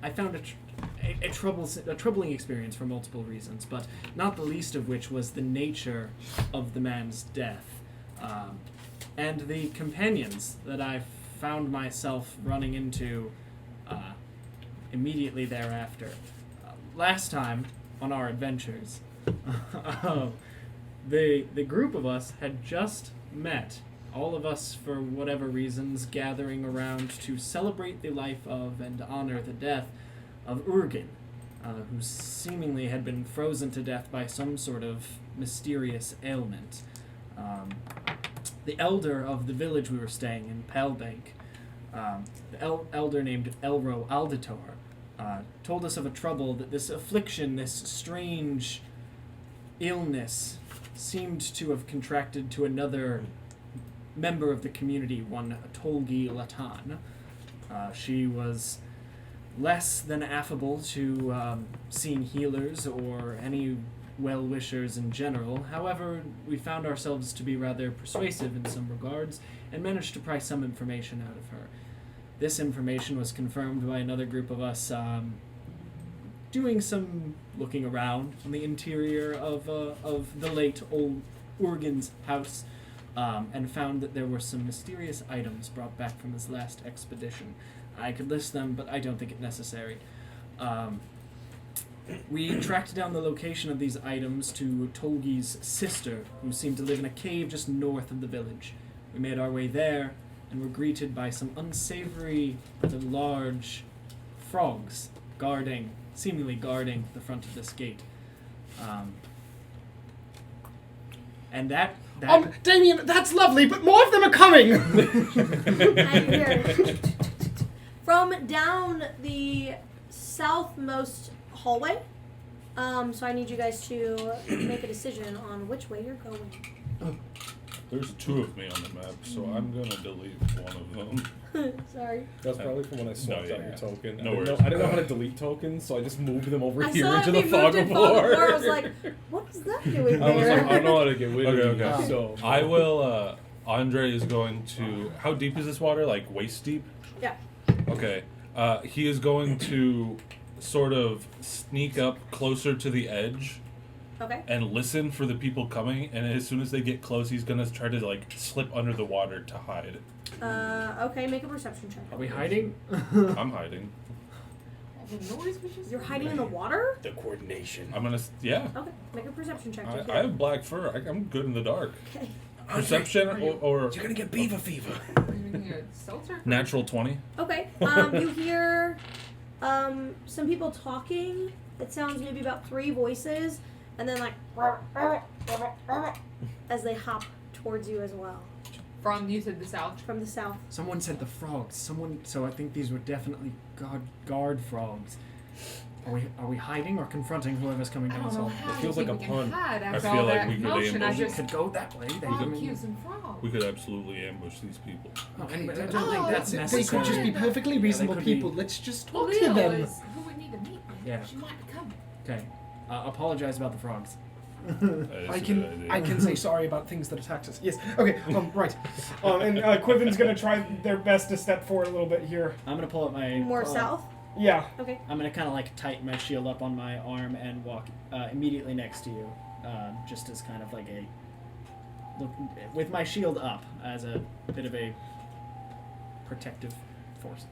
I found a troubling experience for multiple reasons, but not the least of which was the nature of the man's death, and the companions that I found myself running into immediately thereafter. Last time on our adventures, the group of us had just met. All of us, for whatever reasons, gathering around to celebrate the life of and honor the death of Urgen, who seemingly had been frozen to death by some sort of mysterious ailment. The elder of the village we were staying in, Palebank, the elder named Elro Alditor, told us of a trouble that this affliction, this strange illness, seemed to have contracted to another member of the community, one Tolgi Latan. She was less than affable to seeing healers or any well-wishers in general. However, we found ourselves to be rather persuasive in some regards and managed to pry some information out of her. This information was confirmed by another group of us doing some looking around on the interior of the late old Urgen's house, and found that there were some mysterious items brought back from his last expedition. I could list them, but I don't think it necessary. We tracked down the location of these items to Tolgi's sister, who seemed to live in a cave just north of the village. We made our way there, and were greeted by some unsavory but large frogs seemingly guarding the front of this gate. And that Damien, that's lovely, but more of them are coming! I hear from down the southmost hallway. So I need you guys to make a decision on which way you're going. There's two of me on the map, so I'm going to delete one of them. Sorry. That's probably from when I swapped out your token. No worries. I didn't know how to delete tokens, so I just moved them over I here saw into it the be fog moved of in fog of war. war. I was like, what is that doing I was there? like, I don't know how to get rid of Okay. you. So I will, Andre is going to, how deep is this water? Like waist deep? Yeah. Okay. He is going to sort of sneak up closer to the edge Okay. and listen for the people coming, and as soon as they get close, he's going to try to like slip under the water to hide. Okay, make a perception check. Are we hiding? I'm hiding. You're hiding in the water? the coordination. I'm going to, yeah. Okay, make a perception check. I have black fur. I'm good in the dark. Okay. Perception or You're gonna get beaver fever. natural 20. Okay. You hear some people talking. It sounds maybe about 3 voices, and then like as they hop towards you as well From, you said the south? from the south. Someone said the frogs. So I think these were definitely guard frogs. Are we hiding or confronting whoever's coming down this hall? It feels like a pun. I feel like we could motion, I ambush. just Could go that way. barbecues and frogs. We could absolutely ambush these people. I don't think that's They necessary. could just be perfectly reasonable could be- people. Let's just Well, talk to Leo them. is who we need to meet with. Yeah. She might be coming. Okay. Apologize about the frogs. I can say sorry about things that attacked us. Yes. Okay. Right. And Quiven's gonna try their best to step forward a little bit here. I'm gonna pull up my More south. Yeah. Okay. I'm gonna kind of like tighten my shield up on my arm and walk immediately next to you, just as kind of like a look with my shield up as a bit of a protective force.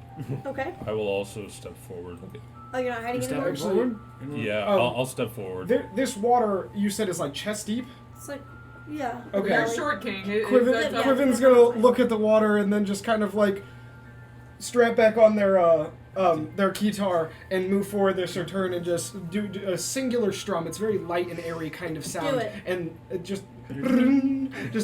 Okay. I will also step forward. Oh, you're not hiding You anymore? step forward. Yeah, Oh. I'll step forward. This water you said is like chest deep. It's like, yeah. Okay. You're Belly. a short king. Yeah. Quiven's gonna look at the water and then just kind of like strap back on their guitar and move forward their turn and just do a singular strum. It's very light and airy kind of sound, Do it. and it just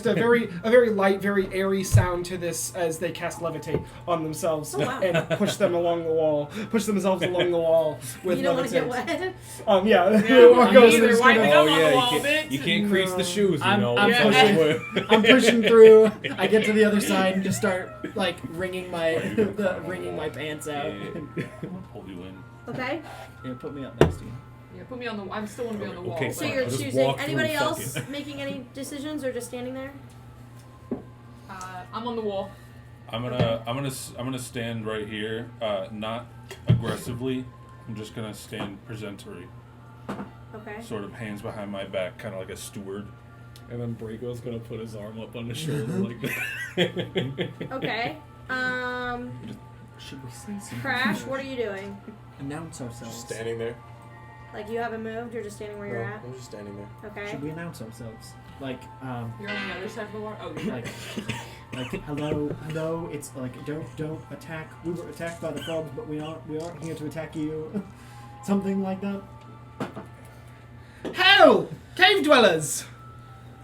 a very light, very airy sound to this as they cast levitate on themselves Oh, wow. and push themselves along the wall with You don't want to get levitate. wet? Yeah, me goes either. this Why kind they of- don't- on the wall, bitch. You can't crease the shoes, you I'm know. pushing. I'm pushing through. I get to the other side and just start like wringing my pants out. I'll pull you in. Okay. Yeah, put me up next to you. Yeah, put me on the. I still want to be on the wall. Okay, So Fine, you're I'll just choosing. walk through, Anybody fuck else it. making any decisions or just standing there? I'm on the wall. I'm gonna stand right here, not aggressively, I'm just gonna stand presentory, Okay. sort of hands behind my back, kind of like a steward. And then Brago's gonna put his arm up on his shoulder like that. Okay. Should we say something? Crash, what are you doing? Announce ourselves. Just standing there. Like, you haven't moved, you're just standing where you're No, at? I'm just standing there. Okay. Should we announce ourselves? Like, You're on the other side of the water. Oh, you're like, like, hello, it's like, don't attack. We were attacked by the frogs, but we aren't here to attack you. Something like that. Hail, cave dwellers!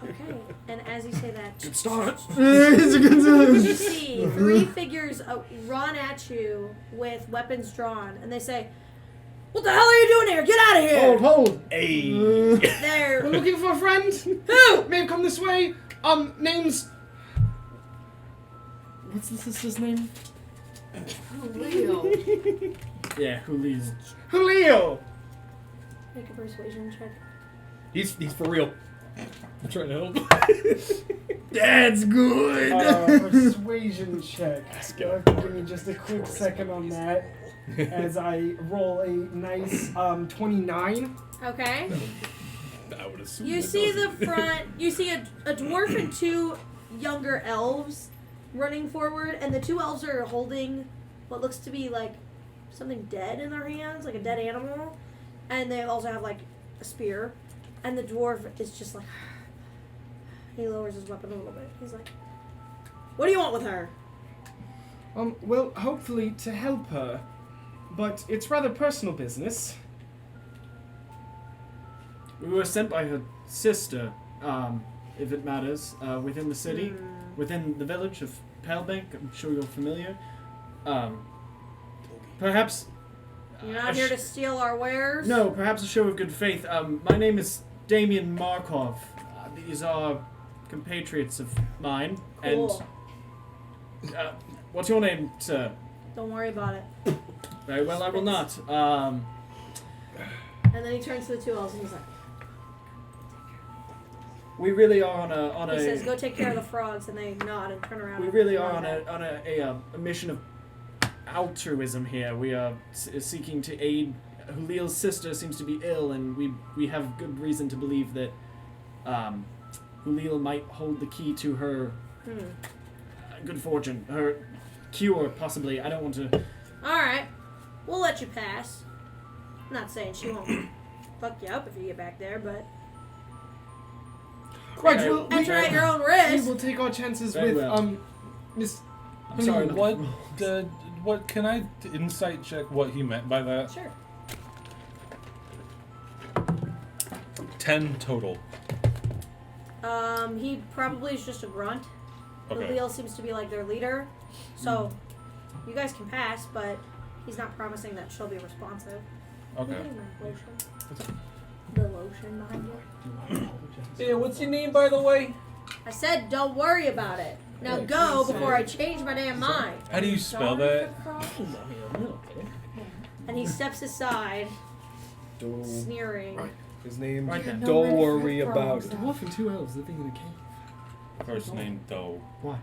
Okay. And as you say that, Good start. you see 3 figures run at you with weapons drawn, and they say, "What the hell are you doing here? Get out of here!" Hold. Hey. We're They're looking for a friend. who? May have come this way. Name's... What's the sister's name? Leo. Yeah, Julio. Julio. Make a persuasion check. He's for real. I'm trying to help. That's good. Persuasion check. Give me just a quick second on that. As I roll a nice 29. Okay. I would assume. You that see doesn't- the front. You see a dwarf and 2 younger elves running forward, and the 2 elves are holding what looks to be like something dead in their hands, like a dead animal, and they also have like a spear. And the dwarf is just like, he lowers his weapon a little bit. He's like, "What do you want with her?" Well, hopefully to help her, but it's rather personal business. We were sent by her sister, if it matters, within the city, within the village of Palebank. I'm sure you're familiar. Perhaps... You're not here to steal our wares? No, perhaps a show of good faith. My name is Damien Markov. These are compatriots of mine. Cool. And what's your name, sir? Don't worry about it. Very well, I will not. And then he turns to the 2 elves and he's like, We really are on he a. says, "Go take care of the frogs," and they nod and turn around. We and really are run on back. a mission of altruism here. We are seeking to aid. Julio's sister seems to be ill, and we have good reason to believe that Julio might hold the key to her good fortune, her cure, possibly. I don't want to. Alright. We'll let you pass. I'm not saying she won't fuck you up if you get back there, but Right, Okay. well, enter at your own we risk. will take our chances Very with, well. Miss... I'm sorry. What can I insight check what he meant by that? Sure. 10 total. He probably is just a grunt. Okay. Leo seems to be like their leader. So, you guys can pass, but he's not promising that she'll be responsive. Okay. Lotion. The lotion behind you. Yeah, what's your name, by the way? I said, don't worry about it. Now Yeah, go please before say. I change my damn mind. How do you spell that? And he steps aside, sneering. His name's Right then. Don't Worry About It. Dwarf and 2 elves living in a cave. First name Doe. Why?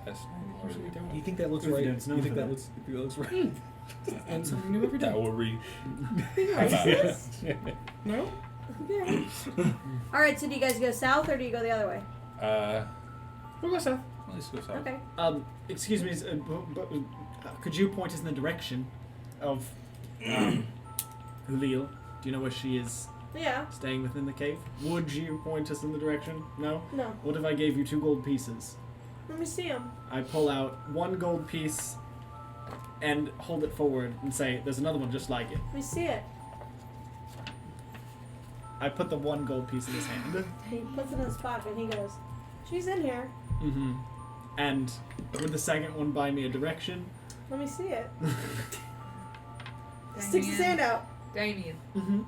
Last Usually name don't. You think that looks Usually right? don't know You think for that that. looks right? And something new every day. Dowry. No? Okay. Alright, so do you guys go south or do you go the other way? We'll go south. Let's go south. Okay. Excuse me, could you point us in the direction of Julio? Do you know where she is Yeah. staying within the cave? Would you point us in the direction? No? No. What if I gave you 2 gold pieces? Let me see him. I pull out 1 gold piece and hold it forward and say, there's another one just like it. Let me see it. I put the 1 gold piece in his hand. He puts it in his pocket and he goes, "She's in here. Mm-hmm. And would the second one buy me a direction? Let me see it." Sticks his hand out. Damien. Mm-hmm.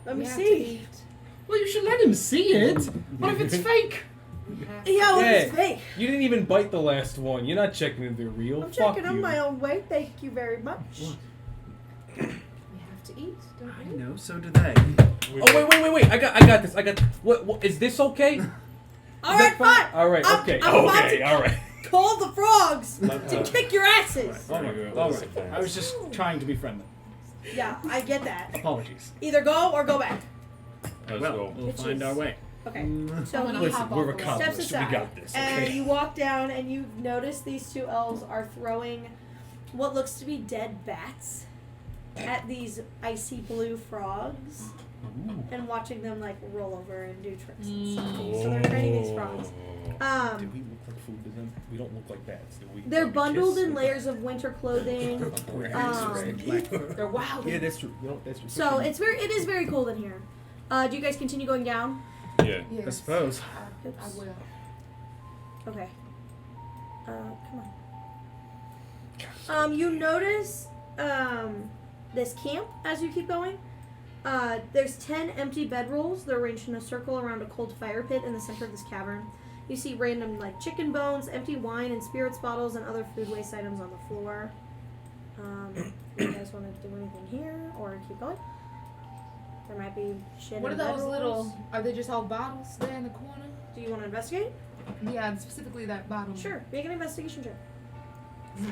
Let me We have see. to eat. Well, you should let him see it. What if it's fake? We have Yeah, what is Yeah. fake? You didn't even bite the last one. You're not checking if they're real. I'm Fuck checking you. on my own way. Thank you very much. We have to eat, don't I we? know, so do they. Oh wait! I got this. What is this okay? All right, fine. All right, I'm- okay, I'm about okay, to- all right. call the frogs Let- to kick your asses. There Alright, you go. alright. I was just trying to be friendly. Yeah, I get that. Apologies. Either go or go back. Let's Well, go. we'll find our way. Okay. So I'm gonna he hop Listen, we're off the accomplished. steps We aside, got this, and okay? you walk down, and you notice these two elves are throwing what looks to be dead bats at these icy blue frogs, and watching them like roll over and do tricks and stuff. So they're training these frogs. Do we look like food to them? We don't look like bats. Do we? They're Do we bundled kiss? in layers of winter clothing. They're wild. Yeah, that's true. No, that's true. So it is very cold in here. Do you guys continue going down? Yeah. Yes. I suppose. I will. Okay. Come on. You notice this camp as you keep going. There's 10 empty bedrolls. They're arranged in a circle around a cold fire pit in the center of this cavern. You see random like chicken bones, empty wine and spirits bottles, and other food waste items on the floor. You guys want to do anything here or keep going? There might be shit What are in those bedrolls. little? Are they just all bottles there in the corner? Do you want to investigate? Yeah, and specifically that bottom. Sure. Make an investigation check. My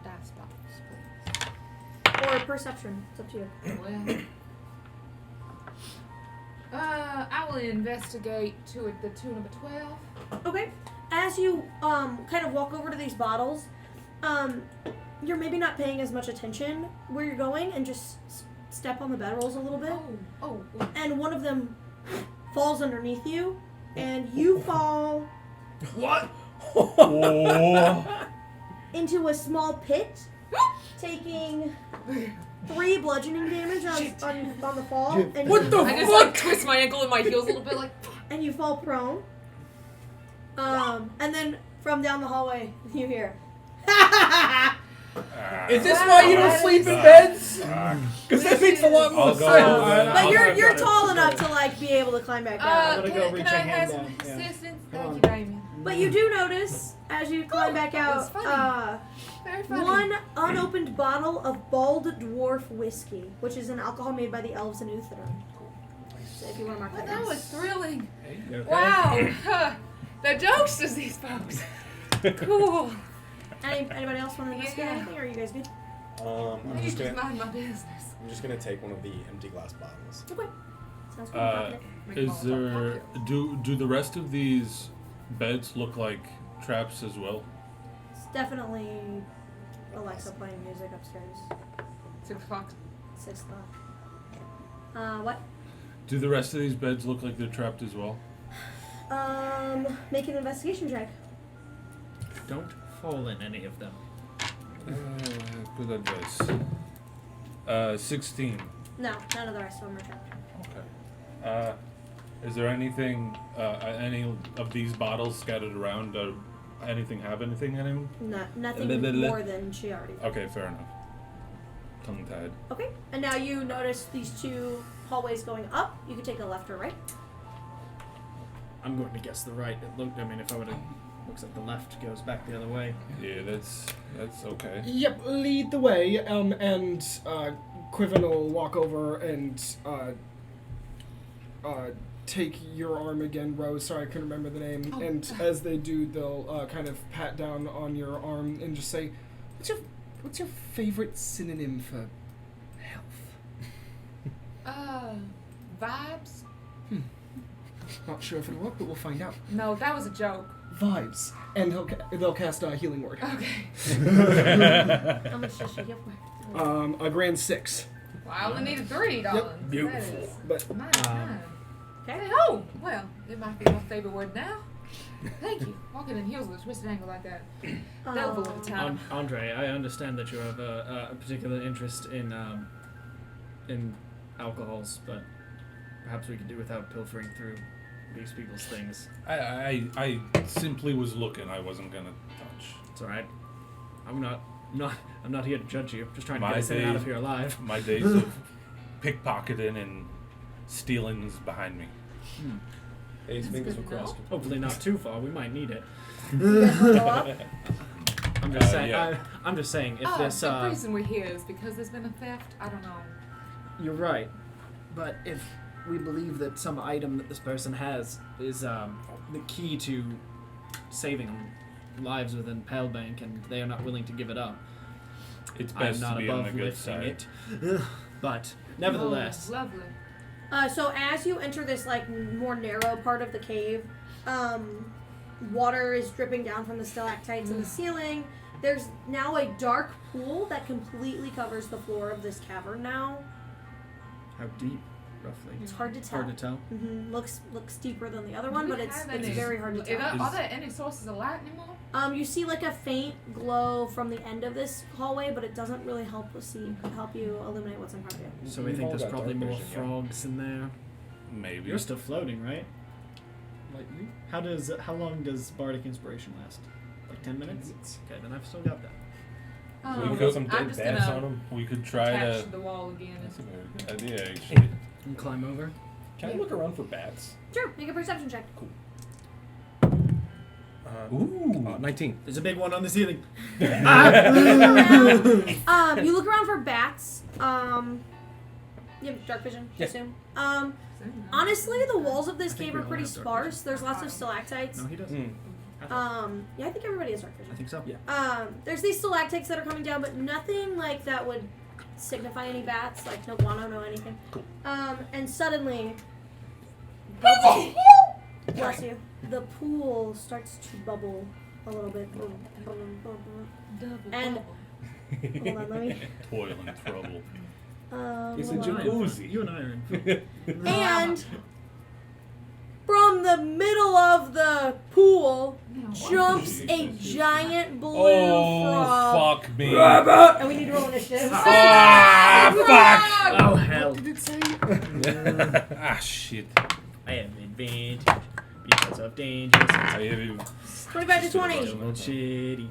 dice bottles, Or perception. It's up to you. please. Well, I will investigate to the tune of a 12. Okay. As you kind of walk over to these bottles, you're maybe not paying as much attention where you're going and just step on the bedrolls a little bit. Oh. And one of them falls underneath you, and you fall What? into a small pit, taking 3 bludgeoning damage on the fall. And What you, the I just like twist my ankle and my heels a little bit, like. and you fall prone. And then from down the hallway, you hear, Is this why you don't sleep in beds? Because that makes a lot more I'll sense. go over. but you're I've got tall it. enough to like be able to climb back down. gonna go reach Can a I hand have some down, yeah. assistance? Come Thank on. you, Damien. But you do notice as you climb back that was out, Very funny. one unopened bottle of Bald Dwarf whiskey, which is an alcohol made by the elves in Uthadorn. So if you want to mark Well, that that down. was thrilling. You okay? Wow. The jokes of these folks. Cool. Anybody else want to investigate Yeah. anything, or are you guys good? I'm You just just gonna. mind my business. I'm just gonna take one of the empty glass bottles. Okay. Sounds good. Confident. Is there do the rest of these beds look like traps as well? It's definitely Alexa playing music upstairs. 6 o'clock. 6 o'clock. What? Do the rest of these beds look like they're trapped as well? Make an investigation check. Don't fall in any of them. Good advice. 16. No, none of the rest of them are trapped. Okay. Is there anything, any of these bottles scattered around? Anything have anything in them? No, nothing more than she already did. Okay, fair enough. Tongue tied. Okay, and now you notice these 2 hallways going up. You could take a left or right. I'm going to guess the right. It looked. I mean, if I would have, looks like the left goes back the other way. Yeah, that's okay. Yep, lead the way, and Quiven will walk over and take your arm again, Rose. Sorry, I couldn't remember the name. Oh. And as they do, they'll kind of pat down on your arm and just say, "What's your favorite synonym for health?" Vibes? Not sure if it'll work, but we'll find out. No, that was a joke. Vibes, and they'll cast a healing word. Okay. How much does she give for? A grand 6. Well, I only needed 3, darling. Beautiful. But Okay. Oh, well, it might be my favorite word now. Thank you. Walking in heels with a twisted ankle like that. Delve a little time. Andre, I understand that you have a particular interest in alcohols, but perhaps we could do without pilfering through these people's things. I simply was looking. I wasn't gonna touch. It's all right. I'm not here to judge you. Just trying to My get us in and out days- of here alive. My days of pickpocketing and stealing is behind me. Hey, fingers good were to know. crossed. Hopefully not too far. We might need it. You guys wanna go up? I'm just saying. yeah. I'm just saying. If Oh, this, the reason we're here is because there's been a theft. I don't know. you're right. But if we believe that some item that this person has is the key to saving them, lives within Palebank, and they are not willing to give it up. It's I'm best not to be on above the good lifting side. it. But, nevertheless, Oh, lovely. So as you enter this like more narrow part of the cave, water is dripping down from the stalactites in the ceiling. There's now a dark pool that completely covers the floor of this cavern now. how deep, roughly? It's hard to tell. Hard to tell. Looks deeper than the other Do one, we but it's have any- very hard to tell. Are there any sources of light anymore? You see like a faint glow from the end of this hallway, but it doesn't really help you illuminate what's in front of you. So we We've think all there's got probably dark more vision, yeah. frogs in there. Maybe. You're still floating, right? Like, how long does Bardic Inspiration last? Like 10 minutes? Okay, then I've still got that. We got some I'm dead just bats gonna on them. We could try attach to. the wall again. That's a very good idea, actually. And climb over. Can I look around for bats? Sure, make a perception check. Ooh. 19. There's a big one on the ceiling. You look around for bats. You have dark vision, I assume. Honestly, the walls of this I think cave we are all pretty have dark sparse. There's lots of stalactites. No, he doesn't. Mm. Yeah, I think everybody has dark vision. I think so. Yeah. There's these stalactites that are coming down, but nothing like that would signify any bats, like no guano, no anything. Cool. And suddenly, bless you, the pool starts to bubble a little bit. And hold on, let me. Toil and trouble. It's a hold on. jacuzzi. You and I are in. And from the middle of the pool jumps a giant blue frog. Fuck me. And we need to roll initiative. Ah, Oh, hell. What did it say? fuck! Ah, shit. I have advantage because of dangers. I have you. 25 to 20. Little shitty.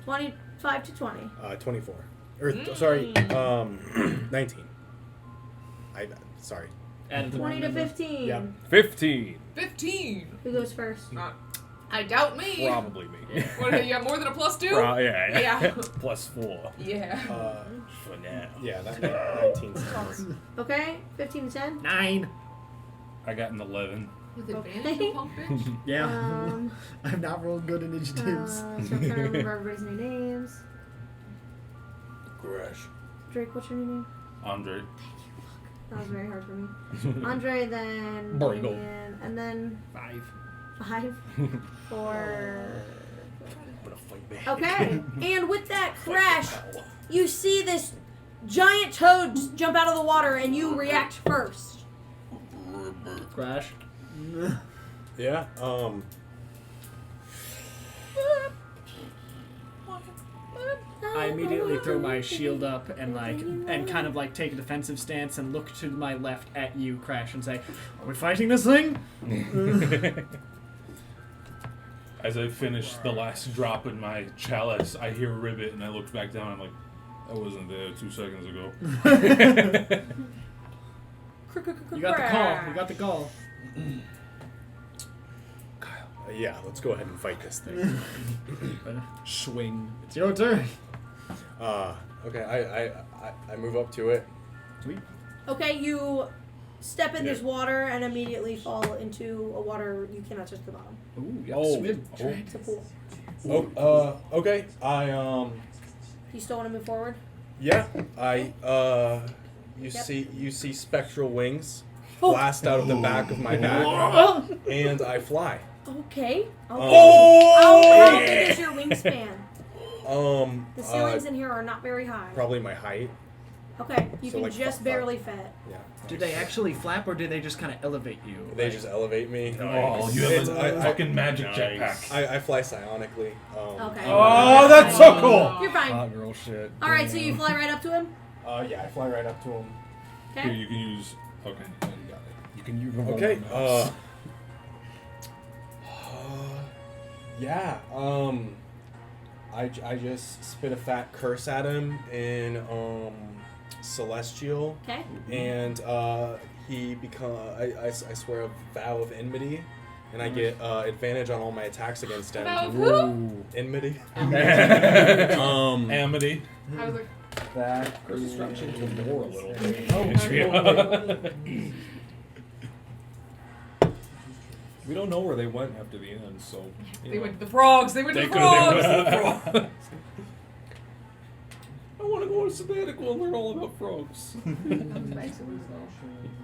25 to 20. 24. Or, sorry, 19. Sorry. Added the 20 wrong to number. 15. Yep. 15. 15. Who goes first? I doubt me. Probably me. What, you got more than a +2? Yeah. Yeah. Plus 4. Yeah. For now. Yeah, that 19 sounds. Okay, 15 to 10. 9. I got an 11. With advantage of punk bitch? Yeah. I've not rolled good initiatives. So I'm trying to remember everybody's new names. Grush. Drake, what's your new name? Andre. That was very hard for me. Andre, then. Bargle. Damien, and then 5. 5. 4. I'm gonna fight back. Okay, and with that crash, you see this giant toad jump out of the water, and you react first. Crash. Yeah, I immediately throw my shield up and kind of like take a defensive stance and look to my left at you, Crash, and say, "Are we fighting this thing?" As I finish the last drop in my chalice, I hear Ribbit and I look back down. I'm like, I wasn't there 2 seconds ago. You got the call. You got the call. yeah, let's go ahead and fight this thing. Swing. It's your turn. Okay, I move up to it. Sweet. Okay, you step in Yeah. this water and immediately fall into a water you cannot touch the bottom. Ooh, you have Oh. to swim. It's a pool. Okay, You still want to move forward? yeah, you Yep. see spectral wings Oh. blast out of the back of my back, and I fly. Okay. How Oh! big is your wingspan? The ceilings in here are not very high. Probably my height. Okay, you So can like just fi- barely fit. Yeah. Do they actually flap or do they just kind of elevate you? They Like- just elevate me. Oh, you It's- have a fucking magic Nice. jetpack. I fly psionically. Okay. Oh, that's so cool! You're fine. Hot girl shit. All right, so you fly right up to him. Yeah, I fly right up to him. Here, Okay. you can use. Okay, you got it. You can use remote Okay. mouse. Yeah. I just spit a fat curse at him in Celestial, Okay. and he I swear a vow of enmity, and I get advantage on all my attacks against him. Vow of who? Enmity. Amity. I was like, That Curse is trying to change the door a little bit. Oh, We don't know where they went after the end, so. They went to the frogs. They went to They the could have frogs. been the frogs. I want to go on a sabbatical and learn all about frogs.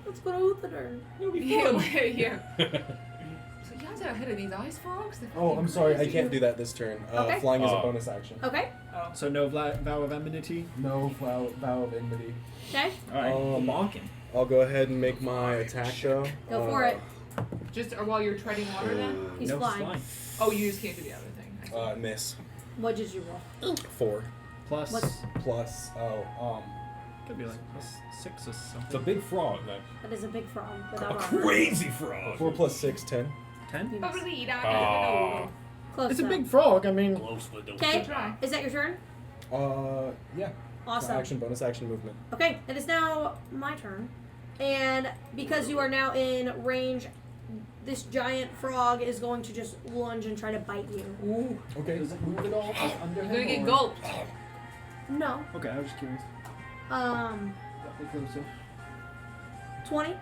Let's go to Uther. It'll be Yeah, fun. yeah. So y'all are ahead of these ice frogs? They're Oh, fucking I'm sorry. I crazy. can't do that this turn. Okay. Flying is a Oh. bonus action. Okay. Oh. So no vow of enmity. No vow of enmity. Okay. All right, walking. I'll go ahead and make my attack though. Go for it. Just while you're treading water then? He's no flying. Oh, you just can't do the other thing. I see. Miss. What did you roll? 4 Plus, What's- plus. could be like plus 6 or something. It's a big frog, man. That is a big frog A without armor. crazy frog. 4 plus 6, 10. 10. You missed. Aw. Close It's a enough. big frog. I mean, Close, but don't Okay. Try. Is that your turn? Yeah. Awesome. Action, bonus action movement. Okay, it is now my turn. And because you are now in range, this giant frog is going to just lunge and try to bite you. Ooh. Okay. Does it move at all? Just under You're him, gonna get or- gulped. No. Okay, I was just curious. Um, Got closer. 20.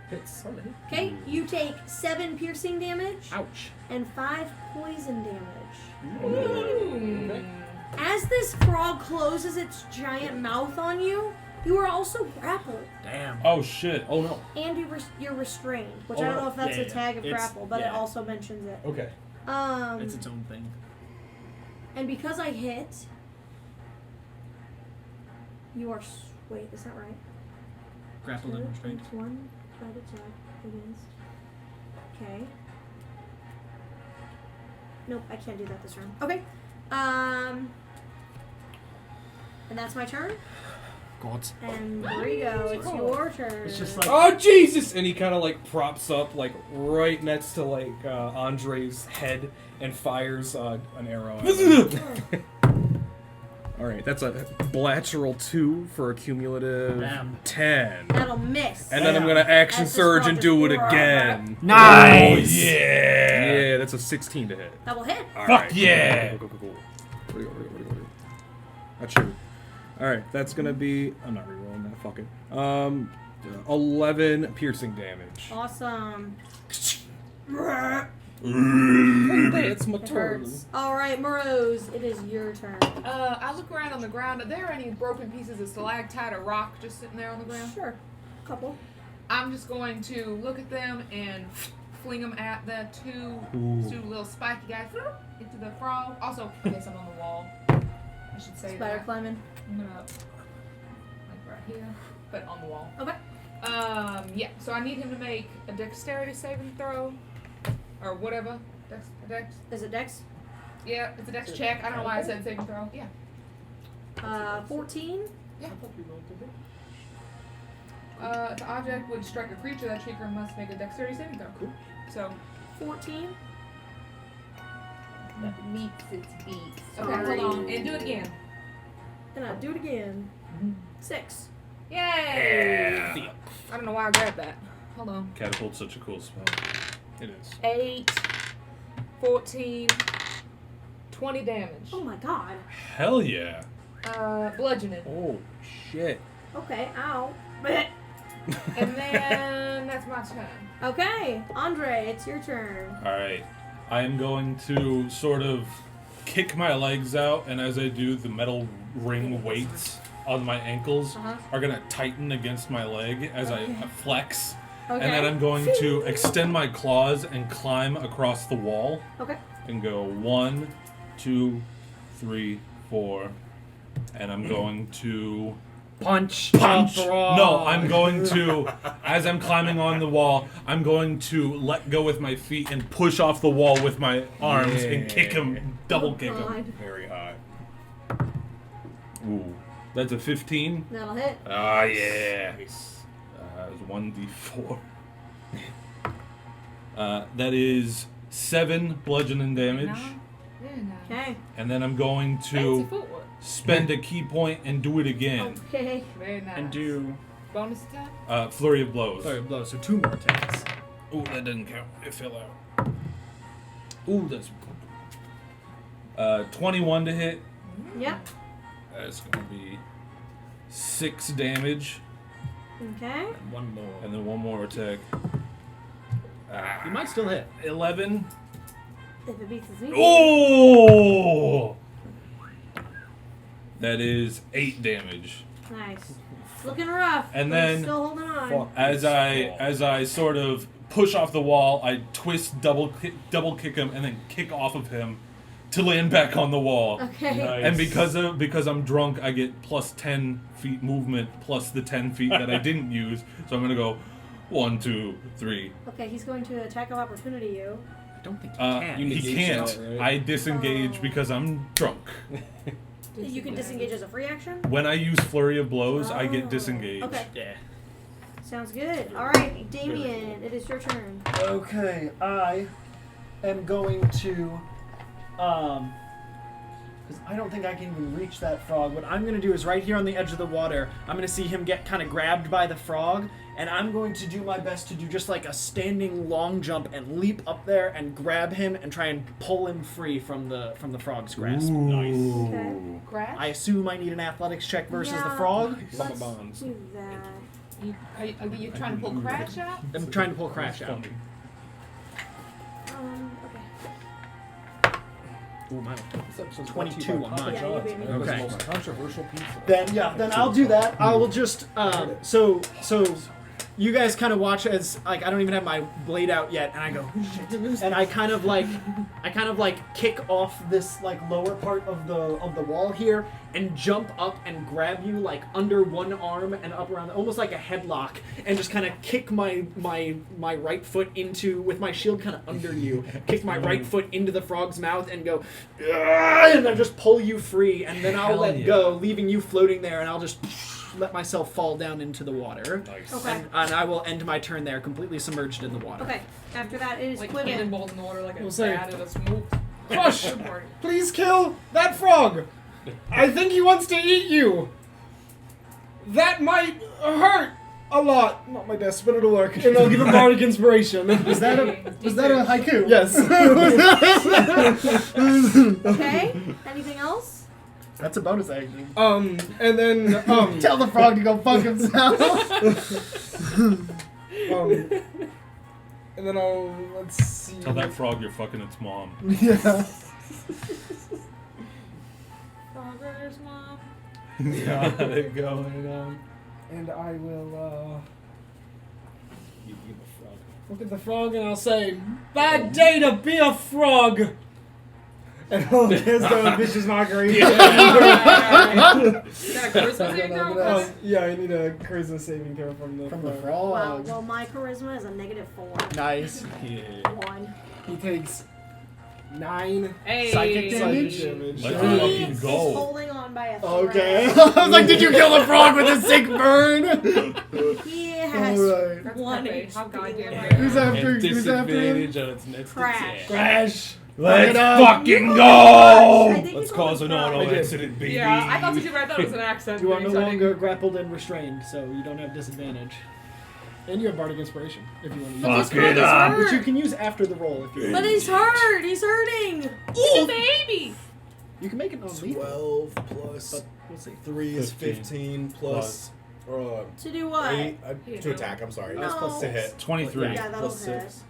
Hits. Okay, you take 7 piercing damage Ouch. and 5 poison damage. Ooh. As this frog closes its giant mouth on you, you are also grappled. Damn. Oh shit. Oh no. And you're restrained, which Oh, I don't know if that's yeah, a tag yeah. of It's- grapple, but it yeah. also mentions it. Okay. It's its own thing. And because I hit, you are wait, is that right? Grappled and restrained. It's 1 try to attack against. Okay. Nope, I can't do that this turn. Okay. And that's my turn. God. And Rigo, it's your turn. It's just like Oh Jesus! And he kind of like props up like right next to like Andre's head and fires an arrow. At him. All right, that's a natural 2 for a cumulative Damn. 10. That'll miss. And then I'm gonna action As the surge frog and do it just- again. nice. Yeah. Yeah, that's a 16 to hit. That will hit. All Fuck right. yeah. Cool. Where'd it go? That's you. All right, that's gonna be. I'm not rerolling that. Fuck it. 11 piercing damage. Awesome. It's my It turn. hurts. Alright, Morose, it is your turn. I look around on the ground. Are there any broken pieces of stalactite or rock just sitting there on the ground? Sure. Couple. I'm just going to look at them and fling them at the two little spiky guys into the frog. Also, I guess I'm on the wall. I should say Spider that. climbing. I'm gonna like right here, but on the wall. Okay. Yeah. So I need him to make a dexterity saving throw, or whatever. Dex. Is it Dex? Yeah, it's a dex check. I don't know why I said saving throw. Yeah. 14. Yeah. The object would strike a creature. That creature must make a dexterity saving throw. Cool. So 14. that meets its beats. Okay, Sorry. hold on, and do it again. And I'll do it again. 6. Yay! Yeah. I don't know why I grabbed that. Hold on. Catapult's such a cool spell. It is. 8, 14, 20 damage. Oh my god. Hell yeah. Bludgeoning. Oh shit. Okay, ow. Blech. And then that's my turn. Okay, Andre, it's your turn. Alright. I am going to sort of kick my legs out, and as I do, the metal ring weights on my ankles are going to tighten against my leg as I flex. Okay. And then I'm going to extend my claws and climb across the wall Okay. and go 1, 2, 3, 4. And I'm going to punch. No, I'm going to, as I'm climbing on the wall, I'm going to let go with my feet and push off the wall with my arms and kick him, double kick him. God. Very high. Ooh, that's a 15. That'll hit. Ah, yeah. It's 1d4. That is 7 bludgeoning damage. Very nice. Okay. And then I'm going Fancy to footwork. spend a key point and do it again. Okay. Very nice. And do bonus attack. Flurry of blows. sorry, blow. So 2 more attacks. Ooh, that didn't count. It fell out. Ooh, that's 21 to hit. Yep. That's gonna be 6 damage, Okay. And 1 more. and then 1 more attack. You might still hit. 11. If it beats his knee. Oh! That is 8 damage. Nice. It's looking rough. And but then- he's still holding on. Fuck. As I sort of push off the wall, I twist, double kick him, and then kick off of him to land back on the wall. Okay. Nice. And because I'm drunk, I get plus 10 feet movement plus the 10 feet that I didn't use. So I'm gonna go 1, 2, 3. Okay, he's going to attack of opportunity you. I don't think you can. You He negate can't. that, right? I disengage Oh. because I'm drunk. You can disengage as a free action? When I use flurry of blows, I Oh. get disengaged. Okay. Yeah. Sounds good. Alright, Damien, it is your turn. Okay, I am going to, because I don't think I can even reach that frog. What I'm going to do is right here on the edge of the water, I'm going to see him get kind of grabbed by the frog, and I'm going to do my best to do just like a standing long jump and leap up there and grab him and try and pull him free from the frog's grasp. Okay. Crash? I assume I need an athletics check versus the Yeah. frog. Lumber Let's bonds. do that. Are you trying to pull Crash out? I'm trying to pull Crash out. Okay. Ooh, mine. This episode's 22 on mine. Yeah, you beat me. That was Okay. the most controversial pizza. Then I'll do that. I will just so you guys kind of watch as like I don't even have my blade out yet, and I go shit, and I kind of like kick off this like lower part of the wall here and jump up and grab you like under one arm and up around almost like a headlock and just kind of kick my right foot into with my shield kind of under you, kick my right foot into the frog's mouth and go, "Ugh," and I just pull you free, and then I'll Hell let yeah. go, leaving you floating there, and I'll just let myself fall down into the water. Nice. Okay. And I will end my turn there, completely submerged in the water. Okay. After that, it is Like Quibbin. cannonballs in the water, like a We'll say- bat at a smoke. Crush! Please kill that frog! I think he wants to eat you! That might hurt a lot. Not my best, but it'll work. And I'll give him bardic inspiration. Was that a haiku? Yes. Okay. Anything else? That's a bonus action. And then, Tell the frog to go fuck himself. and then let's see. Tell that frog you're fucking its mom. Yeah. Frogger's mom. Got it going on. And I will, You eat the frog. look at the frog and I'll say, "Bad day to be a frog!" And I'll kiss the vicious mockery. You got a charisma saving throw? Oh, yeah, I need a charisma saving throw from the From the frog. frog. Well, my charisma is a -4. Nice. Yeah. 1. He takes 9 Hey. Psychic damage? damage. Let's He fucking is go. holding on by a thread. Okay. I was like, did you kill the frog with a sick burn? He has Alright. That's 1 perfect. How HP goddamn left. dare Who's you. after? And Who's after him? disadvantage on its next Crash. attack. Crash. Let's Fuck it up. fucking I go! think Let's he's cause an holding auto fire. accident, baby. Yeah, I thought you did, but I thought it was an accent. You are thing, no so I didn't- longer grappled and restrained, so you don't have disadvantage. And you have bardic inspiration if you want to use But this Fuck frog it is up. Which you hurt. can use after the roll if you But he's hurt. He's hurting. Ooh, baby! You can make it non-lethal. 12 plus But we'll see. 3 is 15 plus To do what? 8 Yeah. to attack. I'm sorry. No. That's plus to hit. 23. Yeah, that'll Plus hit. 6.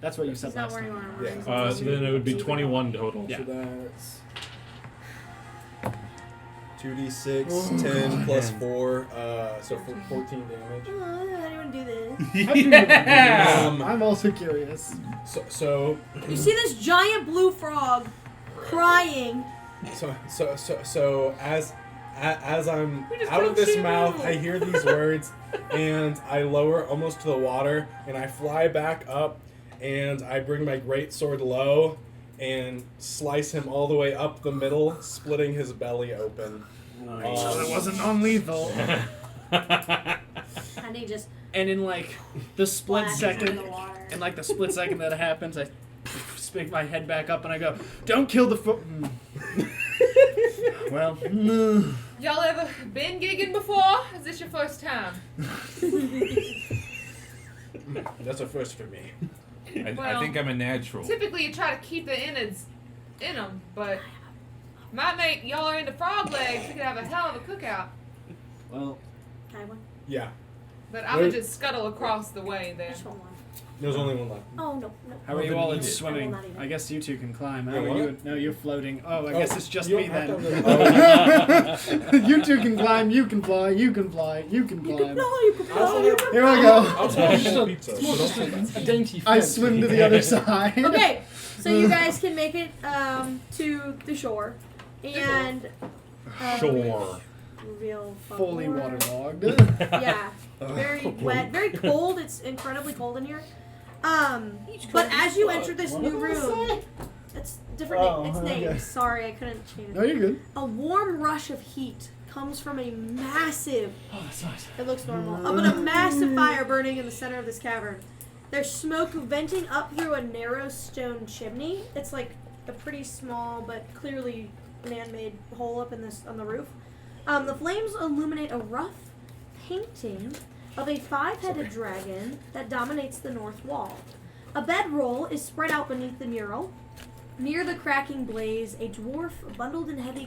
That's what you said He's not last wearing time. armor. Yeah. He's not Then it would be wearing 21 total. Yeah. So that's 2d6, 10 plus 4, so 14 damage. Oh, how do you want to do this? Yeah! I'm also curious. So You see this giant blue frog crying. as I'm We just out of killed this Shimu. mouth, I hear these words, and I lower almost to the water, and I fly back up, and I bring my great sword low, and slice him all the way up the middle, splitting his belly open. So it wasn't non-lethal. And he just And in like the split splashes in second, the water. in like the split second that happens, I stick my head back up and I go, "Don't kill the Well, no. Y'all ever been gigging before? Is this your first time? That's a first for me. I Well, think I'm a natural. Typically, you try to keep the innards in them, but might make y'all are into frog legs. We could have a hell of a cookout. Well, Can I have one? Yeah. But I'm gonna just scuttle across the way I then. just want one. There's only one left. Oh no. How are you all in I will swimming? not even. I guess you two can climb. How Wait, are what? you? No, you're floating. Oh, I guess it's just you me don't have then. to- You two can climb. You can fly. You can fly. You can You climb. can fly. You can I also fly. You have- can Here I fly. go. I'll smash pizza. So don't- A dainty. I fin. swim to the other side. Okay, so you guys can make it to the shore, and Sure. reveal Fully water. waterlogged. Yeah, very wet, very cold. It's incredibly cold in here. But as you enter this new room, it's different. Oh, It's okay. names. Sorry, I couldn't change it. No, you're good. A warm rush of heat comes from a massive. Oh, that's nice. It looks normal. But a massive fire burning in the center of this cavern. There's smoke venting up through a narrow stone chimney. It's like a pretty small but clearly man-made hole up in this on the roof. The flames illuminate a rough painting of a 5-headed dragon that dominates the north wall. A bedroll is spread out beneath the mural. Near the cracking blaze, a dwarf bundled in a heavy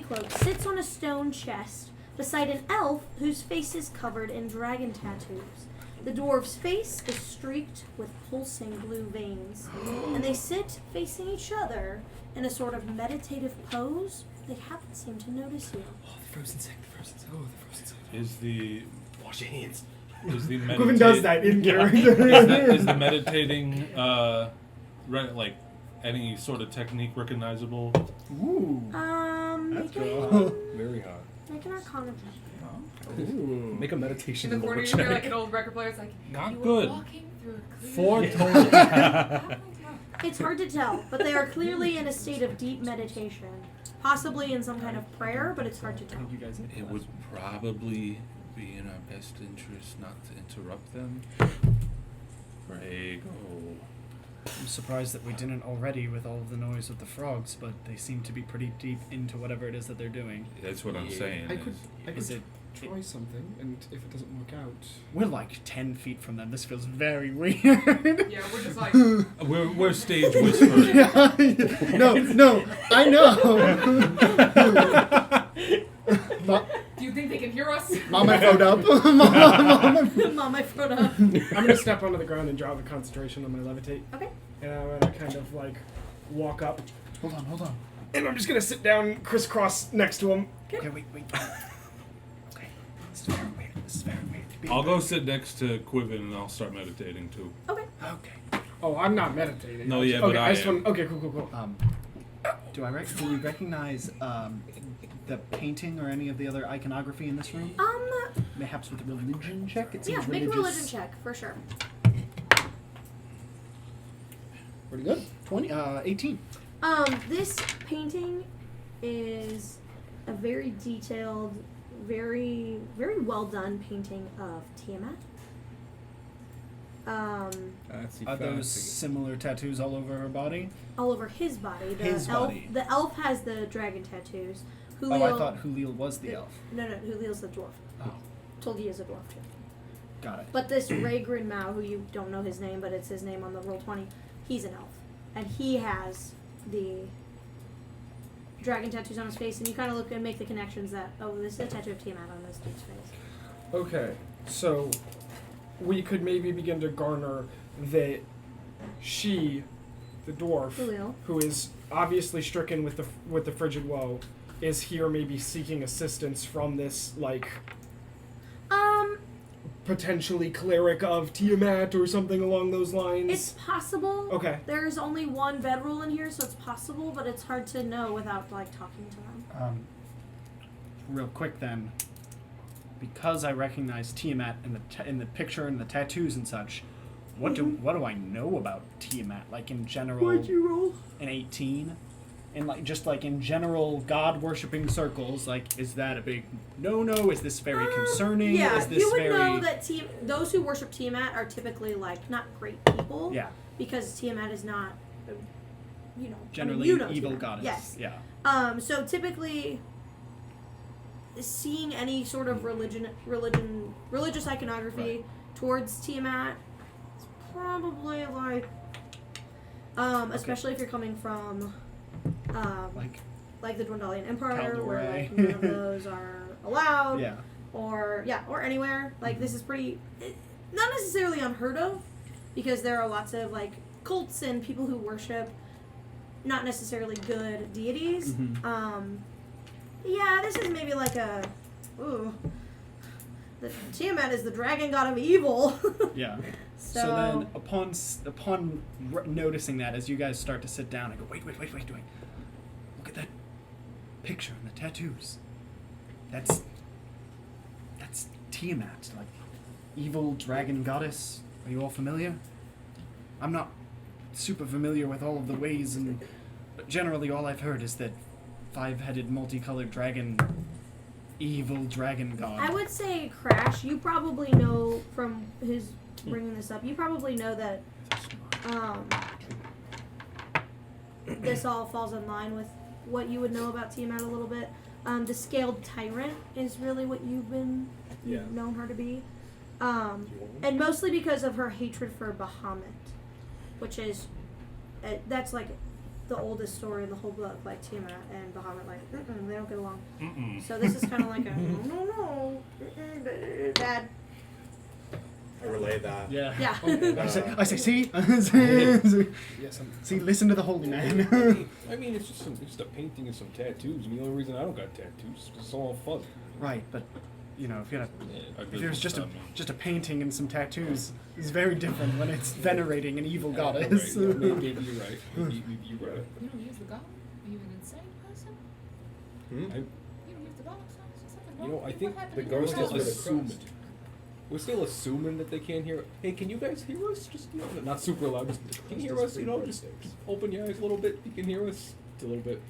cloak sits on a stone chest beside an elf whose face is covered in dragon tattoos. The dwarf's face is streaked with pulsing blue veins, and they sit facing each other in a sort of meditative pose. They haven't seemed to notice you. Oh, the frozen sect. The frozen sect. Oh, the frozen sect. Is the Wash your hands. Gwyn does that in character. Is the meditating like any sort of technique recognizable? Ooh. Make Very hot. an arcana check. Ooh. Make a meditation In the corner, roll you hear check. like an old record player. It's like, Not you good. Were walking through a clear 4 field." total. It's hard to tell, but they are clearly in a state of deep meditation. Possibly in some kind of prayer, but it's hard to tell. You guys It would probably be in our best interest not to interrupt them. Pray go. I'm surprised that we didn't already with all of the noise of the frogs, but they seem to be pretty deep into whatever it is that they're doing. That's what I'm saying. I could Is it? try something, and if it doesn't work out, We're like 10 feet from them. This feels very weird. Yeah, we're just like, We're stage whispering. No, I know. do you think they can hear us? Mom, I phoned up. Mom, Mom, I throw up. I'm gonna step onto the ground and draw the concentration. I'm gonna levitate, Okay. and I'm gonna kind of like walk up, Hold on. and I'm just gonna sit down crisscross next to him. Okay, wait. Okay, this is very weird. I'll go sit next to Quiven and I'll start meditating too. Okay. Okay. Oh, I'm not meditating. No, yeah, okay, but I just am. want. Okay, cool. Do we recognize the painting or any of the other iconography in this room? Perhaps with a religion check? It Yeah, seems make a religious. religion check for sure. Pretty good. 18. This painting is a very detailed, very, very well done painting of Tiamat. Are those similar tattoos all over her body? All over his body. His elf, body. The elf has the dragon tattoos. Julio, Oh, I thought Julio was the elf. No, Julio's the dwarf. Oh, Tolgi is a dwarf too. got it. But this Raygrin Mao, who you don't know his name, but it's his name on the Roll20, he's an elf. And he has the dragon tattoos on his face, and you kind of look and make the connections that, oh, this is a tattoo of Tiamat on this dude's face. Okay, so we could maybe begin to garner that she, the dwarf, Julio. who is obviously stricken with the frigid woe, is here maybe seeking assistance from this like potentially cleric of Tiamat or something along those lines. It's possible. Okay. There's only one bedroll in here, so it's possible, but it's hard to know without like talking to them. Real quick then, because I recognize Tiamat in the picture and the tattoos and such, what do I know about Tiamat? Like in general, What'd you roll? an 18, and like just like in general God worshipping circles, like is that a big no? Is this very concerning? Yeah, is this you would very know that those who worship Tiamat are typically like not great people. yeah, Because Tiamat is not, generally you know evil Tiamat. goddess. Yes. Yeah. So typically, seeing any sort of religious iconography towards Tiamat is probably like, especially if you're coming from, like the Dwendalian Empire, where like none of those are allowed. Yeah. Or anywhere. Like this is pretty. not necessarily unheard of, because there are lots of like cults and people who worship not necessarily good deities. Yeah, this is maybe like a the Tiamat is the dragon god of evil. Yeah. So then, upon noticing that, as you guys start to sit down, I go, wait, look at that picture and the tattoos. That's Tiamat, like evil dragon goddess. Are you all familiar? I'm not super familiar with all of the ways, but generally all I've heard is that 5-headed, multicolored dragon, evil dragon god. I would say, Crash, you probably know from his bringing this up, you probably know that this all falls in line with what you would know about Tiamat a little bit. The Scaled Tyrant is really what you've known her to be. And mostly because of her hatred for Bahamut, which is, that's like the oldest story in the whole book. Like Tiamat and Bahamut, like, they don't get along. So this is kind of like a, no, bad. I relay that. Yeah. Yeah. And, I say, see? Yes, See, listen to the holy man. I mean, it's just a painting and some tattoos. And the only reason I don't got tattoos is it's all fun. Right, but, you know, if there's just a a painting and some tattoos, it's very different when it's venerating an evil goddess. Right. Maybe you're right. Maybe you're right. You don't use the golem? Are you an insane person? Hmm? You don't use the golem? Is something wrong? You know, I think What happened the to we're ghost your is still for the golem? assuming. crust. We're still assuming that they can't hear. Hey, can you guys hear us? Just not super loud. Just, can you hear us? You know, just open your eyes a little bit. You can hear us. Just a little bit.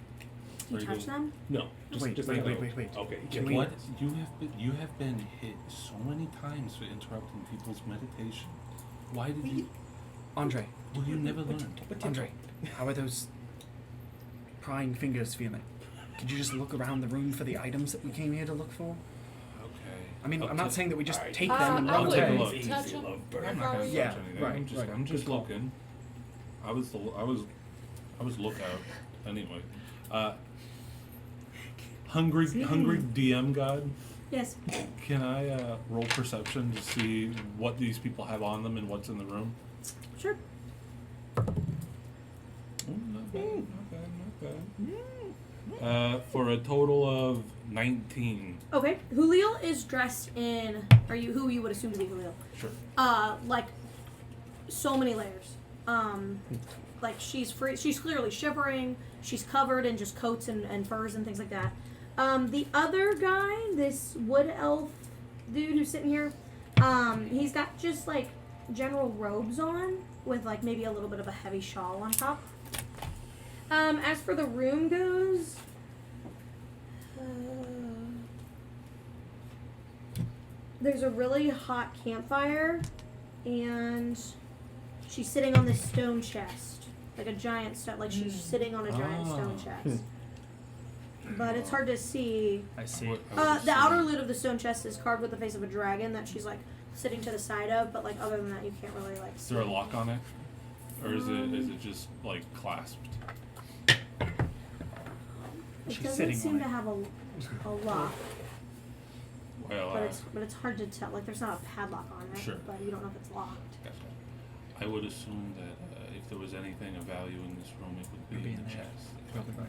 Do you touch them? No. Wait. Okay. Can you we- You have been hit so many times for interrupting people's meditation. Why did you? Andre, Well, you never learned. Andre, how are those prying fingers feeling? Could you just look around the room for the items that we came here to look for? Okay. I mean, I'm not saying that we just Alright. take them and I run would away. Look. touch them. I'm not gonna touch Yeah, anything. right, I'm just Good call. looking. I was lookout anyway. Hungry DM god. Yes. Can I roll perception to see what these people have on them and what's in the room? Sure. Oh, not bad. For a total of 19. Okay. Julio is dressed in. Who you would assume to be Julio? Sure. Like so many layers. Like she's clearly shivering. She's covered in just coats and furs and things like that. The other guy, this wood elf dude who's sitting here, he's got just like general robes on with like maybe a little bit of a heavy shawl on top. As for the room goes, there's a really hot campfire, and she's sitting on this stone chest, like a giant stone, like she's sitting on a giant stone chest. But it's hard to see. I see. The outer lid of the stone chest is carved with the face of a dragon that she's like sitting to the side of, but like other than that, you can't really like. Is there a lock on it, or is it just like clasped? It She's doesn't sitting seem on to it. have a lock, Well, but it's hard to tell. Like there's not a padlock on it, Sure. but you don't know if it's locked. I would assume that if there was anything of value in this room, it would be in the chest. Probably right.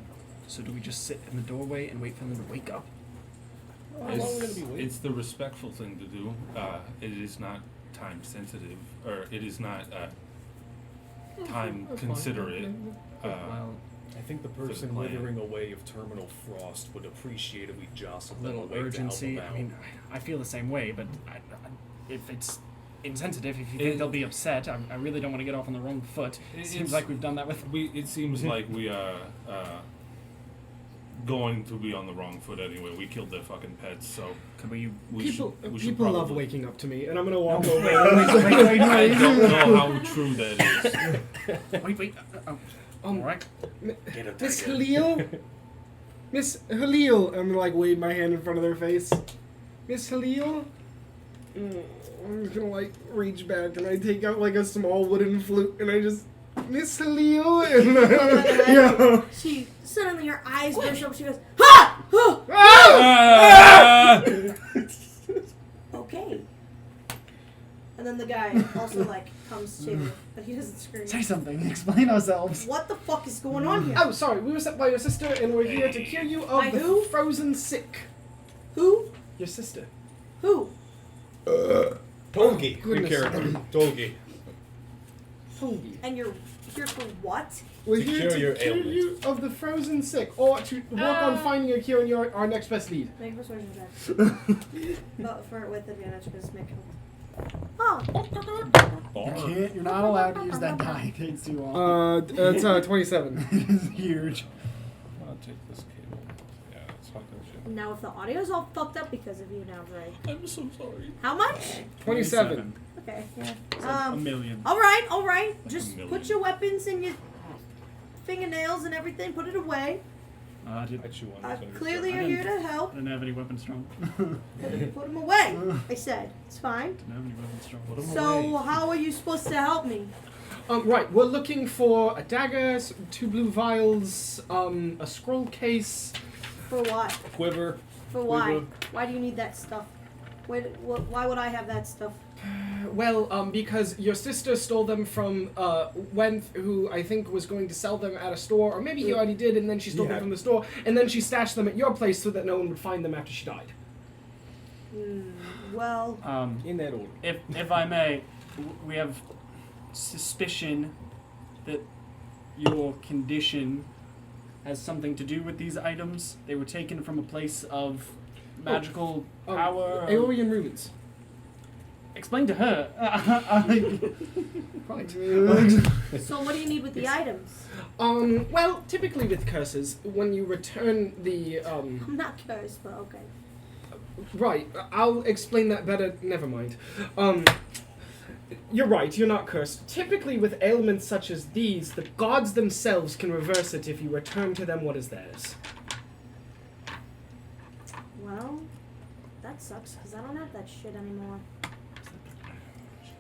So do we just sit in the doorway and wait for them to wake up? How long are we gonna be waiting? It's the respectful thing to do. It is not time sensitive, or it is not time considerate. Well, I think the person plan. withering away of terminal frost would appreciate if we jostled a them little away urgency. to help I them mean, I feel the same way, but if it's insensitive, if you It- think they'll be upset, I really don't want to get off on the wrong foot. It seems like we've done that with. It seems like we are going to be on the wrong foot anyway. We killed their fucking pets, so Could we? we should People love probably- waking up to me, and I'm gonna walk over. Wait, I don't know how true that is. Wait. All right. Miss Halil? Miss Halil! I'm gonna like wave my hand in front of their face. Miss Halil? I'm just gonna like reach back and I take out like a small wooden flute and I just Miss Halil and yeah. She suddenly her eyes burst up. She goes, "Ha! Oh! Ah! Okay." And then the guy also comes to, but he doesn't scream. Say something. Explain ourselves. What the fuck is going on here? Oh, sorry. We were sent by your sister, and we're here to cure you of My the who? frozen sick. Who? Your sister. Who? Tolgi. Good Goodness. character. Dolgi. Togi. And you're here for what? We're To here cure to your cure ailment. you of the frozen sick, or to work on finding a cure, and you're our next best lead. Make a persuasion check. But with advantage because make Oh. You're not allowed to use that die. It takes too long. It's 27. It is huge. I'll take this cable. Yeah, it's fucking shit. Now if the audio's all fucked up because of you now, Greg. I'm so sorry. How much? 27. Okay, A yeah. million. Alright. Just million. put your weapons and your fingernails and everything, put it away. I chew on this. Clearly you're here to help. I didn't have any weapons strong. Put them away. I said. It's fine. Didn't have any weapons strong. So how are you supposed to help me? Right, we're looking for a dagger, 2 blue vials, a scroll case. For what? Quiver. For why? Quiver. Why do you need that stuff? Why would I have that stuff? Well, because your sister stole them from Wenth, who I think was going to sell them at a store, or maybe he already did, and then she stole them from the store, and then she stashed them at your place so that no one would find them after she died. Well, In that order. If I may, we have suspicion that your condition has something to do with these items. They were taken from a place of magical power. Aeolian ruins. Explain to her. Right. so what do you need with the items? Well, typically with curses, when you return the, I'm not cursed, but okay. Right, I'll explain that better. Never mind. You're right, you're not cursed. Typically, with ailments such as these, the gods themselves can reverse it if you return to them what is theirs. Well, that sucks because I don't have that shit anymore.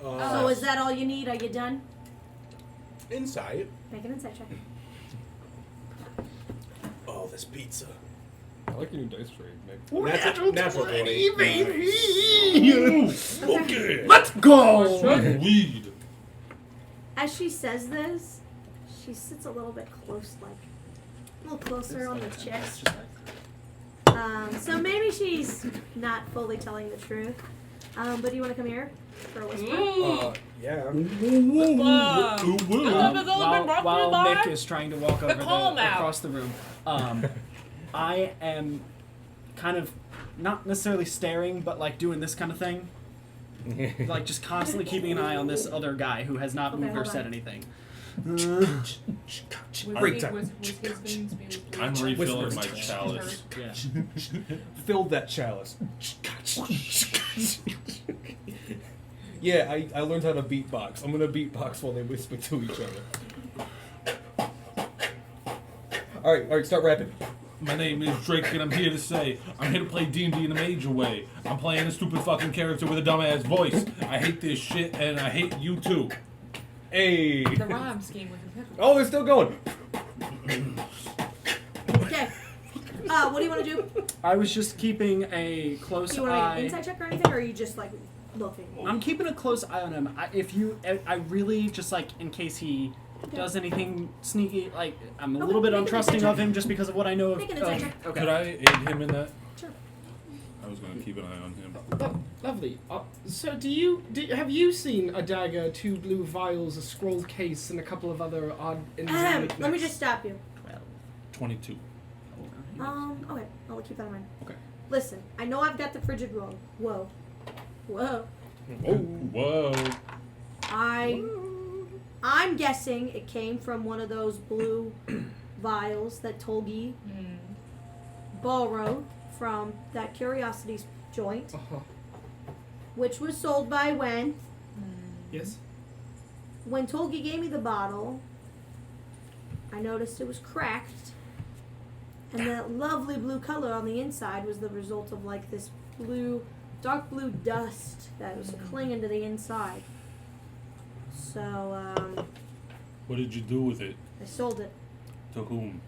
Uh, So is that all you need? Are you done? Insight. Make an insight check. Oh, this pizza. I like your new dice trade, Nick. Natural 20. Okay. Let's go! Weed. As she says this, she sits a little bit close, a little closer on the chest. So maybe she's not fully telling the truth. But do you want to come here for a whisper? Yeah. While Nick is trying to walk over across the room, I am kind of not necessarily staring, but doing this kind of thing, just constantly keeping an eye on this other guy who has not moved or hold said on. anything. Great time. Was his veins being I'm refilling Whispers. my chalice. Yeah. Filled that chalice. Yeah, I learned how to beatbox. I'm gonna beatbox while they whisper to each other. Alright, start rapping. My name is Drake, and I'm here to say I'm here to play D&D in a major way. I'm playing a stupid fucking character with a dumbass voice. I hate this shit, and I hate you too. Hey! The rhyme scheme was impeccable. Oh, they're still going! Okay. What do you want to do? I was just keeping a close Do you want to make eye. an insight check or anything, or are you just looking? I'm keeping a close eye on him. I really just in case he does anything sneaky. I'm a little bit make an untrusting insight of him just because of what I know of. Make an insight check. Okay. Could I aid him in that? Sure. I was gonna keep an eye on him. Lovely. So have you seen a dagger, 2 blue vials, a scroll case, and a couple of other odd Let me just stop you. 22. Okay, I'll keep that in mind. Okay. Listen, I know I've got the frigid roll. Whoa. Oh, whoa. I'm guessing it came from one of those blue vials that Tolgi borrowed from that Curiosities joint, which was sold by Wen. Yes. When Tolgi gave me the bottle, I noticed it was cracked, and that lovely blue color on the inside was the result of this dark blue dust that was clinging to the inside. So, What did you do with it? I sold it. To whom?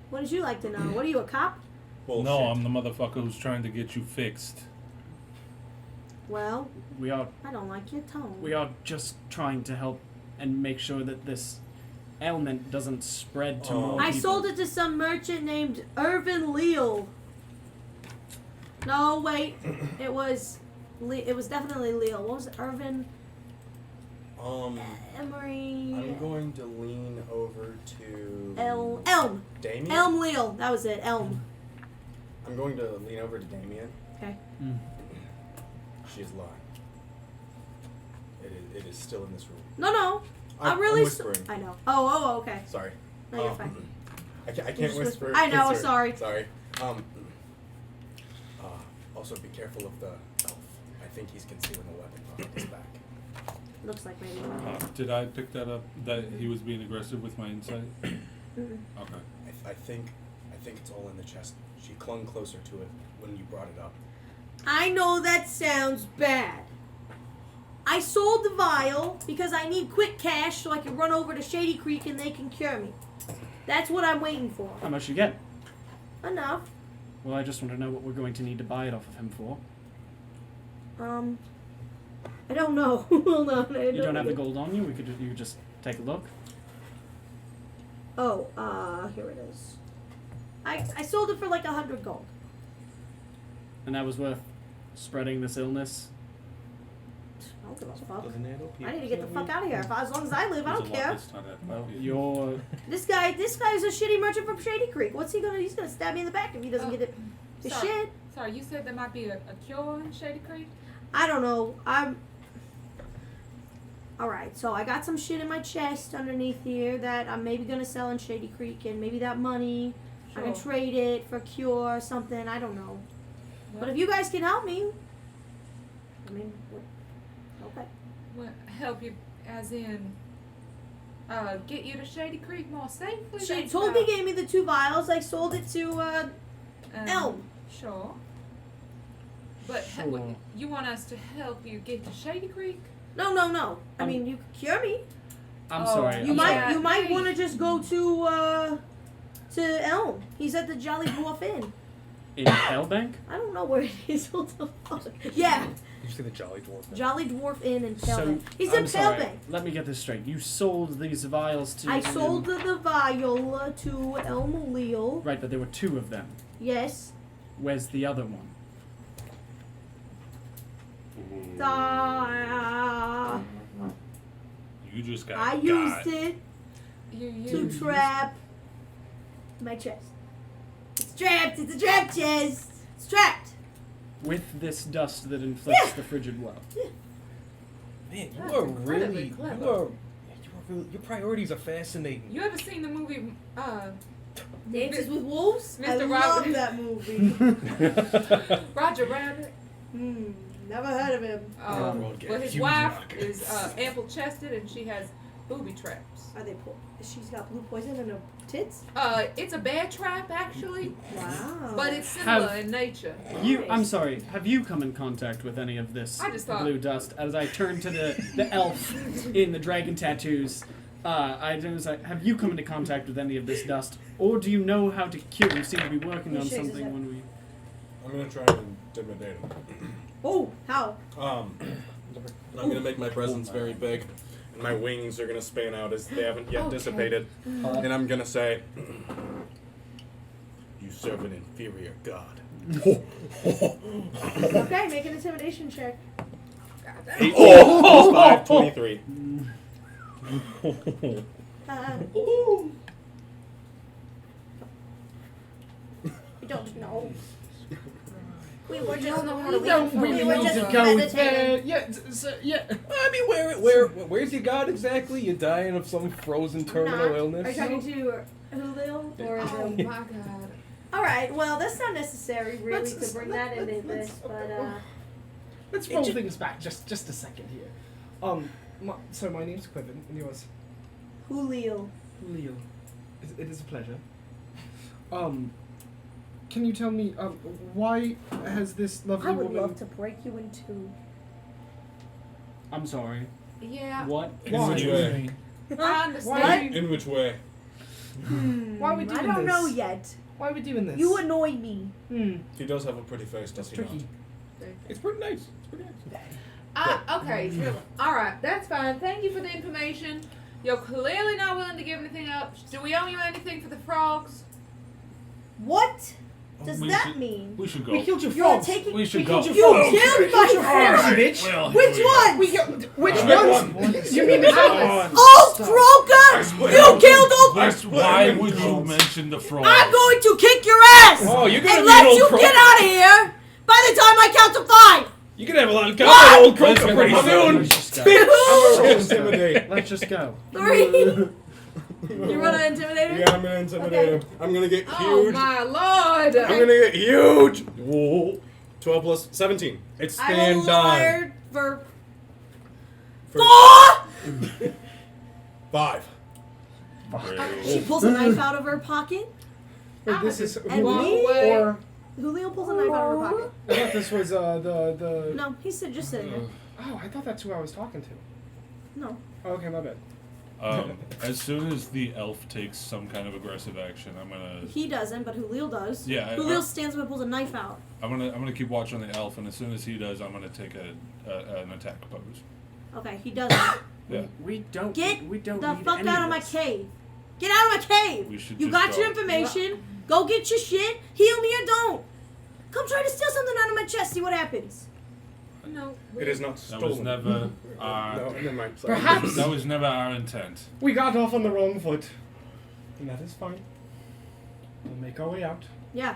What did you like to know? What are you, a cop? Bullshit. No, I'm the motherfucker who's trying to get you fixed. Well, We are I don't like your tone. we are just trying to help and make sure that this ailment doesn't spread to more I people. sold it to some merchant named Irvin Leal. No, wait. It was definitely Leal. What was it? Irvin Emery I'm going to lean over to Elm. Damien. Elm Leal. That was it. Elm. I'm going to lean over to Damien. Okay. She is lying. It is still in this room. No. I'm really I'm whispering. I know. Oh, okay. Sorry. No, you're fine. I can't just whisper. I know, whisper. sorry. Sorry. Also be careful of the elf. I think he's concealing a weapon behind his back. Looks like maybe. Did I pick that up? That he was being aggressive with my insight? Mm-mm. Okay. I think it's all in the chest. She clung closer to it when you brought it up. I know that sounds bad. I sold the vial because I need quick cash so I can run over to Shady Creek and they can cure me. That's what I'm waiting for. How much you get? Enough. Well, I just want to know what we're going to need to buy it off of him for. I don't know. Hold on. You don't have the gold on you? You could just take a look. Oh, here it is. I sold it for like 100 gold. And that was worth spreading this illness. I don't give a fuck. Doesn't it I need to get the fuck out of here. As long as I live, I There's don't a lot care. that's not happening. Well, you're... This guy's a shitty merchant from Shady Creek. What's he gonna? He's gonna stab me in the back if he doesn't get it. The sorry. shit. Sorry, you said there might be a cure in Shady Creek? I don't know. Alright, so I got some shit in my chest underneath here that I'm maybe gonna sell in Shady Creek, and maybe that money I can Sure. trade it for a cure or something. I don't know. Well, But if you guys can help me, I mean, okay. well, help you, as in, get you to Shady Creek more safely? She That's told me, about- gave me the 2 vials. I sold it to Elm. Sure. But Sure. you want us to help you get to Shady Creek? No. I mean, you could cure me. I'm Oh, sorry. You I'm might sorry. you might Hey. want to just go to Elm. He's at the Jolly Dwarf Inn. In Palebank? I don't know where it is. What the fuck? Yeah, Did you say the Jolly Dwarf? Jolly Dwarf Inn in So, Palebank. He's I'm in sorry. Palebank. Let me get this straight. You sold these vials to... I sold the vial to Elm Leal. Right, but there were 2 of them. Yes. Where's the other one? You just got I got. used it You to trap my chest. It's trapped. It's a trap chest. It's trapped. With this dust that inflicts Yeah. the frigid well. Man, you That's are incredibly really, clever. your priorities are fascinating. You ever seen the movie, Dances with Wolves. I Mr. love Robin. that movie. Roger Rabbit? Never heard of him. But his wife is ample chested and she has booby traps. Are they? She's got blue poison in her tits. It's a bear trap actually, Wow. but it's similar Have- in nature. I'm sorry, have you come in contact with any of this I just thought- blue dust? As I turn to the elf in the dragon tattoos, I was like, have you come into contact with any of this dust? Or do you know how to cure? You seem to be working He on shakes his something head. when we... I'm gonna try and intimidate him. Oh, how? I'm gonna make my presence very big, and my wings are gonna span out as they haven't yet Okay. dissipated. And I'm gonna say, "You serve an inferior god." Okay, make an intimidation check. 18 plus 5, 23. We don't know. We were just don't know how to we read don't- from we the were notes. just Go meditating. there. Yeah. I mean, where's your god exactly? You're dying of some frozen terminal Not. Are you illness? talking to Julio or Oh my god. All right. Well, that's not necessary really Let's- to bring that into let's- this, but Let's roll things back just a second here. So my name's Quiven, and yours? Julio. Leo. It is a pleasure. Can you tell me, why has this lovely I would woman... love to break you in two. I'm sorry. Yeah. What? In which way? I understand. In which way? Why are we doing I don't this? know yet. Why are we doing this? You annoy me. Hmm, He does have a pretty face, does that's he tricky. not? It's pretty nice. It's pretty nice. Okay. All right. That's fine. Thank you for the information. You're clearly not willing to give anything up. Do we owe you anything for the frogs? What does We that should- mean? We should go. We killed your You're frogs. taking. We should We go. killed You your frogs. killed my Frogs, frogs. bitch. Well, Which one? Which Alright. ones? You mean the Oh, Croker! You killed all. Why would you mention the frogs? I'm going to kick your ass Oh, you're gonna and be an let old you croak. get out of here by the time I count to 5. You're gonna have a lot of confidence, old croaker, pretty soon. Let's just go. I'm gonna intimidate. Let's just go. 3. You run an intimidator? Yeah, I'm gonna intimidate him. I'm gonna get Oh huge. my lord! I'm gonna get huge. Whoa. 12 plus 17. It's I stand roll on. higher for For 4. 5. She pulls a knife out of her pocket. Wait, this is And Julio we- or Julio pulls a knife out of her pocket. I thought this was the. No, he's just sitting there. Oh, I thought that's who I was talking to. No. Oh, okay, my bad. As soon as the elf takes some kind of aggressive action, I'm gonna He doesn't, but Julio does. Yeah, Julio stands up and pulls a knife out. I'm gonna keep watch on the elf, and as soon as he does, I'm gonna take an attack pose. Okay, he doesn't. Yeah. We don't. Get we don't the need fuck any out of my this. cave. Get out of my cave. We should You just got your go. information. Go get your shit. Heal me or don't. Come try to steal something out of my chest. See what happens. No. It is not That stolen. was never our. No, never mind. Sorry. Perhaps That was never our intent. we got off on the wrong foot, and that is fine. We'll make our way out. Yeah.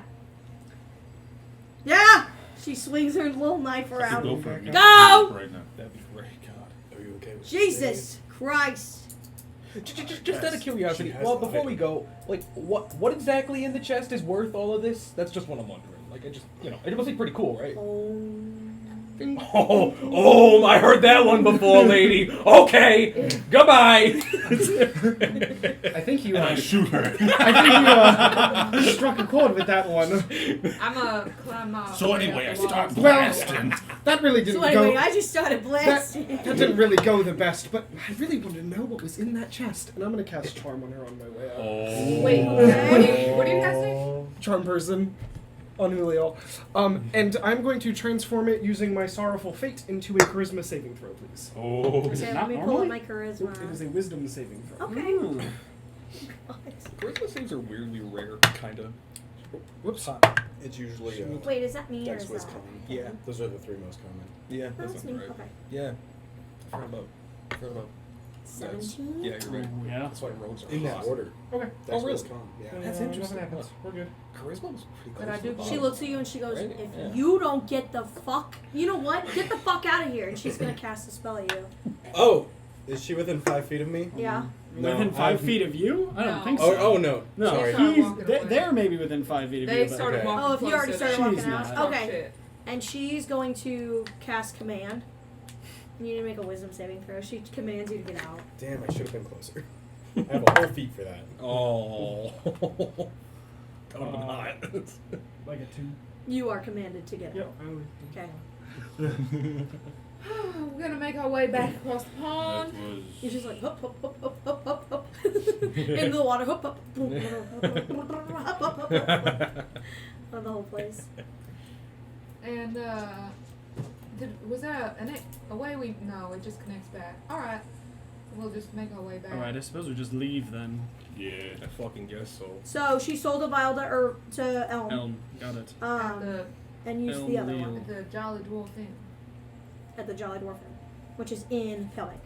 Yeah. She swings her little knife I around. could go for a meat Go! right now. That'd be great, God. Are you okay with Jesus Christ. Just out of curiosity, She has well, the before item. we go, like, what exactly in the chest is worth all of this? That's just what I'm wondering. Like, I just, it must be pretty cool, right? Oh, I heard that one before, lady. Okay, goodbye. I think you. And I shoot her. I think you struck a chord with that one. I'm gonna climb off. So anyway, I start Well, blasting. that really didn't So anyway, go. I just started That, blasting. that didn't really go the best, but I really wanted to know what was in that chest, and I'm gonna cast Charm on her on my way out. Oh. Wait, what do you guys say? Charm person on Julio. And I'm going to transform it using my Sorrowful Fate into a Charisma saving throw, please. Oh. Okay, let not me pull normally? up my It is a charisma. Wisdom saving throw. Okay. Ooh. Charisma saves are weirdly rare, kind of. Whoops. It's usually Wait, is that me or Dex is was that? common. Yeah. Those are the 3 most common. Yeah, Oh, that's me. right. Okay. Yeah. Forgot about. 17. Yeah, you're right. Yeah. That's why rogues are In that hot. order. Okay. Dex Oh, really? was common. Yeah. That's Nothing interesting. happens. We're good. Charisma was pretty close. But I to do- the bottom. She looks at you and she goes, Right? if Yeah. you don't get the fuck, you know what? Get the fuck out of here. And she's going to cast a spell at you. Oh! Is she within 5 feet of me? Yeah. No, Within 5 I've- feet of you? I don't No. think so. Oh no. No, Sorry. Sorry. he's Walking they're, away. they're maybe within 5 feet of They you. But started Okay. walking Oh, if you already closer. started She's walking out. not. Okay. Shit. And she's going to cast command. You need to make a wisdom saving throw. She commands you to get out. Damn, I should have been closer. I have a whole feat for that. Oh. That would've been hot. Like a 2. You are commanded to get Yep. out. Okay. We're gonna make our way back across the That pond. You're was. just like hop, hop, hop, hop, hop, hop, hop. Into the water. Hop, hop, hop, hop, hop, hop, hop. On the whole place. And was that a way we? No, it just connects back. All right, we'll just make our way back. Alright, I suppose we just leave then. Yeah. I fucking guess so. So she sold a vial to Elm. Elm, got it. And used Elm the other Leo. one At the Jolly Dwarf Inn. at the Jolly Dwarf Inn, which is in Palebank.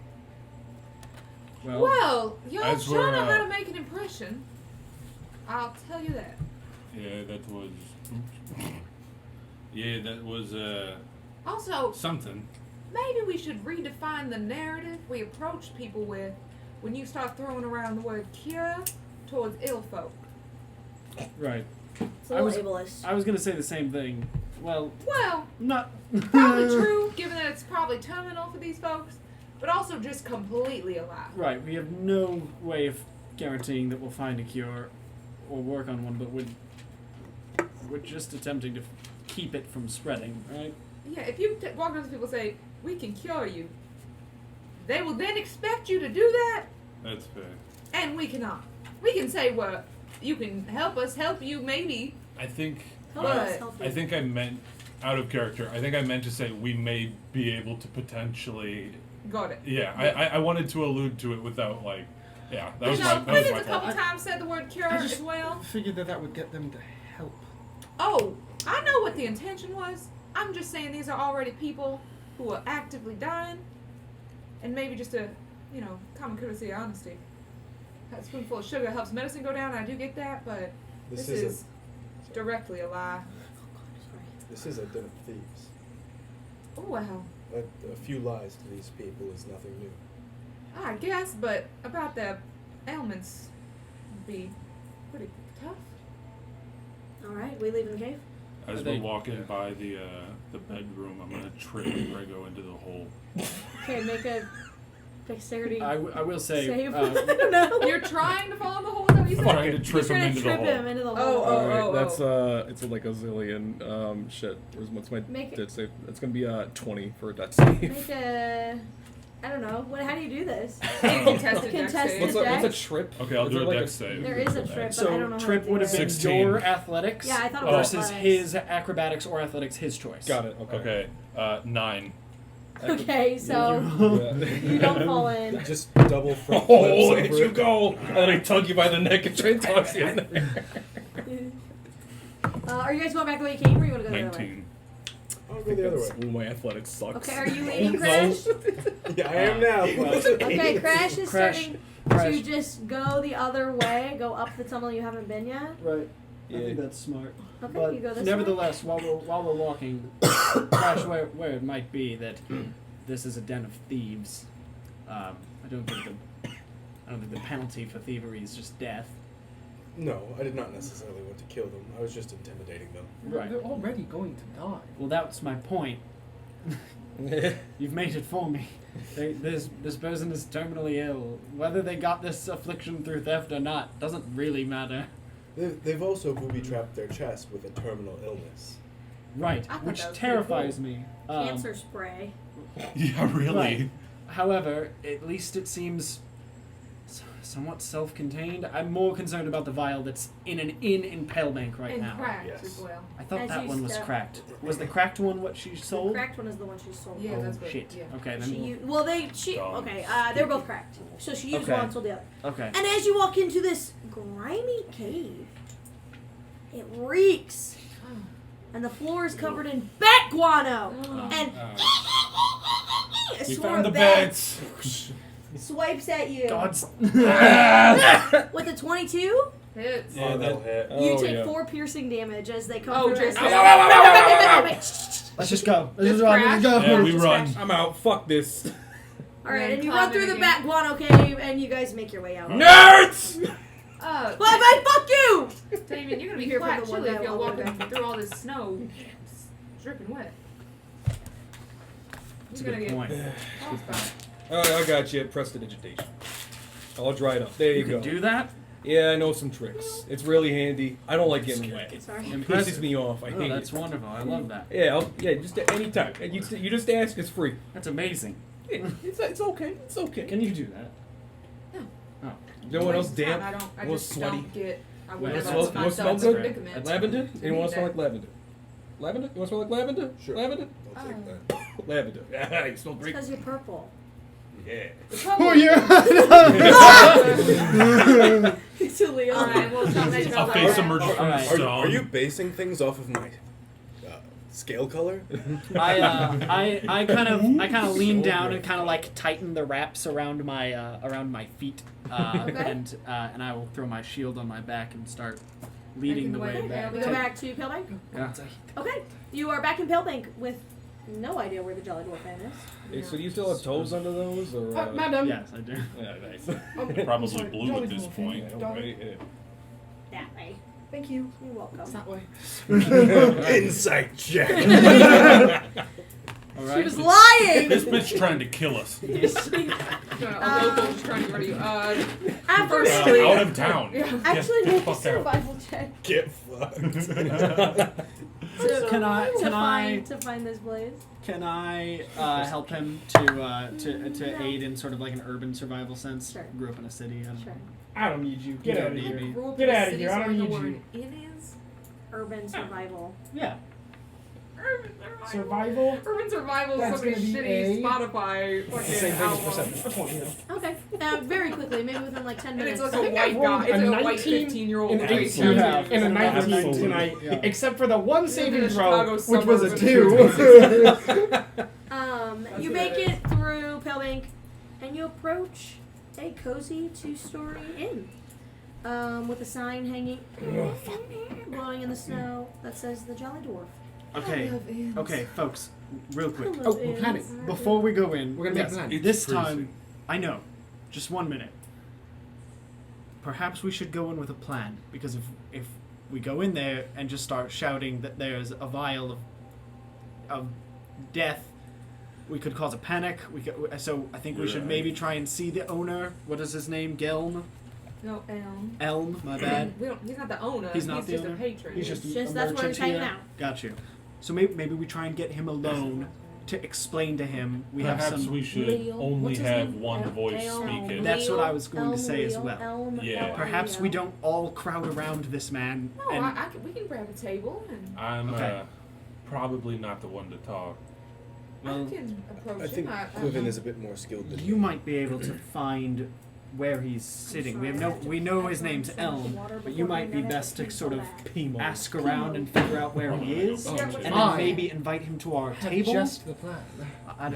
Well, y'all As sure we're, know how to make an impression. I'll tell you that. Yeah, that was. Yeah, that was Also, something. maybe we should redefine the narrative we approach people with when you start throwing around the word cure towards ill folk. Right. It's a I little was- ableist. I was gonna say the same thing. Well, Well, not. probably true, given that it's probably terminal for these folks, but also just completely alive. Right, we have no way of guaranteeing that we'll find a cure or work on one, but we're just attempting to keep it from spreading, right? Yeah, if you walk up to people and say, we can cure you, they will then expect you to do that, That's fair. and we cannot. We can say, well, you can help us help you maybe. I think. Help But- us help you. I think I meant out of character. I think I meant to say we may be able to potentially. Got it. Yeah, I wanted to allude to it without like. Yeah, that was You my know, that was my Cricket's a couple fault. times said the word cure as well. Figured that would get them to help. Oh, I know what the intention was. I'm just saying these are already people who are actively dying, and maybe just a, common courtesy and honesty. A spoonful of sugar helps medicine go down. I do get that, but this is directly a lie. This is a den of thieves. Oh wow. A few lies to these people is nothing new. I guess, but about their ailments would be pretty tough. All right, we leave in the cave. As we're walking by the bedroom, I'm gonna trip Grego into the hole. Okay, make a dexterity I will say. save. I don't know. You're trying to fall in the hole. Is that what you I'm said? trying to trip You're him trying into to the trip hole. him into the hole. Oh, oh, Alright, oh, that's oh. it's like a zillion. Shit. What's my Make it- death save? It's gonna be 20 for a death save. Make a. I don't know. How do you do this? Contested Contested dex save. What's a dex? trip? Okay, I'll Is do there a like dex save. There is a trip, but I don't So know how trip to would do have been 16. your athletics Yeah, I thought it was versus athletics. his acrobatics or athletics, his choice. Got it. Okay. Okay, 9. Okay, so Yeah. you don't fall in. Just double front Oh, flips look at over you it. go! And then I tug you by the neck and try and toss you in there. Are you guys going back the way you came, or you want to go the other way? 19. I'll go the other way. Ooh, my athletics sucks. Okay, are you leading, Crash? Yeah, I am now. Okay, Crash is starting Crash. to just go the other way, go up the tunnel you haven't been yet. Right. Yeah. I think that's smart. Okay, But you go this way. nevertheless, while we're walking, Crash, where it might be that this is a den of thieves, I don't think the penalty for thievery is just death. No, I did not necessarily want to kill them. I was just intimidating them. Right. They're already going to die. Well, that's my point. You've made it for me. This person is terminally ill. Whether they got this affliction through theft or not doesn't really matter. They've also booby-trapped their chest with a terminal illness. Right, I thought which that was terrifies pretty me. Cancer spray. Yeah, really. Right. However, at least it seems somewhat self-contained. I'm more concerned about the vial that's in an inn in Palebank right And now. cracked Yes. as well. I thought As that you one was step- cracked. Was the cracked one what she The sold? cracked one is the one she sold. Yeah, Oh, that's what. shit. Yeah. Okay, then She okay. They were both cracked. So she used Okay. one, sold the other. okay. And as you walk into this grimy cave, it reeks, and the floor is covered in bat guano. And a We swarm found the of bats beds. swipes at you God's. with a 22. Hits. Yeah, that'll hit. You Oh, take yeah. 4 piercing damage as they come Oh, through. just- Let's just go. Let's Just just run. crash? Let's go. Yeah, we Just run. crash. I'm out. Fuck this. All right, and you Climb run through in the again. bat guano cave, and you guys make your way out. Nerds! Bye, fuck you! Damien, you're gonna be Here for quite the one chilly if guy you're while we're walking through all this snow, dripping wet. That's a You're gonna good get point. frostbite. Oh, I got you. Prestidigitation. All dried up. There you, You go. can do that? Yeah, I know some tricks. It's really handy. I don't like getting wet. It Sorry. pisses Impressive. me off. I Oh, hate that's it. wonderful. I love that. Yeah, just at any time. You just ask, it's free. That's amazing. Yeah, it's okay. It's okay. Can you do that? No one else It's fine. damp? I More just sweaty? don't get. I Well, would that's never what- put You want to smell myself in a good? predicament. Lavender? Anyone want to smell Need like lavender? Lavender? You want to smell like lavender? Sure. Lavender? I'll take Oh. that. Lavender. Yeah, you smell great. Because you're purple. Yeah. Oh, yeah. It's a Leo. Alright, well, stop making A all face that. emerged from the Alright. stone. Are you basing things off of my scale color? I kind of lean down and kind of like tighten the wraps around my feet, Okay. and I will throw my shield on my back and start leading the way Okay, back. We go back to Palebank. Yeah. Okay, you are back in Palebank with no idea where the Jolly Dwarf Inn is. Hey, so do you still have toes under those? Or, Madam. Yes, I do. Yeah, nice. Probably Sorry, blue Jolly at this Dwarf. point. Yeah, right, yeah. That way. Thank you. You're welcome. It's that way. Insight check. All She right. was lying! This bitch trying to kill us. A local just trying to get rid of you. After First three. Out of town. Actually, Get make the a fuck out. survival check Get fucked. Can I to find this blaze. can I help him to aid in sort of like an urban survival sense? Sure. Grew up in a city. I don't Sure. know. I don't need you. Get You out don't of need here. me. Grew up Get in a outta city, here, I so don't know need where you. an inn is. Urban survival. Yeah. Survival. Urban survival is That's something gonna be shitty a- Spotify fucking Same thing as album. perception. A 20. Okay. Very quickly, maybe within like 10 And minutes. it's I like a think I white rolled guy. It's a a white 19 15-year-old. An with 18 tattoos. and a 19 Absolutely. tonight, Yeah. except for the one Live saving in the throw, Chicago which was a suburbs 2. You make it through Palebank, and you approach a cozy 2-story inn with a sign hanging, blowing in the snow that says the Jolly Dwarf. Okay, folks, real quick. Hello, we're planning. inns. Before we go in, We're gonna make a plan. It's this freezing. time, I know, just 1 minute. Perhaps we should go in with a plan, because if we go in there and just start shouting that there's a vial of death, we could cause a panic. So I think we should maybe try and see the owner. What is his name? Gelm? No, Elm, my bad. he's not the owner. He's not the just owner? a patron. He's just It's just a that's where merchant he's hanging here. out. Got you. So maybe we try and get him alone to explain to him. We have Perhaps some. we should Leo. only What's his have name? one voice Elm. speaking. That's what I was going to Elm, say as Leo, well. Elm, Yeah. Elm, Perhaps we Leo. don't all crowd around this man. No, and we can grab a table and I'm Okay. probably not the one to talk. well, I can approach I think him. Quiven is a bit more skilled than you me. might be able to find where he's sitting. We know his name's Elm, but you might be best to sort of ask around and figure out where he is, Oh, and then I maybe invite him to our table. Just the plan.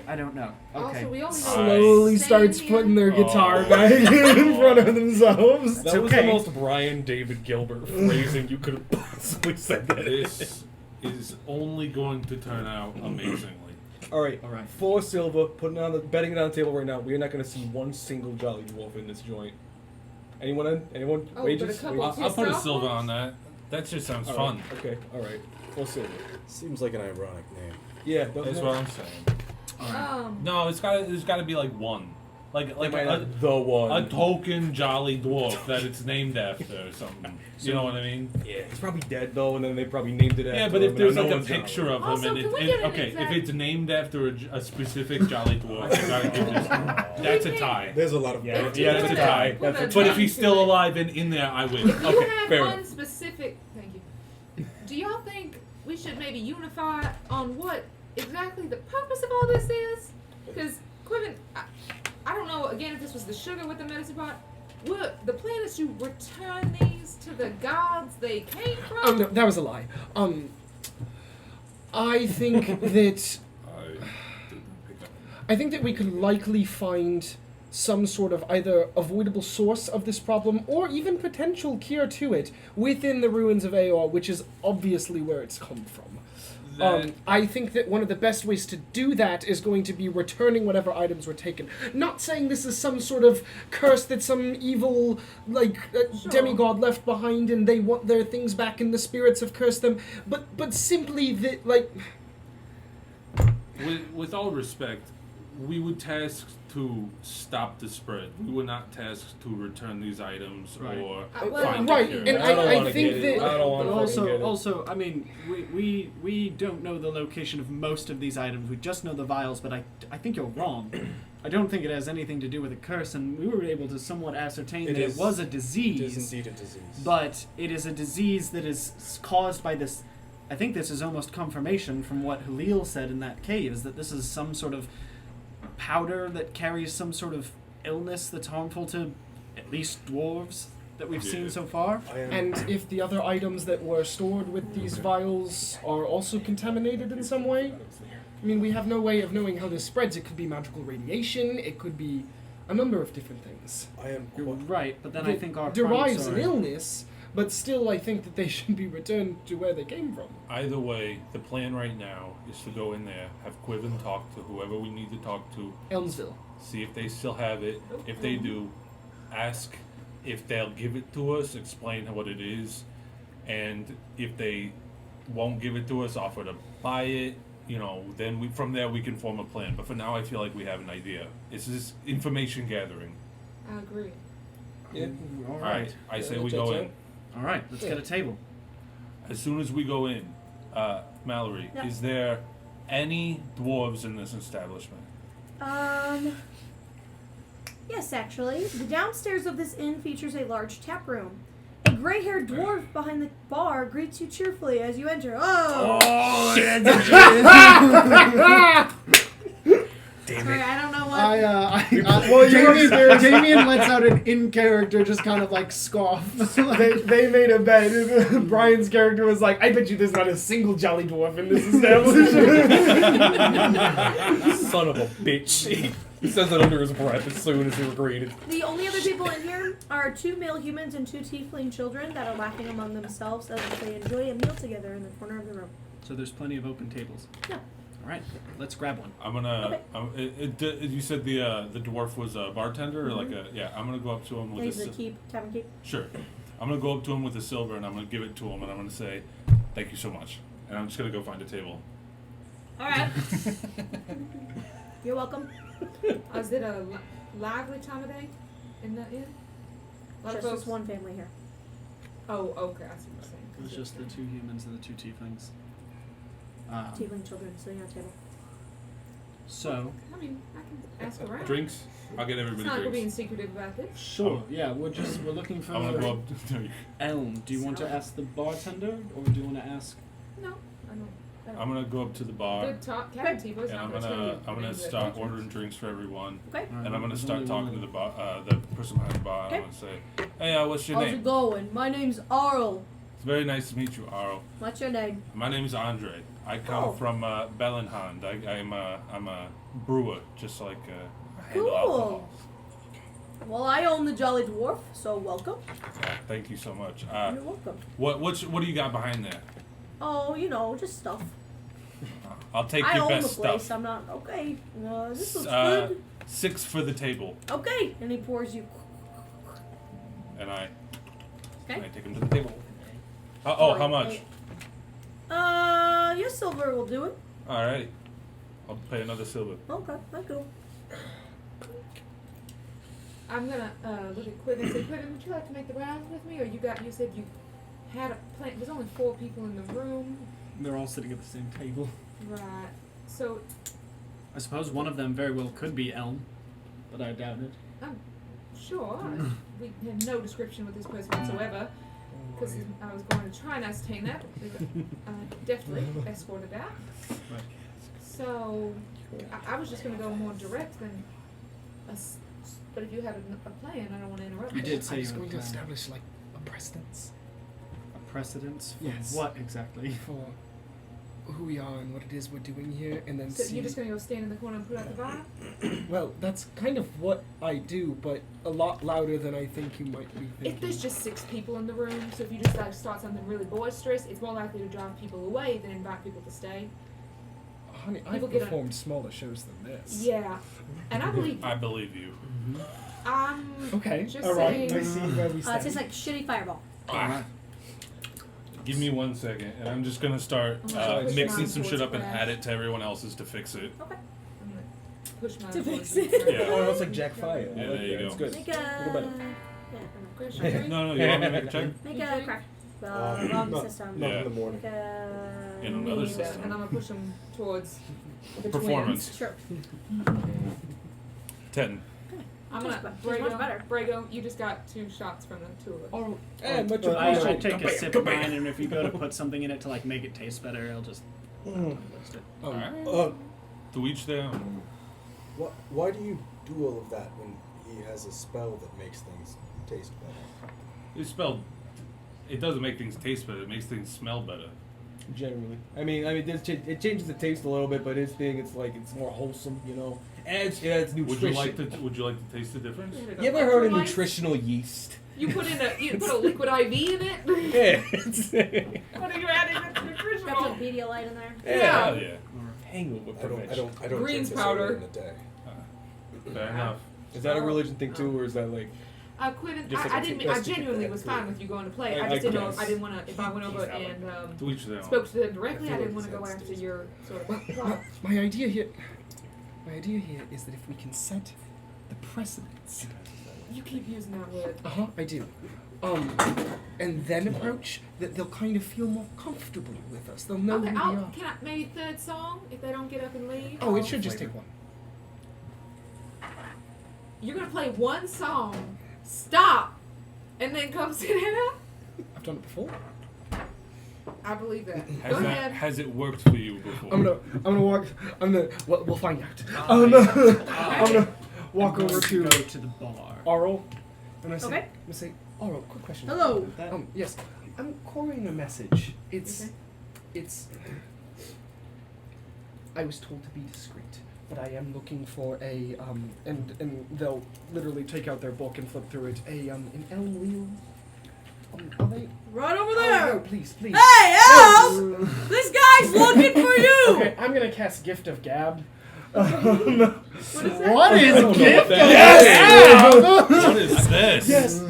I don't know. Okay. Also, we only Slowly Staying starts here. putting their guitar Oh. back in front of themselves. That was okay. the most Brian David Gilbert phrasing you could have possibly said that. This is only going to turn out amazingly. All right, All right. 4 silver. Putting on betting it on the table right now. We're not going to see one single Jolly Dwarf in this joint. Anyone in? Anyone? Oh, but Wages? a couple- Wages? I'll put a Pissed silver off on that. That just sounds All fun. right, okay, all right. 4 silver. Seems like an ironic name. Yeah, That's what I'm saying. All right. No, there's got to be like one, like the one. a token jolly dwarf that it's named after or something. You know what I mean? Yeah, he's probably dead though, and then they probably named it after. Yeah, but him, if there's and like no a one's picture Jolly. of him, Also, and can we get an okay, exact- if it's named after a specific jolly dwarf, you gotta give this. That's a tie. There's a lot of Yeah, If yeah, you that's a put tie. put That's a a tie. But if name he's to still it- alive and in there, I win. If you Okay, have fair one enough. specific, thank you. Do y'all think we should maybe unify on what exactly the purpose of all this is? Because Quiven, I don't know again if this was the sugar with the medicine pot. What the plan is to return these to the gods they came from? No, that was a lie. I think that I think that we could likely find some sort of either avoidable source of this problem or even potential cure to it within the ruins of Aor, which is obviously where it's come from. I think that one of the best ways to do that is going to be returning whatever items were taken. Not saying this is some sort of curse that some evil, Sure. demigod left behind and they want their things back and the spirits have cursed them, but simply that, with all respect, we would task to stop the spread. We were not tasked to return these items Right. or Well, find right, a cure. and I don't I wanna think get it. that- I don't want But to get it. also, I mean, we don't know the location of most of these items. We just know the vials, but I think you're wrong. I don't think it has anything to do with a curse, and we were able to somewhat ascertain that it was a It disease. is indeed a disease. But it is a disease that is caused by this. I think this is almost confirmation from what Halil said in that cave, is that this is some sort of powder that carries some sort of illness that's harmful to at least dwarves that we've seen so far. I am, and if the other items that were stored with these vials are also contaminated in some way, I mean, we have no way of knowing how this spreads. It could be magical radiation, it could be a number of different things. I am You're qu- right, but then I That think our derives prompts an are- illness, but still I think that they should be returned to where they came from. Either way, the plan right now is to go in there, have Quiven talk to whoever we need to talk to, Elmsville. see if they still have it. If they do, ask if they'll give it to us, explain what it is, and if they won't give it to us, offer to buy it. You know, then from there we can form a plan. But for now, I feel like we have an idea. It's just information gathering. I agree. Yeah. All All right. right, I Yeah, say we that's go it. in. All right, let's get a table. As soon as we go in, Mallory, Yeah. is there any dwarves in this establishment? Yes, actually. The downstairs of this inn features a large tap room. A gray-haired dwarf behind the bar greets you cheerfully as you enter. Oh! Damn Sorry, it. I don't know what. Well, Damien lets out an in-character, just kind of like scoff. they made a bet. Brian's character was like, I bet you there's not a single jolly dwarf in this establishment. Son of a bitch. He says it under his breath as soon as they were greeted. The only other people in here are 2 male humans and 2 tiefling children that are laughing among themselves as they enjoy a meal together in the corner of the room. So there's plenty of open tables. Yeah. All right, let's grab one. I'm gonna. You said the dwarf was a bartender or like a I'm gonna go up to him with He's a the tavern keep. Sure. I'm gonna go up to him with a silver and I'm gonna give it to him and I'm gonna say, "Thank you so much." And I'm just gonna go find a table. All right. You're welcome. Is it a lively time of day in the inn? Just this one family here. Oh, okay. I see what you're saying. It was just the 2 humans and the 2 tieflings. Tiefling children sitting at a table. So, I mean, I can ask around. Drinks? I'll get It's everybody not like we're being drinks. secretive about this. sure. Yeah, we're looking for I'm gonna go up. Elm. Do you want to ask the bartender, or do you want to ask? No, I don't. I'm gonna go up to the bar Good talk. Cabin Tivo's and not I'm gonna gonna start ordering drinks for everyone. Okay. And I'm gonna start talking to the the person behind the bar. Okay. I'm gonna say, "Hey, what's your How's name?" it going? My name's Arl. It's very nice to meet you, Arl. What's your name? My name is Andre. I come Oh. from Bellenhand. I'm a brewer, just like I handle Cool. alcohol. Well, I own the Jolly Dwarf, so welcome. Thank you so much. You're welcome. What do you got behind there? Oh, you know, just stuff. I'll take I your own the best place. stuff. I'm not okay. This looks 6 for the table, good. Okay, and he pours you. and I Okay. take him to the table. How Sorry, much? Your silver will do it. All right, I'll pay another silver. Okay, that's cool. I'm gonna look at Quinn and say, Quinn, would you like to make the rounds with me? Or you said you had a plan. There's only 4 people in the room. They're all sitting at the same table. Right. So, I suppose one of them very well could be Elm, but I doubt it. sure. We have no description with this person whatsoever. Because I was going to try and ascertain that. But we were definitely escorted out. Right. So, I was just going to go more direct than us. But if you had a plan, I don't want to interrupt. You did I say was you going had to a plan. establish like a precedence A precedence for Yes. what exactly? for who we are and what it is we're doing here, and then So see. you're just going to go stand in the corner and put out the vibe? Well, that's kind of what I do, but a lot louder than I think you might be If thinking. there's just 6 people in the room, so if you just like start something really boisterous, it's more likely to drive people away than invite people to stay. Honey, I've people get a- performed smaller shows than this. Yeah, and I believe I believe you. I'm Okay. just All right. saying. I see where we It stand. tastes like shitty fireball. Give me 1 second, and I'm just gonna start I'm gonna push mixing mine some shit towards up and Brad. add it to everyone else's to fix it. I'm gonna push mine To towards fix you. it. Yeah. Oh, that's like Jack Fire. Yeah, there you It's go. good. Make Little better. Chris, Yeah, you drink? No, you want me to make a check? Make a craft. Wrong not- system. Not Yeah. in the morning. Make a. In another Me neither. system. And I'm gonna push them towards the Performance. Sure. 10. I'm Tastes gonna much better. Brago, you just got 2 shots from the 2 of us. Or much I appreciated. take a sip of mine, and if you go to put something in it to like make it taste better, I'll just waste it. Alright. To each their own. Why do you do all of that when he has a spell that makes things taste better? It's spelled. It doesn't make things taste better. It makes things smell better. Generally, I mean, it changes the taste a little bit, but his thing, it's like it's more wholesome, you know. And it's nutrition. Would you like to taste the difference? You ever heard of Electrolytes? nutritional yeast? You put a liquid IV in it? Yeah. What are you adding that's Got some nutritional? Pedialyte in there. Yeah. Hell yeah. Hangover I prevention. don't Greens drink this powder. early in the day. Fair enough. Is that a religion thing too, or is that like? Quinn, Just like I a didn't. tip- I that's genuinely tip- was fine with you going to play. I I just didn't know. guess. I didn't want to. If I went over and To each their own. spoke to them directly, I I feel didn't like want to go that's after just- your sort of. No, my idea here is that if we can set the precedence. You keep using that word. I do. And then approach that they'll kind of feel more comfortable with us. They'll know Okay, who we are. can I maybe 3rd song if they don't get up and leave? Oh, I'll- it should just take one. You're gonna play one song, stop, and then come sit down. I've done it before. I believe that. Has Go that ahead. has it worked for you before? I'm gonna walk. We'll find out. I'm gonna walk over to go to the bar. Arl, and I say, Okay. I'm gonna say, Arl, quick question. Hello. Yes, I'm querying a message. Okay. It's. I was told to be discreet, but I am looking for a and they'll literally take out their book and flip through it. An Elm wheel. Are they? Right over Oh, there. no, please. Hey, Elf! This guy's looking for you. Okay, I'm gonna cast Gift of Gab. What is that? What is know gift? what Yes! What is this? Yes.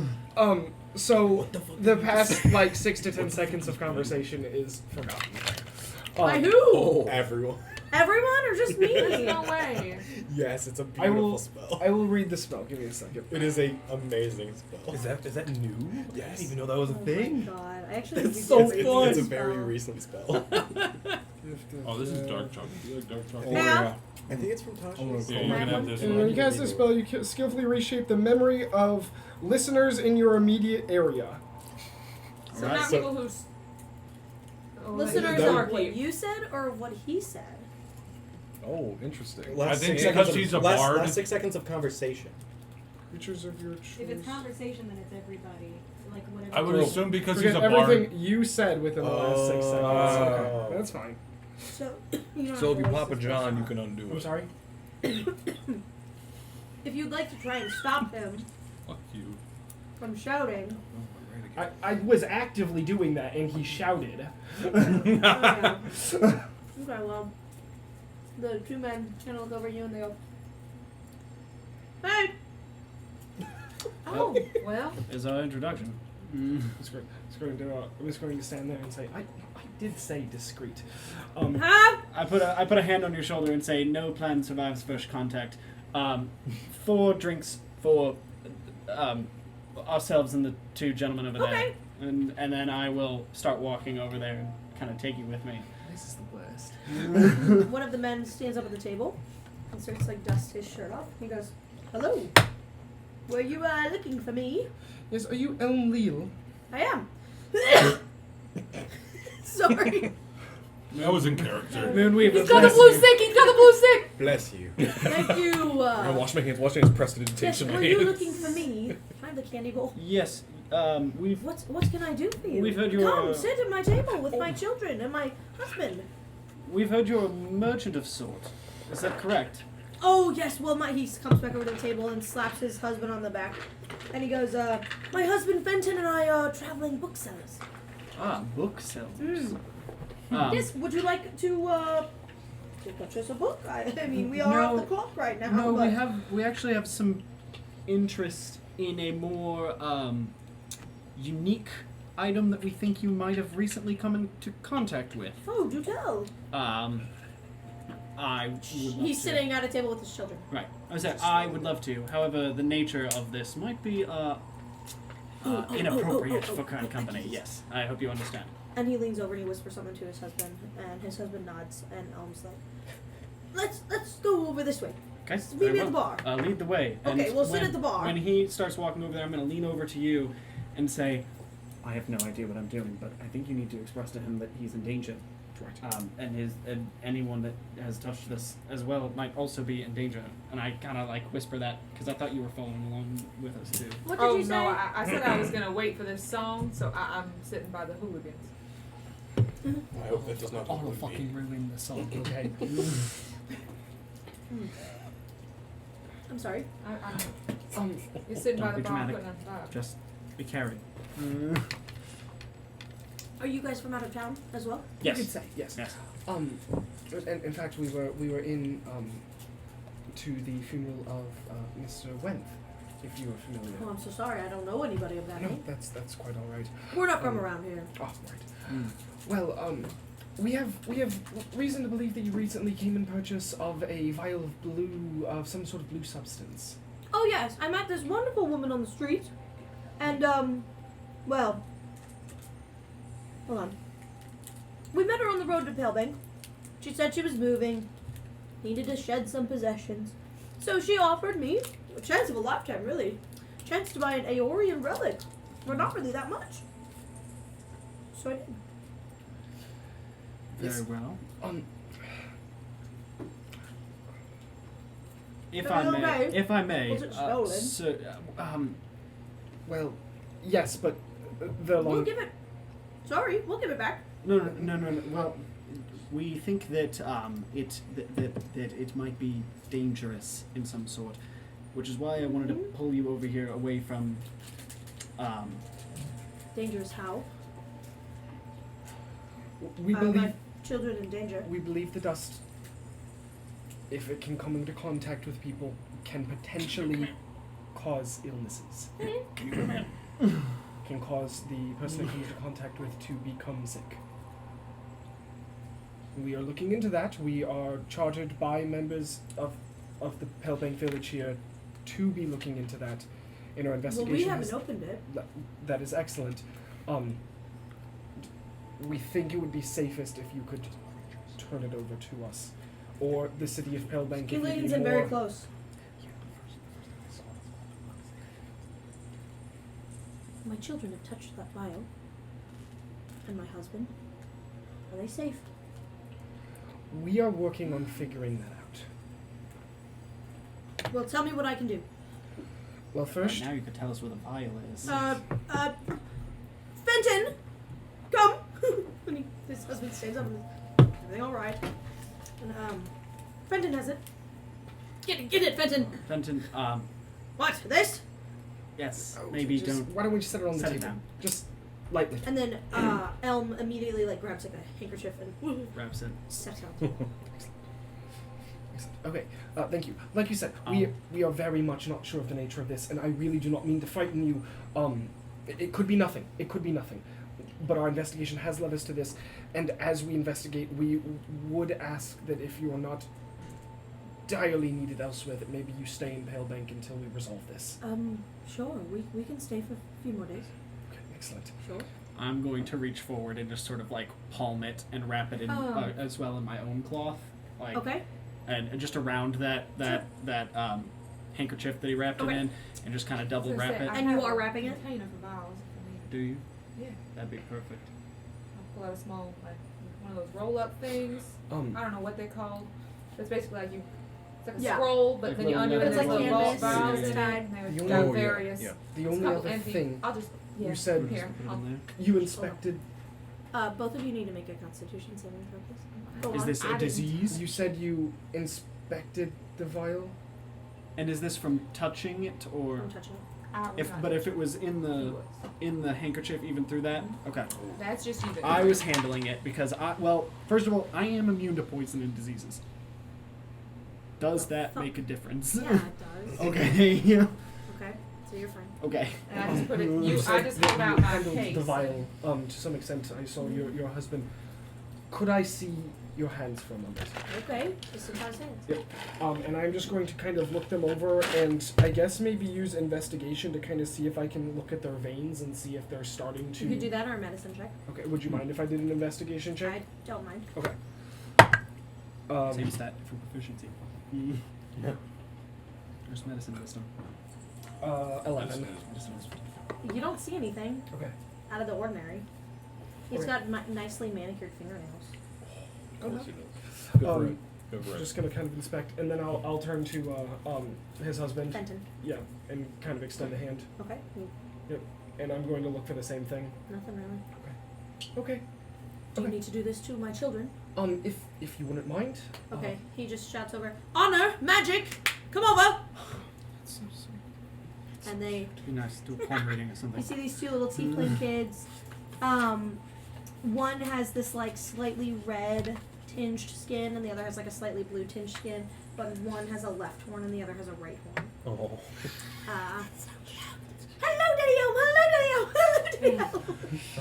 So the past like 6 to 10 seconds of conversation is forgotten. By who? Oh, everyone. Everyone or just There's me? no way. Yes, it's a I beautiful will. spell. I will read the spell. Give me a second. It is a amazing spell. Is that new? I Yes. didn't even know that was a Oh thing. my god! I actually It's think so you did fun. It's a this very spell. recent spell. Oh, this is dark chocolate. Do you like dark chocolate? Yeah. I think it's from Tasha's. Yeah, you can have this And when one. you cast this spell, you skillfully reshape the memory of listeners in your immediate area. So Alright, not so- people who's. Oh, Listeners that are would what you said or what he said. Oh, interesting. Last I think 6 because seconds of- he's a last, bard- last 6 seconds of conversation. Creatures of your choice. If it's conversation, then it's everybody. Like whatever. I would assume because Forget he's a everything bard. you said within the last 6 seconds. Oh. Okay, that's fine. So you don't So if have you to pop a waste this John, time. you can undo I'm it. sorry. If you'd like to try and stop him Fuck you. from shouting, I was actively doing that, and he shouted. okay, well, the two men kind of look over you and they go, "Hey, Oh, well. Is our introduction. I'm just going to stand there and say, I did say discreet. huh?" I put a hand on your shoulder and say, "No plan survives first contact. 4 drinks for ourselves and the 2 gentlemen over Okay. there, and then I will start walking over there and kind of take you with me." This is the worst. One of the men stands up at the table and starts to, like, dust his shirt off. He goes, "Hello. Were you looking for me?" Yes, are you Elm Leal? "I am." Sorry. That was in character. Moonweaver. He's got the blue stick. He's got the blue stick. Bless you. Thank you. I wash my hands. Wash my hands. Prestidigitation. Yes, my were you hands. looking for me? Can I have the candy bowl? Yes. We've What can I do for you? We've heard your- Come, sit at my table with my children and my husband. heard you're a merchant of sort. Is that correct? Oh yes, well he comes back over to the table and slaps his husband on the back, and he goes, "My husband Fenton and I are traveling booksellers. Booksellers. Mm. Um, Yes, would you like to purchase a book? I mean, we are off No. the clock right now. No, but we actually have some interest in a more unique item that we think you might have recently come into contact with. Oh, do tell. I would love He's to. sitting at a table with his children. Right. I would love to. However, the nature of this might be inappropriate for current company. Yes, I hope you understand. And he leans over and he whispers something to his husband, and his husband nods, and Elm's like, let's go over this way. Okay. Meet very me at the well. bar." Lead the way. Okay, And we'll sit when- at the bar. When he starts walking over there, I'm going to lean over to you and say, "I have no idea what I'm doing, but I think you need to express to him that he's in danger. And anyone that has touched this as well might also be in danger." And I kind of like whisper that because I thought you were following along with us too. What did Oh you say? no! I said I was gonna wait for this song, so I'm sitting by the hooligans. I hope that does not All include fucking me. ruin the song. Okay. I'm sorry. You're sitting by Don't the be bar dramatic. putting on fire. Just be carried. Are you guys from out of town as well? Yes. You could say yes. Yes. And in fact, we were in to the funeral of Mr. Wenth, if you are familiar. Oh, I'm so sorry. I don't know anybody of that No, name. that's quite all right. We're not from around here. Oh, right. Well, we have reason to believe that you recently came in purchase of a vial of blue, of some sort of blue substance. Oh yes, I met this wonderful woman on the street, and well, hold on. We met her on the road to Palebank. She said she was moving, needed to shed some possessions, so she offered me a chance of a lifetime, really, chance to buy an Aeorian relic for not really that much. So I did. Very Yes. well. If Very I may, Was it stolen? so, Well, yes, but the We'll long. give it. Sorry, we'll give it back. no. Well, we think that that it might be dangerous in some sort, which is why I wanted to pull you over here away from. Dangerous how? We Are believe my children in danger? we believe the dust, if it can come into contact with people, can potentially cause illnesses. Can you come in? Can cause the person it comes into contact with to become sick. We are looking into that. We are chartered by members of the Palebank village here to be looking into that in our Well, investigation. we haven't opened it. That is excellent. We think it would be safest if you could turn it over to us, or the city of Palebank. He if you leans need in very more- close. My children have touched that vial. And my husband. Are they safe? We are working on figuring that out. Well, tell me what I can do. Well, first, Now you could tell us where the vial is. Fenton! Come! And his husband stands up and is everything alright? And, Fenton has it. Get it, Fenton! Fenton, What? This? yes, oh, maybe just- don't. Why don't we just set it on the set it table? down. Just lightly. And then, Elm immediately, like, grabs, like, a handkerchief and Wraps it. sets out. Okay, thank you. Like you said, Um, we are very much not sure of the nature of this, and I really do not mean to frighten you. It could be nothing. It could be nothing. But our investigation has led us to this, and as we investigate, we would ask that if you are not direly needed elsewhere, that maybe you stay in Palebank until we resolve this. Sure. We can stay for a few more days. Okay, excellent. Sure. I'm going to reach forward and just sort of like palm it and wrap it in as well in my own cloth, like Okay. and just around that handkerchief that he wrapped Okay. it in, and just kind of double So wrap say, it. I And you have are a wrapping it? container for vials if I need it. Do you? Yeah. That'd be perfect. I'll pull out a small, like, one of those roll-up things. I don't know what they're called. It's basically like it's like a Yeah. scroll, but Like then you little undo it and It's there's like little canvas, vials it's in tied. it. And The they've only- got Oh, yeah, various. yeah. The It's only a couple other empty. thing I'll just. Yeah. you said Here. Put it I'll, in there. you inspected. Both of you need to make a Constitution saving throw, please. Go Is on. this I a didn't- disease? You said you inspected the vial. And is this from touching it, or I'm touching it. but if it was in the handkerchief, even through that? Okay. That's just you. I was handling it because first of all, I am immune to poison and diseases. Does that make a difference? Yeah, it does. Okay. Okay, so you're fine. Okay. And I just put it. You I said just that pulled you out my handled case. the vial. To some extent, I saw your husband. Could I see your hands for a moment? Okay, just in 5 seconds. And I'm just going to kind of look them over, and I guess maybe use investigation to kind of see if I can look at their veins and see if they're starting to. You could do that or a medicine check. Okay. Would you mind if I did an investigation check? I don't mind. Okay. Same stat for proficiency. There's medicine wisdom. 11. You don't see anything Okay. out of the ordinary. He's Okay. got nicely manicured fingernails. Of course he does. Go for it. Go for it. Just gonna kind of inspect, and then I'll turn to his husband. Fenton. Yeah, and kind of extend a hand, Okay. and I'm going to look for the same thing. Nothing really. Okay. Do you Okay. need to do this to my children? If you wouldn't mind. Okay. He just shouts over, "Honor, magic, come over!" That's so sweet. And they, It'd be nice to do a palm reading or you something. see these two little tiefling kids. One has this like slightly red tinged skin, and the other has like a slightly blue tinged skin. But one has a left horn, and the other has a right horn. Oh. Hello, Daddy-O! Hello, Daddy-O! Hello,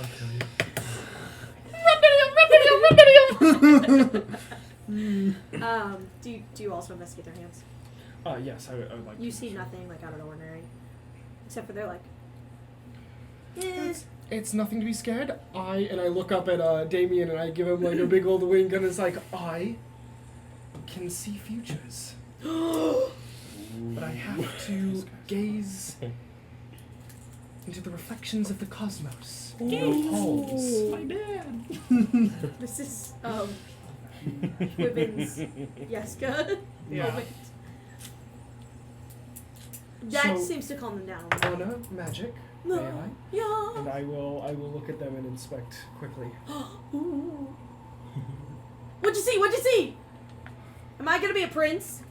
Daddy-O! Do you also investigate their hands? Yes, I would like. You to. see nothing like out of the ordinary, except for they're like, eh. It's nothing to be scared. I look up at Damien and I give him like a big old wink, and it's like I can see futures, but I have to gaze into the reflections of the cosmos. In your palms. My dad. This is Quibbin's Yeska Yeah. moment. That So- seems to calm them down. Honor, magic, may I? Yeah. And I will look at them and inspect quickly. Ooh. What'd you see? What'd you see? Am I gonna be a prince?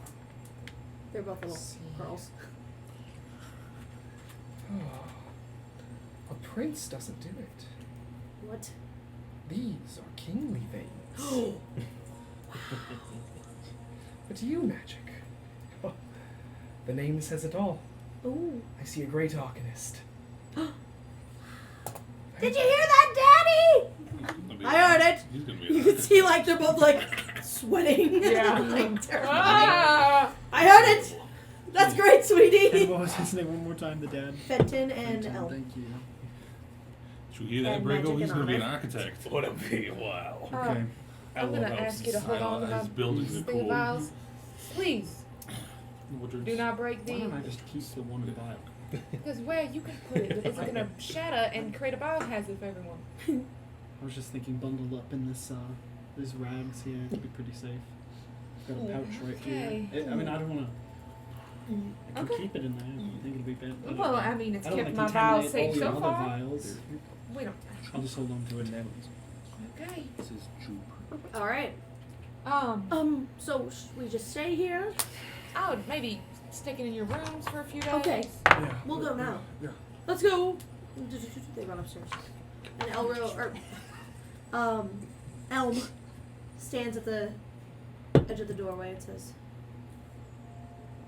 They're both little girls. A prince doesn't do it. What? These are kingly veins. But you, magic. Oh, the name says it all. Ooh. I see a great arcanist. Did you hear that, Daddy? I heard it. He's gonna be You can see like they're both like sweating. Yeah. Like, terrified. Ah! I heard it. That's great, And sweetie. what was his name one more time? The dad. Fenton and Fenton, El. Thank you. Should we hear that, And Brago? magic He's and gonna be an honor. architect. Would it be wow? Okay. I'm gonna ask you to hold on to my His buildings are steel cool. vials. Please, Woodard's- do not break Why the. don't I just keep the one vial? Because where you can put it, is it gonna shatter and create a biohazard for everyone? I was just thinking bundled up in this these rags here would be pretty safe. Got a pouch right Okay. here. I mean, I don't want to. I can Okay. keep it in there. I think it'll be bad. Well, I mean, it's I don't kept wanna my vials contaminate safe all so your other far. vials. We don't. I'll just hold on to it now. Okay. This is Jupe. All right. So we just stay here? I would maybe stick it in your rooms for a few days. Okay. Yeah. We'll go now. Yeah. Let's go. They run upstairs. And Elm stands at the edge of the doorway and says,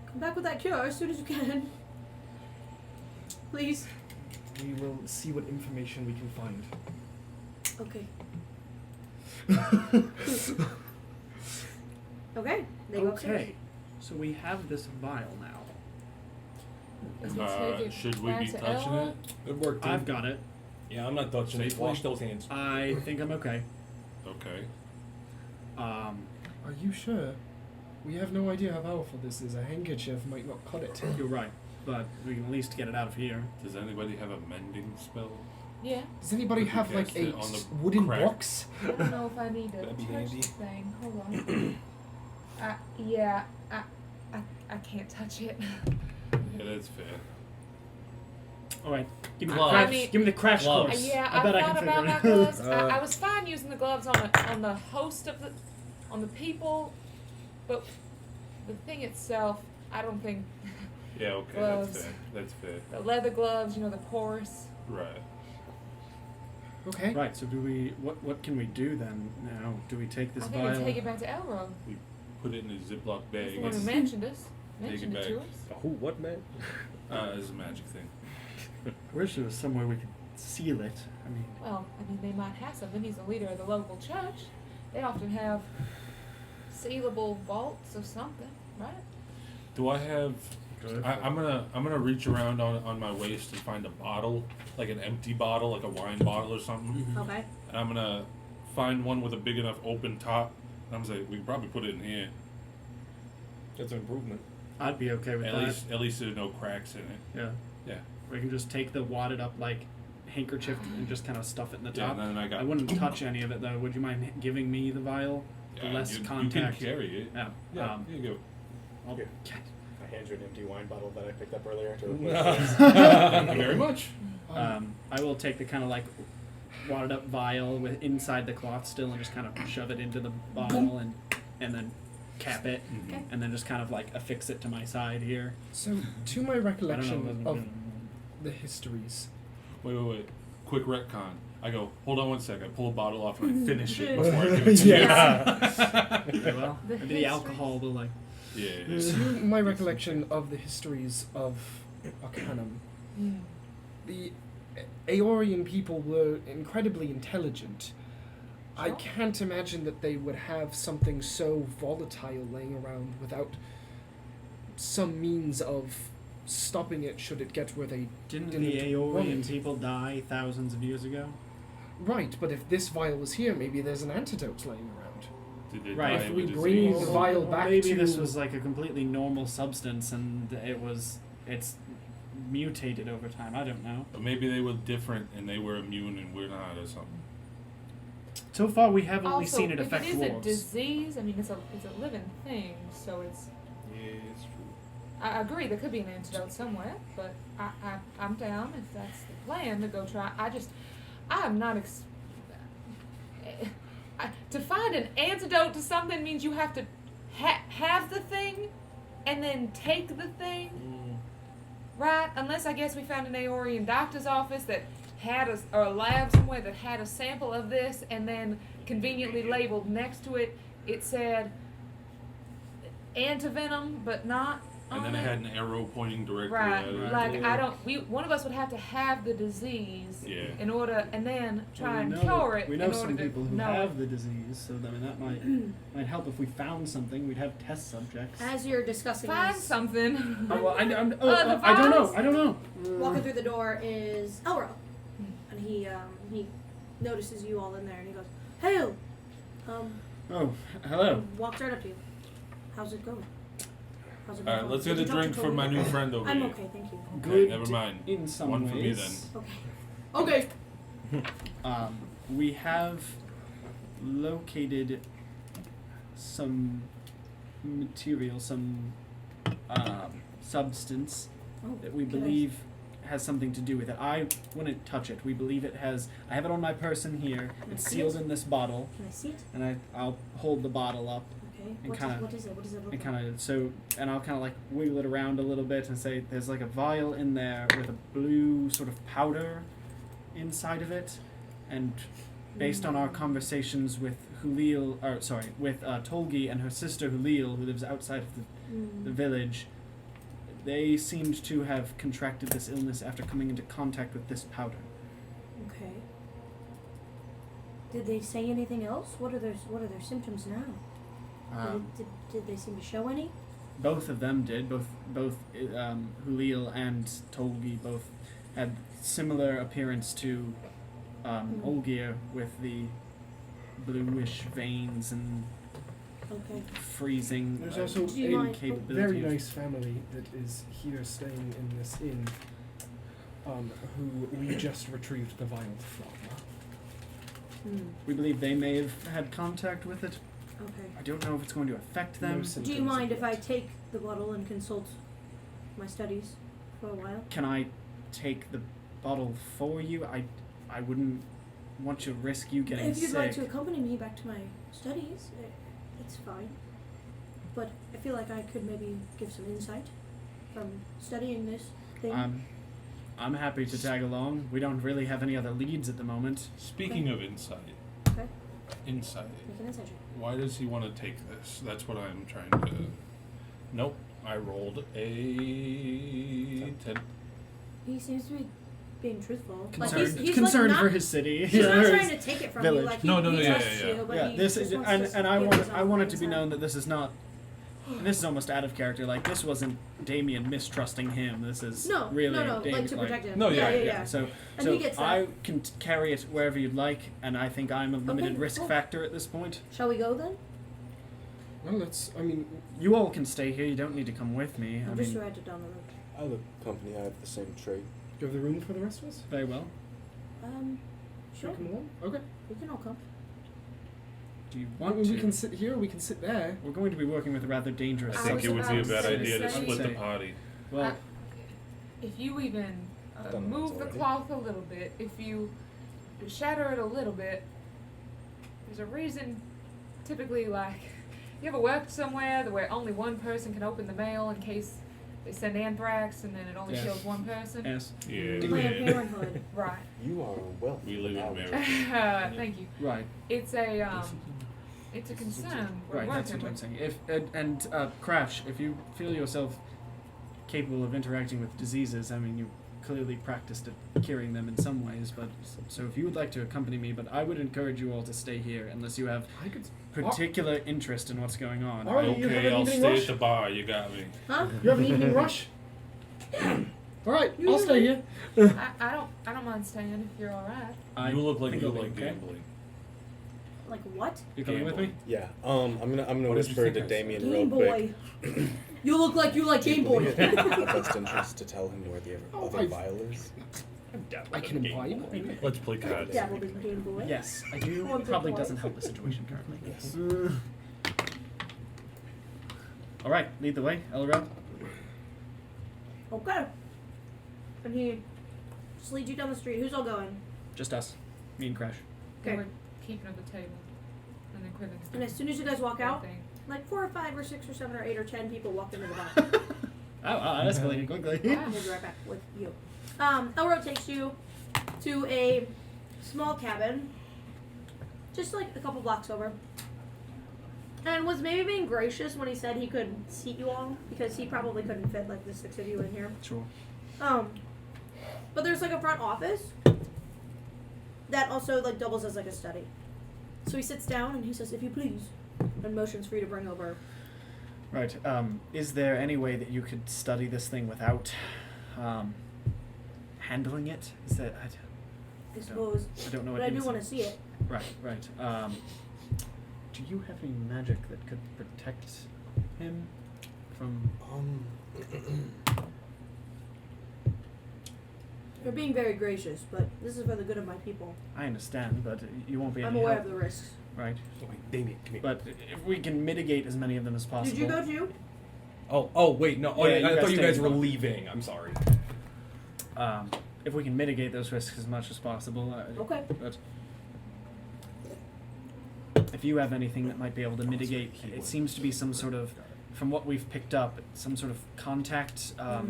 "Come back with that cure as soon as you can. Please." We will see what information we can find. Okay. Okay. They go upstairs. Okay. So we have this vial now. Is it take it Should we back be to touching Elroy? it? Good work, team. I've got it. Yeah, I'm not touching it. Safely? Wash those hands. I think I'm okay. Okay. Are you sure? We have no idea how powerful this is. A handkerchief might not cut it. You're right, but we can at least get it out of here. Does anybody have a mending spell? Yeah. Does anybody We have like cast a it on the wooden crack. box? I don't know if I need a That'd be touch handy. thing. Hold on. I can't touch it. Yeah, that's fair. All right, give me the Gloves. crash. I mean- give me the crash Gloves. course. Yeah, I bet I thought can about my figure it out. gloves. I was fine using the gloves on the host of on the people, but the thing itself, I don't think Yeah, okay, Gloves. that's fair. That's fair. the leather gloves, the porous. Right. Okay. Right. So do we? What can we do then? Now, do we take this I think vial? we take it back to Elro. Put it in a Ziploc He's bag. the one who It's, mentioned us. Take it Mentioned it to back. us. Who? What, man? it's a magic thing. I wish there was somewhere we could seal it. I mean, Well, they might have something. He's the leader of the local church. They often have sealable vaults or something, right? Do I have? I'm gonna reach around on my waist and find a bottle, like an empty bottle, like a wine bottle or something. Okay. And I'm gonna find one with a big enough open top. And I'm gonna say we can probably put it in here. That's an improvement. I'd be okay with that. At least there's no cracks in it. Yeah. Yeah. We can just take the wadded up like handkerchief and just kind of stuff it in the Yeah, top. and then I got. I wouldn't touch any of it though. Would you mind giving me the vial? The Yeah, less you contact. can carry it. Yeah. Yeah. Here you I'll, Here. I hand you an empty wine bottle that I picked up earlier to go. replace Thank you very much. I will take the kind of like wadded up vial with inside the cloth still and just kind of shove it into the bottle and then cap it Okay. and then just kind of like affix it to my side here. So, to my I don't recollection know. of the histories, Wait. Quick retcon. I go, hold on one sec. I pull a bottle off and I finish it Yeah. before I give it to Okay, well, The maybe the alcohol will like. you. Yeah. to my recollection of the histories of Arcanum, Mm. the Aeorian people were incredibly intelligent. I Sure. can't imagine that they would have something so volatile laying around without some means of stopping it should it get where they Didn't didn't the want Aeorian it. people die thousands of years ago? Right, but if this vial was here, maybe there's an antidote laying around. Did they Right, die if of we a bring disease? the vial back maybe to- this was like a completely normal substance and it's mutated over time. I don't know. But maybe they were different and they were immune and we're not or something. So far, we have only Also, seen it if affect it is dwarves. a disease, I mean, it's a living thing, so it's. Yeah, it's true. I agree, there could be an antidote somewhere, but I'm down if that's the plan to go try. I'm not. To find an antidote to something means you have to have the thing and then take the thing, right? Unless I guess we found an Aeorian doctor's office that had or a lab somewhere that had a sample of this and then conveniently labeled next to it, it said antivenom, but not And on then it had an arrow pointing directly Right, at it. like one of us would have to have the disease Yeah. in order, and then try and Well, cure it. We know in order some to people who know have it. the disease, so I mean that might help if we found something. We'd have test subjects. As you're discussing Find this, something. Oh, well, I don't the know. vials? I don't know. walking through the door is Elro, and he notices you all in there, and he goes, "Hey, Oh, hello. walks right up to you. How's it going? How's it Alright, going? let's Did get a you talk to drink for Tony? my new friend over I'm here. okay, thank you. Okay, Good never mind. in some One ways. for me then. Okay. Okay. We have located some material, some substance Oh, that we can I- believe has something to do with it. I wouldn't touch it. We believe it has. I have it on my person here. Can I It's see sealed it? in this bottle, Can I see it? and I'll hold the bottle up Okay. And What kinda- is it? What does it look and like? kind of and I'll kind of like wiggle it around a little bit and say there's like a vial in there with a blue sort of powder inside of it, and based on our conversations with with Tolgi and her sister Hulil, who lives outside of the village, they seemed to have contracted this illness after coming into contact with this powder. Okay. Did they say anything else? What are their symptoms now? Did they seem to show any? Both of them did. Both Hulil and Tolgi both had similar appearance to Olgir, with the bluish veins and Okay. freezing There's also Do you a mind- very nice family that is here staying in this inn, who we just retrieved the vial from. We believe they may have had contact with it. Okay. I don't know if it's going to affect them. No Do symptoms you mind if yet. I take the bottle and consult my studies for a while? Can I take the bottle for you? I wouldn't want to risk you getting If you'd sick. like to accompany me back to my studies, it's fine. But I feel like I could maybe give some insight from studying this thing. I'm happy to tag along. We don't really have any other leads at the moment. Speaking of insight. Okay. Insight. Make an insight check. Why does he want to take this? That's what I'm trying to. Nope. I rolled a 10. He seems to be being truthful. Concerned, he's concerned like for not, his city. He's not His trying to take it from village. you. Like No, he yeah, trusts yeah, yeah. you, but Yeah, he this just is, wants and to I give want his I own want it to be insight. known that this is not. This is almost out of character. Like this wasn't Damien mistrusting him. This is No, really no, Damien, like to protect him. No, yeah, yeah. So, And so he gets that. I can carry it wherever you'd like, and I think I'm a limited Okay, risk cool. factor at this point. Shall we go then? Well, I mean, You all can stay here. You don't need to come with me. I'll I just mean, ride it down the road. I have a company. I have the same trade. do you have the room for the rest of us? very well. Sure. Should we come along? Okay. We can all come. Do you Well, want I mean, to? we can sit here. We can sit there. We're going to be working with a rather dangerous. I I think was it would be a about bad to idea to say- split the Say- party. Well, If you even I've done move those the already. cloth a little bit, if you shatter it a little bit, there's a reason. Typically, like, you ever worked somewhere where only one person can open the mail in case they send anthrax and then it only Yeah. kills one person? yes, Yeah. Planned Parenthood. Right. You are well. We live in America. Thank you. right, It's a concern we're right. That's working what I'm with. saying. If Crash, if you feel yourself capable of interacting with diseases, I mean, you clearly practiced at curing them in some ways. But so if you would like to accompany me, but I would encourage you all to stay here unless you have I could. particular interest in what's going on. All right. You have Okay, an I'll evening stay rush? at the bar. You got me. Huh? You have an evening rush? All right. You I'll stay here. I don't mind staying if you're all right. I You look like think you I'll be like okay. gambling. Like what? You coming with me? Yeah. I'm gonna What did you whisper think to I said? Damien Game real quick. Boy. You look like you like Do you Game Boy. believe it in the best interest to tell him where the other I- vial is? I can imbibe. Let's play cards. Dabbled in Game Boy. Yes, I do. Once or Probably twice. doesn't help the situation currently. Yes. All right, lead the way, Elrod. Okay. And he just leads you down the street. Who's all going? Just us, me and Crash. Okay. We're keeping at the table. And then Quiven. And as soon as you guys walk out, Thing. like 4 or 5 or 6 or 7 or 8 or 10 people walk into the bar. Oh, that escalated quickly. Wow. We'll be right back with you. Elro takes you to a small cabin, just like a couple blocks over, and was maybe being gracious when he said he could seat you all because he probably couldn't fit like the 6 of you in here. Sure. But there's like a front office that also like doubles as like a study. So he sits down and he says, "If you please," and motions for you to bring over. Right. Is there any way that you could study this thing without handling it? Is that I suppose, I don't know what but I it do is. want to see it. Right. Do you have any magic that could protect him from? You're being very gracious, but this is for the good of my people. I understand, but you won't be I'm any aware help. of the risks. Right. Wait, Damien, come here. But if we can mitigate as many of them as possible. Did you go too? Oh, wait, no. Oh, Yeah, yeah, you I thought you guys guys stayed were in. leaving. I'm sorry. If we can mitigate those risks as much as possible. Okay. But if you have anything that might be able to mitigate, it seems to be some sort of, from what we've picked up, some sort of contact. I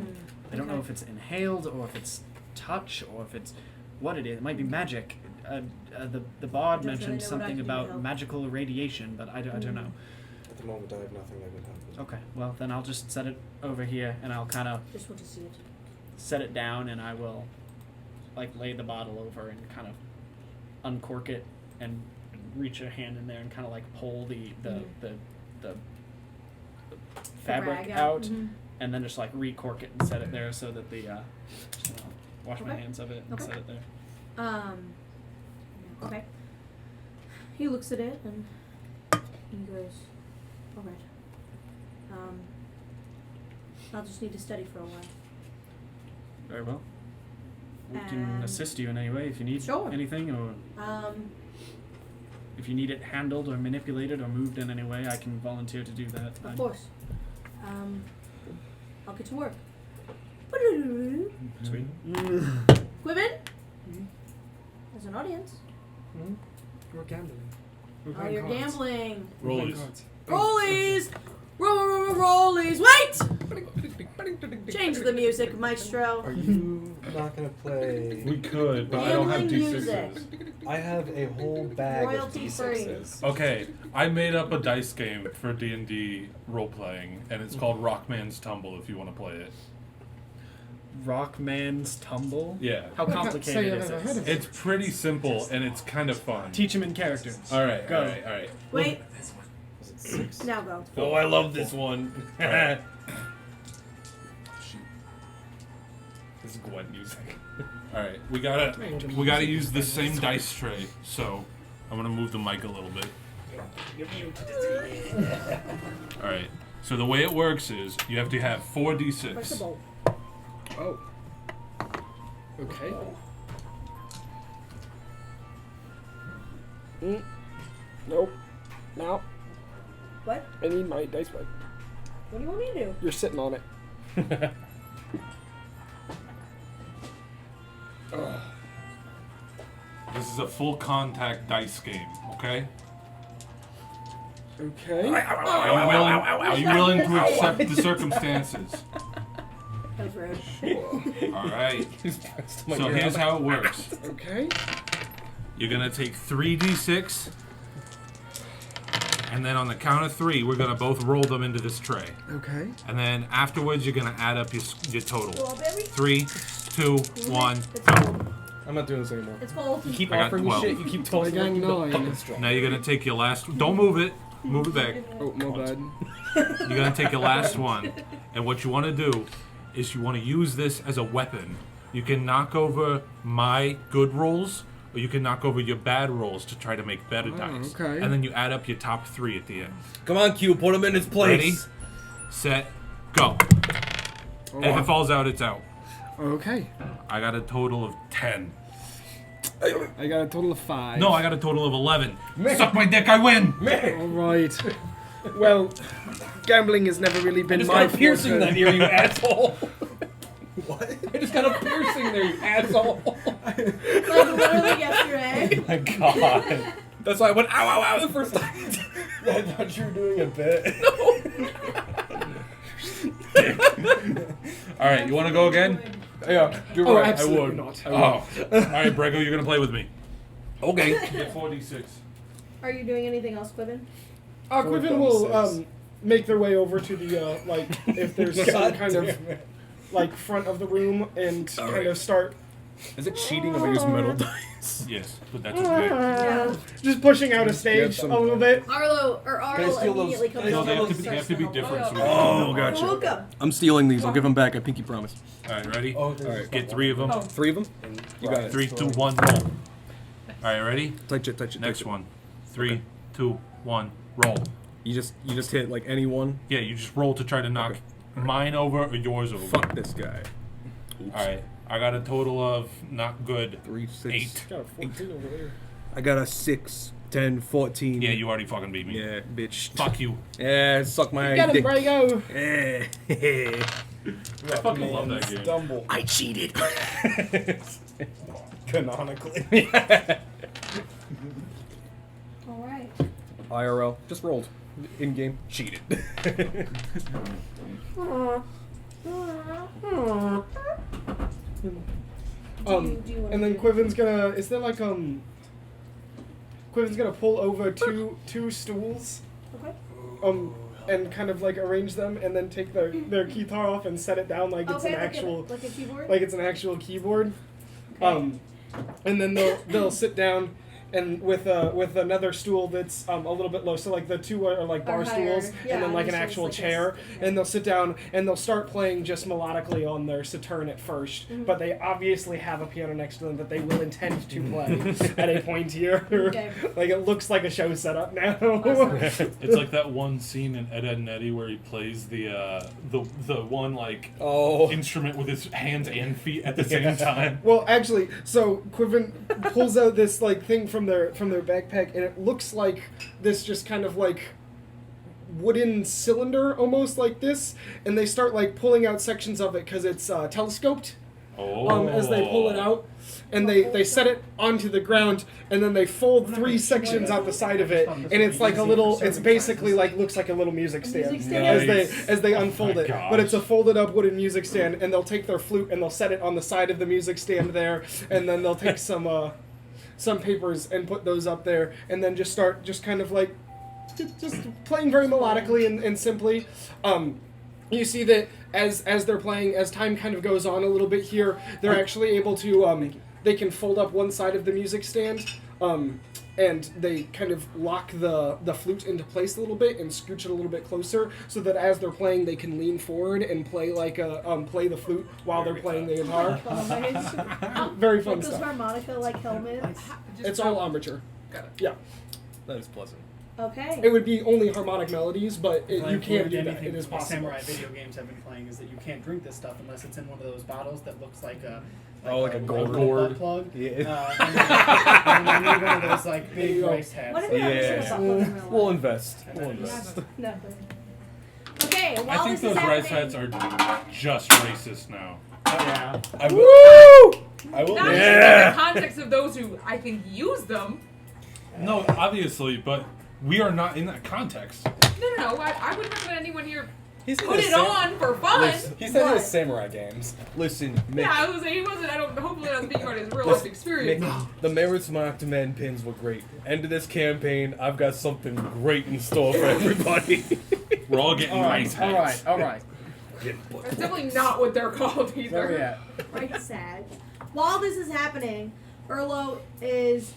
don't know okay. if it's inhaled or if it's touch or if it's what it is. It might be magic. The bard don't really mentioned know what I something can do to about help. magical irradiation, but I don't know. At the moment, I have nothing that would help. Okay, well then I'll just set it over here and I'll kind of Just want to see it. set it down and I will like lay the bottle over and kind of uncork it and reach a hand in there and kind of like pull the fabric rag out Mhm. and then just like recork it and set it there so that the wash my Okay. hands of it and Okay. set it there. Okay. He looks at it and he goes, "Alright. I'll just need to study for a while." Very well. We can And- assist you in any way if you need Sure. anything, or if you need it handled or manipulated or moved in any way, I can volunteer to do that. Of course. I'll get to work. Sweet. Quiven? As an audience. We're gambling. Oh, you're gambling. Rollies. Rollies! Rollies! Wait! Change the music, maestro. Are you not gonna play? We could, but I don't have Gambling D6s. music. I have a whole bag Royalty of free. D6s. Okay, I made up a dice game for D&D role playing, and it's called Rockman's Tumble. If you want to play it, Rockman's Tumble? yeah, How I can't say complicated I've is ever heard it? of it. it's pretty simple and it's kind of fun. Teach him in character. All right, Go. all right, all right. Wait, Was it 6? now go. Oh, I love this one. Alright. This is Gwen music. All right, we gotta use the same dice tray. So I'm gonna move the mic a little bit. All right. So the way it works is you have to have 4 Where's the D6. bowl? Oh. Okay. Nope. Now What? I need my dice bag. What do you want me to do? You're sitting on it. This is a full contact dice game. Okay. Okay. Are you willing to accept the circumstances? That was rude. All right. He's pressed my So ear. here's how it works. Okay. You're gonna take 3 D6, and then on the count of 3, we're gonna both roll them into this tray. Okay. And then afterwards, you're gonna add up your total. Strawberry? 3, 2, 1, It's go. full. I'm not doing this anymore. It's full. You keep I got offering me 12. shit. You keep tossing I got me the 9. fucking straw. Now you're gonna take your last. Don't move it. Move it back. Oh, my bad. You're gonna take your last one, and what you want to do is you want to use this as a weapon. You can knock over my good rolls, or you can knock over your bad rolls to try to make better dice. okay. And then you add up your top 3 at the end. Come on, Q. Put him in his place. Ready? Set, Go. And if it falls out, it's out. Okay. I got a total of 10. I got a total of 5. No, I got a total of 11. Suck my dick, I win! All right. Well, gambling has never really been I just my got a piercing forte. that ear, you asshole. What? I just got a piercing there, you asshole. Like literally yesterday. My God. That's why I went ow, ow, ow the first time. I thought you were doing a bit. Alright, you wanna go again? Yeah, you're Oh, right. absolutely I would. not. I would. Oh. Alright, Brego, you're gonna play with me. Okay. Get 46. Are you doing anything else, Quibin? Quiven will make their way over to the like if there's some kind of like front of the room and kind of start Is it cheating if I use metal dice? Yes, but that's okay. just pushing out a stage a little bit. Arlo I steal those- immediately comes No, over they and have to be starts help. different. So we Oh, You're gotcha. welcome. I'm stealing these. I'll give them back. I pinky promise. Alright, ready? Oh, there's Alright. Get 3 of them. 3 of them? You got it. 3, 2, 1, roll. Alright, ready? Touch it, touch it. Next touch it. one. 3, 2, 1, roll. You just hit like any one. Yeah, you just roll to try to knock mine over or yours over. Fuck this guy. Alright, I got a total of not good. 3, 6. 8. Got a 14 over there. I got a 6, 10, 14. Yeah, you already fucking beat me. Yeah, bitch. Fuck you. Yeah, suck my Get him, dick. Brago! Yeah. I fucking love that game. Stumble. I cheated. Canonically. All right. IRL. Just rolled. In game. Cheated. Do you wanna And then do- Quiven's gonna. Is there like Quiven's gonna pull over two stools. Okay. And kind of like arrange them, and then take their guitar off and set it down like it's Okay, an actual like a keyboard. like it's an actual keyboard. Okay. And then they'll sit down and with another stool that's a little bit low. So like the two are like bar Are higher. stools, Yeah, and then like this an one's actual like chair. this. Yeah. And they'll sit down and they'll start playing just melodically on their Saturn at 1st. Mhm. But they obviously have a piano next to them that they will intend to play at a point here. Okay. Like it looks like a show setup now. Awesome. It's like that one scene in Ed, Edd n Eddy where he plays the one like Oh. instrument with his hands and feet at the same time. Well, actually, so Quiven pulls out this like thing from their backpack, and it looks like this just kind of like wooden cylinder, almost like this, and they start like pulling out sections of it because it's telescoped. Oh. As they pull it out, and they set it onto the ground, and then they fold 3 sections out the side of it, and it's like a little. It's basically like looks like a little music stand, music stand? as they unfold my it. gosh. But it's a folded up wooden music stand, and they'll take their flute and they'll set it on the side of the music stand there, and then they'll take some papers and put those up there, and then just start just kind of like just playing very melodically and simply. You see that as they're playing, as time kind of goes on a little bit here, they're actually able to they can fold up one side of the music stand, and they kind of lock the flute into place a little bit and scooch it a little bit closer, so that as they're playing, they can lean forward and play like play the flute while they're playing the guitar. Very fun Like those stuff. harmonica like helmets. It's all armature. Yeah, That is pleasant. Okay. it would be only harmonic melodies, but you Like, can with do that. anything It is my possible. samurai video games I've been playing is that you can't drink this stuff unless it's in one of those bottles that looks like a like a gourd. butt plug. Yeah. And then you need one of those like big rice hats. What if we Yeah. have a butt plug in real We'll life? invest. And We'll then- invest. No. Okay, while I think this those is rice happening, hats are just racist now. Yeah. I will. I will. Not Yeah. in the context of those who I think use them. No, obviously, but we are not in that context. No. I wouldn't recommend anyone here He's put it on for fun. He said What? his samurai games. Listen, Mick. Yeah, I was saying he wasn't. I don't. Hopefully, not speaking about his real life experience. Mick, the Merits Marked Men pins were great. End of this campaign, I've got something great in store for everybody. We're all getting rice hats. All right. That's definitely not what they're called either. Where we at? right, sad. While this is happening, Elro is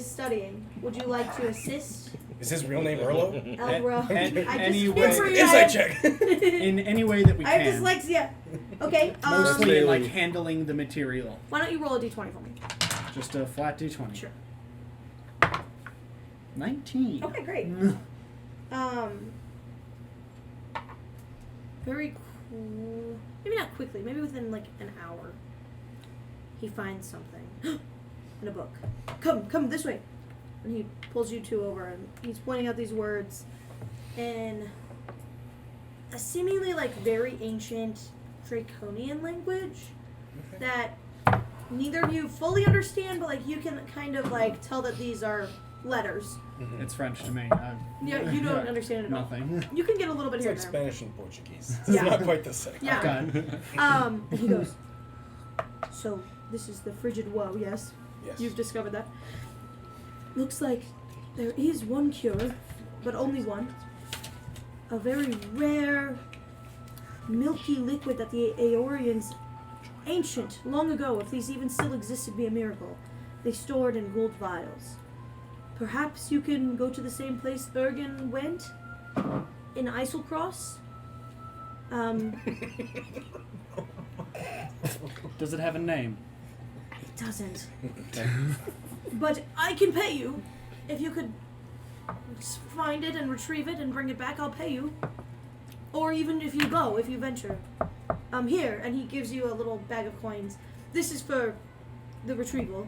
studying. Would you like to assist? Is his real name Erlo? Elro. I anyway- just Inside check. In any way that we I have can. dyslexia. Okay. Mostly in, like Daily. handling the material. Why don't you roll a d20 for me? Just a flat d20. Sure. 19. Okay, great. very cool. Maybe not quickly. Maybe within like an hour. He finds something in a book. Come this way. And he pulls you two over, and he's pointing out these words in a seemingly like very ancient Draconian language that neither of you fully understand, but like you can kind of like tell that these are letters. It's French to me. Yeah, you don't understand it at all. Nothing. You can get a little bit It's here like and there. Spanish and Portuguese. It's Yeah. not quite the same. Yeah. Okay. And he goes, so this is the frigid woe, yes? Yes. You've discovered that. Looks like there is one cure, but only one. A very rare, milky liquid that the Aeorians, ancient, long ago, if these even still exist, it'd be a miracle. They stored in gold vials. Perhaps you can go to the same place Ergen went? In Eiselcross? Does it have a name? It doesn't. But I can pay you. If you could find it and retrieve it and bring it back, I'll pay you. Or even if you venture. Here, and he gives you a little bag of coins. This is for the retrieval.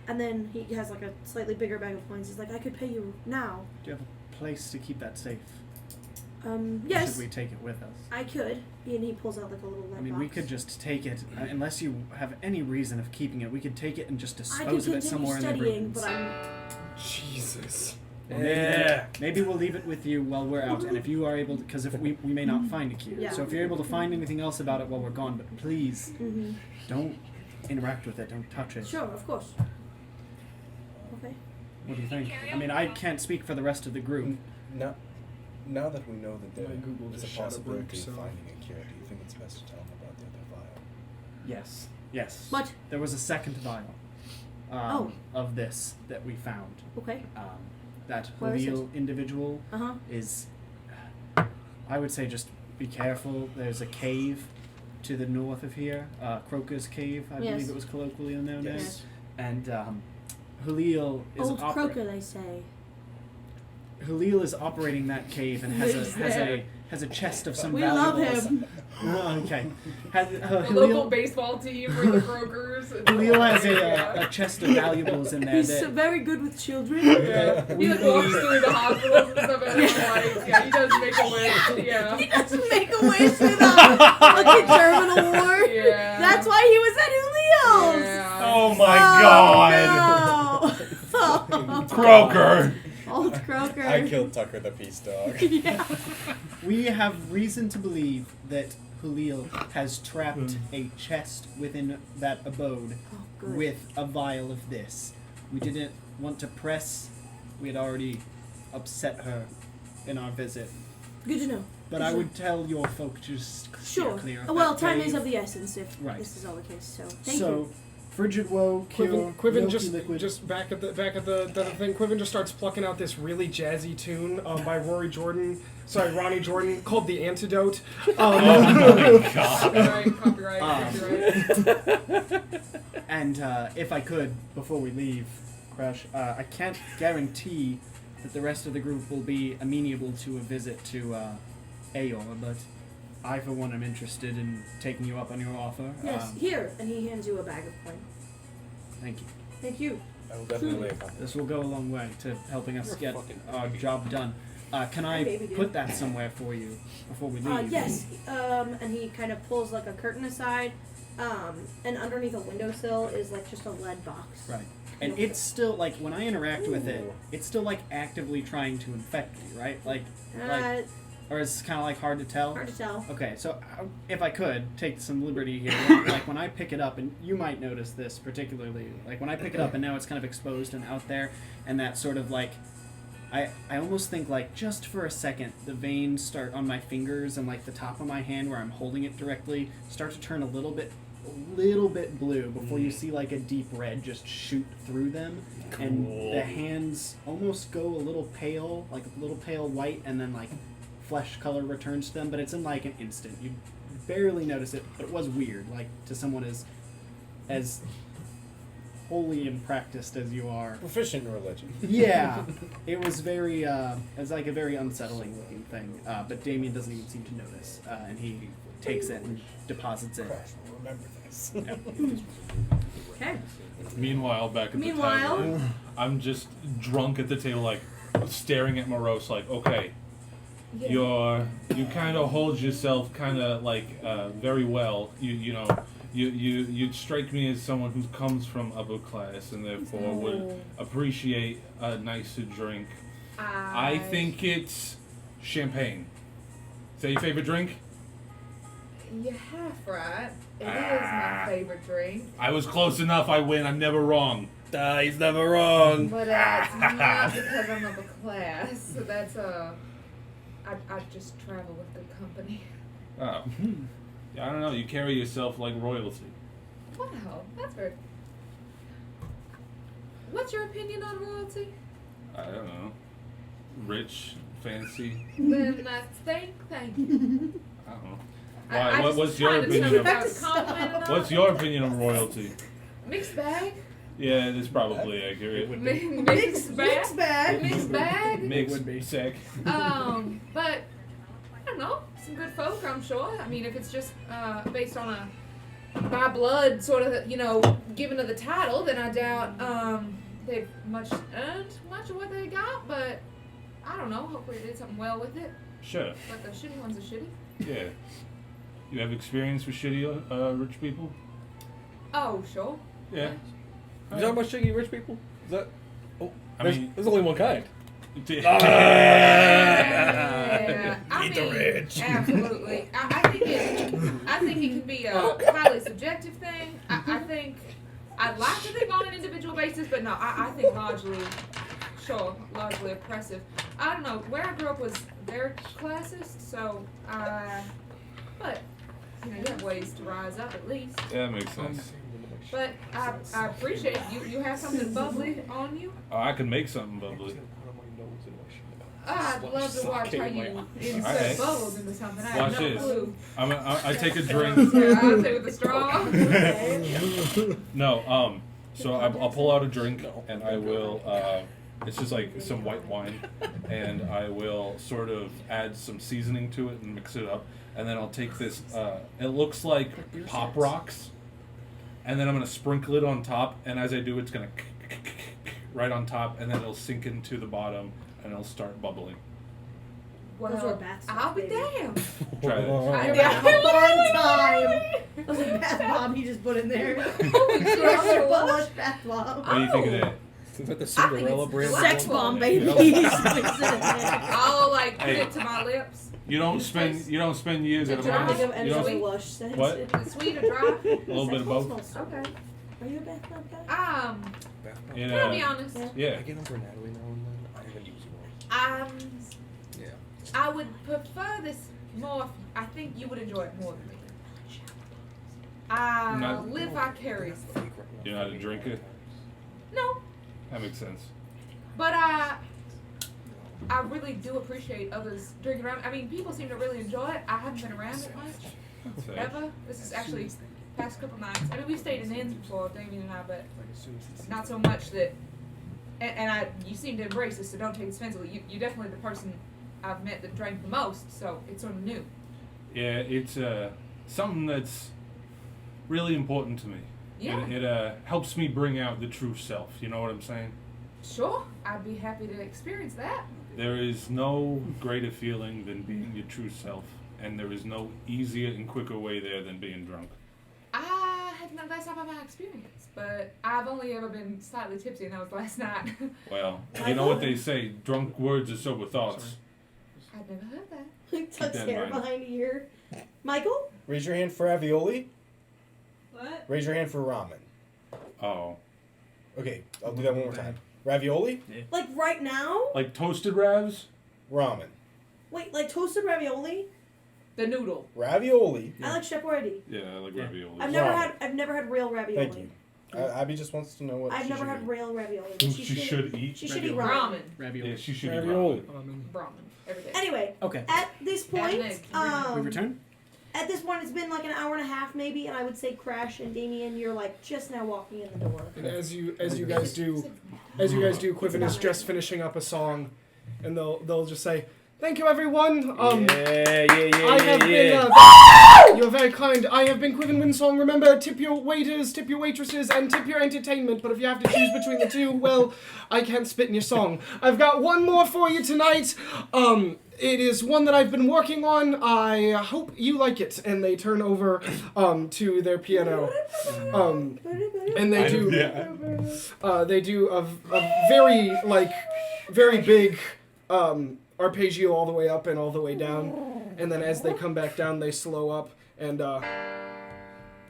And then he has like a slightly bigger bag of coins. He's like, I could pay you now. Do you have a place to keep that safe? Or Yes. should we take it with us? I could. And he pulls out like a little lead I mean, box. we could just take it, unless you have any reason of keeping it. We could take it and just I could dispose of it continue somewhere in the studying, ruins. but I'm... Jesus. Well, maybe we'll leave it with you while we're out, and if you are able to, because if we may not find a cure. Yeah. So if you're able to find anything else about it while we're gone, but please Mm-hmm. don't interact with it, don't touch it. Sure, of course. Okay. What do you think? I mean, I can't speak for the rest of the group. Now that we know that there My Google is just a shot a possibility link, of so- finding a cure, do you think it's best to tell them about the other vial? Yes. Yes. What? There was a second vial of this that we found. Okay. That Where is Halil individual Uh-huh. is, I would say, just be careful. There's a cave to the north of here, Croker's Cave, I Yes. believe it was colloquially known Yes. as. And Halil is Old Croker, they say. Halil is operating that cave and has a chest of some We love valuables. him. Okay. Has, The Halil, local baseball team for the Krokers. Halil has a chest of valuables in there. He's that, so very good with children. Yeah. He like walks through the hospitals and stuff, and like, yeah, he does make a wish. Yeah. He doesn't make a wish through the fucking terminal ward. Yeah. That's why he was at Julio's. Yeah. Oh my god! No. Croker! Old Croker. I killed Tucker the Peace Dog. Yeah. we have reason to believe that Halil has trapped a chest within that abode Oh, good. with a vial of this. We didn't want to press. We had already upset her in our visit. Good to know. But I would tell your folk to just steer Sure. clear of Well, that time cave. is of the essence if Right. this is all the case. So thank So, you. frigid woe, cure, Quiven milky just liquid. back at the thing. Quiven just starts plucking out this really jazzy tune by Ronnie Jordan called "The Antidote." Copyright. And if I could, before we leave, Crash, I can't guarantee that the rest of the group will be amenable to a visit to Aeor, but I, for one, am interested in taking you up on your offer. Yes, here, and he hands you a bag of coin. Thank you. Thank you. I will definitely accompany. This will go a long way to helping us You're get fucking our baby. job done. Can I Baby dude. put that somewhere for you before we leave? Yes. And he kind of pulls like a curtain aside, and underneath a windowsill is like just a lead box. Right. And it's still, like, when I interact with it, it's still, like, actively trying to infect me, right? Like, or it's kind of, like, hard to tell? Hard to tell. Okay, so if I could take some liberty here, like when I pick it up, and you might notice this particularly, like when I pick it up and now it's kind of exposed and out there, and that sort of like, I almost think like just for a second, the veins start on my fingers and like the top of my hand where I'm holding it directly start to turn a little bit blue before you see like a deep red just shoot through them, and the hands almost go a little pale, like a little pale white, and then like flesh color returns to them, but it's in like an instant. You barely notice it, but it was weird, like to someone as holy and practiced as you are, Proficient in religion. yeah, it was very, it's like a very unsettling looking thing. But Damien doesn't even seem to notice, and he takes it and deposits it. Crash will remember this. Okay. Meanwhile, back at Meanwhile- the tavern, I'm just drunk at the table, like staring at Morose, like, okay, you kind of hold yourself kind of like very well. You strike me as someone who comes from upper class and therefore would appreciate a nicer drink. I think it's champagne. Is that your favorite drink? You're half right. It is my favorite drink. I was close enough. I win. I'm never wrong. He's never wrong. But it's not because I'm upper class. So that's I just travel with good company. Oh. Yeah, I don't know. You carry yourself like royalty. Wow, that's very. What's your opinion on royalty? I don't know. Rich, fancy. Then thank you. I don't know. I Why? just What's your trying to opinion? tell Of, you I was complimenting on what's it. your opinion of royalty? Mixed bag? Yeah, that's probably accurate. Mixed bag? Mixed bag? Mixed sick. But I don't know, some good folk, I'm sure. I mean, if it's just based on a by blood sort of, given to the title, then I doubt they've earned much of what they got. But I don't know. Hopefully, they did something well with it. Sure. But the shitty ones are shitty. Yeah. You have experience with shitty rich people? Oh, sure. Yeah. You talking about shitty rich people? Is that? Oh, I there's, mean- there's only one kind. Yeah, I mean, rich. absolutely. I think it can be a highly subjective thing. I think I'd like to think on an individual basis, but no, I think largely oppressive. I don't know. Where I grew up was very classist, so but you have ways to rise up at least. Yeah, that makes sense. But I appreciate you have something bubbly on you. Oh, I can make something bubbly. I'd love to watch how you insert Alright. bubbles into something. I Watch have no this. clue. I take a drink. Yeah, I'll say with a straw. No, so I'll pull out a drink and I will, it's just like some white wine, and I will sort of add some seasoning to it and mix it up, and then I'll take this, it looks like Pop Rocks, and then I'm going to sprinkle it on top, and as I do, it's going to right on top, and then it'll sink into the bottom, and it'll start bubbling. Well, Those were bath salts, I'll be baby. damned. Try this. I Yeah, one time. That was a bath bomb he just put in there. Flush bath bomb. What do you think of that? Is that the I think Cinderella it's brand? Sex bomb, baby. I'll like put it to my lips. You don't spend years at a Did I I think of you any don't, other lush scent. What? Is it sweet or dry? a little bit of both. Okay. Are you a bath bomb guy? It, Can I be honest? yeah. I get them for Natalie now and then. I haven't used one. Yeah. I would prefer this more. I think you would enjoy it more than me. I No. live vicariously. You're not a drinker? No, That makes sense. but I really do appreciate others drinking around. I mean, people seem to really enjoy it. I haven't been around it much That's fair. ever. This is actually past couple nights. I mean, we've stayed in inns before, Damien and I, but not so much that. And you seem to embrace this, so don't take this offensively. You're definitely the person I've met that drank the most, so it's sort of new. Yeah, it's something that's really important to me. Yeah. It helps me bring out the true self. You know what I'm saying? Sure, I'd be happy to experience that. There is no greater feeling than being your true self, and there is no easier and quicker way there than being drunk. That's not my experience, but I've only ever been slightly tipsy, and that was last night. Well, you know what they say: drunk words are sober thoughts. I'd never heard that. Like tucks that in hair mind. behind a ear. Michael? Raise your hand for ravioli. What? Raise your hand for ramen. Oh, Okay, I'll do that one more time. Ravioli, Like right now? like toasted ravs? ramen. Wait, like toasted ravioli? The noodle. Ravioli. I like Chef Boyardee. Yeah, I like ravioli. I've never had real ravioli. Thank you. Abby just wants to know what I've she never should had eat. real ravioli. but She should eat. She should eat Ravioli. ramen. Ravioli. Yeah, she should eat Ravioli. ramen. Ramen. Every day. Anyway, Okay. at this point, Add an egg. We return? at this point, it's been like an hour and a half maybe, and I would say Crash and Damien, you're like just now walking in the door. And as you guys do, Quiven is just finishing up a song, and they'll just say, "Thank you, everyone. I have been. You're very kind. I have been Quiven Windsong. Remember, tip your waiters, tip your waitresses, and tip your entertainment. But if you have to choose between the two, well, I can't spit in your song. I've got one more for you tonight. It is one that I've been working on. I hope you like it." And they turn over to their piano. And they do a very big arpeggio all the way up and all the way down. And then as they come back down, they slow up, and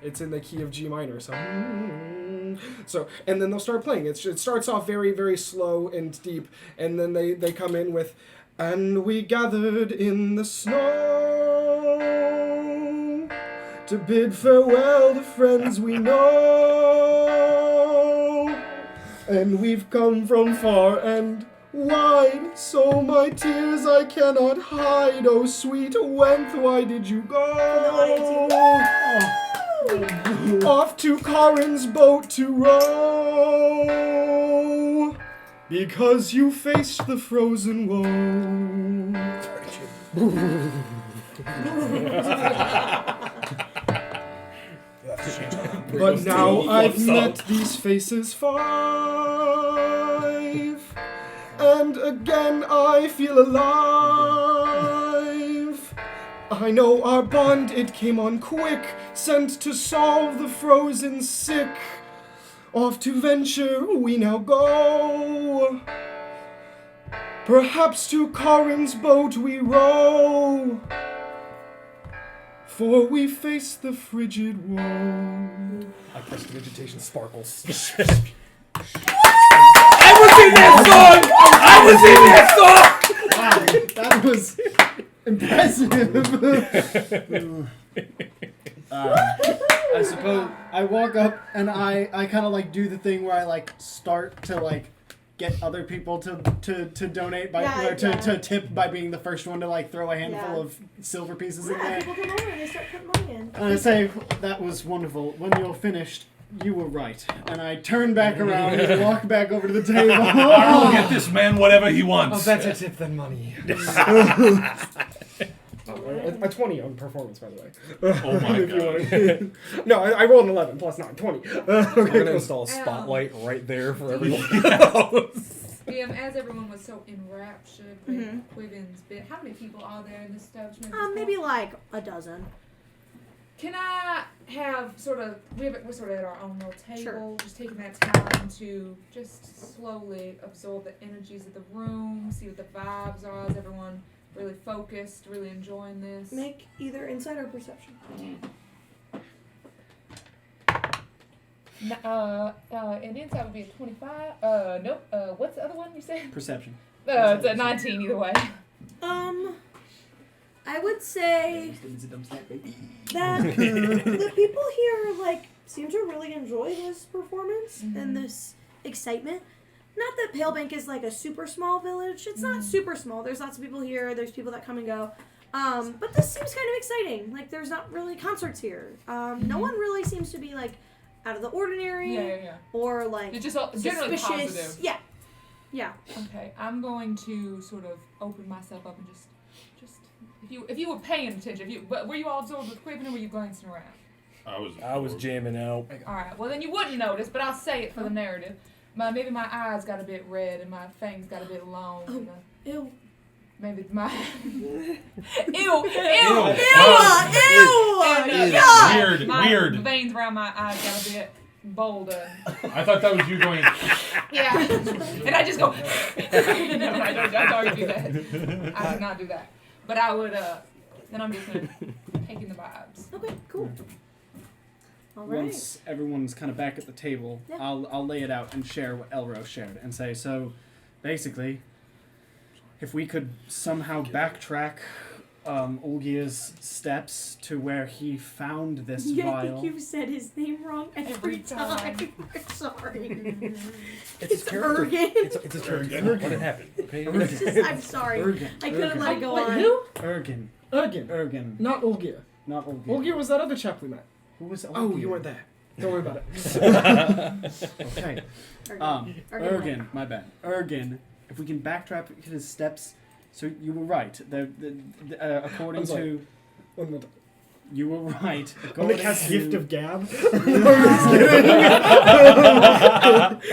it's in the key of G minor. So and then they'll start playing. It starts off very, very slow and deep, and then they come in with, "And we gathered in the snow to bid farewell to friends we know. And we've come from far and wide, so my tears I cannot hide. Oh, sweet Wenthe, why did you go? Off to Corin's boat to row, because you faced the frozen woe." But now I've met these faces 5, and again I feel alive. I know our bond, it came on quick, sent to solve the frozen sick. Off to venture we now go, perhaps to Corin's boat we row, for we face the frigid woe. I prestidigitation sparkles. I was in that song! Wow, that was impressive. I suppose I walk up and I kind of like do the thing where I like start to like get other people to donate by to tip by being the first one to like throw a handful of silver pieces in there. People come over and they start putting money in. And I say, "That was wonderful. When you're finished, you were right." And I turn back around and walk back over to the table. I'll get this man whatever he wants. Oh, better tip than money. A 20 on performance, by the way. Oh my god. No, I rolled an 11 plus 9, 20. We're gonna install a spotlight right there for everyone else. As everyone was so enraptured with Quiven's bit, how many people are there in this establishment? Maybe like a dozen. Can I have we're sort of at our own little table, Sure. just taking that time to just slowly absorb the energies of the room, see what the vibes are, is everyone really focused, really enjoying this? Make either insight or perception. And inside would be a 25. Nope. What's the other one you said? Perception. It's a 19 either way. I would say that the people here like seem to really enjoy this performance and this excitement. Not that Palebank is like a super small village. It's not super small. There's lots of people here. There's people that come and go. But this seems kind of exciting. Like there's not really concerts here. No one really seems to be like out of the ordinary. Yeah. Or like It's just all, generally suspicious. positive. Yeah. Okay, I'm going to sort of open myself up and just if you were paying attention, but were you all absorbed with Quiven or were you glancing around? I was jamming out. All right. Well, then you wouldn't notice, but I'll say it for the narrative. Maybe my eyes got a bit red and my fangs got a bit long. Oh, ew. Maybe my ew. Weird. The veins around my eyes got a bit bolder. I thought that was you going. Yeah. And I just go. No, I don't do that. I do not do that. But I would. Then I'm just gonna take in the vibes. Okay. Cool. All right. Once everyone's kind of back at the table, Yeah. I'll lay it out and share what Elro shared and say, so basically, if we could somehow backtrack Olgia's steps to where he found this Yeah, I vial. think you've said his name wrong every time. Sorry. It's character. Ergen. It's a character. What had happened? Okay. I'm sorry. Ergen. I couldn't let it go Wait, on. who? Ergen. Ergen. Ergen. Not Olgia. Not Olgir. Olgir was that other chap we met. Who was Olgir? Oh, you weren't there. Don't worry about it. Okay. Ergen. Ergen, my bad. Ergen, if we can backtrack his steps. So you were right. According I'm sorry. to... One more time. You were right. I'm According gonna cast to- Gift of Gab.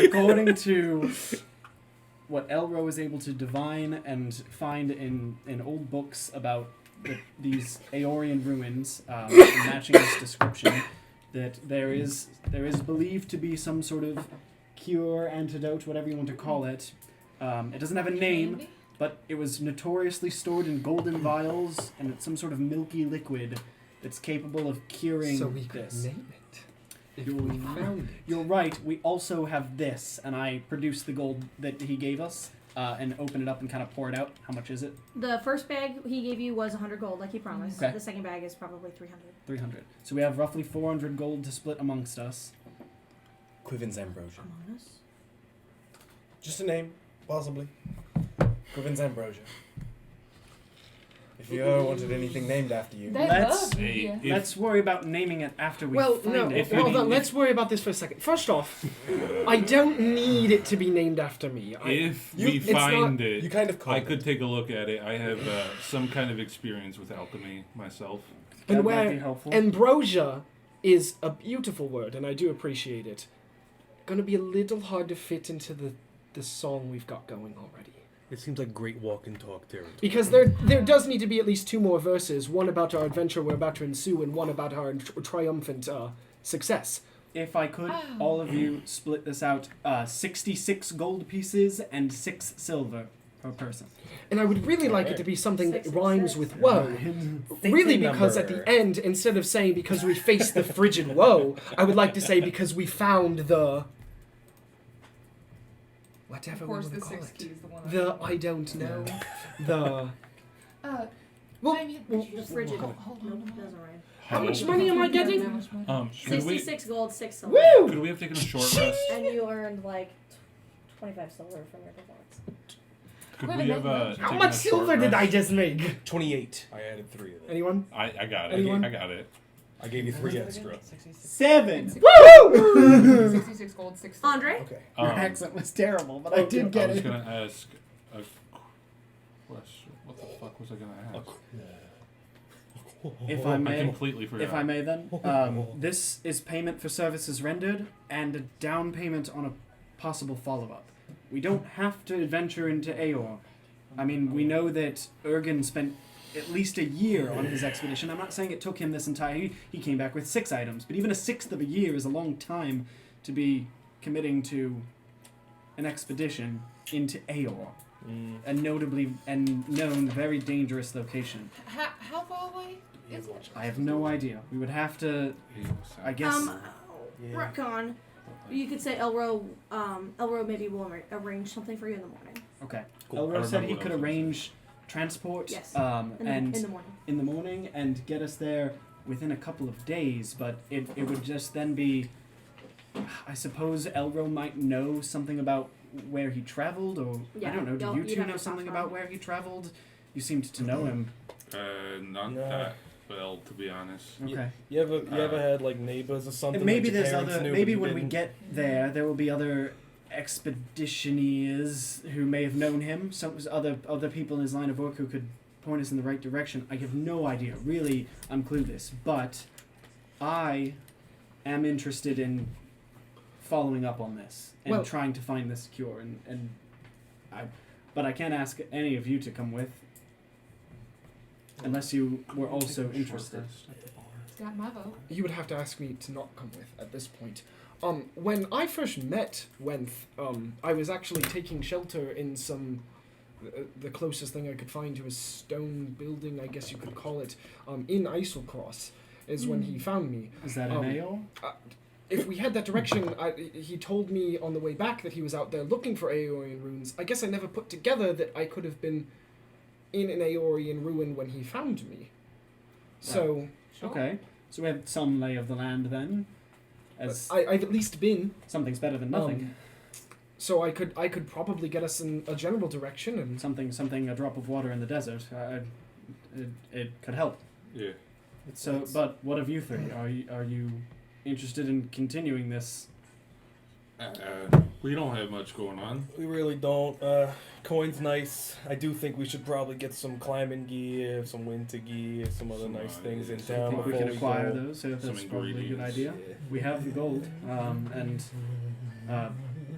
According to what Elro was able to divine and find in old books about these Aeorian ruins, matching this description, that there is believed to be some sort of cure, antidote, whatever you want to call it. It doesn't have a name, but it was notoriously stored in golden vials, and it's some sort of milky liquid that's capable of curing So we could this. name it. If we found it. You're right. We also have this, and I produced the gold that he gave us, and open it up and kind of pour it out. How much is it? The first bag he gave you was 100 gold, like he promised. Okay. The second bag is probably 300. 300. So we have roughly 400 gold to split amongst us. Quivin's Ambrosia. Among us? Just a name, possibly. Quivin's Ambrosia. If you ever wanted anything named after you. Let's worry about naming it after we Well, find no, it. hold on. Let's worry about this for a second. First off, I don't need it to be named after me. If you- we it's find not- it, you kind of call I it. could take a look at it. I have some kind of experience with alchemy myself. That And might where be helpful. ambrosia is a beautiful word, and I do appreciate it. Gonna be a little hard to fit into the song we've got going already. It seems like great walk and talk territory. Because there does need to be at least 2 more verses, one about our adventure we're about to ensue, and one about our triumphant success. If I could, all of you split this out 66 gold pieces and 6 silver per person. And I would really like it to be something that 6 rhymes and with 6. woe. Really, because at the end, instead of saying because we faced the frigid woe, I would like to say because we found the... whatever Of we course, want the to call 6 it. keys, the one. The I don't know. The... Well, The frigid. Hold Nope, on. doesn't rhyme. how much money am I getting? Could we 66 gold, 6 silver. Woo! could we have taken a short rest? And you earned like 25 silver from your performance. Could Wait a we have minute. How taken much a short silver did I rest? just make? 28. I added 3 of them. Anyone? I got it. Anyone? I got it. I gave you 3 extra. 7! Woo! 66 gold, 6 silver. Andre? Okay. Your Um, accent was terrible, but I did I get was it. gonna ask a question. What the fuck was I gonna ask? If I I may, completely forgot. if I may then, this is payment for services rendered and a down payment on a possible follow-up. We don't have to venture into Aor. I mean, we know that Ergen spent at least a year on his expedition. I'm not saying it took him this entire... He came back with 6 items, but even a sixth of a year is a long time to be committing to an expedition into Aor. A notably and known very dangerous location. How far away is it? I have no idea. We would have to... I guess... Retcon. You could say Elro maybe will arrange something for you in the morning. Okay. Cool. I Elro said remember he what could I was gonna arrange transport Yes. and In the morning. in the morning and get us there within a couple of days, but it would just then be... I suppose Elro might know something about where he traveled, or Yeah, I don't know. Do you you'd two have know to something talk about to him. where he traveled? You seemed to know him. Not No. that well, to be honest. Okay. You ever had like neighbors or something? And maybe that your there's parents other. knew, Maybe but you when we didn't? get there will be other expeditioneers who may have known him. Some other people in his line of work who could point us in the right direction. I have no idea. Really, I'm clueless. But I am interested in following up on this and Well- trying to find this cure. But I can't ask any of you to come with, unless you were also interested. It's got my vote. You would have to ask me to not come with at this point. When I first met Wenth, I was actually taking shelter in some... the closest thing I could find to a stone building, I guess you could call it, in Islecross, is when he found me. Is that an ale? If we head that direction, he told me on the way back that he was out there looking for Aeorian runes. I guess I never put together that I could have been in an Aeorian ruin when he found me. So, Okay. So we have some lay of the land then. As I've at least been. something's better than nothing. So I could probably get us in a general direction and... Something, a drop of water in the desert. It could help. Yeah. So, but what of you three? Are you interested in continuing this? We don't have much going on. We really don't. Coin's nice. I do think we should probably get some climbing gear, some winter gear, some other nice things in I town think we before can acquire go. those. So that's Some probably a good ingredients. idea. We have the gold, and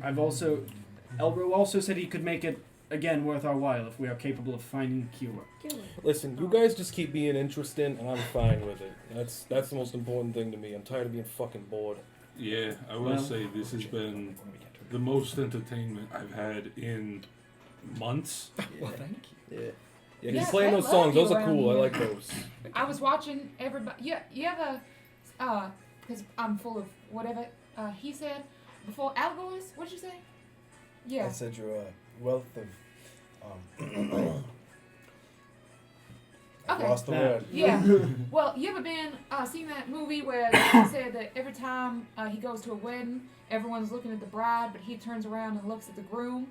I've also Elro also said he could make it again worth our while if we are capable of finding a cure. Listen, you guys just keep being interested, and I'm fine with it. That's the most important thing to me. I'm tired of being fucking bored. Yeah, I will Well- say this has been the most entertainment I've had in months. Well, thank you. Yeah. Yeah, Yeah, he's playing they those love songs. you Those are around cool. I here. like those. I was watching everybody. Yeah, you ever, because I'm full of whatever he said before. Algorithm, what'd you say? I Yeah. said you're a wealth of. I've Okay. lost the That- word. Yeah. Well, you ever seen that movie where they said that every time he goes to a wedding, everyone's looking at the bride, but he turns around and looks at the groom?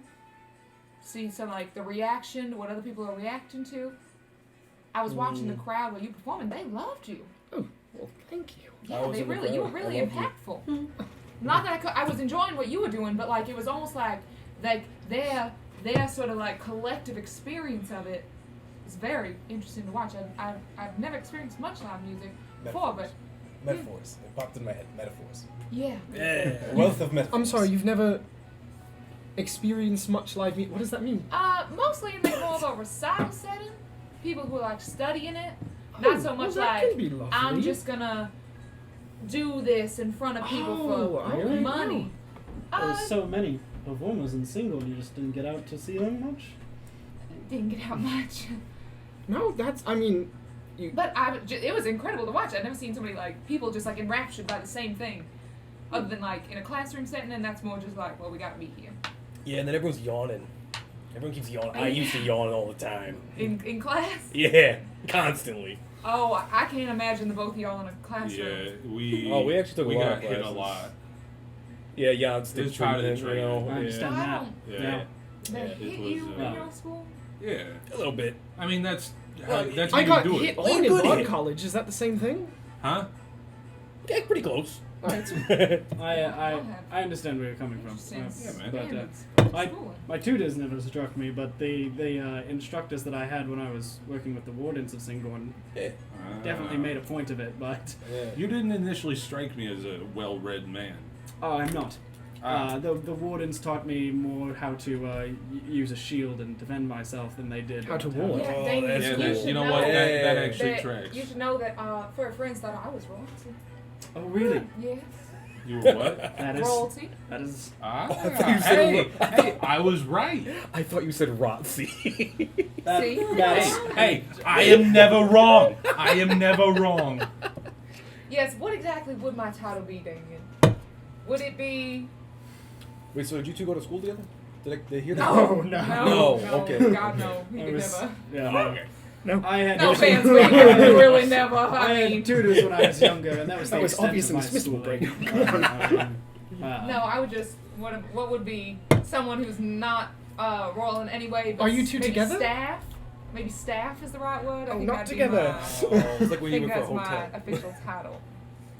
See, so like the reaction to what other people are reacting to. I was watching the crowd while you performed, and they loved you. Well, thank you. I Yeah, was they in the really, you were crowd. really I loved you. impactful. Not that I was enjoying what you were doing, but like it was almost like their sort of like collective experience of it is very interesting to watch. I've never experienced much live music before, but Metaphors. It popped in my head. Metaphors. yeah. A wealth of metaphors. I'm sorry, you've never experienced much live music. What does that mean? Mostly in like more of a recital setting. People who are like studying it, not so much well, that like can be lovely. I'm just gonna do this in front of people for I don't money. There's so many performers in single, you just didn't get out to see them much. Didn't get out much. No, that's. I mean, But it was incredible to watch. I've never seen so many like people just like enraptured by the same thing, other than like in a classroom setting, and that's more just like, well, we gotta be here. Yeah, and then everyone's yawning. Everyone keeps yawning. I used to yawn all the time. In class. Yeah, constantly. Oh, I can't imagine the both of y'all in a classroom. Yeah, we. Oh, we actually took a lot got of hit a classes. lot. Yeah, yawn stick It's part of the treatment, you know. training. I Yeah. understand I that. don't. Yeah, They it hit was, you in uh, your school. yeah. A little bit. I mean, that's Well, that's I how you got do hit it, on in good Bard hit. College. Is that the same thing? huh? Yeah, pretty close. I understand where you're coming from. Interesting. Yeah, man. But, Standards. I- Schooling. my tutors never struck me, but the instructors that I had when I was working with the wardens of Singorn definitely made a point of it. But You didn't initially strike me as a well-read man. I'm not. Ah. The wardens taught me more how to use a shield and defend myself than they did. How to at, war. Yeah, Oh, Damien, that's Yeah, you that, should you know know what? That actually that tracks. You should know that for friends that I was royalty. Oh really? Yes. You were what? That is Royalty. that is. Ah, thought you said hey, I was right. I thought you said Rotzi. That, See? that's Hey, I am never wrong. I am never wrong. Yes. What exactly would my title be, Damien? Would it be? Wait, so did you two go to school together? Did I hear that? No. No, okay. God no. He I could was, never. yeah, no. I had No offense, but he could really never. I I had mean. tutors when I was younger, and that was the That was extent obvious of in my the dismissal schooling. break. No, I would just. What would be someone who's not royal in any way? But Are you two maybe together? Staff. Maybe staff is the right word. I Oh, think not that'd be together. my- Oh, it's like when I you think went for a that's hotel. my official title.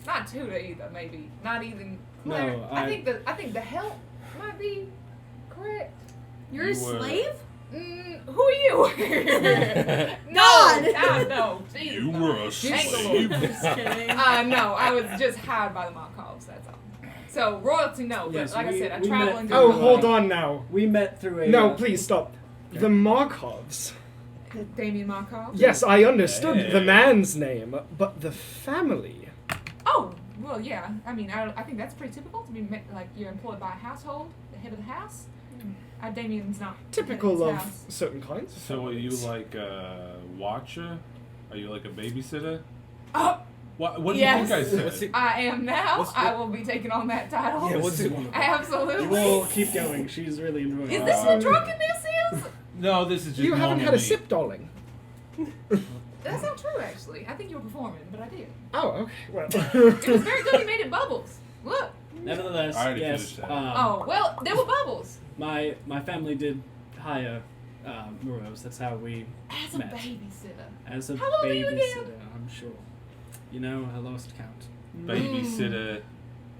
Not tutor either, maybe. Not even No, cleric. I I- think the help might be correct. You're a You were- slave? Who are you? no, God. God, no. Jesus, You no. were a Thank the slave. Lord. Just kidding. No, I was just hired by the Markovs. That's all. So royalty, no. Yes, but like I we- said, I we travel met in through Oh, good hold company. on now. We met through a. No, please stop. The Markovs. Damien Markov. Yes, I understood Hey. the man's name, but the family. Oh, well, yeah. I mean, I think that's pretty typical to be like you're employed by a household, the head of the house. Damien's not Typical the head of his house. certain kinds of So are you families. like a watcher? Are you like a babysitter? Oh, What do Yes. you think I What's said? it? I am now. What's I the- will be taking on that title. Yeah, what's it? Absolutely. We'll keep going. She's really enjoying Is it. this what drunkenness is? No, this is just You haven't had normal a me. sip, darling. That's not true, actually. I think you were performing, but I did. Oh, okay. Well. It was very good. You made it bubbles. Look. Nevertheless, I already yes. finished that. Oh, well, there were bubbles. My family did hire Muros. That's how we As a met. babysitter. As a How old are you again? babysitter, I'm sure. I lost count. Babysitter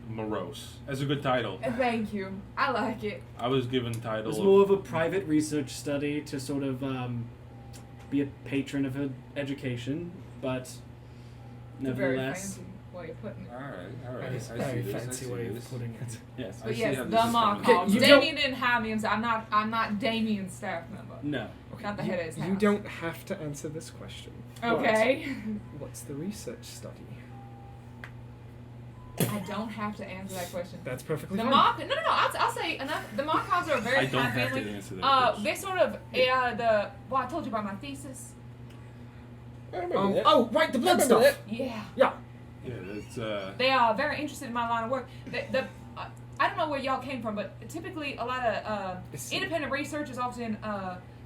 Morose. That's a good title. Thank you. I like it. I was given It title was of... more of a private research study to sort of be a patron of her education, but It's a very nevertheless. fancy way of putting it. Alright. That is I a very see this, fancy I see way this. of putting it. Yes. I But see yes, how the this is mock coming. calls. You Damien didn't hire me, so I'm not Damien's staff member. No. Not the head of his house. You don't have to answer this question. Okay. But what's the research study? I don't have to answer that question. That's perfectly The fine. mock, no. I'll say enough. The mock calls are a very I don't kind have family. to answer that question. They sort of I told you about my thesis. I remember that. Oh, right, the blood Remember stuff. Yeah. Yeah, that's They are very interested in my line of work. I don't know where y'all came from, but typically a lot of independent research is often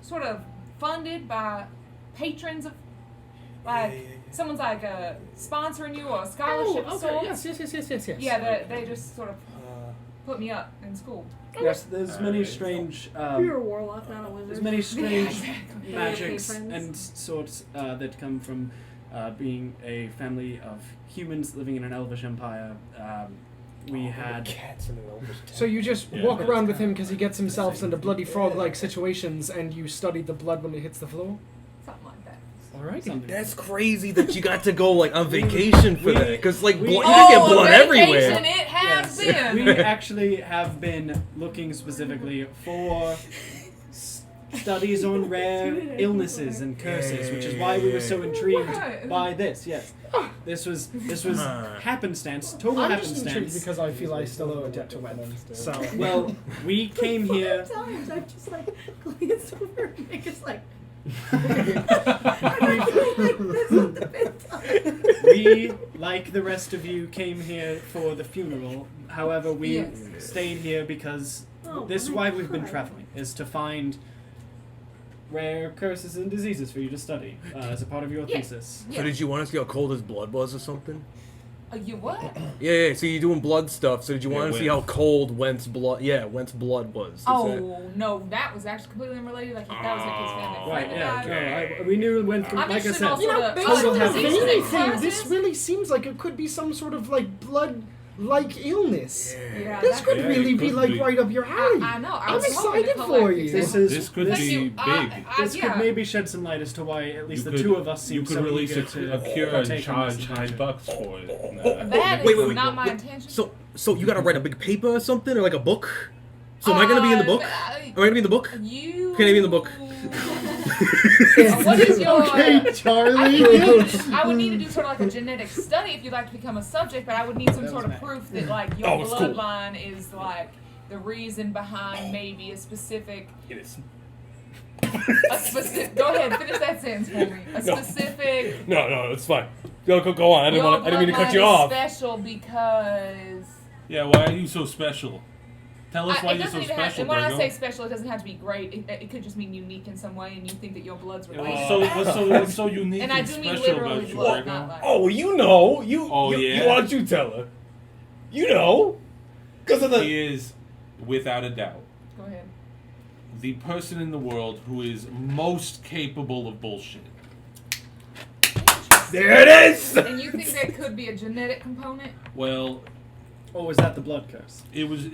sort of funded by patrons of, like, someone's like sponsoring you or a scholarship of sorts. Yes. Yeah, they just sort of put me up in school. Yes, there's many strange. You're a warlock, not a wizard. There's many strange exactly. magics patrons. and sorts that come from being a family of humans living in an elvish empire. We had. Cats in an elvish town. So you just Yeah. walk around with him because he gets himself into bloody frog-like situations, and you study the blood when it hits the floor. Something like that. All right. something. That's crazy that you got to go like on vacation for we- that, because like we- blood, you can get blood vacation everywhere. it has Yes. been. We actually have been looking specifically for studies on rare illnesses and curses, which is why we were so intrigued Right. by this. Yes, this was happenstance, total I'm just intrigued happenstance. because I feel I still owe a debt to Web. So, Well, we came here. Times I've just like glanced over and Nick is like. We, like the rest of you, came here for the funeral. However, we Yes. stayed here because Oh this is my why we've been God. traveling, is to find rare curses and diseases for you to study as a part of your Yeah. thesis. So did you want to see how cold his blood was or something? You what? Yeah. So you're doing blood stuff. So did you Yeah, want to see how cold Went's blood? Yeah, Went's blood was. Is that- Oh no, that was actually completely unrelated. Like that was like his family Right, friend yeah. died. No, we knew when, I'm like I interested said, also you know, the based total on other happenstance. diseases and anything, this curses. really seems like it could be some sort of like blood-like illness. Yeah, This that- could Yeah, really it be could like be. right up your alley. I know. I I'm was hoping to excited collect for it. you. This could Thank be you. big. this Yeah. could maybe shed some light as to why at least You the could- two of us You seem could so release eager a to cure and partake in charge this high adventure. bucks for it. That Wait, is not my wait. intention. So you gotta write a big paper or something, or like a book. So am I gonna be in the book? Am I gonna be in the book? You. Can I be in the book? What is your? Okay, Charlie. I would need to do sort of like a genetic study if you'd like to become a subject, but I would need some That sort was of Matt. proof that like your Oh, it's cool. bloodline is like the reason behind maybe a specific. Go ahead, finish that sentence for me. A specific. No, it's fine. Go on. I Your didn't mean to cut bloodline you is off. Special because. Yeah, why are you so special? Tell us why It you're doesn't so even have. special, And when I Virgo. say special, it doesn't have to be great. It could just mean unique in some way, and you think that your blood's related. What's so unique And and, I do mean special literally about you, blood, Virgo? not like. Oh, you know. You. Oh, you, yeah? You, why don't you tell her? You know. Because of the. He is, without a doubt, Go ahead. the person in the world who is most capable of bullshit. There it is. And you think there could be a genetic component? Well, Or was that the blood curse? it was.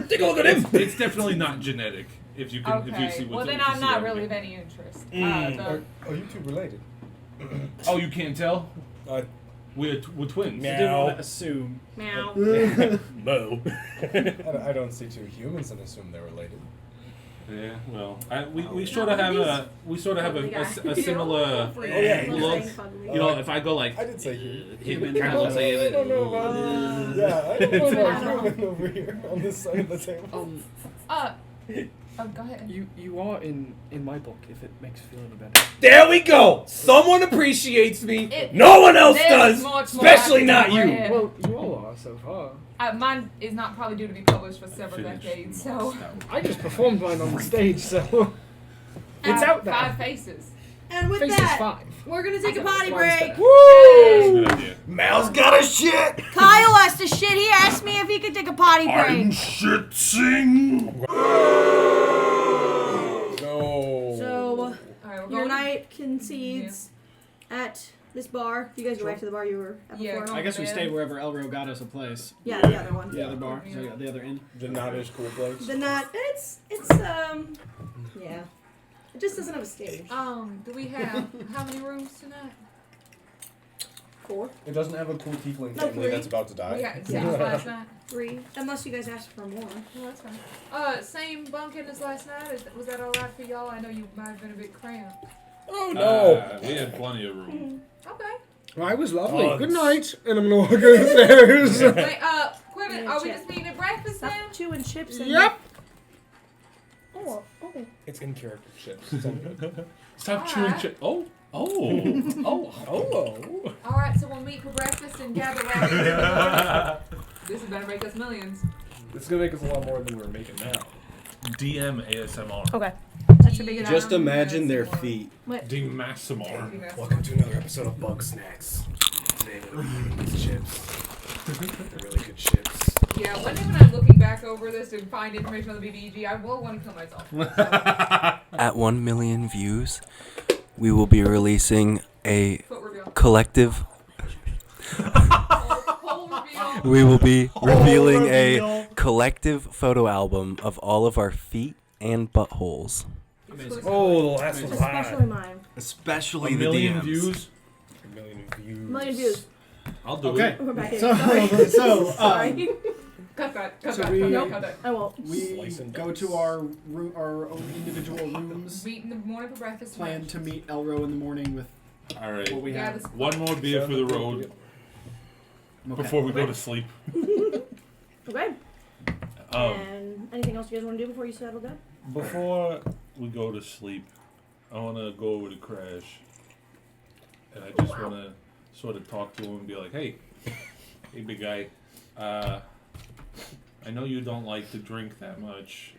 Take a look at him. It's definitely not genetic. If you can, if you see Okay. what's Well, then if you I'm see not what I really of mean. any interest. Are you two related? Oh, you can't tell? Uh, We're twins. Yeah. I didn't want to assume. Meow. Mo. I don't see two humans and assume they're related. Yeah. Well, we sort of have a similar. Oh, yeah. look. You know, if I go like. I did say human. Human. Kind of looks like I don't know about. Yeah, I don't know about human over here on this side of the table. Go ahead. You are in my book, if it makes you feel any better. There we go. Someone appreciates me. It- No one else there's does. much more Especially I not can you. read. Well, you all are so far. Mine is not probably due to be published for several Finish. decades, so. I just performed mine on the stage, so it's out there. 5 faces. And with Faces that, 5. we're gonna take a potty Mine's break. there. Woo! Good idea. Mal's got a shit. Kyle has to shit. He asked me if he could take a potty break. shitting. No. So Alright, we're your going. knight concedes at This bar. You guys go back to the bar you were at Yeah. before. I guess we man. stayed wherever Elro got us a place. Yeah, the other one. The other bar. So yeah, the other inn. The not as cool place. The not. It's yeah. It just doesn't have a stage. Do we have how many rooms tonight? 4, It doesn't have a cool tiefling No, family 3. that's about to die. We got 6 last night. 3. Unless you guys asked for more. Well, that's fine. Same bunking as last night. Was that all right for y'all? I know you might have been a bit cramped. Oh no! We had plenty of room. Okay. Well, I was lovely. Oh, Good night. And I'm gonna walk upstairs. Wait, Quentin, are we Check. just meeting at breakfast Stop now? chewing chips. And Yep. Oh, okay. It's in character chips. It's all good. Stop All chewing right. shit. Oh. All right, so we'll meet for breakfast and gather around. This is gonna make us millions. It's gonna make us a lot more than we're making now. DM ASMR. Okay. That should be good. Just imagine their feet. Demassamar. Welcome to another episode of Bug Snacks. Today we're eating these chips. They're really good chips. Yeah, one day when I'm looking back over this to find information on the BBEG, I will want to kill myself. At 1 million views, we will be releasing a Foot reveal. collective. Whole reveal. We will be revealing a collective photo album of all of our feet and buttholes. Amazing. Oh, the last one's Especially mine. Especially A the million DMs. views. A million views. Million views. I'll do Okay. We're back in. So, Sorry. so Sorry. Cut that. Cut So that. we- Cut that. Nope. Cut that. I won't. we Slice and go dice. to our own individual rooms. Meet in the morning for breakfast. Plan to meet Elro in the morning with All right. what we Yeah, have. this- One more beer for the road Okay. before we go to sleep. Okay. Um, And anything else you guys want to do before you settle down? Before we go to sleep, I want to go over to Crash, and I just want to sort of talk to him and be like, hey, big guy, I know you don't like to drink that much,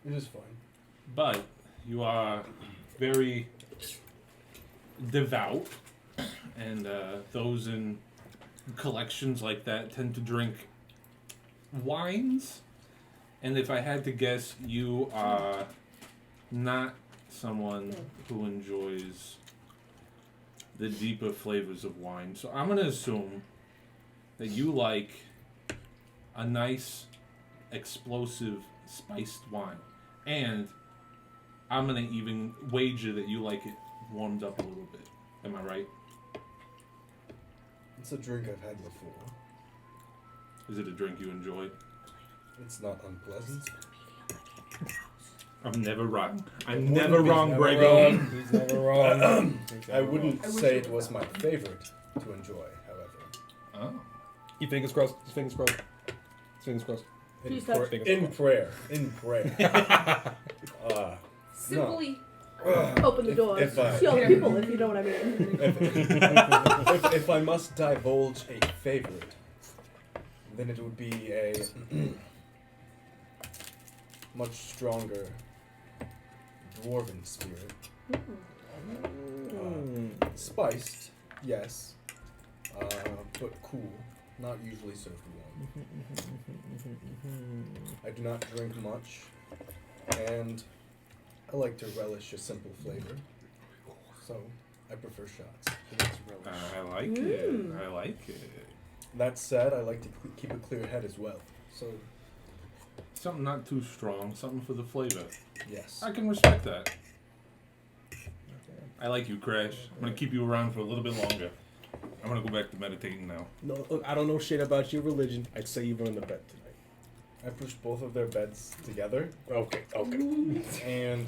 It is fine. but you are very devout, and those in collections like that tend to drink wines. And if I had to guess, you are not someone who enjoys the deeper flavors of wine. So I'm going to assume that you like a nice, explosive, spiced wine. And I'm going to even wager that you like it warmed up a little bit. Am I right? It's a drink I've had before. Is it a drink you enjoy? It's not unpleasant. I'm never wrong. I'm He's never wrong, never Brago. wrong. He's never wrong. He's I never wouldn't I wish say it it was was my favorite to enjoy, however. Oh. wrong. You fingers crossed. His fingers crossed. His fingers crossed. Please pra- touch. in prayer. In prayer. Simply. Open the door. If I- See all the people, if you know what I mean. If I must divulge a favorite, then it would be a much stronger dwarven spirit. Spiced, yes, but cool. Not usually served warm. I do not drink much, and I like to relish a simple flavor. So I prefer shots. I like it. I like it. That said, I like to keep a clear head as well. So Something not too strong. Something for the flavor. yes. I can respect that. I like you, Crash. I'm gonna keep you around for a little bit longer. I'm gonna go back to meditating now. No, look, I don't know shit about your religion. I'd say you're in the bed tonight. I push both of their beds together Okay, okay. and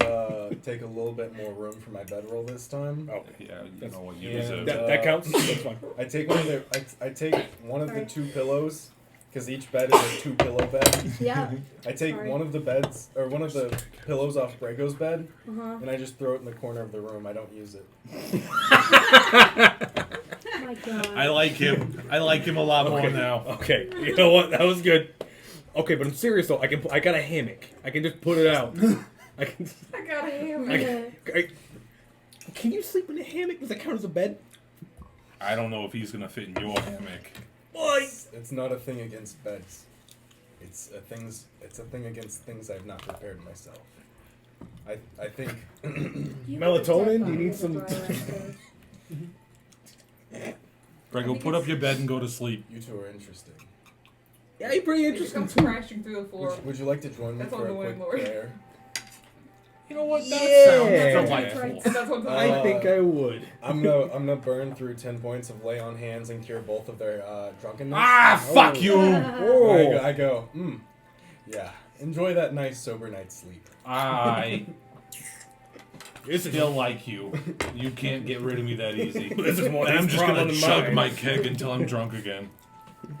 take a little bit more room for my bedroll this time. Okay. Yeah, you know what you Yeah. deserve. That counts? That's fine. I take one of their. I take one of the two pillows, because each bed is a 2-pillow bed. Yeah. I take Sorry. one of the beds or one of the pillows off Brago's bed, Uh-huh. and I just throw it in the corner of the room. I don't use it. Oh my god. I like him. I like him a lot more Okay. now. Okay, you know what? That was good. Okay, but I'm serious though. I got a hammock. I can just put it out. I can. I got a hammer. Can you sleep in a hammock? Does that count as a bed? I don't know if he's gonna fit in your hammock. What? It's not a thing against beds. It's a thing against things I've not prepared myself. I think Do you have a Melatonin? death Do you need button some- with a dry erase Grego, put up your bed and go to sleep. You two are interesting. Yeah, you're pretty It interesting comes too. crashing through the floor. Would you like to join me That's for a on the quick landlord. prayer? You know what? That Yeah. sounds delightful. And that's what's I think I would. I'm gonna burn through 10 points of lay on hands and cure both of their drunkenness. Ah, fuck you! I go. Yeah. Enjoy that nice sober night's sleep. I still like you. You can't get rid of me that easy. This is more I'm his just gonna problem than chug mine. my keg until I'm drunk again.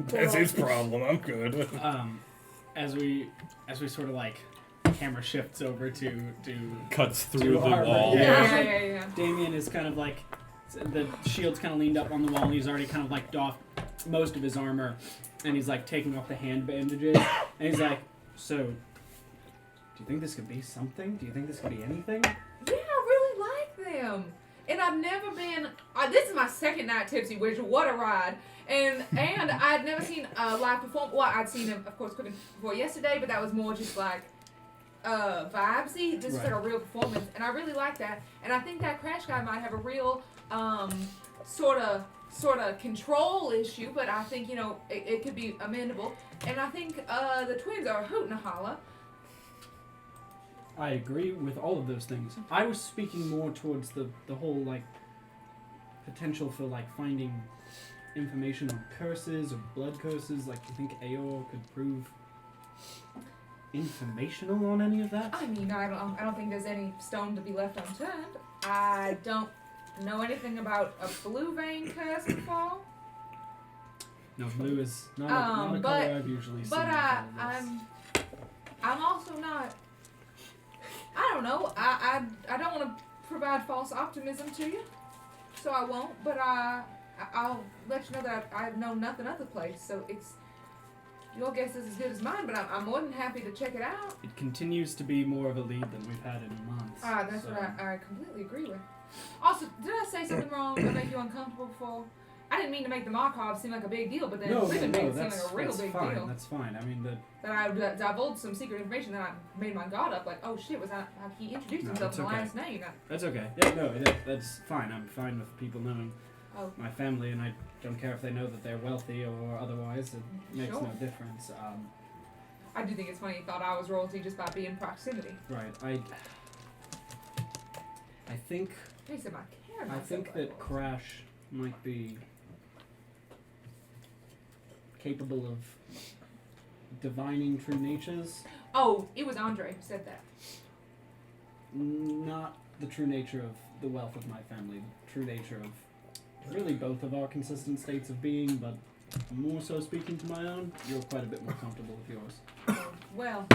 That's his problem. I'm good. As we sort of like camera shifts over to Cuts through the our- wall. Yeah. Damien is kind of like the shield's kind of leaned up on the wall and he's already kind of like doffed most of his armor and he's like taking off the hand bandages and he's like, so do you think this could be something? Do you think this could be anything? Yeah, I really like them. And I've never been. This is my second night tipsy, which what a ride! And I'd never seen a live perform. Well, I'd seen him, of course, cooking before yesterday, but that was more just like vibesy. This is like a real performance, and I really like that. And I think that Crash guy might have a real sort of control issue, but I think it could be amendable. And I think the twins are a hoot and a holler. I agree with all of those things. I was speaking more towards the whole like potential for like finding information on curses or blood curses. Like, do you think Aor could prove informational on any of that? I mean, I don't think there's any stone to be left unturned. I don't know anything about a blue vein curse before. No, blue is not a color I've usually seen. But I'm also not. I don't know. I don't want to provide false optimism to you, so I won't. But I'll let you know that I know nothing of the place. So it's your guess is as good as mine. But I'm more than happy to check it out. It continues to be more of a lead than we've had in months. That's what I completely agree with. Also, did I say something wrong or make you uncomfortable before? I didn't mean to make the Markov seem like a big deal, but then Living made it seem like a real big fine, deal. That's fine. I mean, That I divulged some secret information that I made my god up. Like, oh shit, was that he introduced himself in the last name? That's okay. Yeah, no, that's fine. I'm fine with people knowing my family, and I don't care if they know that they're wealthy or otherwise. It makes no difference. I do think it's funny. He thought I was royalty just by being proximity. Right. I think. He said I care about I think that Crash might be capable of divining true natures. Oh, it was Andre who said that. Not the true nature of the wealth of my family, the true nature of really both of our consistent states of being, but more so speaking to my own, you're quite a bit more comfortable with yours. Well.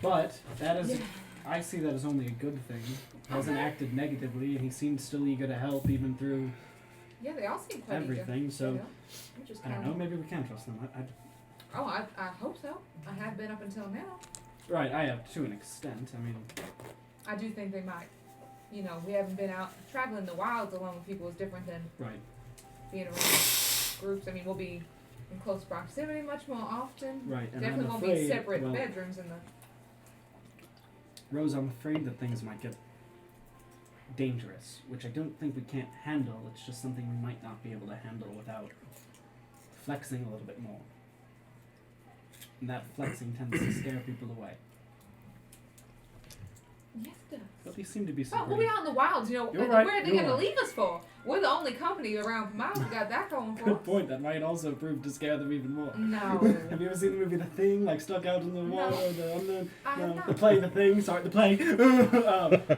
But that is, I see that as only a good thing. He hasn't acted negatively, and he seems still eager to help even through Yeah, they all seem quite everything, eager, so I don't know, kinda- maybe we can trust them. I hope so. I have been up until now. Right, I have to an extent. I mean, I do think they might. We haven't been out traveling the wilds alone with people is different than being around groups. I mean, we'll be in close proximity much more often. Right, and definitely I'm won't afraid, be separate well, bedrooms in the. Rose, I'm afraid that things might get dangerous, which I don't think we can't handle. It's just something we might not be able to handle without flexing a little bit more. And that flexing tends to scare people away. Yes, it does. But they seem to be so Oh, we'll be out in the wilds, You're where right, are they you're going to right. leave us for? We're the only company around for miles who got that going for us. Good point. That might also prove to scare them even more. No. Have you ever seen the movie The Thing, like stuck out in the water? I have not. The play The Thing. Sorry, the play.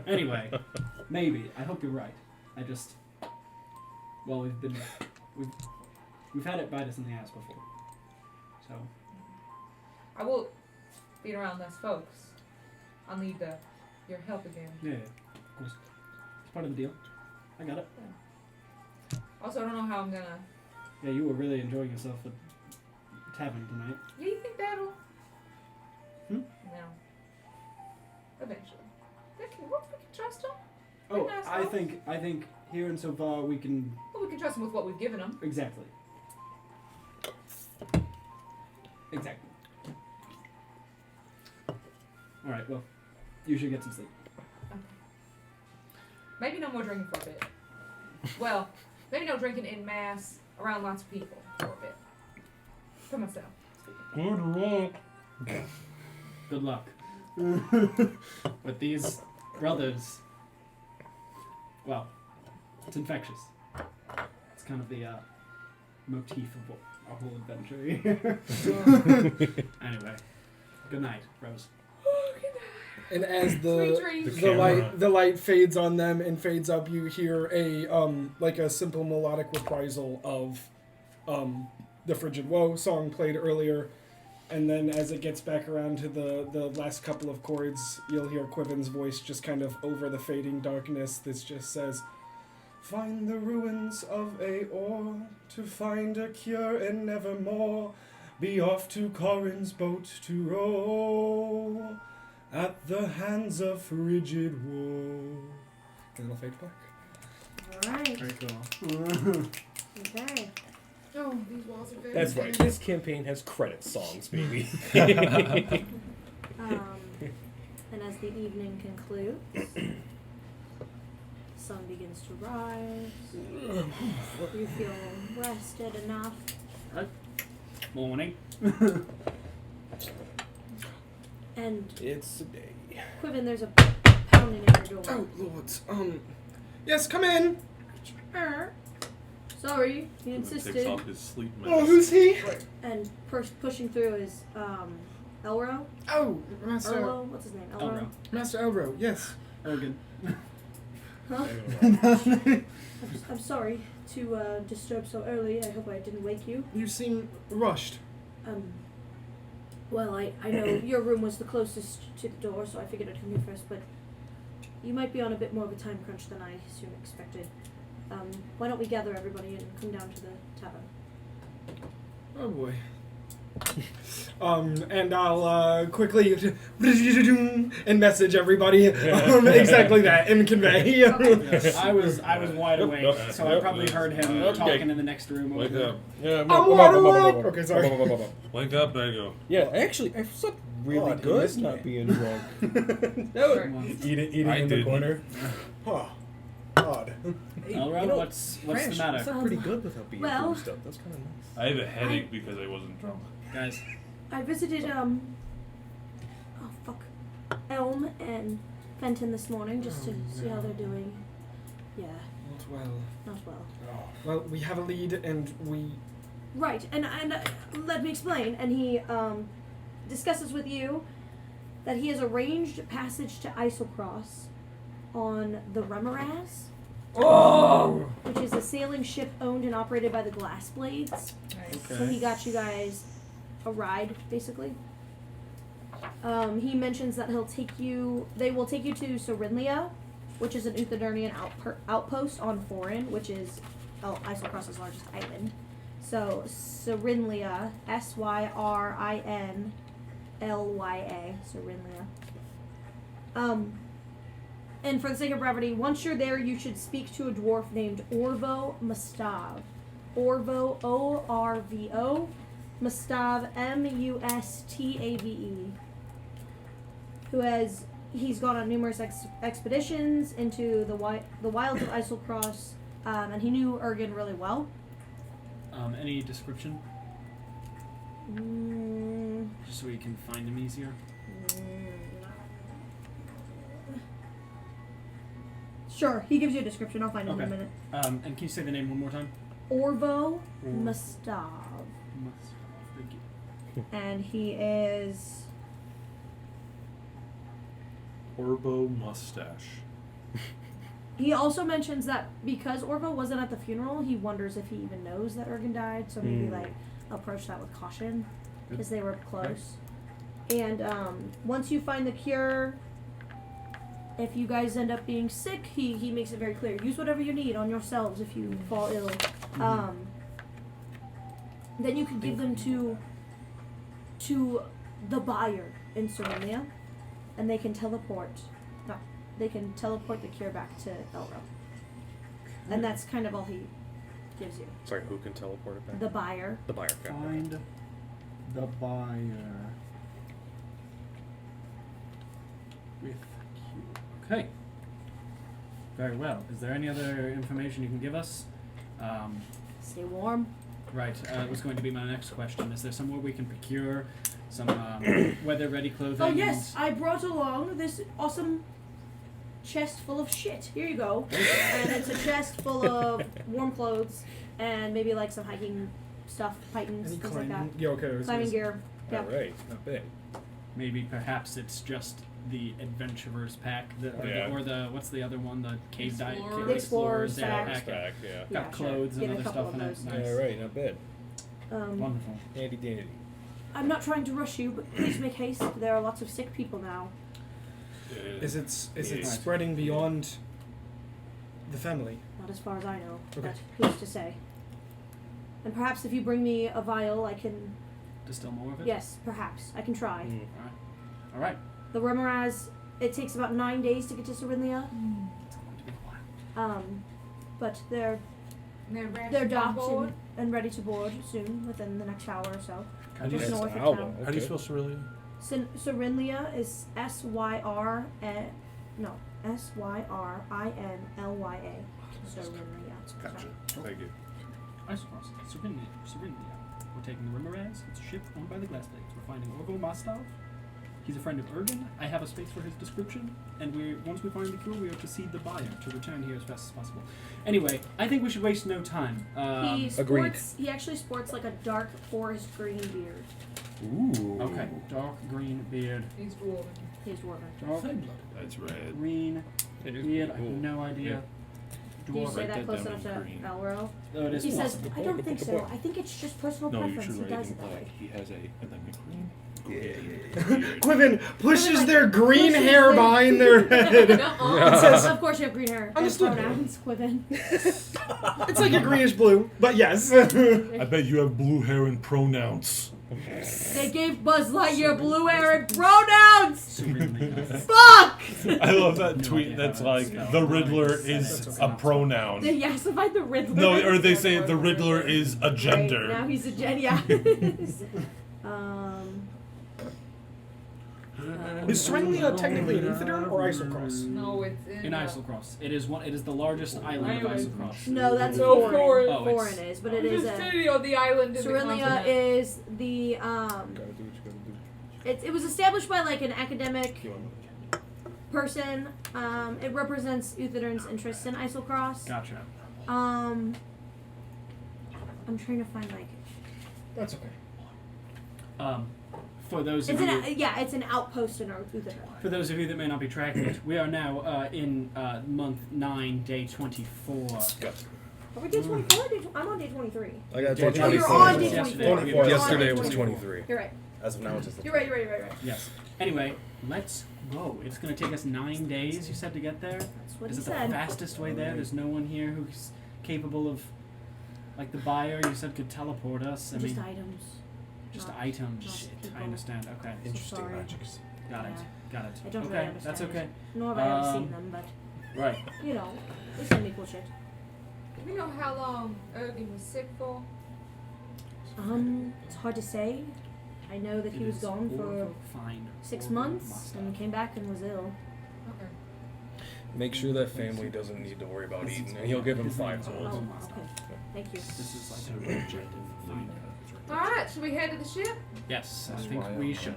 Anyway, maybe. I hope you're right. I just, well, we've had it bite us in the ass before. So. I will be around less folks. I'll need your help again. Yeah, of course. It's part of the deal. I got it. Also, I don't know how I'm gonna. Yeah, you were really enjoying yourself at tavern tonight. Yeah, you think that'll? Hmm? No. Eventually. We can trust them. Oh, Nice I folks. think here and so far we can. Well, we can trust them with what we've given them. Exactly. Exactly. All right. Well, you should get some sleep. Maybe no more drinking for a bit. Well, Maybe no drinking in mass around lots of people for a bit. For myself. Good luck. Good luck. With these brothers, well, it's infectious. It's kind of the motif of our whole adventure here. Anyway, good night, Rose. And as Sweet the dreams. the light fades on them and fades up, you hear a like a simple melodic reprisal of the Frigid Woe song played earlier. And then as it gets back around to the last couple of chords, you'll hear Quiven's voice just kind of over the fading darkness that just says, "Find the ruins of Aor to find a cure and nevermore. Be off to Corin's boat to row at the hands of Frigid Woe." And it'll fade back. Alright. Very cool. Okay. Oh, these walls are very That's right. thin. This campaign has credit songs, baby. And as the evening concludes, the sun begins to rise. You feel rested enough. Morning. It's And a day. Quiven, there's a pounding at your door. Oh, Lord. Yes, come in. Sorry, he Takes insisted. off his sleep mask. Oh, who's he? And pushing through is Elro. Oh, Master Erlo? What's his name? Elro. Master Elro. Yes. Ergen. Huh? I'm sorry to disturb so early. I hope I didn't wake you. You seem rushed. Well, I know your room was the closest to the door, so I figured I'd come here first, but you might be on a bit more of a time crunch than I assumed expected. Why don't we gather everybody and come down to the tavern? Oh boy. And I'll quickly and message everybody exactly that and convey. Yes, I was wide awake, so I probably heard him Okay. talking in the next room. Wake over. up. Yeah, I'm wide awake. Okay, sorry. Wake up, Bago. Yeah, actually, I slept really Oh, you good missed not me. being drunk. Sure. Eating I in the didn't. corner. Huh. Odd. Elro, what's the Crash, matter? I slept pretty good without being well- bruised up. That's kind of nice. I have a headache because I wasn't drunk. Guys, I visited Elm and Fenton this morning just to see how they're doing. Yeah, Not well. not well. Well, we have a lead, and we. Right, and let me explain. And he discusses with you that he has arranged passage to Isocross on the Remhoraz, which is a sailing ship owned and operated by the Glass Blades. So he got you guys a ride, basically. He mentions that they will take you to Serinlia, which is an Uthodurnian outpost on Foreign, which is Isocross's largest island. So Serinlia, Syrinlya, Serinlia. And for the sake of brevity, once you're there, you should speak to a dwarf named Orvo Mustav. Orvo, O-R-V-O, Mustav, M-U-S-T-A-V-E. He's gone on numerous expeditions into the wilds of Isocross, and he knew Ergen really well. any description? Just so we can find him easier. Sure, he gives you a description. I'll find it in a Okay. minute. And can you say the name one more time? Orvo Mustav. Thank you. And he is... Orbo mustache. He also mentions that because Orvo wasn't at the funeral, he wonders if he even knows that Ergen died, so maybe approach that with caution, because they were close. And once you find the cure, if you guys end up being sick, he makes it very clear. Use whatever you need on yourselves if you fall ill. Then you can give them to the buyer in Serinlia, and they can teleport. They can teleport the cure back to Elro. And that's kind of all he gives you. Sorry, who can teleport it back? The buyer. The buyer. Okay. Find the buyer with Q. Okay. Very well. Is there any other information you can give us? Stay warm. Right, was going to be my next question. Is there somewhere we can procure some weather-ready clothing? Oh yes, I brought along this awesome chest full of shit. Here you go. And it's a chest full of warm clothes and maybe like some hiking stuff, pythons, things like that. Yeah, okay. Climbing gear. Yeah. Alright, not bad. Maybe perhaps it's just the adventurer's pack, or the what's the other one? The cave dive, The explorer's yeah, pack. pack. Yeah. Got sure. clothes Get and a other couple stuff in of it. those. Nice. Alright, not bad. Wonderful. Dandy dandy. I'm not trying to rush you, but please make haste. There are lots of sick people now. Is it Yeah. spreading beyond the family? Not as far as I know, Okay. but who's to say? And perhaps if you bring me a vial, I can. Distill more of it. Yes, perhaps I can try. All right. The Remhoraz, it takes about 9 days to get to Serenlia. It's going to be a while. But they're They're docked board. and ready to board soon, within the next hour or so. How do you Just spell- north of Alba, town. How do you spell Cerealia? Serenlia is Syrinlya. Serenlia. Gotcha. Thank you. Isocross. Serenlia. We're taking the Remhoraz. It's a ship owned by the Glassblades. We're finding Orgo Mostov. He's a friend of Ergen. I have a space for his description. And once we find the crew, we are to seed the buyer to return here as fast as possible. Anyway, I think we should waste no time. He actually sports like a dark forest green beard. Ooh. Okay. Dark green beard. He's dwarven. He's dwarven. Dark That's red. green It is beard. I pretty have cool. no idea. Do you Dwarf. say Write that that close down enough in to green. Elro? Oh, it is He says, possible. I don't think so. I think it's just personal No, you preference. should He write does it it that way. He has a and then a green. Quivin pushes like, their green pushes hair their- behind their head. It says, of course you have green hair. And Understood. pronouns, Quivin. It's like a greenish blue, but yes. I bet you have blue hair and pronouns. They gave Buzz Lightyear blue hair and pronouns! Serenlia. Fuck! I love that No tweet idea that's how it's like, spelled. the Riddler That's is okay. a pronoun. They yassified the Riddler. No, or they say the Riddler is a Right, gender. now he's a gen, yeah. Is Serenlia technically an Aetherderm or Isocross? No, it's in. In Isocross. It is one. It is the largest island of Isocross. No, that's No, foreign. foreign. Oh, Foreign it's- is, but it is the a. city on the island in the Serenlia continent. is the Gotta do what you gotta do. it was established by like an academic person. It represents Uthodurn's interests in Isocross. Gotcha. I'm trying to find like That's okay. For those it's of an you, it's an outpost in Uthodurn. for those of you that may not be tracking it, we are now in month 9, day 24. Are we day 24? I'm on day 23. I got Yeah, Oh, you're 24. on day 24. Yesterday. You're on Yesterday day was 24. 23. You're right. As of now, it's just You're right. You're right. Yes. Anyway, let's go. It's going to take us 9 days, you said, to get there. That's what Is he it the said. fastest way there? There's no one here who's capable of, like the buyer you said could teleport us. I Just mean, items. just not- items. not Shit, people. I understand. Okay. Interesting sorry. magics. Got it. Yeah. Got it. I don't okay, really understand. that's okay. Nor have I ever seen Um, them, but Right. you know, they send me cool shit. Do we know how long Ergen was sick for? It's hard to say. I know that he It was is gone for Orville Find 6 Orville months Mustang. and came back and was ill. Okay. Make sure that family doesn't need to worry about This is eating, and he'll give him his name 5 is Oh, gold. okay. Thank you. This is like a rejected find. Alright, should we head to the ship? Yes, I think we should.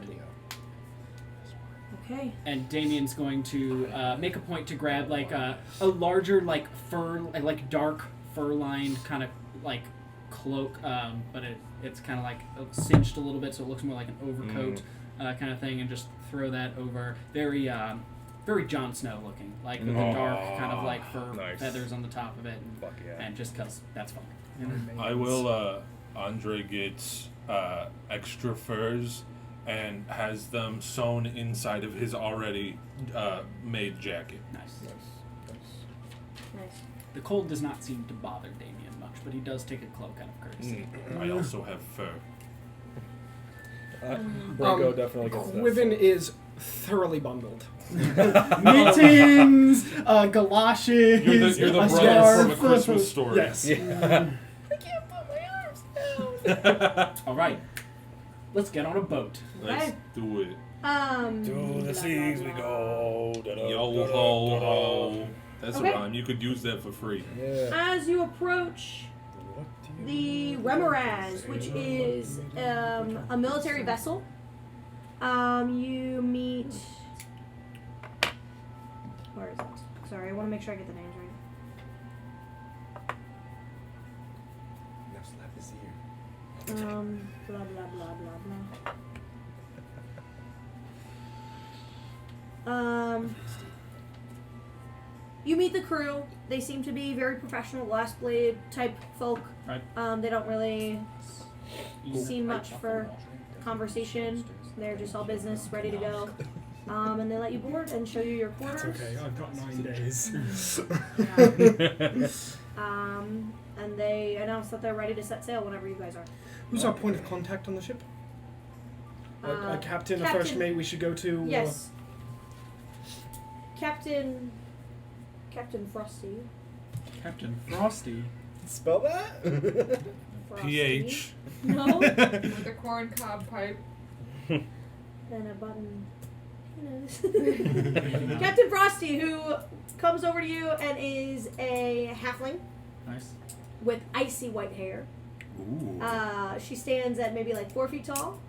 Okay. And Damien's going to make a point to grab like a larger like fur, like dark fur-lined kind of like cloak, but it's kind of like cinched a little bit, so it looks more like an overcoat kind of thing, and just throw that over. Very Jon Snow looking, like with the dark kind of like fur Nice. feathers on the top of it, Fuck yeah. and just cause that's fun. I will, Andre gets extra furs and has them sewn inside of his already made jacket. Nice. Nice. The cold does not seem to bother Damien much, but he does take a cloak out of courtesy. I also have fur. Bronco definitely gets that. Quivin is thoroughly bundled. Mittens, galoshes, You're the a brother from a scarf. Christmas story. Yes. Yeah. All right, let's get on a boat. Let's do it. To the seas we go. Yo ho ho. That's Okay. a rhyme. You could use that for free. Yeah. As you approach the Remhoraz, which is a military vessel, you meet. Where is it? Sorry, I want to make sure I get the names right. Now slap his ear. Blah blah blah blah blah. You meet the crew. They seem to be very professional glass blade type folk. Right. They don't really seem much for conversation. They're just all business, ready to go. And they let you board and show you your quarters. That's okay. I've got 9 days. And they announce that they're ready to set sail whenever you guys are. Who's our point of contact on the ship? A captain, a first Captain- mate we should go to? Yes. Captain Frosty. Captain Frosty. Spell that? Frosty. PH. No. With a corn cob pipe. And a button. Captain Frosty, who comes over to you and is a halfling Nice. with icy white hair. Ooh. She stands at maybe like 4 feet tall,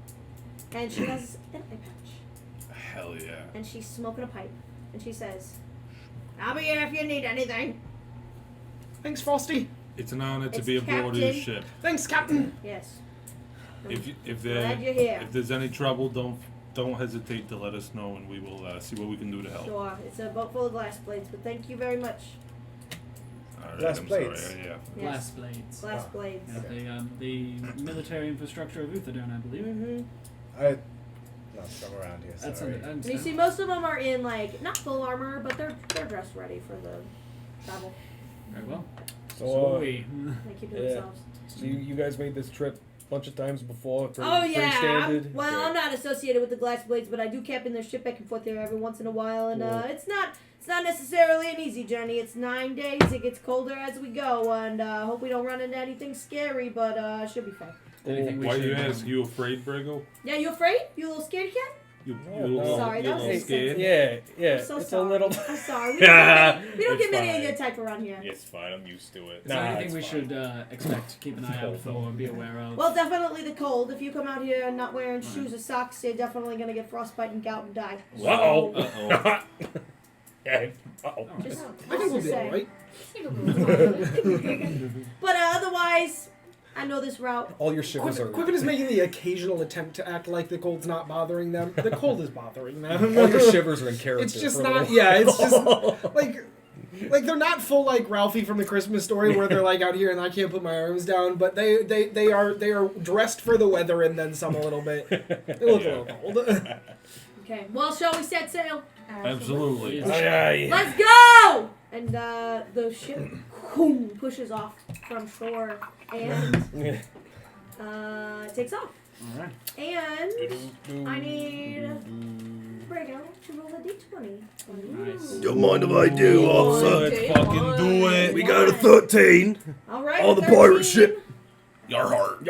and she has an eye patch, Hell yeah. and she's smoking a pipe, and she says, "I'll be here if you need anything." Thanks, Frosty. It's an honor to It's be aboard this Captain. ship. Thanks, Captain. Yes. If Glad you're here. if there's any trouble, don't hesitate to let us know, and we will see what we can do to help. Sure. It's a boat full of glass blades, but thank you very much. All right, Glass I'm plates. sorry. Yeah. Glass Yes. blades. Glass blades. Yeah, the military infrastructure of Uthadern, I believe. Mm-hmm. I'm not from around here, That's sorry. And you see, most of them are in like not full armor, but they're dressed ready for the travel. Very well. So, So we. They keep to Yeah. themselves. So you guys made this trip a bunch of times before? Pretty, Oh pretty yeah. standard? Well, Okay. I'm not associated with the glass blades, but I do captain their ship back and forth there every once in a while, and Cool. it's not necessarily an easy journey. It's 9 days. It gets colder as we go, and hope we don't run into anything scary, but should be fine. Anything we Why should you ask? You afraid, Brigo? Yeah, you afraid? You a little scaredy cat? You No, little, Sorry, you that was little insensitive. scared? Yeah, I'm so it's sorry. a little. I'm sorry. We don't It's get many of fine. your type around here. It's fine. I'm used to it. Is there anything it's we fine. should expect, keep an eye out for, or be aware of? Well, definitely the cold. If you come out here and not wearing shoes or socks, you're definitely gonna get frostbite and gout and die. Uh-oh. Yeah. Uh-oh. Just, I think we'll be say. alright. But otherwise, I know this route. All your shivers are. Quicken is making the occasional attempt to act like the cold's not bothering them. The cold is bothering them. All your shivers are in character. It's just for a not. little- Yeah, it's just like they're not full like Ralphie from the Christmas Story where they're like out here and I can't put my arms down. But they are dressed for the weather and then some a little bit. They look a little cold. Okay. Well, shall we set sail? Absolutely. Let's go! And the ship pushes off from shore and takes off. Alright. And I need Brigo to roll a d20. Nice. Don't mind if I do, officer. Let's fucking do it. We got a 13. All right. On the 13. pirate ship. Your heart.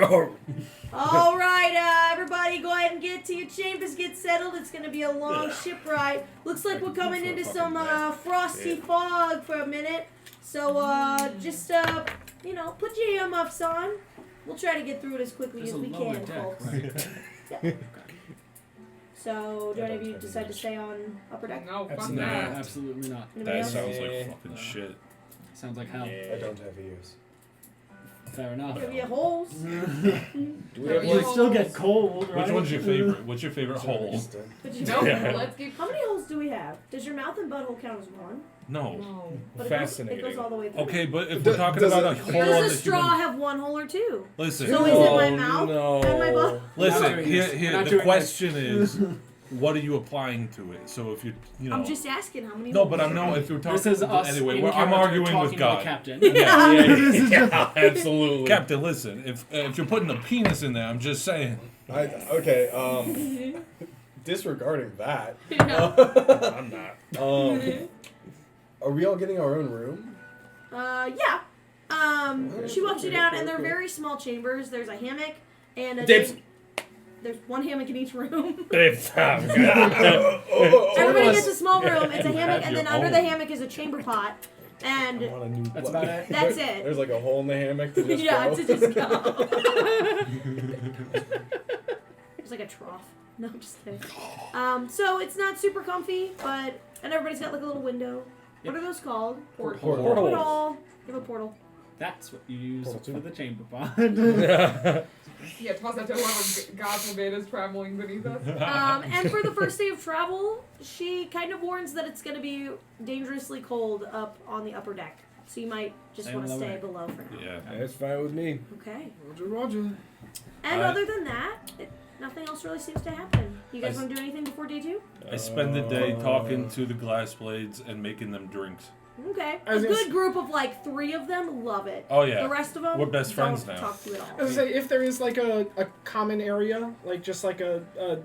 All right, everybody, go ahead and get to your chambers, get settled. It's gonna be a long ship ride. Looks like we're coming into some frosty fog for a minute. So just put your earmuffs on. We'll try to get through it as quickly There's as a we lower can, deck, folks. right? Yeah. So, do any of you decide to stay on upper deck? No, fuck No, that. absolutely not. Anybody That else? sounds Sounds like like fucking shit. Sounds like hell. I don't have ears. Fair enough. Give you holes. Do we No, have you You still get cold, right? Which one's your favorite? What's your favorite hole? Understood. But you No, Yeah. let's keep. How many holes do we have? Does your mouth and butthole count as one? No. No. But it Fascinating. goes all the way through. Okay, but if Do- we're talking does about it- a hole on Does the a straw human... have one hole or two? Listen, So is it my Oh, mouth no. and my butt? listen. Not doing Here, this. here. Not The doing question is, what are you applying to it? So if you know. I'm just asking how many No, holes. but I know if you're talking. This is us. Anyway, in I'm character arguing talking with to God. the captain. Yeah, absolutely. Captain, listen. If you're putting a penis in there, I'm just saying. Okay, disregarding that, I'm not. are we all getting our own room? Yeah. She walks you down, and they're very small chambers. There's a hammock and a Dibs. there's one hammock in each room. It's Everybody gets a small room. It's a You hammock, have and then your under own. the hammock is a chamber pot. And I want a new That's about it. that's it. There's like a hole in the hammock to just Yeah, go. to just go. There's like a trough. No, I'm just kidding. So it's not super comfy, and everybody's got like a little window. What are those called? Portal. Portal. You have a portal. That's what you use Portal for two. the chamber pod. Yeah, toss that to whoever God forbid is traveling beneath us. And for the first day of travel, she kind of warns that it's going to be dangerously cold up on the upper deck. So you might just Stay want to below stay it. below for now. Yeah. That's fine with me. Okay. Roger. And I- other than that, nothing else really seems to happen. You guys I- want to do anything before day 2? I spend the day talking to the glass blades and making them drinks. Okay. I A was gonna good group of like 3 of them love it. Oh yeah. The rest of them We're best don't friends now. talk to at all. I was gonna say, if there is like a common area, like just like an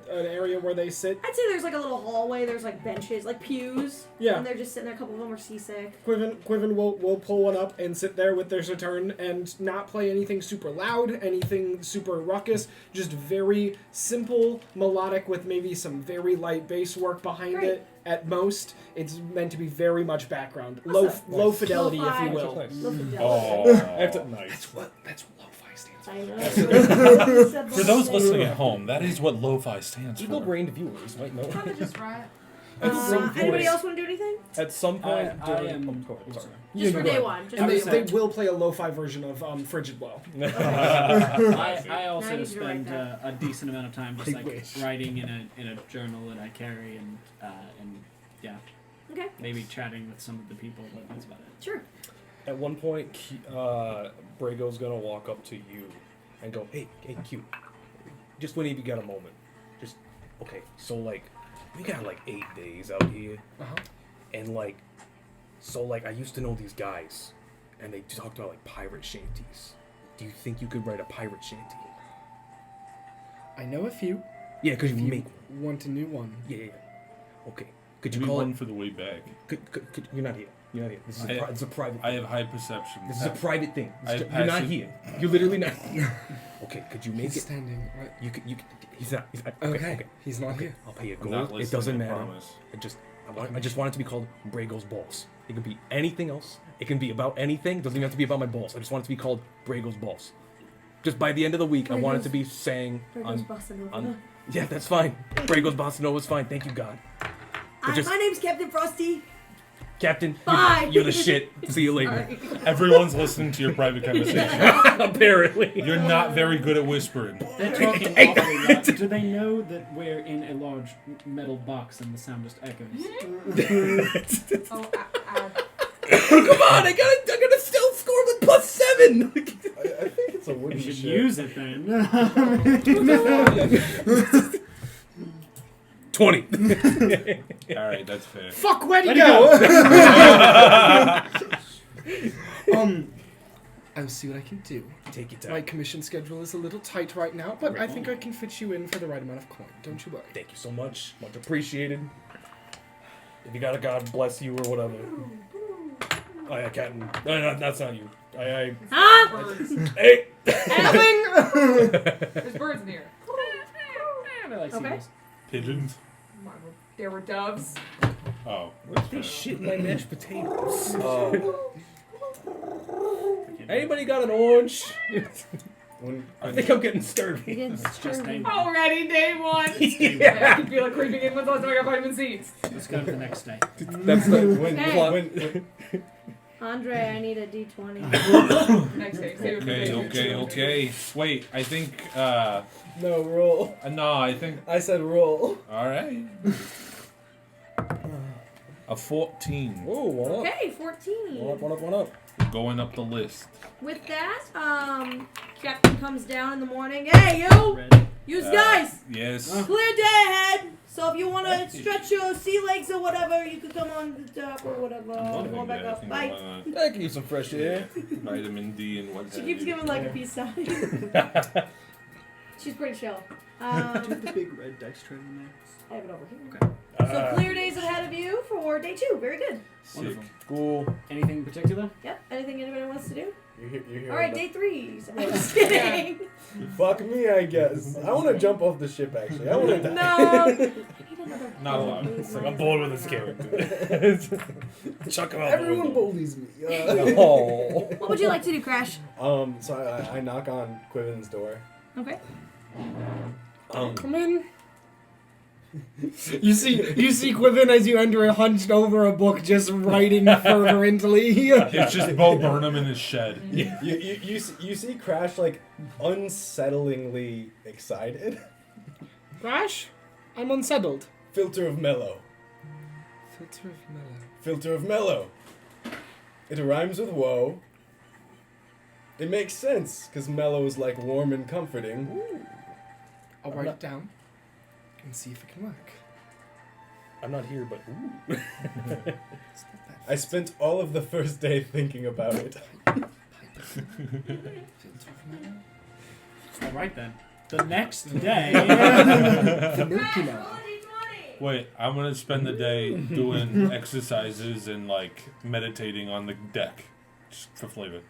area where they sit, I'd say there's like a little hallway. There's like benches, like pews. Yeah. And they're just sitting there. A couple of them are seasick. Quiven will pull one up and sit there with their Saturn and not play anything super loud, anything super ruckus, just very simple, melodic with maybe some very light bass work behind Great. it. At most, it's meant to be very much background, Awesome. low fidelity, if Lo-fi. you will. Nice. Low fidelity. Oh. I have to. Nice. That's what lo-fi stands for. I know. For those listening at home, that is what lo-fi stands for. Eagle-brained viewers might know. Kind of just right. At some Anybody point, else want to do anything? at some point I during, am. oh, go ahead, sorry. Just No, for go day ahead. 1. Just And for they, day they 1. will play a lo-fi version of Frigid Well. I also Now you need to spend write that. a decent amount of time just I like wish. writing in a journal that I carry and yeah, Okay. maybe chatting with some of the people, but that's about it. Sure. At one point, Brago's gonna walk up to you and go, "Hey, Q, just whenever you got a moment, just okay. So like, we got like 8 days out here, and like, so like, I used to know these guys, and they talked about like pirate shanties. Do you think you could write a pirate shanty? I know a few. Yeah, because If you you make want a new one. yeah. Okay, could you Maybe call one it? for the way back. Could, you're not here. You're not here. This is it's a private. I have high perception. This is a private thing. I have You're not passive- here. You're literally not here. Okay, could you make He's it? standing. Right. You could. He's not. Okay. He's not Okay, here. I'll pay you I'm not gold. It listening, doesn't I matter. promise. I just want it to be called Brago's Balls. It can be anything else. It can be about anything. It doesn't even have to be about my balls. I just want it to be called Brago's Balls. Just by the end of the week, I want it to be saying Brago's Bossa Nova. on. Yeah, that's fine. Brago's Bossa Nova is fine. Thank you, God. just- My name's Captain Frosty. Captain, Bye. you're the shit. See you later. Sorry. Everyone's listening to your private conversation. Apparently. You're not very good at whispering. They're talking awfully loud. Do they know that we're in a large metal box and the sound just echoes? Oh, Come on, I gotta still score with +7. I think it's a wooden You should ship. use it then. 20. All right, that's fair. Fuck, where'd he Where'd he go? I'll see what I can do. Take your time. My commission schedule is a little tight right now, but I think I can fit you in for the right amount of coin. Don't you worry. Thank you so much. Much appreciated. If you got a God bless you or whatever. Oh yeah, Captain. No, that's not you. Huh? birds. Hey! There's birds in here. I like Okay. seagulls. Pigeons? There were doves. Oh. They shit in my mashed potatoes. Anybody got an orange? I think I'm getting scurvy. It's just a, Already day 1. Yeah. I can feel it creeping in with us. I got vitamin C's. let's go to the next day. That's the Okay. Andre, I need a D20. Next day. See what the day Okay. Wait, I think, No, roll. no, I think, I said roll. alright. A 14. Whoa, one up. Okay, 14. One up. Going up the list. With that, Captain comes down in the morning. Hey, you! Red. You guys! Yes. Clear day ahead! So if you want to stretch your sea legs or whatever, you could come on the top or whatever. I'm Go back up. Bye. I can use some fresh air. Vitamin D and what She keeps giving like a peace sign. She's pretty chill. Do you have the big red dice tray in there? I have it over here. Okay. So clear days ahead of you for day 2. Very good. Wonderful. Cool. Anything in particular? Yep. Anything anybody wants to do? You're here. All right, day 3. So I'm just kidding. Fuck me, I guess. I want to jump off the ship, actually. I want to die. No. I need another. Not allowed. It's like, I'm bored with this character. Chuck him out. Everyone bullies me. Oh. What would you like to do, Crash? So I knock on Quiven's door. Okay. Come in. You see Quiven as you enter, hunched over a book, just writing fervently. It's just Bo Burnham in his shed. You see Crash like unsettlingly excited. Crash, I'm unsettled. Filter of mellow. Filter of mellow. Filter of mellow. It rhymes with woe. It makes sense because mellow is like warm and comforting. I'll write it down and see if it can work. I'm not here, but ooh. I spent all of the first day thinking about it. All right then. The next day. Wait, I'm gonna spend the day doing exercises and like meditating on the deck, just for flavor.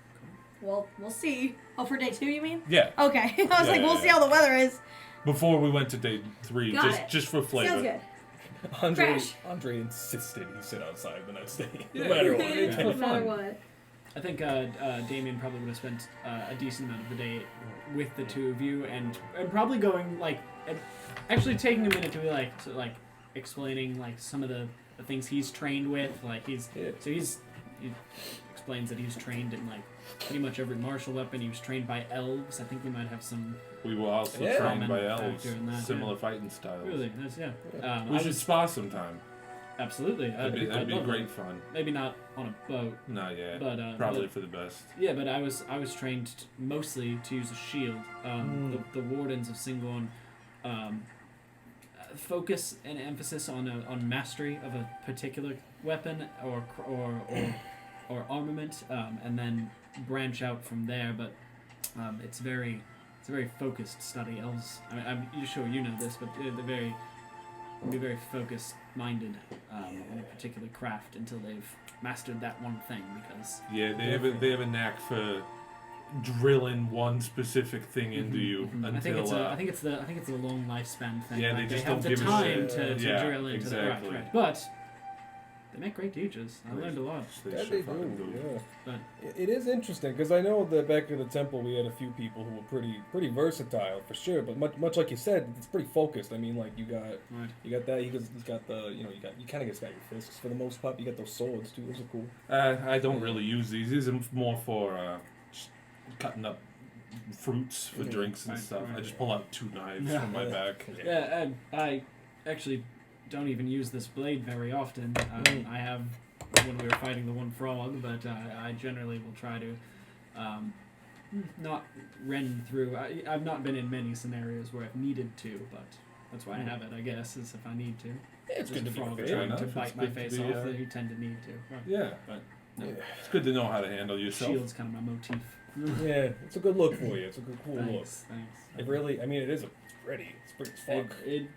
Well, we'll see. Oh, for day 2, you mean? Yeah. Okay. I was like, we'll see how the weather is. Before we went to day 3, Got it. just for flavor. Sounds good. Andre insisted he sit outside the next day. Yeah. No matter what. Yeah. No matter what. I think Damien probably would have spent a decent amount of the day with the two of you, and probably going like, actually taking a minute to be like, explaining like some of the things he's trained with. Like he explains that he's trained in like pretty much every martial weapon. He was trained by elves. I think we might have some. We were also Yeah. trained by common elves, factor in that, similar yeah. fighting styles. Really, that's We I should was- spar sometime. Absolutely. That'd be love great that. fun. Maybe not on a boat. Not yet. But Probably but- for the best. Yeah, but I was trained mostly to use a shield. The wardens of Singorn focus an emphasis on mastery of a particular weapon or armament, and then branch out from there. But it's a very focused study. Elves, I'm sure you know this, but they're very focused minded in a particular craft until they've mastered that one thing, because Yeah, they have a knack for drilling one specific thing into you until. I think it's the long lifespan thing. Yeah, like they just have don't the give a time shit. to Yeah, drill into exactly. the right. But they make great teachers. I learned a lot. Yeah, they do. Yeah. But It is interesting because I know that back at the temple we had a few people who were pretty versatile for sure, but much like you said, it's pretty focused. I mean, like you got that. He's got the you kind of got your fists for the most part. You got those swords too. Those are cool. I don't really use these. These are more for just cutting up fruits for drinks and Right, stuff. right. I just pull out 2 knives from my back. yeah, I actually don't even use this blade very often. I have when we were fighting the one frog, but I generally will try to not rend through. I've not been in many scenarios where I've needed to, but that's why I have it, I guess, is if I need to. It's good to be frog fair trying enough. to It's bite my good to face be, off, you tend to need to. Right. Yeah, But no, it's good to know how to handle yourself. shield's kind of my motif. Yeah, it's a good look for you. It's a good, cool look. Thanks. It really, I mean, it's pretty. It's pretty as fuck. It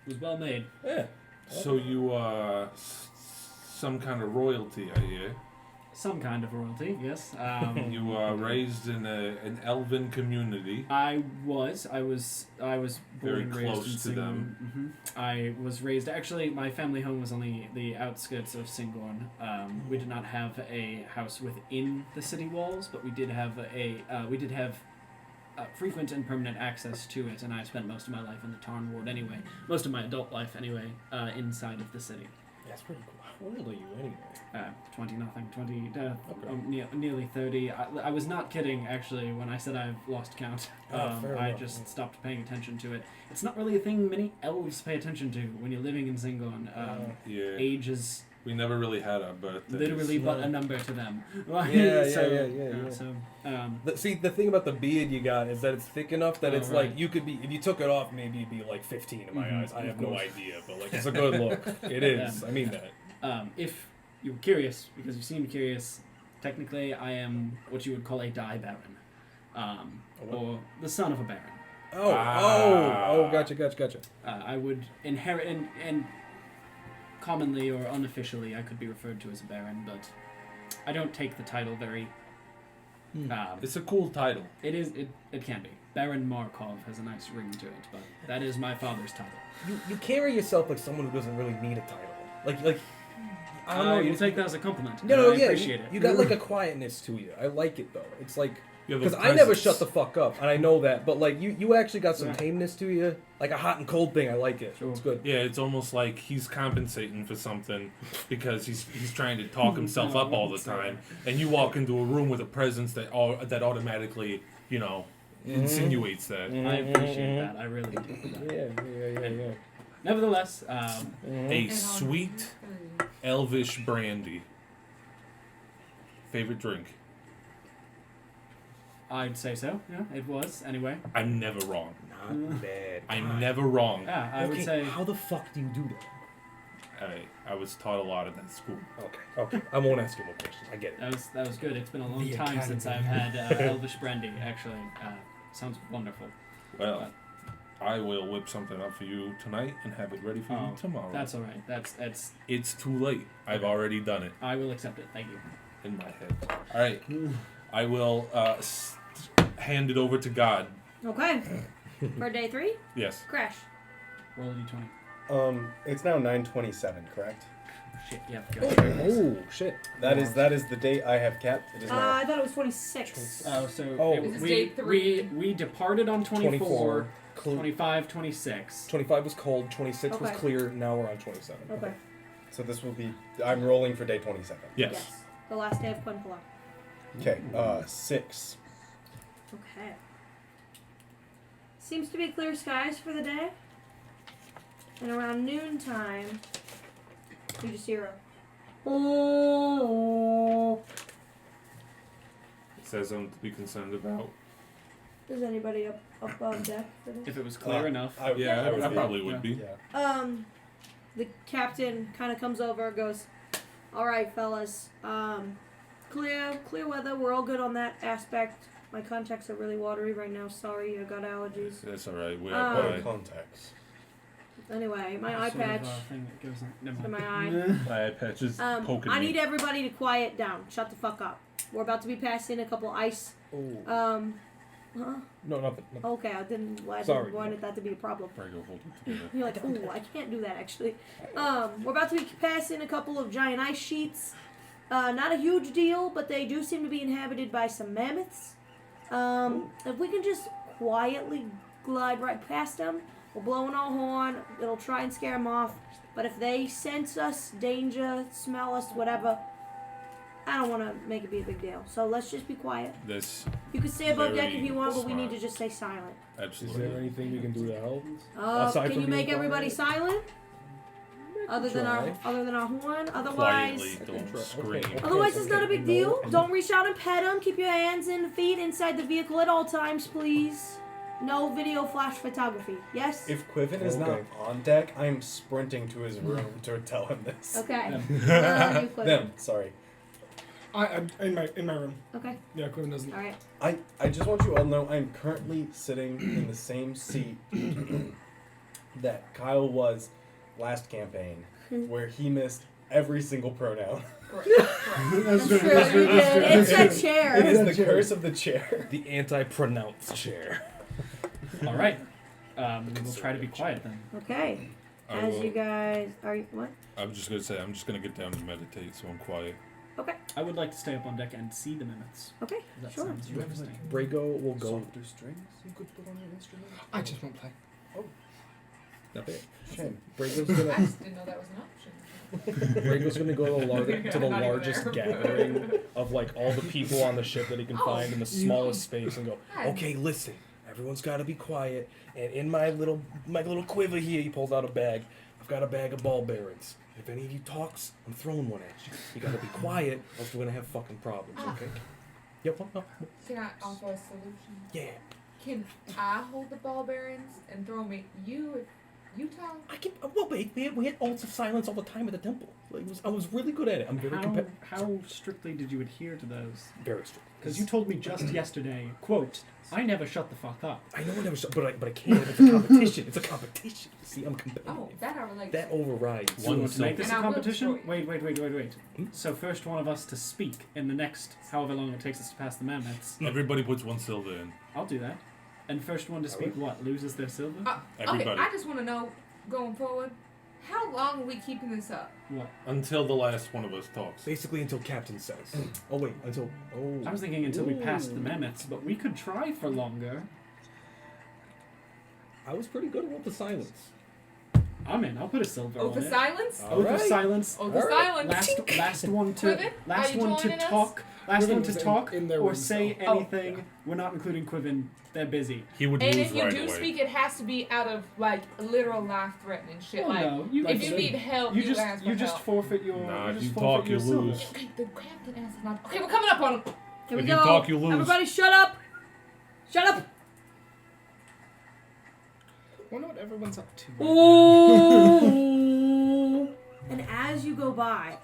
was well made. Yeah. So you are some kind of royalty, I hear. Some kind of royalty, yes. You are raised in an elven community. I was born Very and raised close in to Singorn. them. I was raised. Actually, my family home was on the outskirts of Singorn. We did not have a house within the city walls, but we did have frequent and permanent access to it. And I spent most of my life in the Tarn Ward anyway. Most of my adult life anyway, inside of the city. That's pretty cool. How old are you anyway? 20, nearly 30. I was not kidding, actually, when I said I've lost count. Fair I enough. just stopped paying attention to it. It's not really a thing many elves pay attention to when you're living in Singorn. Yeah. Age is We never really had our birthdays. literally but a number to them. Yeah. So, The thing about the beard you got is that it's thick enough that Oh, it's right. like you could be, if you took it off, maybe you'd be like 15 in my Mhm, eyes. I of have no course. idea, but like it's a good look. It is. I mean that. if you were curious, because you seemed curious, technically I am what you would call a die baron, or the son of a baron. Oh, gotcha. I would inherit, and commonly or unofficially, I could be referred to as a baron, but I don't take the title very. It's a cool title. It is. It can be. Baron Markov has a nice ring to it, but that is my father's title. You carry yourself like someone who doesn't really need a title. Like I don't know. You take that as a compliment. No, I yeah, appreciate it. You got like a quietness to you. I like it though. It's like Yeah, because those I never presents. shut the fuck up, and I know that. But like you actually got some Right. tameness to you, like a hot and cold thing. I like it. Sure. It's good. Yeah, it's almost like he's compensating for something because he's trying to talk himself up all the time, and you walk into a room with a presence that automatically, insinuates that. I appreciate that. I really do. Yeah. Nevertheless, A sweet elvish brandy. Favorite drink? I'd say so. Yeah, it was anyway. I'm never wrong. Not bad. I'm never wrong. Yeah, I would say. How the fuck do you do that? I was taught a lot at that school. Okay. I won't ask you more questions. I get it. That was good. It's been a long The time since I've Academy. had Elvish brandy. Actually, sounds wonderful. Well, I will whip something up for you tonight and have it ready for you tomorrow. That's all right. That's. It's too late. I've already done it I will accept it. Thank you. in my head. All right. I will hand it over to God. Okay. For day 3, Yes. Crash. Roll a d20. It's now 9:27, correct? Shit. Yeah. Oh shit. That is the date I have kept. It is now. I thought it was 26. This is day 3. we departed on 24, 24. 25, 26. 25 was cold. 26 was Okay. clear. Now we're on 27. Okay. So this will be. I'm rolling for day 27. Yes. The last day of Quinfla. Okay. 6. Okay. Seems to be clear skies for the day. And around noontime, you just hear a. Oh. It says something to be concerned about. Is anybody up on deck for this? If it was clear enough. I Probably would be. Yeah. The captain kind of comes over and goes, "All right, fellas. Clear weather. We're all good on that aspect. My contacts are really watery right now. Sorry, I got allergies. That's all right. We're Um, What are fine. contacts? Anyway, my eye Sort of, patch thing that goes in. Never to mind. my eye. My eye patch is poking I me. need everybody to quiet down. Shut the fuck up. We're about to be passing a couple ice. Oh. Huh? No, nothing. Okay, I didn't Sorry. wanted that to be a problem. Brago, hold it together. You're like, ooh, I can't do that actually. We're about to be passing a couple of giant ice sheets. Not a huge deal, but they do seem to be inhabited by some mammoths. If we can just quietly glide right past them, we'll blow an our horn. It'll try and scare them off. But if they sense us, danger, smell us, whatever, I don't want to make it be a big deal. So let's just be quiet. This You can stay above deck if Very you want, but we smart. need to just stay silent. Is absolutely. there anything we can do to help? Aside Can from you make being everybody quiet? silent? Other than our horn. Otherwise, Quietly, don't Okay. scream. Okay. otherwise it's not a big No. deal. Don't reach out and pet them. Keep your hands and feet inside the vehicle at all times, please. No video flash photography. Yes. If Quiven is not Okay. on deck, I'm sprinting to his room to tell him this. Okay. Where are you, Cliff? Them. Sorry. I'm in my room. Okay. Yeah, Quinn doesn't. All right. I just want you all to know I'm currently sitting in the same seat that Kyle was last campaign, where he missed every single pronoun. That's true. You did. It's that chair. It is the curse of the chair. The anti-pronounce chair. All right. We'll try to be quiet then. Okay. I As will- you guys are what? I was just gonna say I'm just gonna get down and meditate, so I'm quiet. Okay. I would like to stay up on deck and see the mammoths. Okay. That Sure. sounds interesting. Brago will go. Softer strings you could put on your instrument. I just won't play. Not bad. Shame. Brago's I gonna. just didn't know that was an option. Brago's gonna go to the I'm not even largest there. gathering of like all the people on the ship that he can find in the smallest space and go, Hi. okay, listen, everyone's got to be quiet. And in my little quiver here, he pulls out a bag. I've got a bag of ball bearings. If any of you talks, I'm throwing one at you. You gotta be quiet, or else we're gonna have fucking problems. Okay? Yep. Can I offer a solution? Yeah. Can I hold the ball bearings and throw them at you if Utah? I can. Well, wait, we had alts of silence all the time at the temple. Like, I was really good at it. I'm very competitive. How strictly did you adhere to those? Very strict. Because you told me just yesterday, quote, I never shut the fuck up. I know I never, but I can't. It's a competition. It's a competition. See, I'm competitive. Oh, that I relate. That overrides. So you want to make this And a I will competition? destroy you. Wait. So first one of us to speak in the next however long it takes us to pass the mammoths. Everybody puts 1 silver in. I'll do that. And first one to speak what? Loses their silver? Okay, Everybody. I just want to know, going forward, how long are we keeping this up? What? Until the last one of us talks. Basically, until Captain says. Oh wait, until. Oh. I was thinking until we passed the mammoths, but we could try for longer. I was pretty good at the silence. I'm in. I'll put a silver Oath on of it. silence? Oath of silence. Oath of silence. Last one to Quiven, last are you one to joining us? talk. Last Quiven one to was talk in their or room, say so- anything. We're not including Quiven. They're busy. He would And lose if you right do away. speak, it has to be out of, like, literal life-threatening shit. Oh, like, no, you if can you say- need help, You you just ask for you just help. forfeit your. Nah, you if just you forfeit talk, your you silver. lose. Okay, the captain answers not. Okay, we're coming up on him. Here we If go. you talk, you lose. Everybody, shut up. Shut up. I wonder what everyone's up to. Ooh. And as you go by,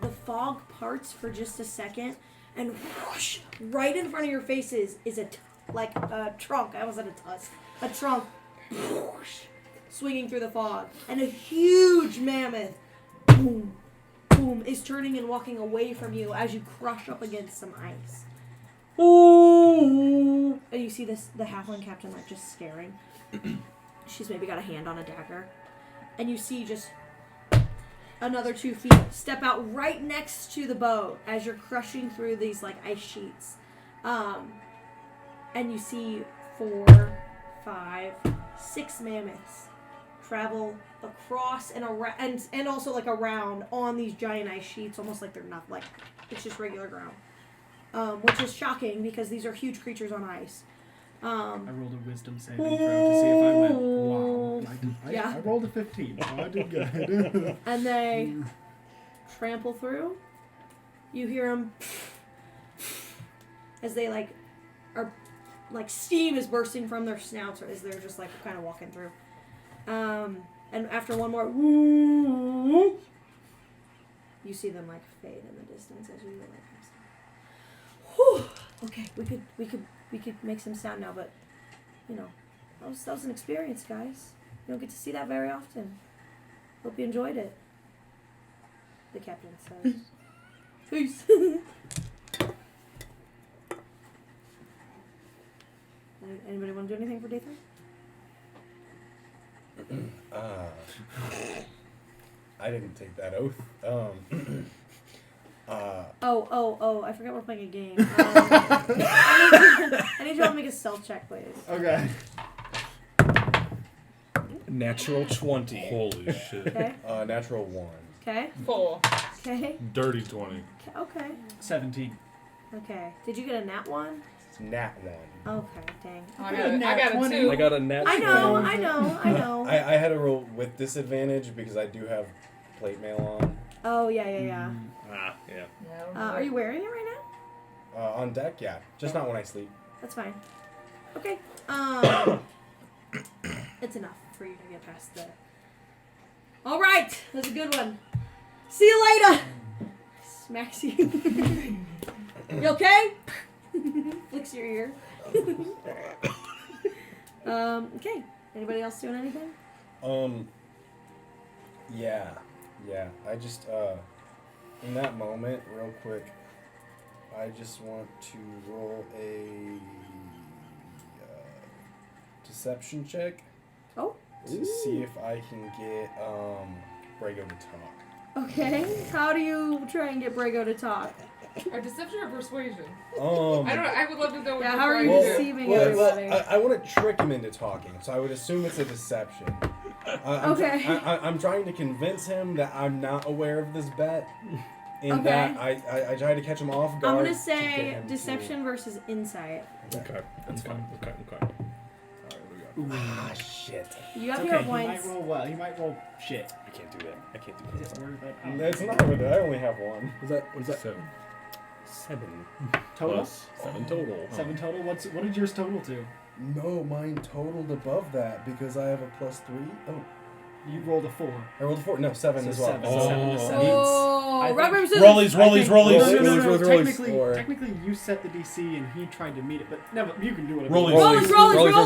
the fog parts for just a second, and whoosh, right in front of your faces is a trunk. I almost said a tusk. A trunk, whoosh, swinging through the fog, and a huge mammoth, boom, boom, is turning and walking away from you as you crush up against some ice. Ooh. And you see the halfling captain like just staring. She's maybe got a hand on a dagger. And you see just another 2 feet step out right next to the boat as you're crushing through these like ice sheets. And you see 4, 5, 6 mammoths travel across and around and also like around on these giant ice sheets, almost like they're not like it's just regular ground. Which is shocking because these are huge creatures on ice. I rolled a wisdom saving throw to see if I went. Wow. I rolled a 15. So I did good. And they trample through. You hear them as they are steam is bursting from their snouts as they're just kind of walking through. And after one more, you see them fade in the distance as you pass them. Whew. Okay, we could make some sound now, but that was an experience, guys. You don't get to see that very often. Hope you enjoyed it. The captain says. Peace. Anybody want to do anything for day 3? I didn't take that oath. I forgot we're playing a game. I need you all to make a stealth check, please. Okay. Natural 20. Holy shit. Okay. Natural 1. Okay. 4. Okay. Dirty 20. Okay. 17. Okay. Did you get a nat 1? Nat 1. Okay, dang. I got a 2. I got a nat. I know. I had to roll with disadvantage because I do have plate mail on. Oh, yeah. Yeah. Are you wearing it right now? On deck, yeah. Just not when I sleep. That's fine. Okay. It's enough for you to get past the... All right. That's a good one. See you later. Smacks you. You okay? Flicks your ear. Okay. Anybody else doing anything? Yeah. I just, in that moment, real quick, I just want to roll a deception check. Oh. To see if I can get Brago to talk. Okay. How do you try and get Brago to talk? Or deception or persuasion? I would love to know what Yeah, you're how are you trying to do. deceiving everybody? I want to trick him into talking, so I would assume it's a deception. I'm trying to convince him that I'm not aware of this bet, and that I try to catch him off guard. I'm gonna to say get him deception versus insight. Okay. That's fine. Okay. Ah, shit. You have It's your okay. He points. might roll well. He might roll shit. I can't do that. Is it worth it? It's not worth it. I only have one. What is that? 7. 7. Total? Plus 7 total. 7 total? What did yours total to? No, mine totaled above that because I have a +3. Oh, You rolled a 4. I rolled a 4. No, 7 So as well. 7. Oh. 7 to 7. Oh, I rock, think- paper, scissors. Rollies, I rollies, think- rollies. No, no, no, no. Rollies, rollies. Technically, Or- technically, you set the DC and he tried to meet it, but never. You can do whatever. Rollies. you want.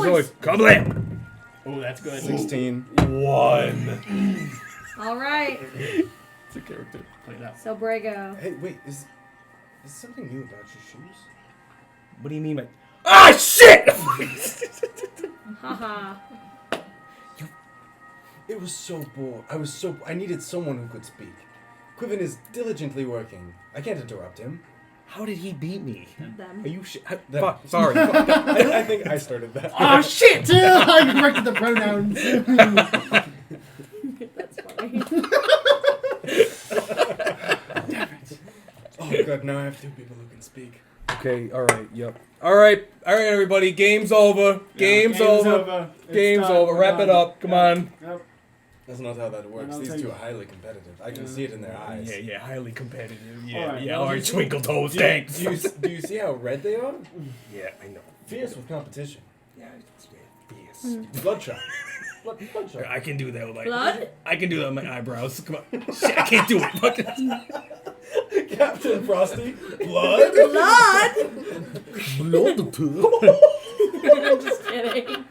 Rollies. Kablam! Oh, that's good. 16. 1. All right. It's a character. Play that. So Brago. Hey, wait, is something new about your shoes? What do you mean by... Ah, shit! Haha. It was so bored. I needed someone who could speak. Quiven is diligently working. I can't interrupt him. How did he beat me? Them. Are you shit? Them. Fuck, sorry. I think I started that. Oh shit! I corrected the pronouns. That's funny. Oh god, now I have 2 people who can speak. Okay, alright, yep. Alright, everybody, game's over. Game's over. It's Game's done. over. We're Wrap done. it up. Come on. Yep. That's not how that works. I'll These take 2 it. are highly competitive. I can see it in their eyes. Yeah, highly competitive. Alright, Yeah, well, alright, just- twinkle toes, Do thanks. you see how red they are? Yeah, I know. Fierce with competition. Yeah, yes. Bloodshot. Bloodshot. I can do that with my... Blood? I can do that with my eyebrows. Come on. Shit, I can't do it. Captain Frosty. Blood. Blood? Blood. I'm just kidding. You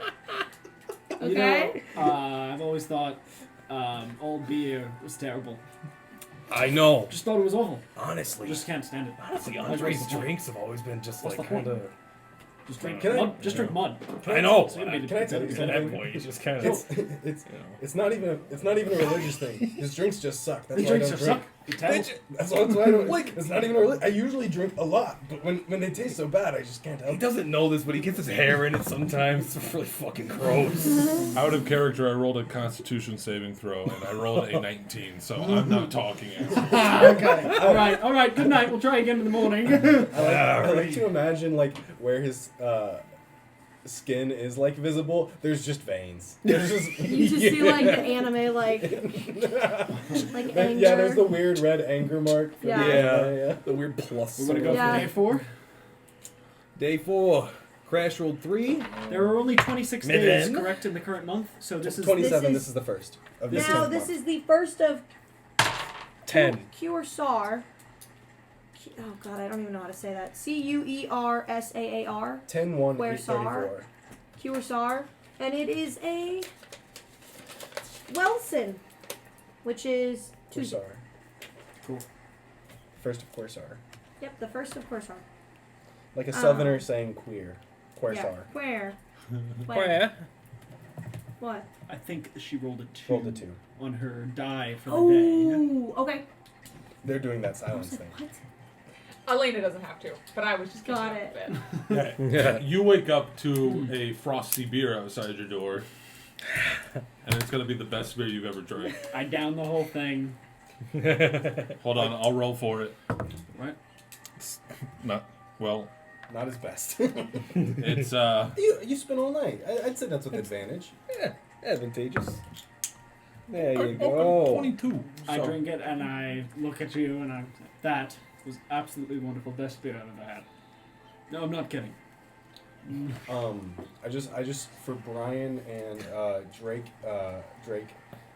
Okay. know, I've always thought all beer was terrible. I know. Just thought it was awful. Honestly. Just can't stand it. Honestly, Andre's drinks have always been just What's like the point? kind of... Just drink Can I- mud. Just drink mud. I know. So you made it- Can I tell you At something? that point, you just kind of... It's not even a religious thing. His drinks just suck. That's These why I drinks don't are drink. suck. You tell? That's why I don't like. It's not even a I usually drink a lot, but when they taste so bad, I just can't help He it. doesn't know this, but he gets his hair in it sometimes. It's really fucking gross. Out of character, I rolled a Constitution saving throw, and I rolled a 19, so I'm not talking anymore. Okay. All right. Good night. We'll try again in the morning. I like to imagine like where his skin is like visible. There's just veins. There's just You just see like the anime like anger. yeah. There's the weird red anger mark. Yeah. Yeah. The weird plus. We're gonna go Yeah. for day 4. Day 4. Crash rolled 3. There are only 26 Maybe days then. correct in the current month, so this is 27. This This is the first of this Now month. this is the first of 10. Cursar. Oh god, I don't even know how to say that. Cuersaar. 10-1 Quersar. Cursar. And it is a Welson, which is Tuesday. Quersar. Cool. First of Quersar. Yep, the first of Quersar. Like a southerner saying queer. Quersar. Yeah. Queer. Where? What? I think she rolled a 2 Rolled a 2. on her die for the day. Oh, okay. They're doing that I silence was thing. like, what? Elena doesn't have to, but I was just Got catching it. up a bit. Yeah. You wake up to a frosty beer outside your door, and it's gonna be the best beer you've ever drank. I downed the whole thing. Hold on, I'll roll for it. Right? Not well. Not his best. It's You spent all night. I'd say that's with advantage. Yeah, advantageous. There you oh, go. 22. I So- drink it and I look at you and that was absolutely wonderful. Best beer I've ever had. No, I'm not kidding. I just for Brian and Drake,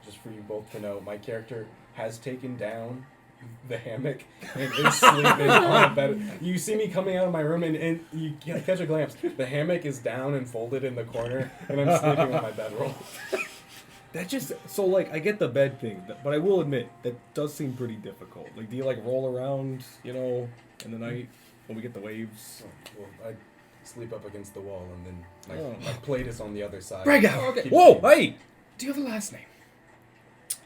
just for you both to know, my character has taken down the hammock and is sleeping on a bed. You see me coming out of my room and you catch a glimpse. The hammock is down and folded in the corner, and I'm sleeping on my bedroll. That just so like I get the bed thing, but I will admit that does seem pretty difficult. Like, do you like roll around, in the night when we get the waves? Well, I sleep up against the wall, and then my plate is on the other side. Okay. Whoa, hey! Do you have a last name?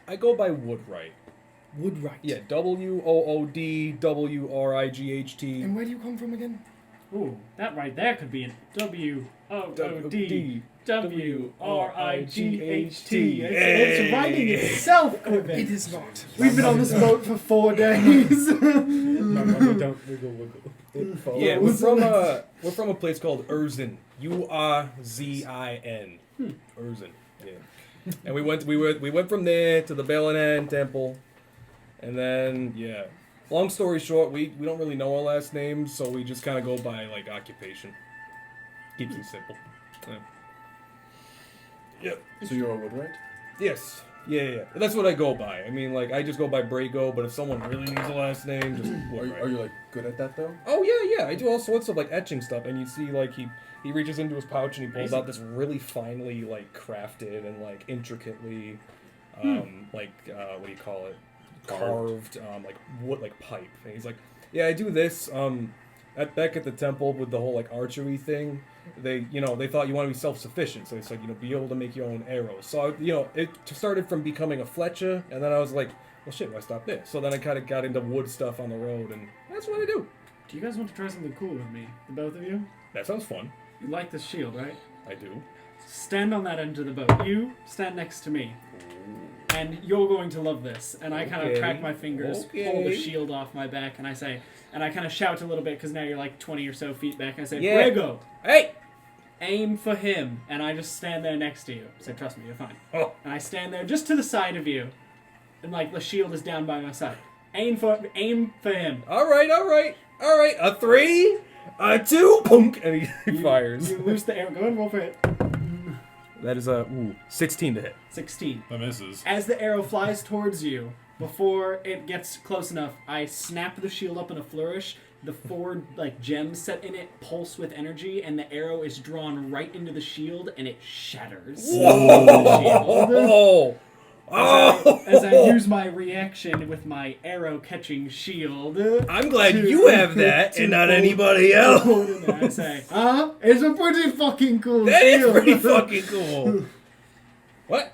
I go by Woodwright. Woodwright. Yeah, WOODWRIGHT. And where do you come from again? Ooh, that right there could be an WOOD. WRIGHT. It's writing itself, Quiven. It is not. We've been on this boat for 4 days. Don't wiggle. It falls. Yeah, we're from a place called Urzin. URZIN. Urzin. Yeah. And we went from there to the Balanan Temple, and then Long story short, we don't really know our last names, so we just kind of go by like occupation. Keeps it simple. Yep. So you're a woodwright? Yes. Yeah. That's what I go by. I mean, like, I just go by Brago, but if someone really needs a last name, just Are you like good at that though? Oh yeah. I do all sorts of like etching stuff, and you see like he reaches into his pouch and he pulls out this really finely like crafted and like intricately, like what do you call it? Carved like wood like pipe. And he's like, yeah, I do this. Back at the temple with the whole like archery thing, they thought you want to be self-sufficient, so it's like be able to make your own arrows. So it started from becoming a fletcher, and then I was like, well shit, why stop there? So then I kind of got into wood stuff on the road, and that's what I do. Do you guys want to try something cool with me, the both of you? That sounds fun. You like this shield, right? I do. Stand on that end of the boat. You stand next to me. And you're going to love this. And I kind of crack my fingers, pull the shield off my back, and I say, and I kind of shout a little bit because now you're like 20 or so feet back. And I say, Brago, hey, aim for him. And I just stand there next to you. So trust me, you're fine. Oh. And I stand there just to the side of you, and like the shield is down by my side. Aim for him. All right. A 3, a 2, punk, and he fires. You loose the arrow. Go ahead and roll for it. That is a 16 to hit. 16. That misses. As the arrow flies towards you, before it gets close enough, I snap the shield up in a flourish. The 4 gems set in it pulse with energy, and the arrow is drawn right into the shield, and it shatters. Whoa! As I use my reaction with my arrow-catching shield. I'm glad you have that and not anybody else. I say, it's a pretty fucking cool That is shield. pretty fucking cool. What?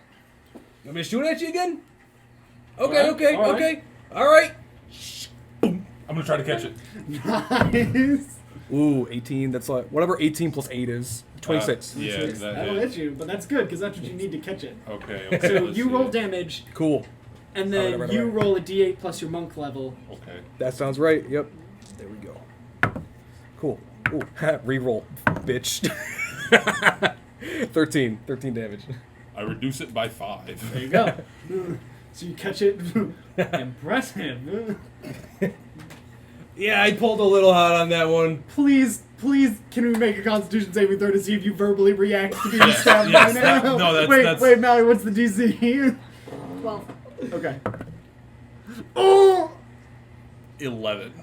You want me to shoot at you again? Okay. All right. I'm gonna try to catch it. Nice. Ooh, 18. That's like whatever 18 plus 8 is. 26. Yeah, That'll hit you, but that's good because that's what you need to catch it. Okay. So let's you see roll it. damage, Cool. and then Alright. you roll a d8 plus your monk level. Okay. That sounds right. Yep. There we go. Cool. Ooh, reroll, bitch. 13 damage. I reduce it by 5. There you go. So you catch it. Impress him. Yeah, I pulled a little hot on that one. Please, can we make a Constitution saving throw to see if you verbally react to being stabbed by an arrow? Wait, Mallory, what's the DC? 12. Okay. Oh! 11.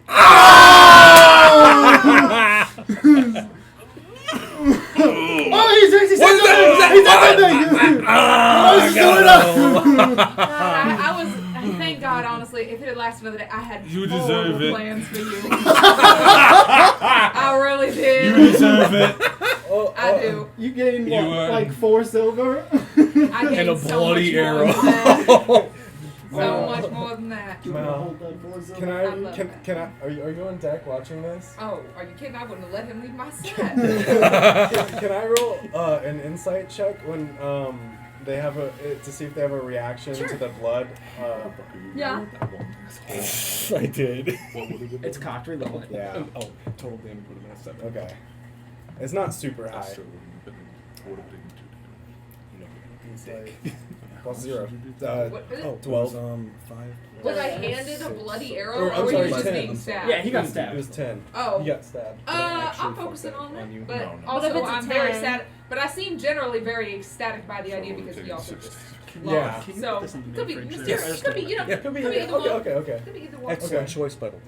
Oh, he said something! I was. Thank God, honestly, if it had lasted another day, I had You deserve it. plans for you. I really did. You deserve it. I do. You gained You, like 4 silver? I gained And a so bloody much arrow. More than that. So much more than that. Mal, can I? love that. Can I? Are you on deck watching this? Oh, are you kidding? I wouldn't have let him leave my set. Can I roll an insight check when they have to see if they have a reaction to the blood? Yeah. I did. It's cocked, reload it. Yeah. Oh, total damage would have been a 7. Okay. It's not super high. It's like plus 0. What is it? Oh, 12. 5. Was I handed a bloody arrow, Or, I'm or were sorry, you just 10. being stabbed? Yeah, he got It stabbed. was 10. Oh. You got stabbed. I'm focusing on that, you. but No. also But if it's a I'm very 10. sad. But I seem generally very ecstatic by the idea because he also just Yeah. lost. Can you So put this in the could be fridge there? mysterious. Could be Could be. Could be either one. Okay. Could be either one. Excellent choice, Bible.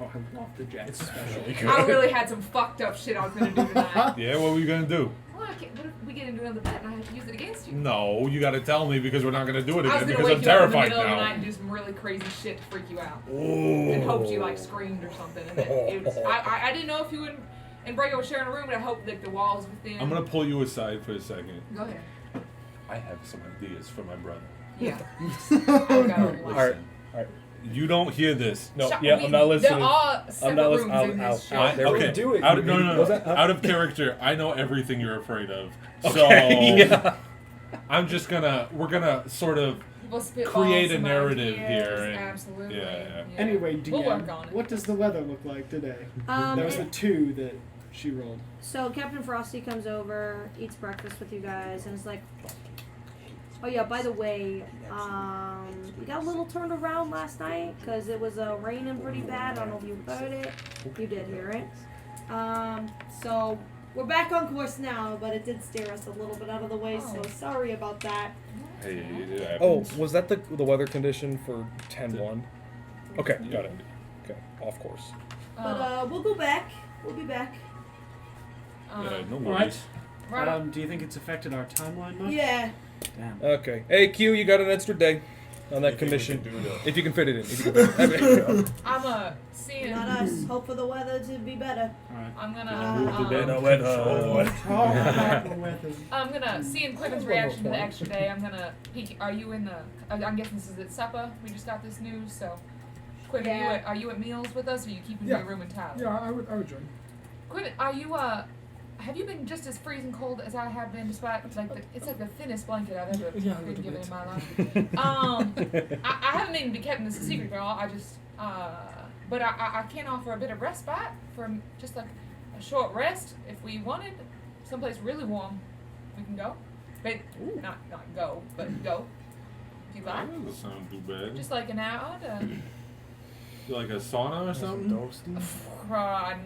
Oh, I love the Jack special. I really had some fucked up shit I was gonna do tonight. Yeah, what were you gonna do? Well, I can't, what if we get into another bet and I have to use it against you? No, you gotta tell me because we're not gonna do it I was again gonna because wake I'm you up in the terrified middle of the night now. and do some really crazy shit to freak you out. Ooh. And hoped you like screamed or something. And it was, I didn't know if you and Brago were sharing a room, but I hoped that the walls within. I'm gonna pull you aside for a second. Go ahead. I have some ideas for my brother. Yeah. I've got a lot. Listen, you don't hear this. No, I'm not listening. There are separate I'm not rooms listening. in this show. There we Okay, do it. out of, no. Was that- Out of character, I know everything you're afraid of. Okay, So yeah. I'm just we're gonna sort of We'll spitball create a some narrative ideas, here. And, Absolutely. yeah. Anyway, DM, We'll work on it. what does the weather look like today? That was the 2 that she rolled. So Captain Frosty comes over, eats breakfast with you guys, and is like, oh yeah, by the way, we got a little turned around last night because it was raining pretty bad. I don't know if you heard it. You did hear it. So we're back on course now, but it did steer us a little bit out of the way, so Oh. sorry about that. Hey, it Oh, happens. was that the weather condition for 10-1? Okay, got it. Okay, off course. But we'll go back. We'll be back. Yeah, no All worries. Right. Do you think it's affected our timeline much? Yeah. Damn. Okay. Hey, Q, you got an extra day on that commission. If you can fit it in. If you can fit it in. I'm seeing. Not us. Hope for the weather to be better. All right. I'm gonna. I'm gonna see Quinn's reaction to the extra day. I'm gonna peek. Are you in the? I'm guessing this is at supper. We just got this news, so. Quinn, Yeah. are you at meals with us, or are you keeping Yeah. your room in town? Yeah, I would join. Quinn, are you have you been just as freezing cold as I have been, despite it's like the thinnest blanket I've ever Yeah, a been little given bit. in my life. I haven't even been kept this a secret, girl. I just but I can offer a bit of respite from just like a short rest if we wanted someplace really warm. We can go, but not go, but go if you like. That doesn't sound too bad. Just like an hour to. Like a sauna or something?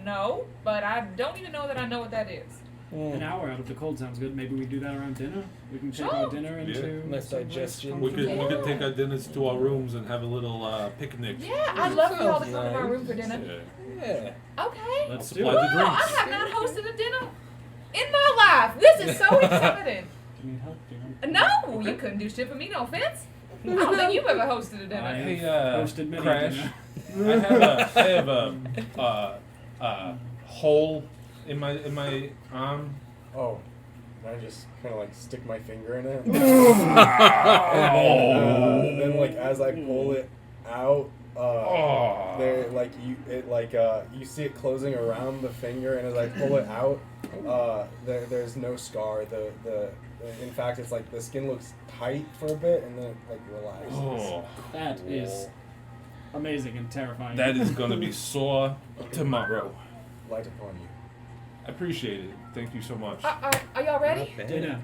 No, but I don't even know that I know what that is. An hour out of the cold sounds good. Maybe we do that around dinner. We can take Sure. our dinner Yeah. into Nice some digestion. We could Yeah. take our dinners to our rooms and have a little picnic. Yeah, I'd love for y'all to come to my Nice. room for dinner. Yeah. Yeah. Okay. Let's do Supply it. the Wow, drinks. I have not hosted a dinner in my life. This is so exciting. Do you need help? Do you want- No, you couldn't do shit for me. No offense. I don't think you've ever hosted a dinner. I Hey, hosted many Crash. dinner. I have a hole in my arm. Oh, and I just kind of like stick my finger in it. Then like as I pull it out, there like you see it closing around the finger, and as I pull it out, there's no scar. In fact, it's like the skin looks tight for a bit, and then it like relaxes. Oh, That is amazing and terrifying. that is gonna be sore tomorrow. Light upon you. I appreciate it. Thank you so much. Are y'all ready? Dinner.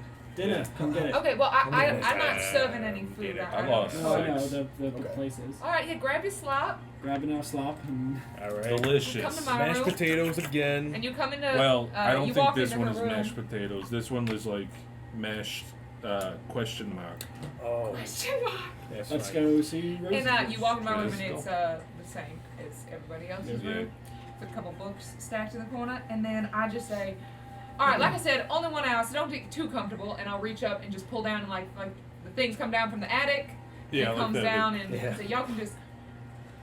Come get it. Okay, well, I'm not serving any food. I lost Oh, no, six. the Okay. places. All right, yeah, grab your slop. Grabbing our slop and All right. Come Delicious. to my Mashed room. potatoes again. And you come into. Well, I don't you think walk this into one her is room. mashed potatoes. This one is like mashed question mark. Oh, Question mark. that's let's right. go see Rose. And you walk in my room Yes. and it's the same as everybody else's Yeah. room. With a couple books stacked in the corner, and then I just say, "All right, like I said, only 1 hour, so don't get too comfortable." And I'll reach up and just pull down, and like the things come down from the attic. Yeah, it like comes that. down, and Yeah. so y'all can just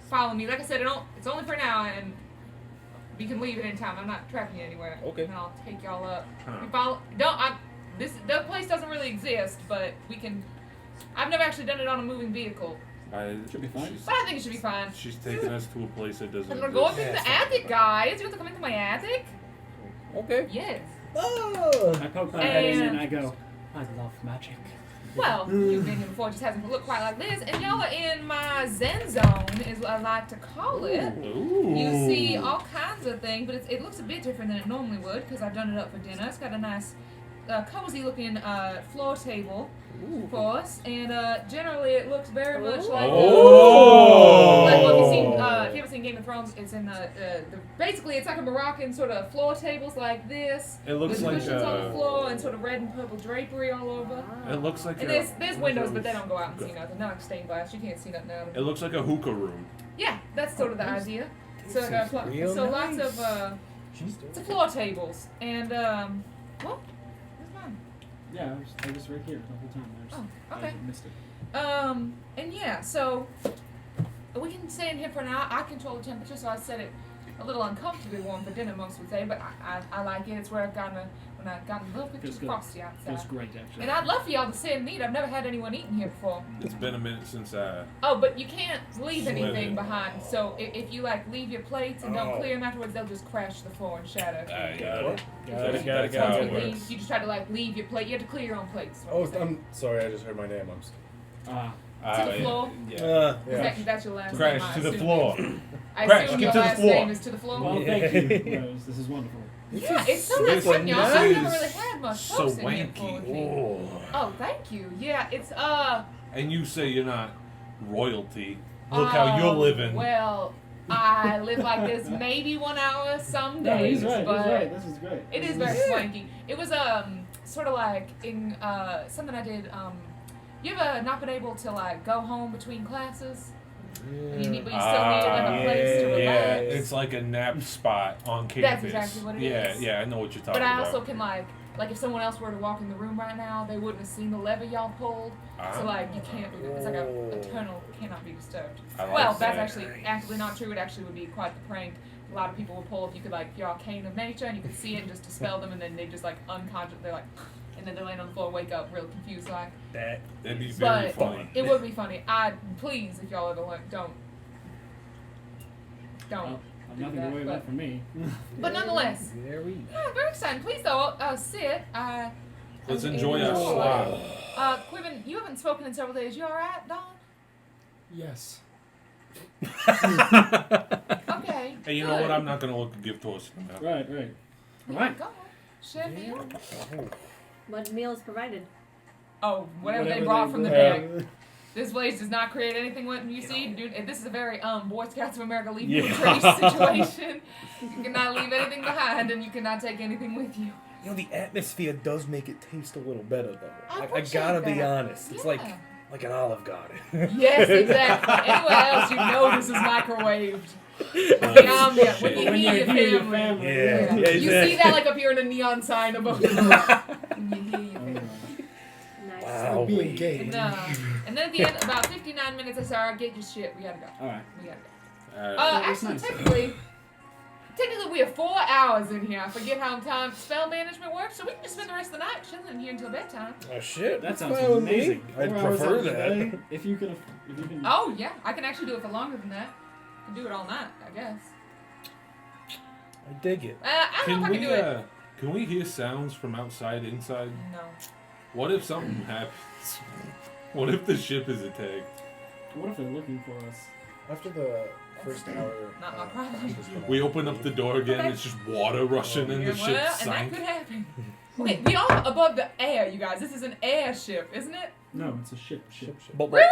follow me. Like I said, it's only for an hour, and we can leave at any time. I'm not trapping you anywhere. Okay. And I'll take y'all up. Huh. You follow? The place doesn't really exist, but we can. I've never actually done it on a moving vehicle, Should be fine. but I think it should be fine. She's taking us to a place that doesn't I'm gonna go up exist. into the attic, guys. You want to come into my attic? Okay. Yes. Oh. I poke my head in and And- I go, I love magic. Well, you've been here before, it just hasn't looked quite like this. And y'all are in my Zen zone, is what I like to call it. Ooh. You see all kinds of things, but it looks a bit different than it normally would because I've done it up for dinner. It's got a nice, cozy looking floor table for us, and generally it looks very much like. Like, well, if you ever seen Game of Thrones, it's in the basically it's like a Moroccan sort of floor tables like this. It looks with like cushions on the floor and sort of red and purple drapery all over. It looks like And a, there's windows, but they don't go out and see nothing. They're like stained glass. You can't see nothing out of it them. looks like a hookah room. Yeah, that's sort of the idea. So, This is real lots nice. of it's floor tables and well, it's fine. Yeah, I was right here the whole time. Oh, okay. I missed it. And yeah, so we can stay in here for an hour. I control the temperature, so I set it a little uncomfortably warm for dinner, most would say, but I like it. It's where I've gotten when I've gotten a little bit too Feels good. frosty outside. Feels great, actually. And I'd love for y'all to sit and eat. I've never had anyone eating here before. It's been a minute since I. Oh, but you can't leave Sweat anything it. behind. So if you like leave your plates and don't Oh. clear them afterwards, they'll just crash to the floor and shatter. I got What? it. Got it, That's got how it. it You, works. you just try to like leave your plate. You have to clear your own plates. Oh, I'm sorry. I just heard my name. I'm. To the floor? Yeah. Yeah. That's your last name. Crash I to the assume. floor. I Crash, assume get your to the last floor. name is to the floor. Well, thank you, Rose. This is wonderful. Yeah, it's so This nice meeting y'all. is I've never really had much So folks in here before wanky. with me. Oh. Oh, thank you. Yeah, it's And you say you're not royalty. Look how you're living. Well, I live like this maybe 1 hour some No, days, he's right. but He's right. This is great. it is very swanky. It was sort of like in something I did. You ever not been able to like go home between classes? But you still need like a place to relax. Yeah, it's like a nap spot on campus. That's exactly what it is. Yeah, I know what you're talking But I about. also can like if someone else were to walk in the room right now, they wouldn't have seen the lever y'all pulled. So like you can't do that. It's like a eternal cannot be disturbed. I like Well, that. that's actually actively not true. It actually would be quite the prank. A lot of people would pull if you could like your arcane of nature and you could see it and just dispel them, and then they just like unconscious. They're like, and then they land on the floor, wake up, real confused, like. That'd be very But funny. it would be funny. Please, if y'all ever like, don't. Well, do nothing that, to worry but- about for me. But nonetheless, Very. yeah, very exciting. Please though, sit. Let's enjoy our slot. Quiven, you haven't spoken in several days. You all right, Don? Yes. Okay. Hey, you know what? I'm not gonna look a gift horse now. Right, right. Yeah, Right. go on. Share meal. What meal is provided? Oh, whatever they brought from the bag. This place does not create anything when you see. Dude, this is a very Boy Scouts of America leave you a trace situation. You cannot leave anything behind, and you cannot take anything with you. You know, the atmosphere does make it taste a little better, though. I I appreciate gotta be that. honest. It's Yeah. like an Olive Garden. Yes, exactly. Anywhere else, you know this is microwaved. Yum, yeah. When you hear your family. Yeah. You see that like up here in a neon sign above you. When you hear your family. Nice. Wow. Being gay. And then at the end, about 59 minutes, I said, all right, get your shit. We gotta go. All right. We gotta go. That's Actually, nice. technically, we have 4 hours in here. I forget how time spell management works, so we can just spend the rest of the night chilling in here until bedtime. Oh shit. That that's sounds fine with me. amazing. I'd 4 hours prefer out of the that. day, if you can. Oh, yeah. I can actually do it for longer than that. I can do it all night, I guess. I dig it. I don't know if I can do it. Can we hear sounds from outside, inside? No. What if something happens? What if the ship is attacked? What if they're looking for us? After the first hour, Not my problem. I'm just gonna We open up the door again, Okay. it's just water rushing and Yeah, the well, ship and that sank. could happen. Okay, we are above the air, you guys. This is an airship, isn't it? No, it's a ship. But Really?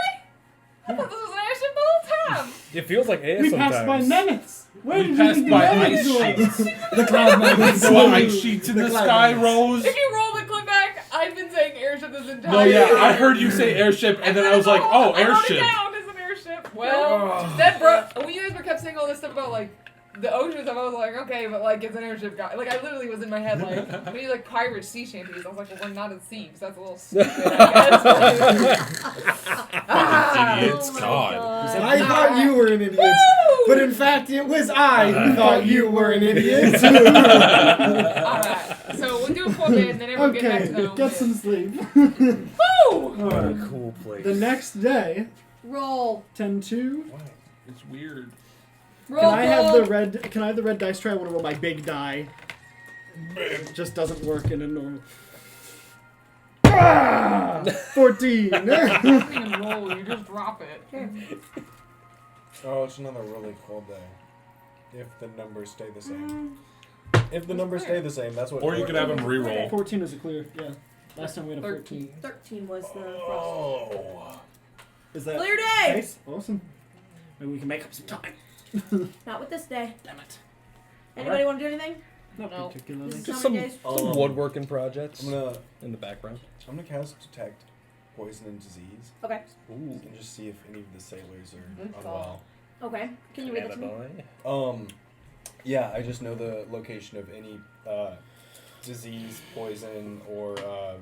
I thought this was an airship the whole time. it feels like air We sometimes. passed by mammoths. Where We did passed you by think the ice mammoths were? sheets. The cloud mammoths. There were ice sheets in the cloud sky mammoths. rose. If you roll the clip back, I've been saying airship this entire No, yeah, time. I heard you say airship, and then I was like, oh, I wrote it airship. down as an airship. Well, that when you guys were kept saying all this stuff about like the ocean stuff, I was like, okay, but like it's an airship guy. Like I literally was in my head like, when you like pirate sea shanties, I was like, well, we're not at sea, so that's a little stupid. Idiots, Oh my God. I thought you were an idiot. Woo! But in fact, it was I who thought you were an idiot. Alright, so we'll do it for a bit, and then everyone get back to their Okay, own get bed. some sleep. Woo! What a cool place. The next day, Roll. 10-2. It's weird. Roll. Can I have the roll. red? Can I have the red dice tray? I want to roll my big die. It just doesn't work in a normal. 14. You don't even roll, you just drop it. Oh, it's another really cold day. If the numbers stay the same. If the numbers stay the same, that's what. Or you could have him re-roll. 14 is a clear. Yeah. Last time we had a 14. 13 was the frost. Oh. Is that Clear day! nice? Awesome. Maybe we can make up some time. Not with this day. Damn it. Anybody want to do anything? Not No. particularly. This is Just how some, many days? some woodworking projects I'm gonna in the background. cast detect poison and disease Okay. Ooh. and just see if any of the sailors are Good unwell. Okay. Can you read that to me? Yeah, I just know the location of any disease, poison, or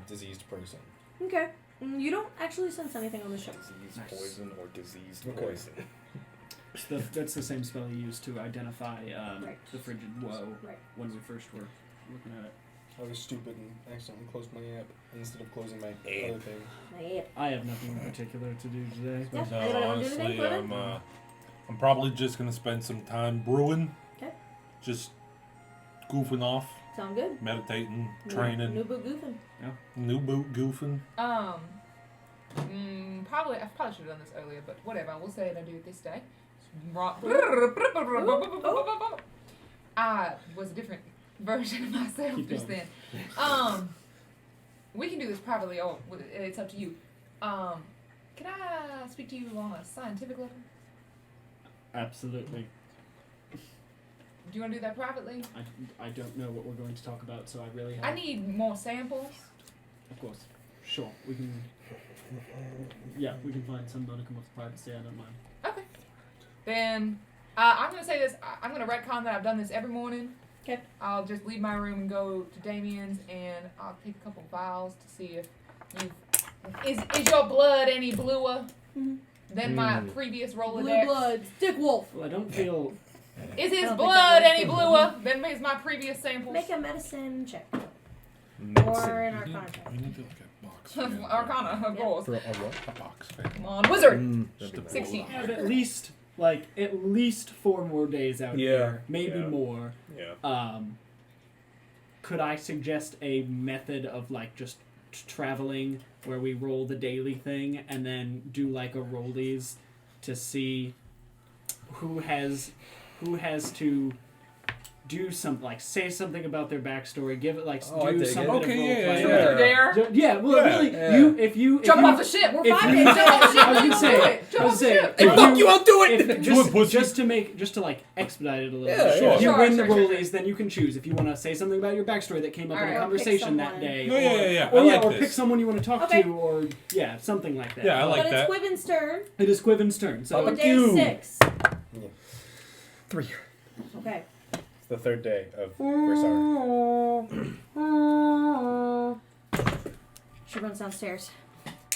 diseased person. Okay. You don't actually sense anything on the ship. Disease, poison, or diseased Okay. poison. That's the same spell you used to identify Right. the frigid woe Right. when we first were looking at it. I was stupid and accidentally closed my app instead of closing my App. other thing. Yeah. I have nothing in particular to do today. Yeah. No, Anybody want to do honestly, anything, I'm probably just gonna spend some time brewing. Okay. Just goofing off, Sound good? meditating, New training, boot goofing. new boot goofing. Probably I probably should have done this earlier, but whatever. We'll say it. I do it this day. I was a different version of myself Keep just going. then. We can do this privately. Oh, it's up to you. Can I speak to you on a scientific level? Absolutely. Do you want to do that privately? I don't know what we're going to talk about, so I really have. I need more samples. Of course. Sure. We can. Yeah, we can find some modicum of privacy. I don't mind. Okay. Then I'm gonna say this. I'm gonna retcon that I've done this every morning. Okay. I'll just leave my room and go to Damien's, and I'll take a couple vials to see if you is your blood any bluer than my previous Rolodex. Blue blood, Dick Wolf. Well, I don't feel. Is his I don't think blood that any bluer than is my previous samples? Make a medicine check. Medicine. Or an arcana check. We need to look at box. Arcana, of course. For a what? A box fan. Come on, wizard. Just to 16. I have at least 4 more days out Yeah, here, maybe yeah. more. Yeah. Could I suggest a method of just traveling where we roll the daily thing and then do like a rollies to see who has to do something, say something about their backstory, give it do some bit of roleplay. Dare. Well, really, if you Jump off the ship. We're if 5 you- days. Jump off the ship. I was gonna say, Jump off the ship. Hey, fuck you! I'll do it. Just to expedite it a little Yeah, bit. sure. If you Sure, win sure, the sure, rollies, then you can choose if you want to say something about your backstory that came up in Alright. a Or pick conversation that someone. day. No, yeah. Or, I like or this. pick someone you want to talk Okay. to, or something like that. Yeah, I like But that. it's Quiven's turn. It is Quiven's turn. So On day 6. 3. Okay. It's the third day of Versar. She runs downstairs.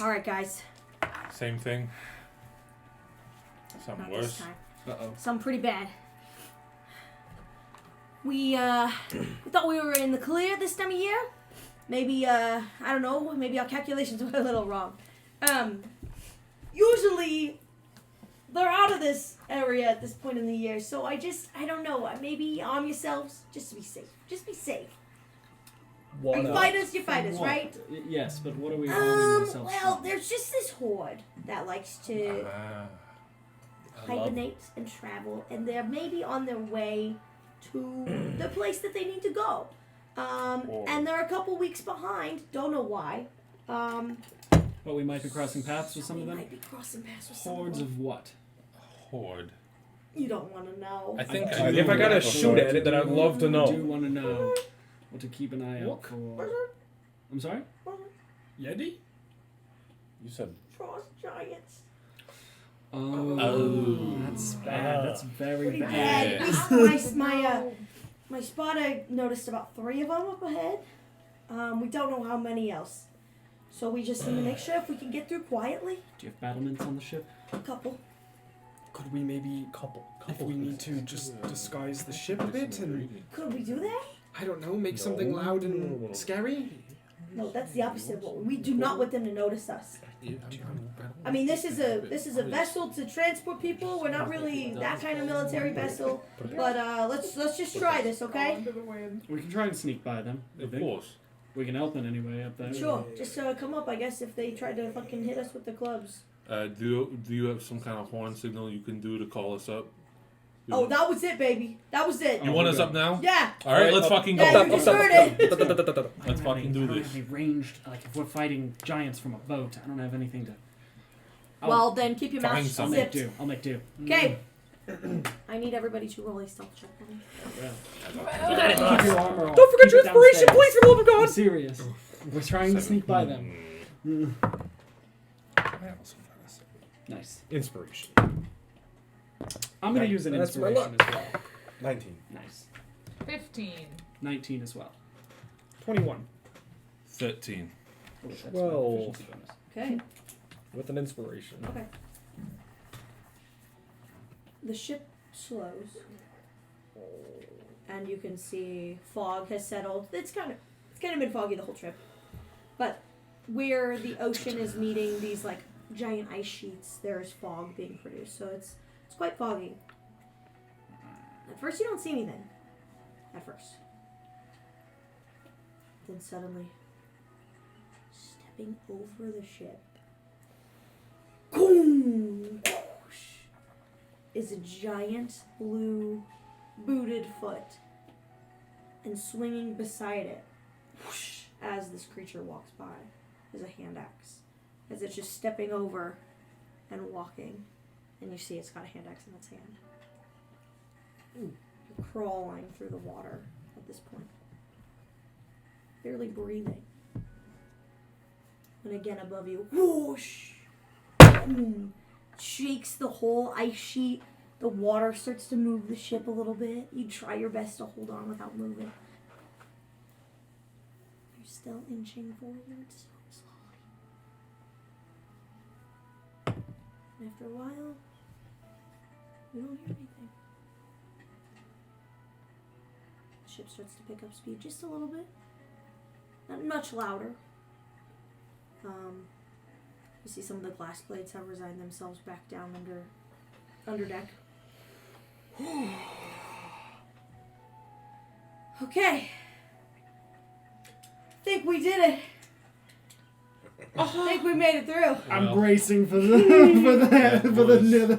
All right, guys. Same thing. Something Not this worse. time. Uh-oh. Something pretty bad. We thought we were in the clear this time of year. Maybe I don't know. Maybe our calculations were a little wrong. Usually they're out of this area at this point in the year, so I don't know. Maybe arm yourselves just to be safe. Just be safe. Why You not? fight us, you fight us, What? right? Yes, but what are we arming ourselves Well, for? there's just this horde that likes to I love hibernate and travel, and they're maybe on their way to the place that they need to go. And they're a couple weeks behind. Don't know why. But we might be crossing paths with some of we them. might be crossing paths with some of Hordes them. of what? horde. You don't want to know. I think I I If I do. gotta shoot at it, then I'd love to I do know. want to know what to keep an eye out for. I'm sorry? Yeti? You said Frost giants. Oh, that's bad. That's very Pretty bad. bad. My spotter noticed about 3 of them up ahead. We don't know how many else. So we just need to make sure if we can get through quietly. Do you have battlements on the ship? A couple. Could we maybe if we need to just disguise the ship a bit and Could we do that? I don't know, make something loud and scary? No, that's the opposite of what we do not want them to notice us. I mean, this is a vessel to transport people. We're not really that kind of military vessel, but let's just try this, okay? We can try and sneak by them. I Of think. course. We can help in any way up there. Sure. Just come up, I guess, if they try to fucking hit us with the clubs. Do you have some kind of horn signal you can do to call us up? Oh, that was it, baby. That was it. You want us up now? Yeah. All right, let's fucking go. Yeah, you just heard it. Let's fucking do I don't this. have any ranged, if we're fighting giants from a boat, I don't have anything to. Well, then keep your mouth Find I'll something. make zipped. do. I'll make do. Okay. I need everybody to roll a stealth check for me. Keep your armor on. Don't forget Keep your it inspiration, downstairs. please, for the love of I'm God! serious. We're trying to sneak by them. Nice. Inspiration. I'm gonna use an That's my inspiration as well. 19. Nice. 15. 19 as well. 21. 13. Oh, that's my 12. proficiency bonus. Okay. With an inspiration. Okay. The ship slows, and you can see fog has settled. It's kind of been foggy the whole trip, but where the ocean is meeting these giant ice sheets, there is fog being produced. So it's quite foggy. At first, you don't see anything. At first, then suddenly, stepping over the ship. Boom! Is a giant blue booted foot, and swinging beside it whoosh, as this creature walks by is a hand axe, as it's just stepping over and walking, and you see it's got a hand axe in its hand. Ooh. crawling through the water at this point. Barely breathing. And again above you, whoosh! Boom! Shakes the whole ice sheet. The water starts to move the ship a little bit. You try your best to hold on without moving. You're still inching forward so slowly. And after a while, you don't hear anything. The ship starts to pick up speed just a little bit. Not much louder. You see some of the glass plates have resigned themselves back down under deck. Okay. Think we did it. I think we made it through. I'm bracing for the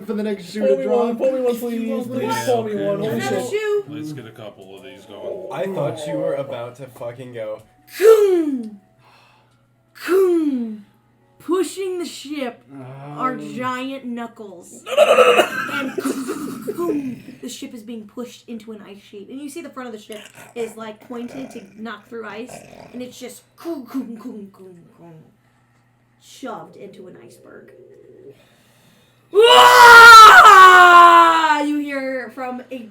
for the next shoe to drop. Pull me one, please. Please pull me one. Holy Another shit. shoe. Let's get a couple of these going. I thought you were about to fucking go. Coom! Coom! Pushing the ship are giant knuckles. And boom, the ship is being pushed into an ice sheet. And you see the front of the ship is like pointed to knock through ice. And it's just shoved into an iceberg. You hear from a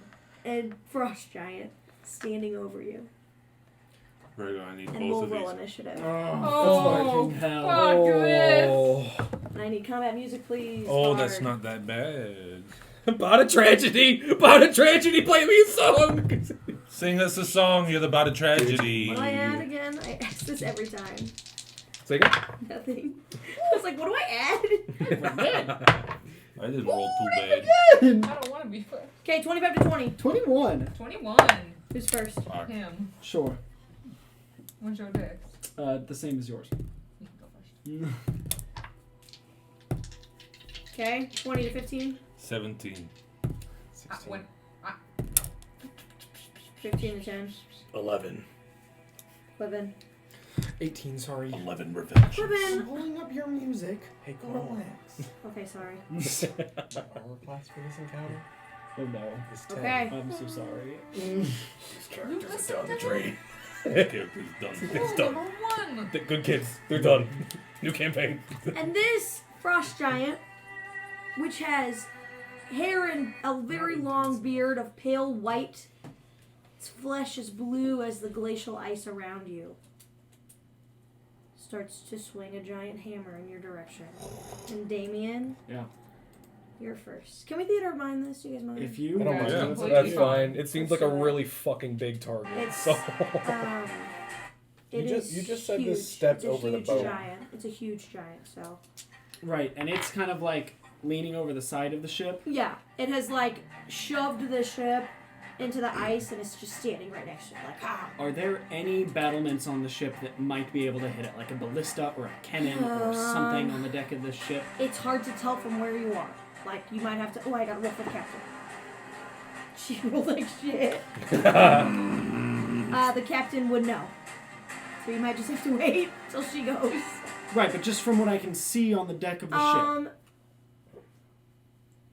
frost giant standing over you. Very good. I need And both we'll of roll these. initiative. Oh, hell. fuck this. And I need combat music, please. Oh, Bard. that's not that bad. About a tragedy. Play me a song. Sing us a song. You're about a tragedy. What do I add again? I ask this every time. Sing it. Nothing. I was like, what do I add? I didn't roll too bad. I don't want to be first. Okay, 25 to 20. 21. 21. Who's first? Fuck. Him. Sure. What's your dex? The same as yours. You can go first. Okay, 20 to 15. 17. 16. 15 to 10. 11. 11. 18, sorry. 11 revenge. 11. Pulling up your music. Hey, Carl. Relax. Okay, sorry. Armor class for this encounter Oh no. is 10. Okay. I'm so sorry. These characters are done. Trade. Character's done. It's Ooh, done. number 1. The good kids. They're done. New campaign. And this frost giant, which has hair and a very long beard of pale white, its flesh is blue as the glacial ice around you, starts to swing a giant hammer in your direction. And Damien, Yeah. you're first. Can we theater of mind this? Do you guys mind? If you I don't mind. Yeah. That's Completely fine. It seems like a Let's do it. really fucking big target. It's So. It You just- is you just said huge. this stepped It's a over the huge boat. Giant. It's a huge giant. So Right, and it's kind of like leaning over the side of the ship. yeah, it has like shoved the ship into the ice and it's just standing right next to it, like ah. Are there any battlements on the ship that might be able to hit it, like a ballista or a cannon or something on the deck of the ship? It's hard to tell from where you are. Like you might have to. Oh, I got to roll for the captain. She rolled like shit. The captain would know. So you might just have to wait till she goes. Right, but just from what I can see on the deck of the ship.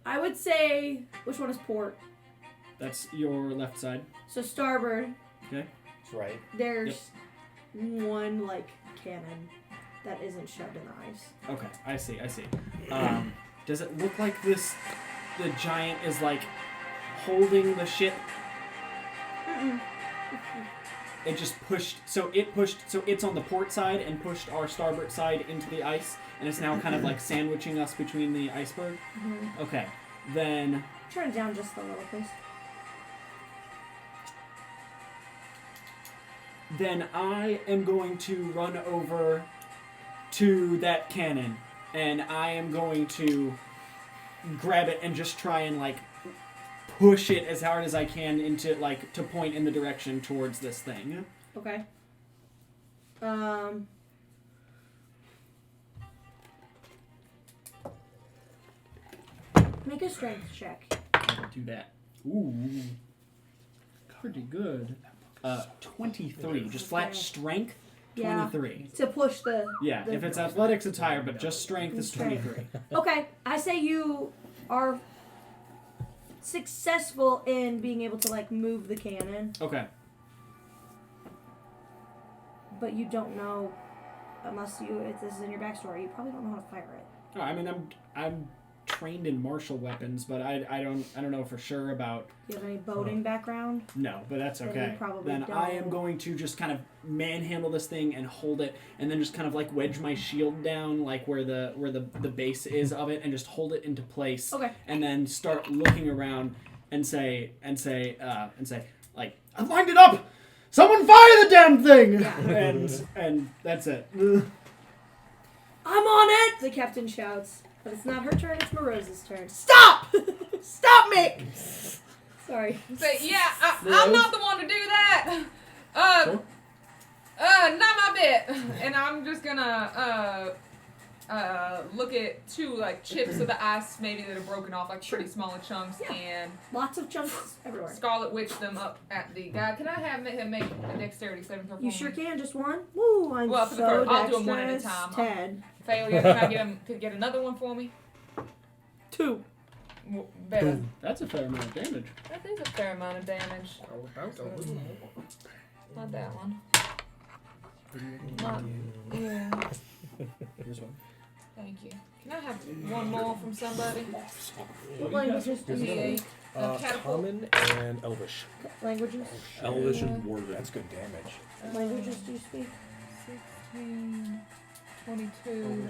I would say which one is port? That's your left side. So starboard. Okay. That's right. There's one like cannon that isn't shoved in the ice. Okay, I see. Does it look like the giant is like holding the ship? Mm-mm. It just pushed, so it's on the port side and pushed our starboard side into the ice, and it's now kind of like sandwiching us between the iceberg? Mm-hmm. Okay, then... Turn it down just a little, please. Then I am going to run over to that cannon, and I am going to grab it and just try and like push it as hard as I can into like to point in the direction towards this thing. Okay. Make a strength check. Do that. Ooh. Pretty good. 23. Just flat Okay. strength, Yeah. 23. To push the. Yeah, the if it's athletics, it's higher, but just strength is Strength. 23. Okay, I say you are successful in being able to like move the cannon, Okay. but you don't know, unless if this is in your backstory, you probably don't know how to fire it. No, I mean I'm trained in martial weapons, but I don't know for sure about. Do you have any boating background? No, but that's Then okay. you probably Then I am don't. going to just kind of manhandle this thing and hold it, and then just kind of like wedge my shield down, like where the base is of it, and just hold it into place. Okay. And then start looking around and say, like, I've lined it up. Someone fire the damn thing! Yeah. and that's it. I'm on it! The captain shouts. But it's not her turn, it's Morose's turn. Stop! Stop me! Sorry. Say, yeah, I'm not the one to do that. Not my bit. And I'm just gonna look at 2 like chips of the ice, maybe that are broken off, like pretty small chunks, and Lots of chunks everywhere. Scarlet Witch them up at the guy. Can I have him make a dexterity saving throw? You for sure me? can, just one? Woo, I'm Well, for the so first, I'll do them one at a dexterous. time. 10. Failure. Can I get him? Could get another one for me? 2. Better. That's a fair amount of damage. That is a fair amount of damage. Not that one. Not, yeah. Here's one. Thank you. Can I have one more from somebody? What languages do you D8. speak? Catapult. Common and Elvish. Languages? Elvish and Dwarven. That's good damage. What languages do you speak? 16, 22,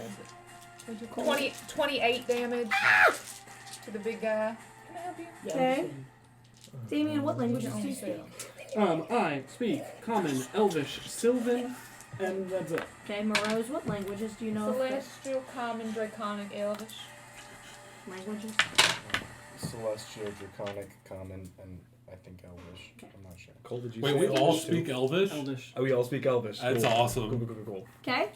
28 damage to the big guy. Can I help you? Okay. Damien, what languages do you speak? I speak Common, Elvish, Sylvan, and that's it. Okay, Morose, what languages do you know? Celestial, Common, Draconic, Elvish. Languages? Celestial, Draconic, Common, and I think Elvish. I'm not sure. Cole, did you Wait, say we all Elvish speak too? Elvish? Elvish. Oh, we all speak Elvish. That's Cool. awesome. Cool. Okay.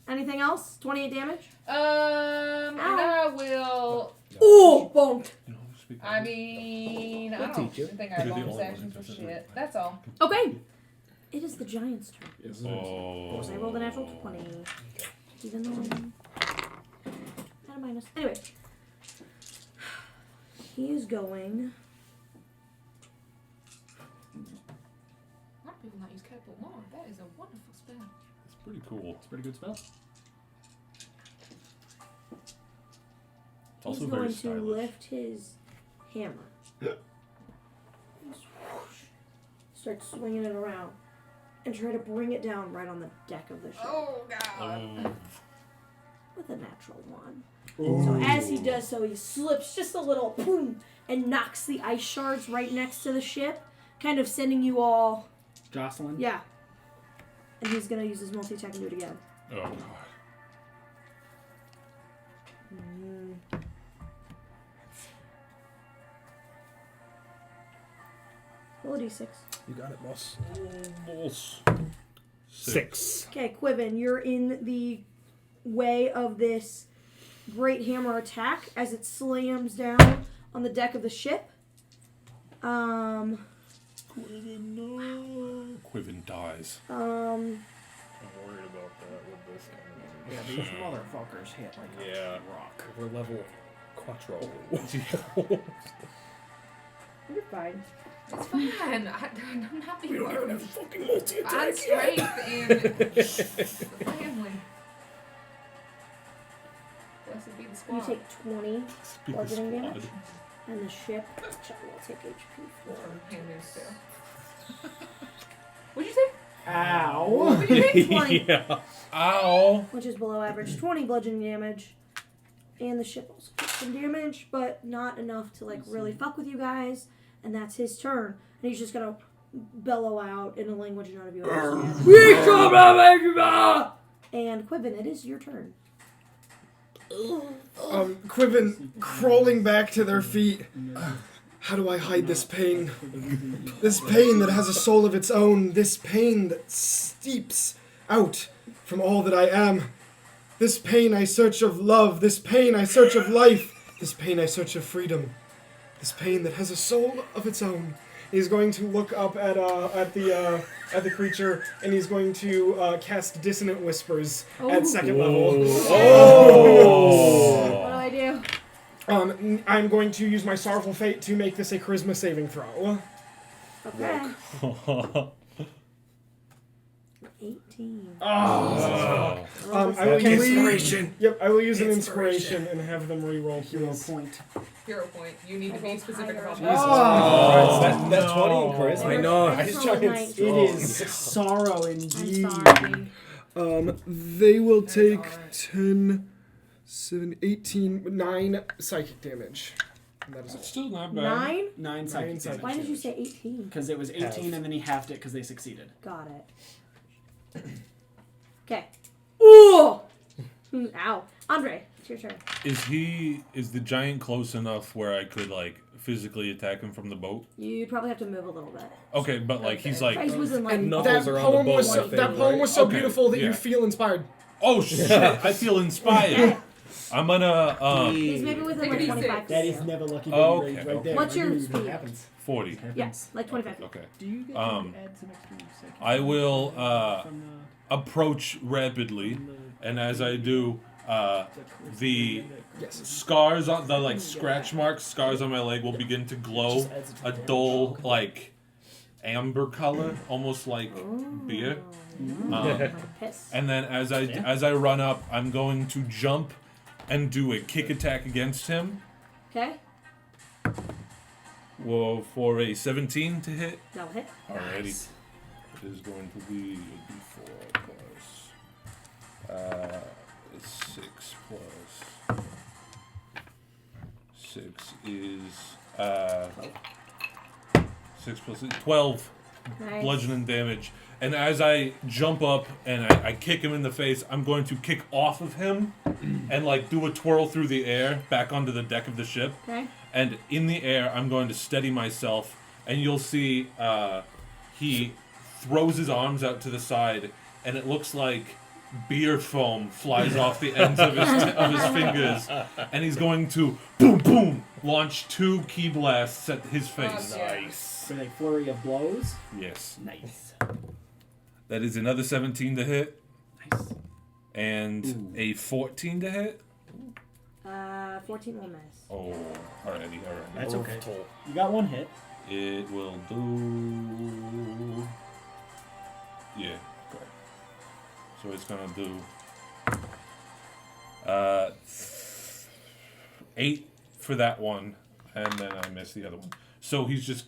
Anything else? 28 damage? And I will. Oh, bonked. I mean, I We'll don't teach you. think I have You're the bonus only actions one for who does shit. That's all. Okay. It is the giant's turn. Oh. Of course, I rolled a natural 20. Even though I'm at a minus. Anyway. He is going. A lot of people not use catapult more. That is a wonderful spell. It's pretty cool. It's a pretty good spell. It's also He's very going to stylish. lift his hammer. Just whoosh, start swinging it around and try to bring it down right on the deck of the ship Oh, God. with a natural 1. So as he does so, he slips just a little, boom, and knocks the ice shards right next to the ship, kind of sending you all, Jocelyn? yeah. And he's going to use his multi-attack and do it again. Oh, God. Roll a d6. You got it, boss. Almost. 6. Okay, Quiven, you're in the way of this great hammer attack as it slams down on the deck of the ship. Quiven, no. Quiven dies. I'm worried about that with this kind of Yeah, these motherfuckers hit like a rock. We're level quattro. You're fine. It's fine. I'm not being worried. fucking multi-attack. Find strength and family. Blessed be the You squad. take 20 Be the bludgeoning squad. damage, and the ship will take HP 4. Hand me a spell. What'd you say? Ow! What'd you say? 20, Yeah. Ow! which is below average. 20 bludgeoning damage, and the ship also takes some damage, but not enough to like really fuck with you guys. And that's his turn, and he's just gonna bellow out in a language none of you understand. And Quiven, it is your turn. Quiven crawling back to their feet. How do I hide this pain? This pain that has a soul of its own. This pain that steeps out from all that I am. This pain I search of love. This pain I search of life. This pain I search of freedom. This pain that has a soul of its own. He's going to look up at the creature, and he's going to cast Dissonant Whispers at second level. What do I do? I'm going to use my Sorrowful Fate to make this a Charisma saving throw. Okay. 18. Oh. Oh. I will use Inspiration. Yep, I will use an inspiration and have them reroll Hero heroes. point. Hero point. You need to be specific about Oh. that. That's 20 in charisma. I know. I just try and It It is sorrow I'm indeed. sorry. They will take 10, 7, 18, 9 psychic damage. And that is all. Still not bad. 9? 9 psychic psychic damage. Why did you say 18? Because it was 18 and then he halved it because they succeeded. Got it. Okay. Ooh! Ow. Andre, it's your turn. Is the giant close enough where I could like physically attack him from the boat? You'd probably have to move a little bit. Okay, but like he's like, He was in like And Knuckles that are on the poem boat, was I so, think, that poem right? was so Okay, beautiful that yeah. you feel inspired. oh shit, I feel inspired. I'm gonna He's maybe within like 25 feet. That is never lucky Oh, baby okay, right there. What's I your knew it speed? happens. 40. Yes, like 25 feet. Okay. Do you get Um, to add some extra psychic I will from approach rapidly, and as I do, the Yes. scars on the like scratch marks, scars on my leg will begin to glow a dull like amber color, almost like beer. Piss. And then as I run up, I'm going to jump and do a kick attack against him. Okay, Whoa, for a 17 to hit. that'll hit. Alrighty. It is going to be a d4 plus 6 plus 6 is 6 plus 12 Nice. bludgeoning damage. And as I jump up and I kick him in the face, I'm going to kick off of him and like do a twirl through the air back onto the deck of the ship. Okay. And in the air, I'm going to steady myself, and you'll see he throws his arms out to the side, and it looks like beer foam flies off the ends of his fingers, and he's going to boom boom launch 2 key blasts at his face. Nice. With a flurry of blows. Yes, Nice. that is another 17 to hit, Nice. and a 14 to hit. 14 will miss. Oh, alrighty. That's okay. You got 1 hit. It will do. Yeah, correct. So it's gonna do 8 for that one, and then I missed the other one. So he's just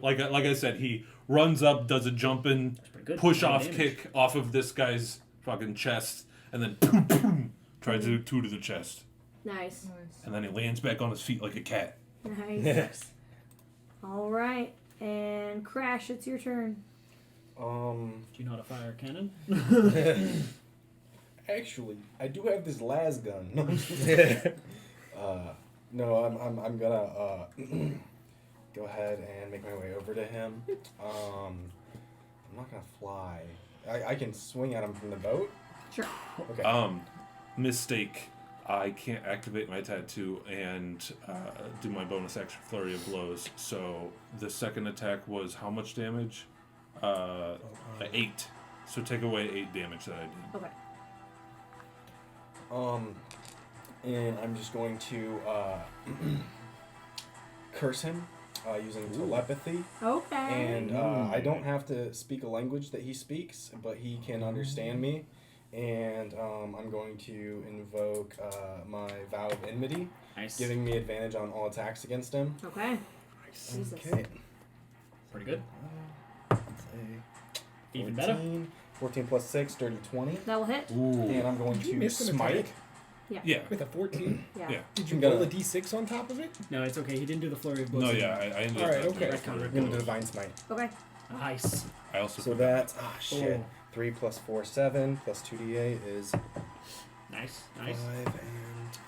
like I said, he runs up, does a jumping good. push Good off damage. kick off of this guy's fucking chest, and then boom boom tries to do 2 to the chest, Nice. and then he lands back on his feet like a cat. Nice. All right. And Crash, it's your turn. Do you know how to fire a cannon? Actually, I do have this las gun. No, I'm gonna go ahead and make my way over to him. I'm not gonna fly. I can swing at him from the boat. Sure. Okay. Mistake. I can't activate my tattoo and do my bonus action flurry of blows. So the second attack was how much damage? 8. So take away 8 damage that I did. Okay. And I'm just going to curse him using telepathy. Okay. And I don't have to speak a language that he speaks, but he can understand me. And I'm going to invoke my Vow of Enmity, Nice. giving me advantage on all attacks against him. Okay. Jesus. Okay. Pretty good. Let's say Even better. 14 plus 6, dirty 20. That will hit. And I'm going Did you to miss an smite. attack? Yeah. With a 14? Yeah. Yeah. Did you I'm gonna- roll a d6 on top of it? No, it's okay. He didn't do the flurry of blows. No, yeah, I ended Alright, up doing okay. a flurry I'm of going to blows. Divine Smite. Okay. Nice. I also So forgot. that's, shit. Oh. 3 plus 4, 7, plus 2d8 is Nice. Nice. 5 and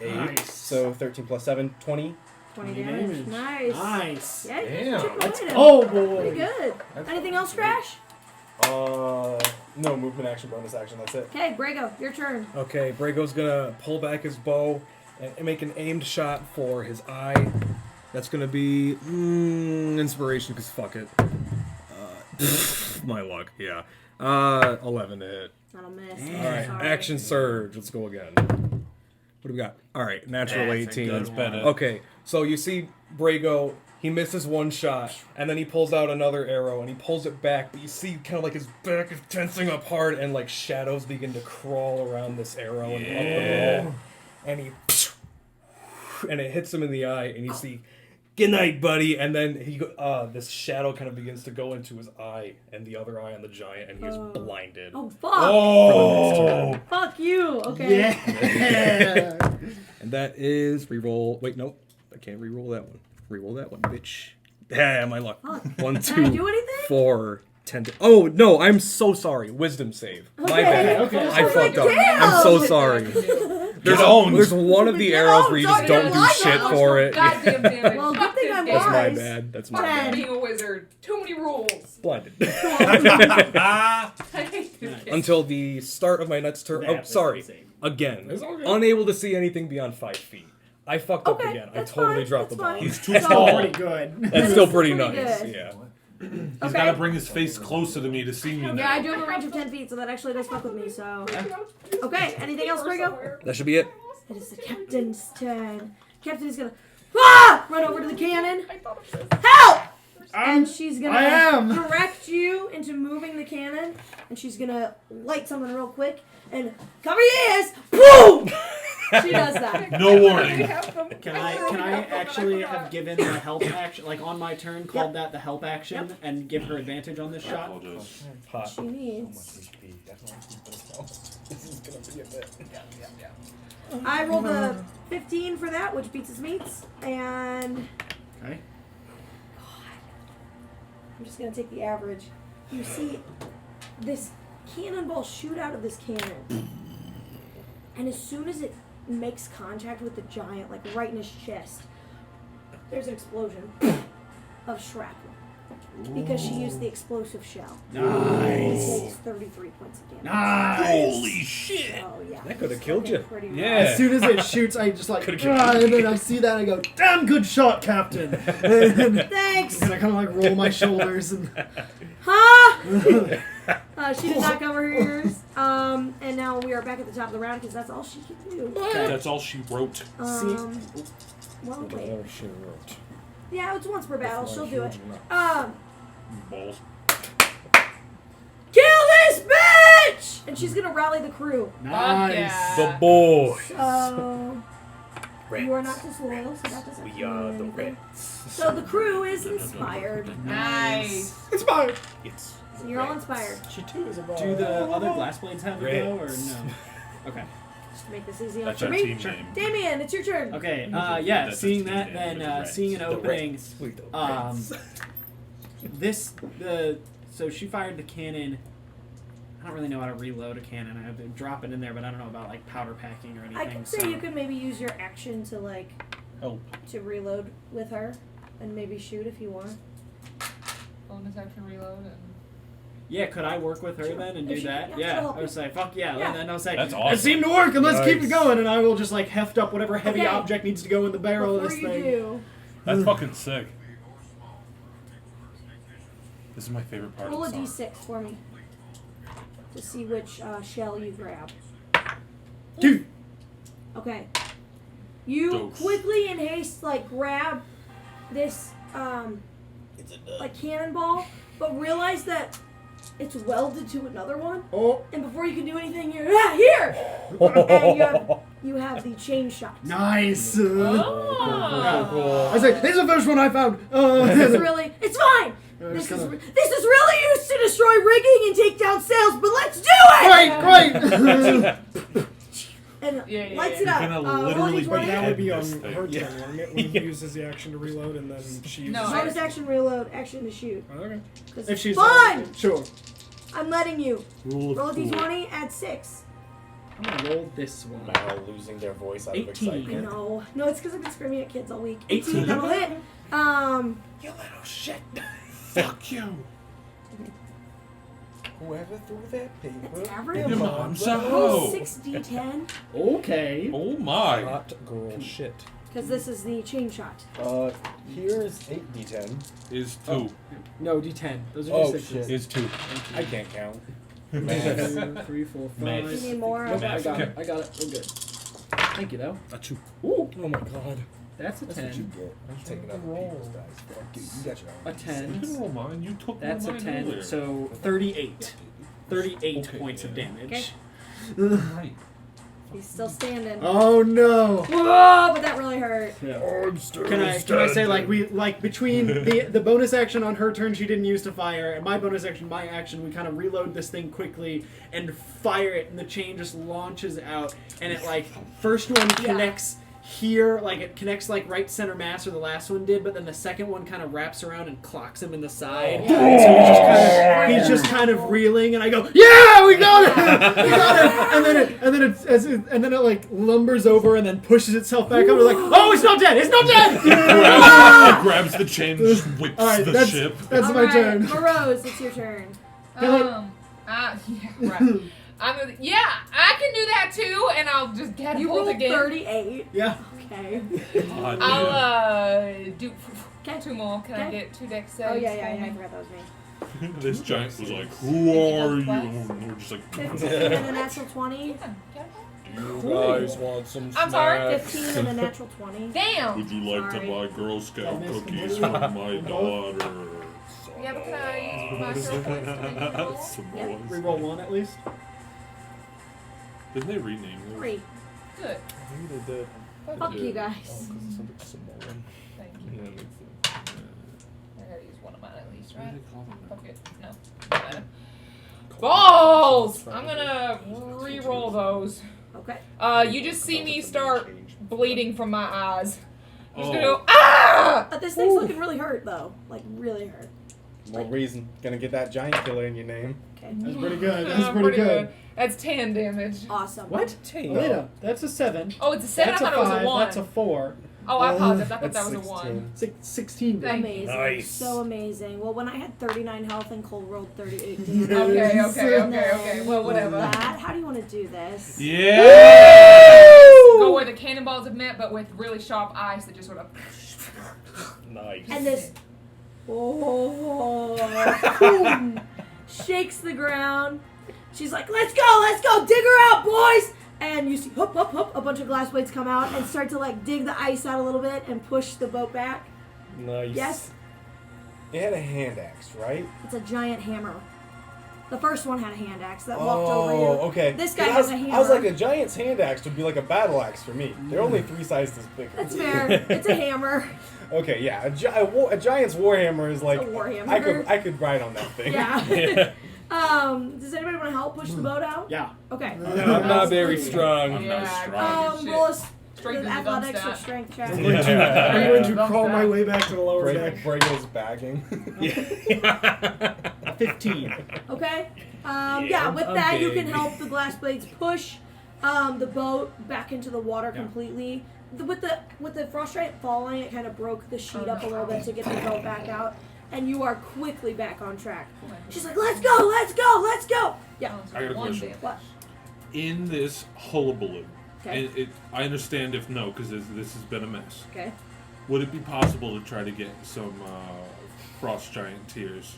8. Nice. So 13 plus 7, 20. 20 20 damage. damage. Nice. Nice. Yeah, you Damn. chipped away at him. Oh boy. Pretty good. Anything else, Crash? No movement action, bonus action, that's it. Okay, Brago, your turn. Okay, Brago's gonna pull back his bow and make an aimed shot for his eye. That's gonna be inspiration, because fuck it. My luck, yeah. 11 to hit. That'll miss. Alright, Sorry. action surge. Let's go again. What What do we got? All right, natural That's a 18. good That's better. Okay, so you see Brago, he misses one shot, and then he pulls out another arrow, and he pulls it back, but you see kind of like his back is tensing up hard, and like shadows begin to crawl around this arrow and up the roll, and it hits him in the eye, and you see, "Good night, buddy," and then this shadow kind of begins to go into his eye, and the other eye on the giant, and he is blinded. Oh, fuck. Oh! Fuck you. Okay. Yeah. And that is reroll. Wait, nope. I can't reroll that one. Reroll that one, bitch. Yeah, my luck. Fuck. 1, Can I 2, do anything? 4, 10. Oh no, I'm so sorry. Wisdom save. My bad. Okay. I Oh, fucked up. damn. I'm so sorry. There's one of the arrows where you just don't do shit for it. Goddamn damage. Well, good thing I'm That's my wise. bad. That's my Fuck bad. being a wizard. Too many rules. Blinded. I hate this game. Until the start of my next turn. Oh, That's sorry. insane. Again. It's all good. Unable to see anything beyond 5 feet. I fucked up Okay, again. I that's totally fine, dropped the that's ball. fine. He's too So- tall. Pretty good. That's still pretty Pretty nice. good. Yeah. He's got to bring his face closer to me to see me now. Yeah, I do have a range of 10 feet, so that actually does fuck with me, so... Okay, anything else, Brigo? That should be it. It is the captain's turn. Captain is gonna run over to the cannon. Help! And she's I am. gonna direct you into moving the cannon, and she's gonna light something real quick and cover your ears. Boom! She does that. No warning. Can I actually have given the help action, like on my turn, called that the help action, and give her advantage on this I shot? apologize. Hot. She needs. This is gonna be a bit. I rolled a 15 for that, which beats his meats, and Okay. I'm just gonna take the average. You see this cannonball shoot out of this cannon, and as soon as it makes contact with the giant, like right in his chest, there's an explosion of shrapnel because she used the explosive shell. It Nice. takes 33 points of damage. Nice. Holy shit! Oh yeah, That could have killed you. pretty Yeah. As soon as it shoots, I just like, Could've "Ah," and then I see that, and I go, "Damn good shot, Captain!" and Thanks. I kind of like roll my shoulders and. Huh? She did not cover her ears. And now we are back at the top of the round because that's all she can do. That's all she wrote. Well, wait. Yeah, it's once per battle. She'll do it. Balls. Kill this bitch! And she's gonna rally the crew. Nice. yeah. The boy. So you are not disloyal, so that doesn't We are mean the anything. Reds. So the crew is inspired. Nice. Inspired. It's So you're all inspired. She too is a ball. Do the other glass blades have a go or Reds. no? Okay. Just to make this easy That's for our me. team name. Damien, it's your turn. Okay. Yeah. That's Seeing the that, team then name, the Reds. seeing an the opening. Reds. We the Um, Reds. So she fired the cannon. I don't really know how to reload a cannon. I have to drop it in there, but I don't know about like powder packing or anything. I can say so. you could maybe use your action to like Oh. to reload with her and maybe shoot if you want. Bonus action reload and Yeah, could I work with her Sure. then and If do she- that? yeah, she'll Yeah, help I would you. say, fuck yeah. Yeah. And then I'll say, That's it awesome. seemed to work, and let's keep it Nice. going. And I will just like heft up whatever heavy Okay. object needs to go in the barrel Before of this you thing. do, That's fucking sick. This is my favorite part roll a of the song. d6 for me to see which shell you grab. Dude. Okay. You Dose. quickly in haste like grab this like cannonball, but realize that it's welded to another one. Oh, And before you can do anything, you're here. And you have the chain shot. Nice. oh. I say, this is the first one I found. This is really, it's fine. This is really used to destroy rigging and take down sails, but let's do it! great. And Yeah, lights yeah. it up. You're gonna Roll literally D20. That would be on This thing. her turn, wouldn't it? When he uses the action to reload and then she uses. No, Bonus action reload, action to shoot. Okay. 'Cause If it's she's fun! sure. I'm letting you. Rule of Roll a cool. d20, add 6. I'm gonna roll this one. Now losing their voice out of 18. excitement. No. No, it's because I've been screaming at kids all week. 18. That'll hit. You little shit. Fuck you. Whoever threw that paper. That's average. their Your mom's mom's a a Roll hoe. 6d10, Okay. Oh my. Hot girl shit. because this is the chain shot. Here's 8d10. Is two. No, D10. Those are Oh, D6s. shit. Is two. I can't count. 2, 3, 4, 5. You need more? Math. I got it. Okay. I got it. We're good. Thank you, though. Achoo. Ooh, Oh my god. that's a That's what you 10. get. I'm taking up roll. people's dice. Fuck you. You got your own. A You 10. can roll mine. You took That's a mine 10. earlier. So 38. 38 Okay, points of yeah. damage. Right. He's still standing. Oh no! Whoa, but that really hurt. Can I say like between the bonus action on her turn she didn't use to fire and my bonus action, my action, we kind of reload this thing quickly and fire it, and the chain just launches out, and it like first one connects here, like it connects like right center mass, or the last one did, but then the second one kind of wraps around and clocks him in the side. So he's just kind of reeling, and I go, yeah, we got it, we got it, and then it like lumbers over and then pushes itself back up. We're like, oh, it's not dead, it's not dead. grabs the chain and just whips All right, the that's- ship. That's my turn. Morose, it's your turn. Yeah, right. I can do that too, and I'll just You catapult rolled again. 38. Yeah. Okay. God, I'll do Okay. 2 more. Can I Okay. get 2 dex Oh, saves? yeah, for I me? forgot that was me. this giant was like, "Who are you?" And we're just like, 15 and a natural 20. Yeah, catapult. You guys want some I'm sorry. 15 and a natural 20. Damn! "Would you like Sorry. to buy Girl Scout That makes cookies me- for my daughter?" Yeah, but can I use my hero points to make a roll? Samoans. Reroll one at least. Didn't they rename those? 3. Good. I think they did. Fuck you Oh, guys. because it's something Samoan. Thank you. Yeah, makes sense. I gotta use one of mine at least, What do right? they call them? Fuck it. No. Doesn't matter. Balls! I'm gonna re-roll those. Okay. You just see me start bleeding from my eyes. I'm just gonna Oh. go, ah! This thing's looking really hurt, though. Like, really hurt. More reason. Gonna get that giant killer in your name. Okay. That's pretty good. That's pretty good. That's 10 damage. Awesome. What? Alita, that's a 7. Oh, it's a 7? That's I a thought 5. it was a 1. That's a 4. Oh, I apologize. I thought That's that was a 1. 16 damage. Amazing. Nice. So amazing. Well, when I had 39 health and Cole rolled 38 damage. Okay. And then Well, with whatever. That, how do you want to do this? Yeah. Go where the cannonballs have met, but with really sharp eyes that just sort of. Nice. And this, boom, shakes the ground. She's like, let's go, dig her out, boys! And you see, hoop, hoop, hoop, a bunch of glass blades come out and start to like dig the ice out a little bit and push the boat back. Nice. Yes, It had a hand axe, right? it's a giant hammer. The first one had a hand axe that walked over you. Oh, okay. This guy 'Cause has a I hammer. was like, a giant's hand axe would be like a battle axe for me. They're only 3 sizes bigger. That's fair. It's a hammer. Okay, yeah. A giant's warhammer is like a warhammer. I could ride on that thing. Yeah. Does anybody want to help push the boat out? Yeah. Okay. I'm not very strong. I'm Yeah, not strong. shit. Roll a Strength is a dumb athletics or stat. strength check. I'm Yeah. going to Bump crawl my that. way back to the lower deck. Brago's bagging. 15. Okay. With I'm that, you can big. help the glass blades push the boat back into the water completely. With the frost giant falling, it kind of broke the sheet up a little bit to get the boat back out, and you are quickly back on track. She's like, "Let's go, let's go, let's go!" Yeah. I got a question. What? In this hullabaloo, Okay. and I understand if no, because this has been a mess. Okay. Would it be possible to try to get some frost giant tears?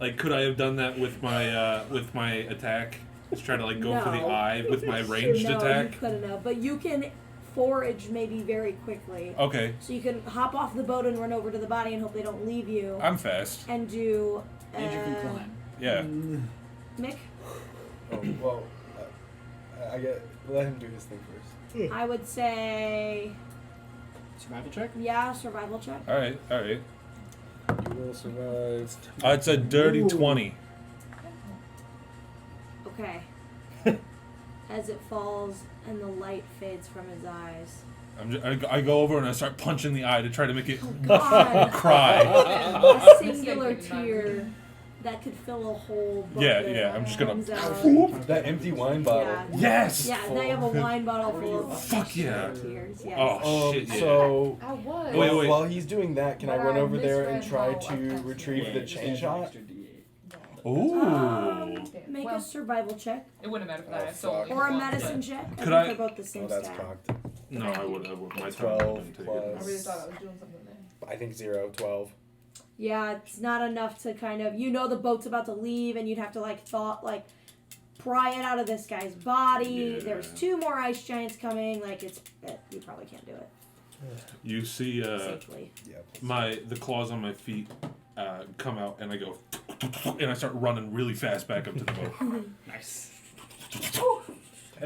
Like, could I have done that with my attack? Just try to like go for the No. eye with my ranged No, attack. you couldn't have, but you can forage maybe very quickly. Okay, So you can hop off the boat and run over to the body and hope they don't leave you. I'm fast. And do. And you can climb. Yeah. Mick, Oh, well, let him do his thing first. I would say, Survival check? yeah, survival check. All right. You will survive. It's a dirty 20. Okay. As it falls and the light fades from his eyes. I go over and I start punching the eye to try to make it God. cry. A singular tear that could fill a whole bucket. Yeah, I'm just gonna- comes out. That empty wine bottle. Yeah. Yes. Yeah, now you have a wine bottle full of Fuck yeah. tears. Yes. Oh shit. Yeah. So I was. Wait. while he's doing that, can I But run I over there and misread try how to effective retrieve it the is. chain shot? Ooh. Make Well, a survival check It wouldn't matter for that. Oh, I sold fuck. it or a once, medicine check. I Could think I- they're both the same Oh, that's stat. cocked. No, I would. My 12 turn wouldn't take but I it. really thought I was doing something there. I think 0, 12. Yeah, it's not enough to kind of, the boat's about to leave and you'd have to pry it out of this guy's body. Yeah. There's 2 more ice giants coming. Like you probably can't do it You see safely. the claws on my feet come out, and I go, and I start running really fast back up to the boat. Nice.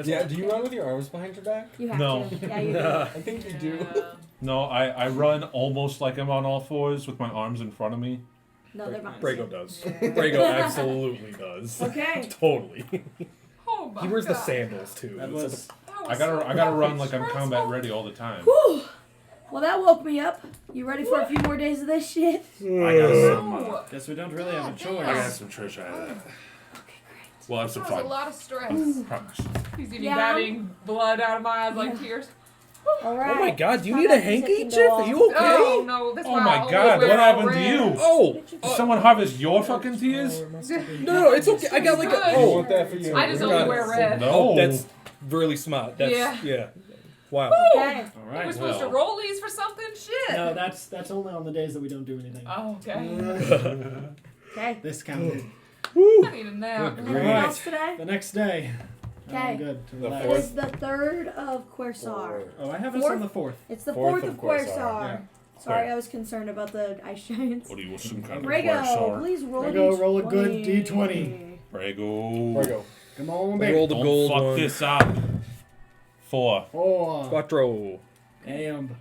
Yeah, do you run with your arms behind your back? You have No. to. Yeah, you do. I think you do. No, I run almost like I'm on all fours with my arms in front of me. No, they're behind. Brago does. Brago absolutely does. Okay. Totally. Oh my He wears the God. sandals too. That It's- was. I gotta run like I'm combat ready all the time. Whew. Well, that woke me up. You ready for a few more days of this shit? I got some. No. Guess we don't really have a God choice. I got some treasure out of that. Okay, great. We'll have some That was a fun. lot of stress. Promise. He's even Yeah. batting blood out of my eyes like tears. All right. Oh my God! Do you How need a about music hanky, can go Jeff? Are off? you okay? Oh no, that's Oh why I my always God! wear What all happened to red. you? Oh, Did someone harvest your fucking tears? no, it's okay. I got like a. Good. I Oh, want that for you. I just We only got wear it. red. No. Oh, that's really smart. That's Yeah. Wow. Okay. All We're right. supposed to well. roll these for something? Shit. No, that's only on the days that we don't do anything. Oh, okay. Okay. This counted. I need a nap. Anything Right. else today? The next day. Okay. Oh, good. To The relax. It fourth. is the 3rd of Quersar. Oh, I have us Fourth? on the 4th. It's the Fourth 4th of of Quersar. Quersar. Yeah. Sorry, I was concerned about the ice giants. What are you, some kind of Brago, please roll Brago, a roll a good D20. D20. Brago. Brago. Come on, baby. Roll the Don't gold fuck one. this up. 4. 4. Quattro. Damn.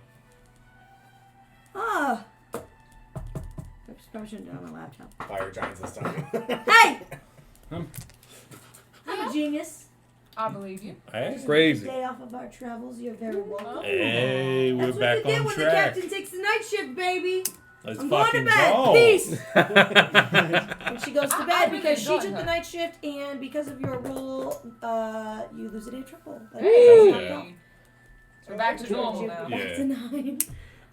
Ah. Oops, probably shouldn't do it on my laptop. Fire giants this time. Hey! Hum. I'm a genius. I believe you. Hey. Crazy. Day off of our travels, you're very welcome. Hey, we're That's back what you get on when the track. captain takes the night shift, baby. Let's I'm going to fucking bed. go. Peace. And she goes to I bed really because she enjoy took her. the night shift, and because of your rule, you lose a day of trouble. Hey. Yeah. So we're back to normal now. Back Yeah. to 9.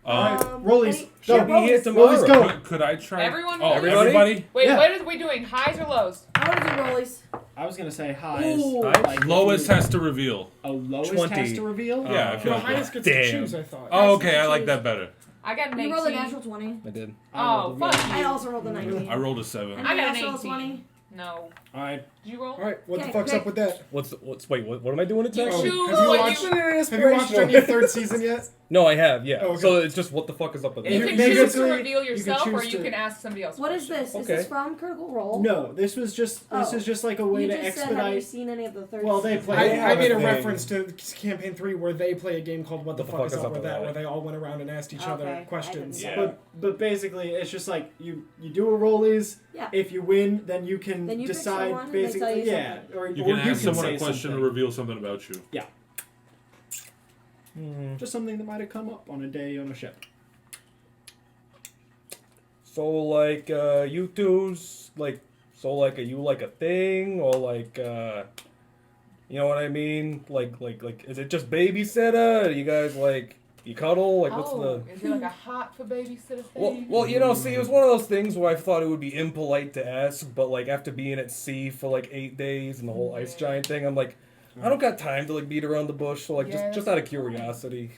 Rollies. Go. Should be here Rollies tomorrow. go. Could I try? Everyone? Oh, Everybody? everybody? Wait, Yeah. what are we doing? Highs or lows? I want to do rollies. I was gonna say highs. Ooh. Like, Lowest has to reveal. a lowest 20. has to reveal. Yeah, I feel The like highest that. gets to Damn. choose, I thought. Oh, okay, I like that better. I got an 18. You rolled a natural 20. I did. Oh, fuck I you. also rolled a 19. I rolled a 7. And I got you an also rolled 18. 20. No. All right. Did you roll? All right, what Okay, the fuck's great. up with that? Wait, what am I doing You exactly? choose Have you what watched? you... Have you watched any third season yet? No, I have, yeah. Oh, okay. So it's just what the fuck is up with You that? can Maybe choose it's to a- reveal you can yourself, or choose you to- can ask somebody else. What is questions. this? Is Okay. this from Critical Role? No, this was just Oh. like a way You to just said, have you expedite. seen any of the third Well, they season? play- I made a thing. reference to campaign 3 where they play a game called What the Fuck Is Up With That, where they all went around and asked each Okay, other I questions. didn't Yeah. But basically, it's just like you do a rollies. Yeah. If you win, then you can Then you pick decide someone and they tell basically. you Yeah, something. or You or can ask someone say a question something. to reveal something about you. Just something that might have come up on a day on a ship. So like you two's like are you like a thing or like you know what I mean? Like is it just babysitter? Are you guys like you cuddle? Like what's Oh, the is it like a hot for babysitter well, thing? well, you know, see, it was one of those things where I thought it would be impolite to ask, but like after being at sea for like 8 days and the whole ice giant thing, I'm like, I don't got time to like beat around the bush. So like Yes. just out of curiosity.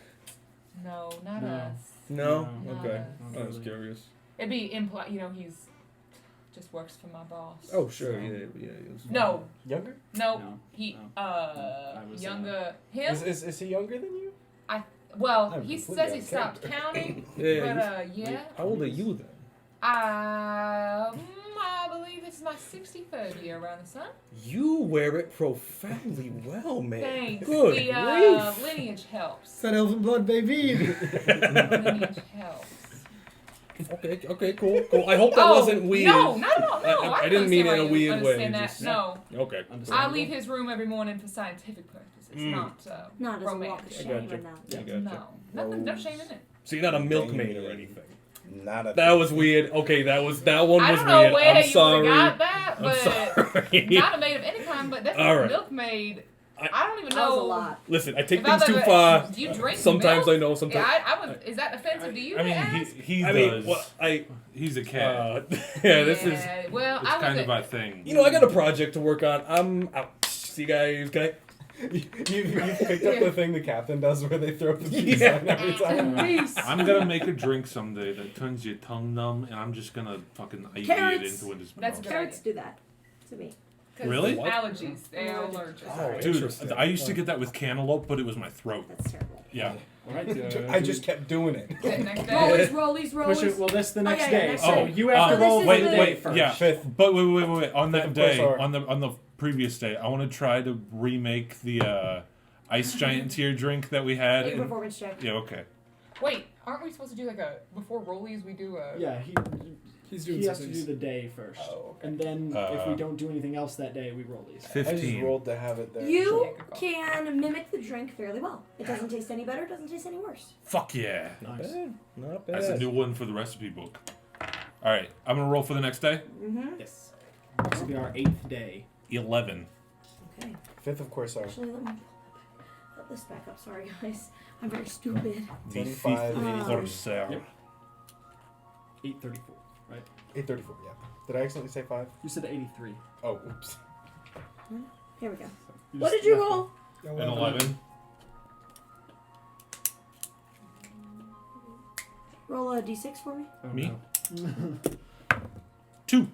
No, not No. us. No, No. okay, No. I was curious. It'd be impolite. You know, he's just works for my boss. Oh sure, So- yeah. It was No, Younger? no, No, he no. I was, younger him. Is he younger than you? Well, I'm he completely says he stopped counting, Yeah. but yeah. How old are you then? I believe this is my 63rd year around the sun. You wear it profoundly well, man. Thanks. Good The grief. lineage helps. It's that elven blood, baby. Lineage helps. Okay, cool. I hope that wasn't weird. No, not at all. No, I can didn't mean it in a understand why you weird way. understand that. just- No, Okay. I leave his room every morning for scientific purposes, Mm. Not not as a walk of romantic. shame gotcha. or no. I gotcha. No, nothing, no shame in it. So you're not a milkmaid or anything. Not a That was weird. Okay, that one was I don't know weird. where I'm you sorry. got that, I'm but sorry. not a maid of any kind. But definitely All a right. milkmaid. I- I don't even That was know. a lot. Listen, I take If things I've too ever- far. Do you drink Sometimes milk? I know. Sometimes. Yeah, I would. Is that offensive to you? I mean, to ask? he I does. mean, well, He's a cat. yeah, this is. Yeah, well, It's I kind was of a thing. You know, I got a project to work on. I'm out. See you guys. Can I? You picked up the thing the captain does where they throw the peace Yeah. sign every time. Peace. I'm gonna make a drink someday that turns your tongue numb, and I'm just gonna fucking IV it Carrots. into his That's mouth. good. Carrots do that to me. 'Cause Really? Allergies. They are allergic. Oh, Dude, interesting. I used to get that with cantaloupe, but it was my throat. That's terrible. Yeah. All right. I just kept doing it. Okay, next day. Rollies. push it. Well, this the next yeah, day. next So day. you have to Oh, roll this for is the the- day first. Yeah. Fifth. But wait. On that Fifth, of course, day, or- on the previous day, I want to try to remake the ice giant tier drink that we had. Make a in- performance check. Yeah. Okay. Wait, aren't we supposed to do like a before rollies? We do a. Yeah, He's doing he has to some do things. the day first, Oh, okay. and then if we don't do anything else that day, we roll these. I just 15. rolled to have it there. You Yeah, good call. can mimic the drink fairly well. It doesn't taste any better. It doesn't taste any worse. Fuck yeah. Nice. Not bad. That's a new one for the recipe book. All right, I'm gonna roll for the next day. Mm-hmm. Yes. This will be our 8th day. 11. Okay. Fifth, of course, are Actually, let me put this back up. Sorry, guys. I'm very stupid. The 25, Um, 14. Yep. 834. 834. Yeah. Did I accidentally say 5? You said 83. Oh, oops. Here we go. You What just did you left roll? And 11. Roll a d6 for me. it. Oh, Me? no. 2.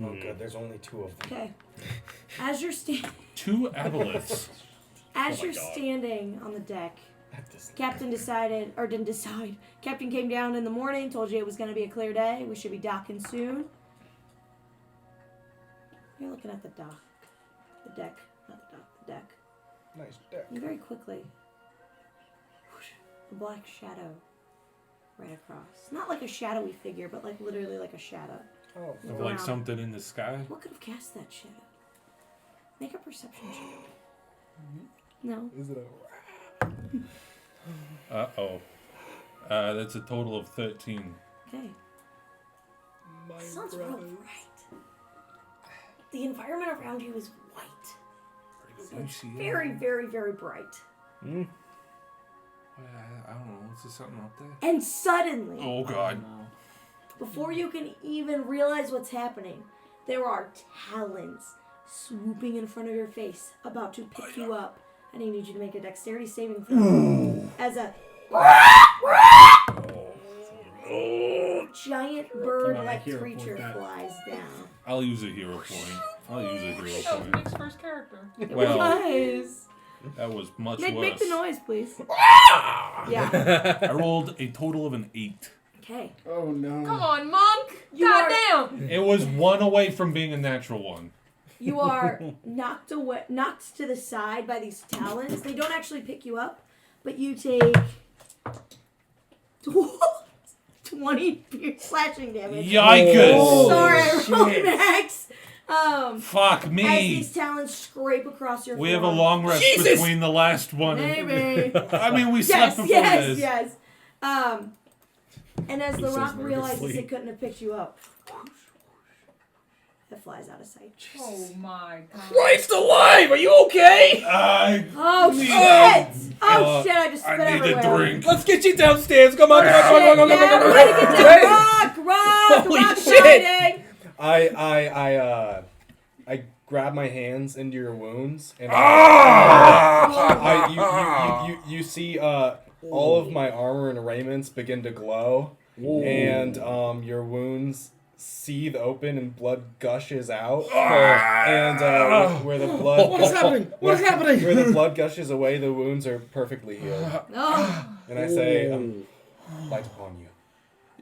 Oh, good. There's only 2 of them. Okay. As you're 2 aboleths. as Oh my you're God. standing on the deck, At this- Captain decided, or didn't decide. Captain came down in the morning, told you it was going to be a clear day. We should be docking soon. You're looking at the dock. The deck. Not the dock, the deck. Nice deck. And very quickly, whoosh, a black shadow right across. Not like a shadowy figure, but like literally like a shadow. Oh, Of Wow. like something in the sky. What could have cast that shadow? Make a perception check. No. is it a... Uh-oh. That's a total of 13. Okay. Sounds real bright. The environment around you is white. So it's very, very, very bright. I don't know. Is there something up there? And suddenly, Oh, God. before you can even realize what's happening, there are talons swooping in front of your face, about to pick you up. And I need you to make a dexterity saving throw. As a giant bird-like hero point creature that. flies down. I'll use a hero point. That was point. Nick's first character. It Well, was. that was much Make worse. the noise, please. Yeah. I rolled a total of an 8. Okay. Oh no. Come on, monk! You are- Goddamn! It was 1 away from being a natural 1. You are knocked to the side by these talons. They don't actually pick you up, but you take 20 slashing damage. Yikes! Oh, Sorry, shit. roll max. Fuck As me! these talons scrape across your We have a forearm. long rest Jesus! between the last one. Maybe. I mean, we slept before this. Yes. And as the He says rock realizes nervously. it couldn't have picked you up, it flies out of sight. Oh my god. Christ alive! Are you okay? Oh Need- shit! Oh Uh, shit! I just spit I need everywhere. a drink. Let's get you downstairs. Come on, come on, come on, come on, Yeah, come on, come on, everybody get come down. on. Rock! Holy Rock's shit. hiding! I grab my hands into your wounds and you see all of my armor and raiments begin to glow, and your wounds seethe open and blood gushes out, and where the blood What is happening? What is happening? where the blood gushes away, the wounds are perfectly healed, Oh, and I say, light upon you.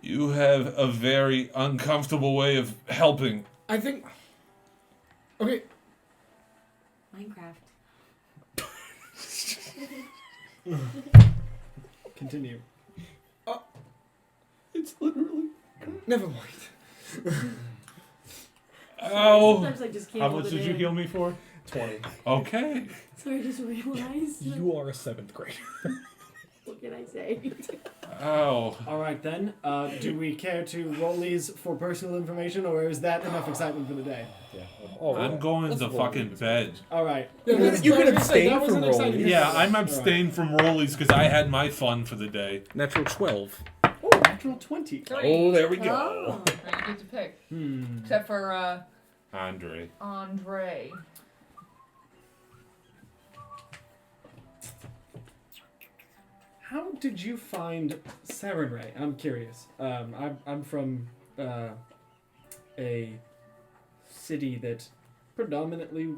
You have a very uncomfortable way of helping. I think. Okay. Minecraft. Continue. It's literally. Never mind. Ow! Sometimes I just can't How hold much it did you in. heal me for? 20. Okay. Sorry, I just realized. You are a 7th grader. What can I say? Ow. All right then. Do we care to roll these for personal information, or is that enough excitement for the day? Oh, I'm going let's to roll fucking these. bed. All right. Yeah, You can I was gonna say, abstain that wasn't from exciting. rolling. Yeah, I'm abstained from rollies because I had my fun for the day. Natural 12. Oh, natural 20. 3. Oh, there we go. Oh. Right, you get to pick. Hmm. Except for Andre. Andre. How did you find Sarenrae? I'm curious. I'm from a city that predominantly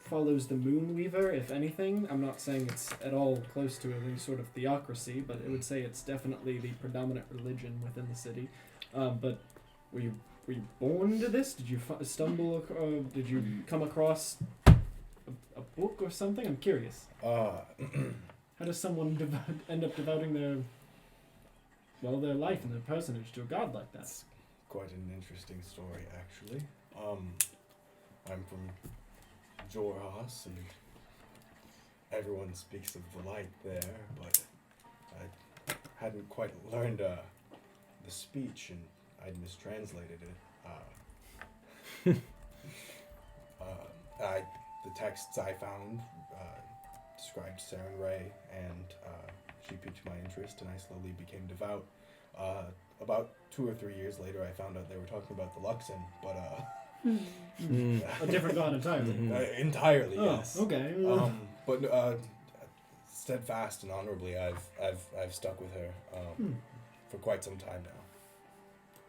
follows the Moonweaver, if anything. I'm not saying it's at all close to any sort of theocracy, but I would say it's definitely the predominant religion within the city. But were you born to this? Did you stumble? Did you come across a book or something? I'm curious. How does someone end up devoting their life and their personage to a god like that? That's quite an interesting story, actually. I'm from Jorhas, and everyone speaks of the light there, but I hadn't quite learned the speech, and I'd mistranslated it. The texts I found described Saren Ray, and she piqued my interest, and I slowly became devout. About 2 or 3 years later, I found out they were talking about the Luxon, but a different god entirely. Entirely, Oh, yes. okay. But steadfast and honorably, I've stuck with her for quite some time now.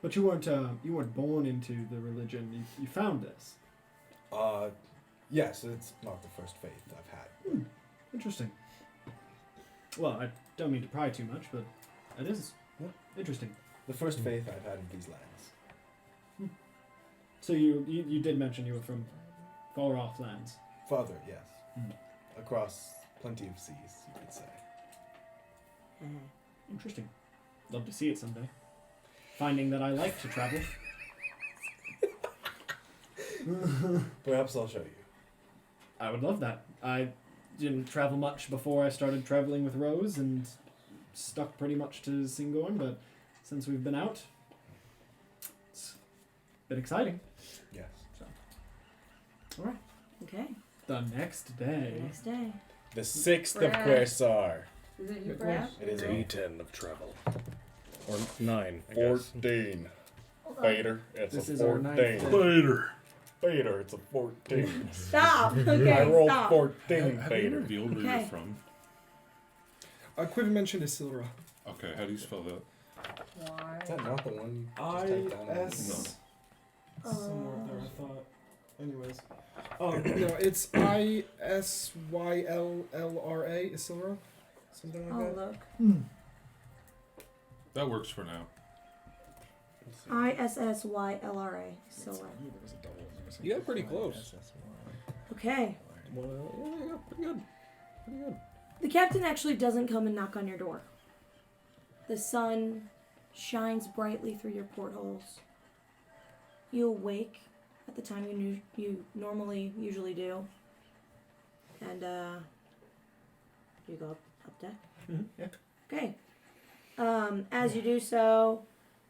But you weren't born into the religion. You found this. Yes, it's not the first faith I've had. Interesting. Well, I don't mean to pry too much, but it is interesting. The first faith I've had in these lands. So you did mention you were from far off lands. Farther, yes. Across plenty of seas, you could say. Interesting. Love to see it someday. Finding that I like to travel. Perhaps I'll show you. I would love that. I didn't travel much before I started traveling with Rose and stuck pretty much to Singorn, but since we've been out, it's been exciting. Yes. So. Alright. Okay. The next day. Next day. The 6th of Brad. Quersar. Is it you, Brad? It is D10 of travel. Or 9, I guess. 14. Vader, it's This a is our 14. ninth day. Vader, it's a 14. Stop. Okay. I rolled stop. 14, Have you Vader. revealed where Okay. you're from? Quiven mentioned Isilra. Okay, how do you spell that? Why? Is that not the one you just typed down? I-S... Somewhere up there, I thought. Anyways. No, it's Isyllra, Isilra? Something like Oh, that. look. That works for now. Isyllra. Silra. You got pretty close. Okay. Yeah, pretty good. Pretty good. The captain actually doesn't come and knock on your door. The sun shines brightly through your portholes. You awake at the time you usually do, and you go up deck. Yeah. Okay. As you do so,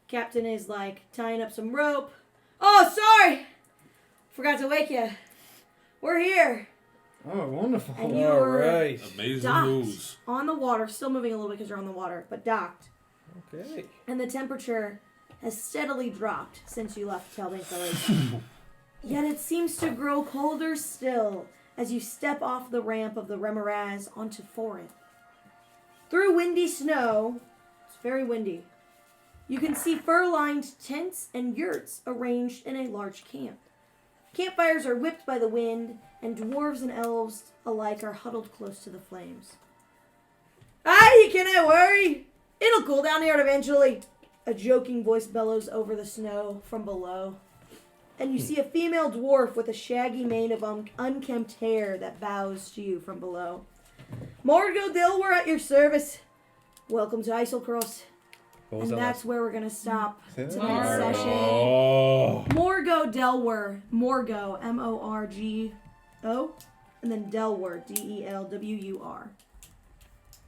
captain is like tying up some rope. Oh, sorry, forgot to wake you. We're here. Oh, wonderful. And you were Amazing docked news. on the water, still moving a little bit because you're on the water, but docked. Okay. And the temperature has steadily dropped since you left Palebank Village. Yet it seems to grow colder still as you step off the ramp of the Remhoraz onto Forin. Through windy snow, it's very windy, you can see fur-lined tents and yurts arranged in a large camp. Campfires are whipped by the wind, and dwarves and elves alike are huddled close to the flames. You cannot worry. It'll cool down here eventually. A joking voice bellows over the snow from below. And you see a female dwarf with a shaggy mane of unkempt hair that bows to you from below. Morgo Dill, we're at your service. Welcome to Isilcross. And that's where we're going to stop tonight's session. Morgo Delwer. Morgo, M-O-R-G-O. And then Delwer, D-E-L-W-U-R.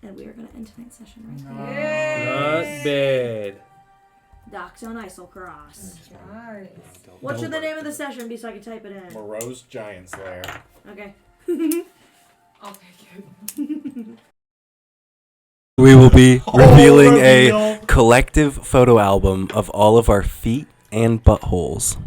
And we are going to end tonight's session right there. Not bad. Docked on Isilcross. Nice. What should the name of the session be so I can type it in? Morose Giant Slayer. Okay. I'll take it. We will be revealing a collective photo album of all of our feet and buttholes.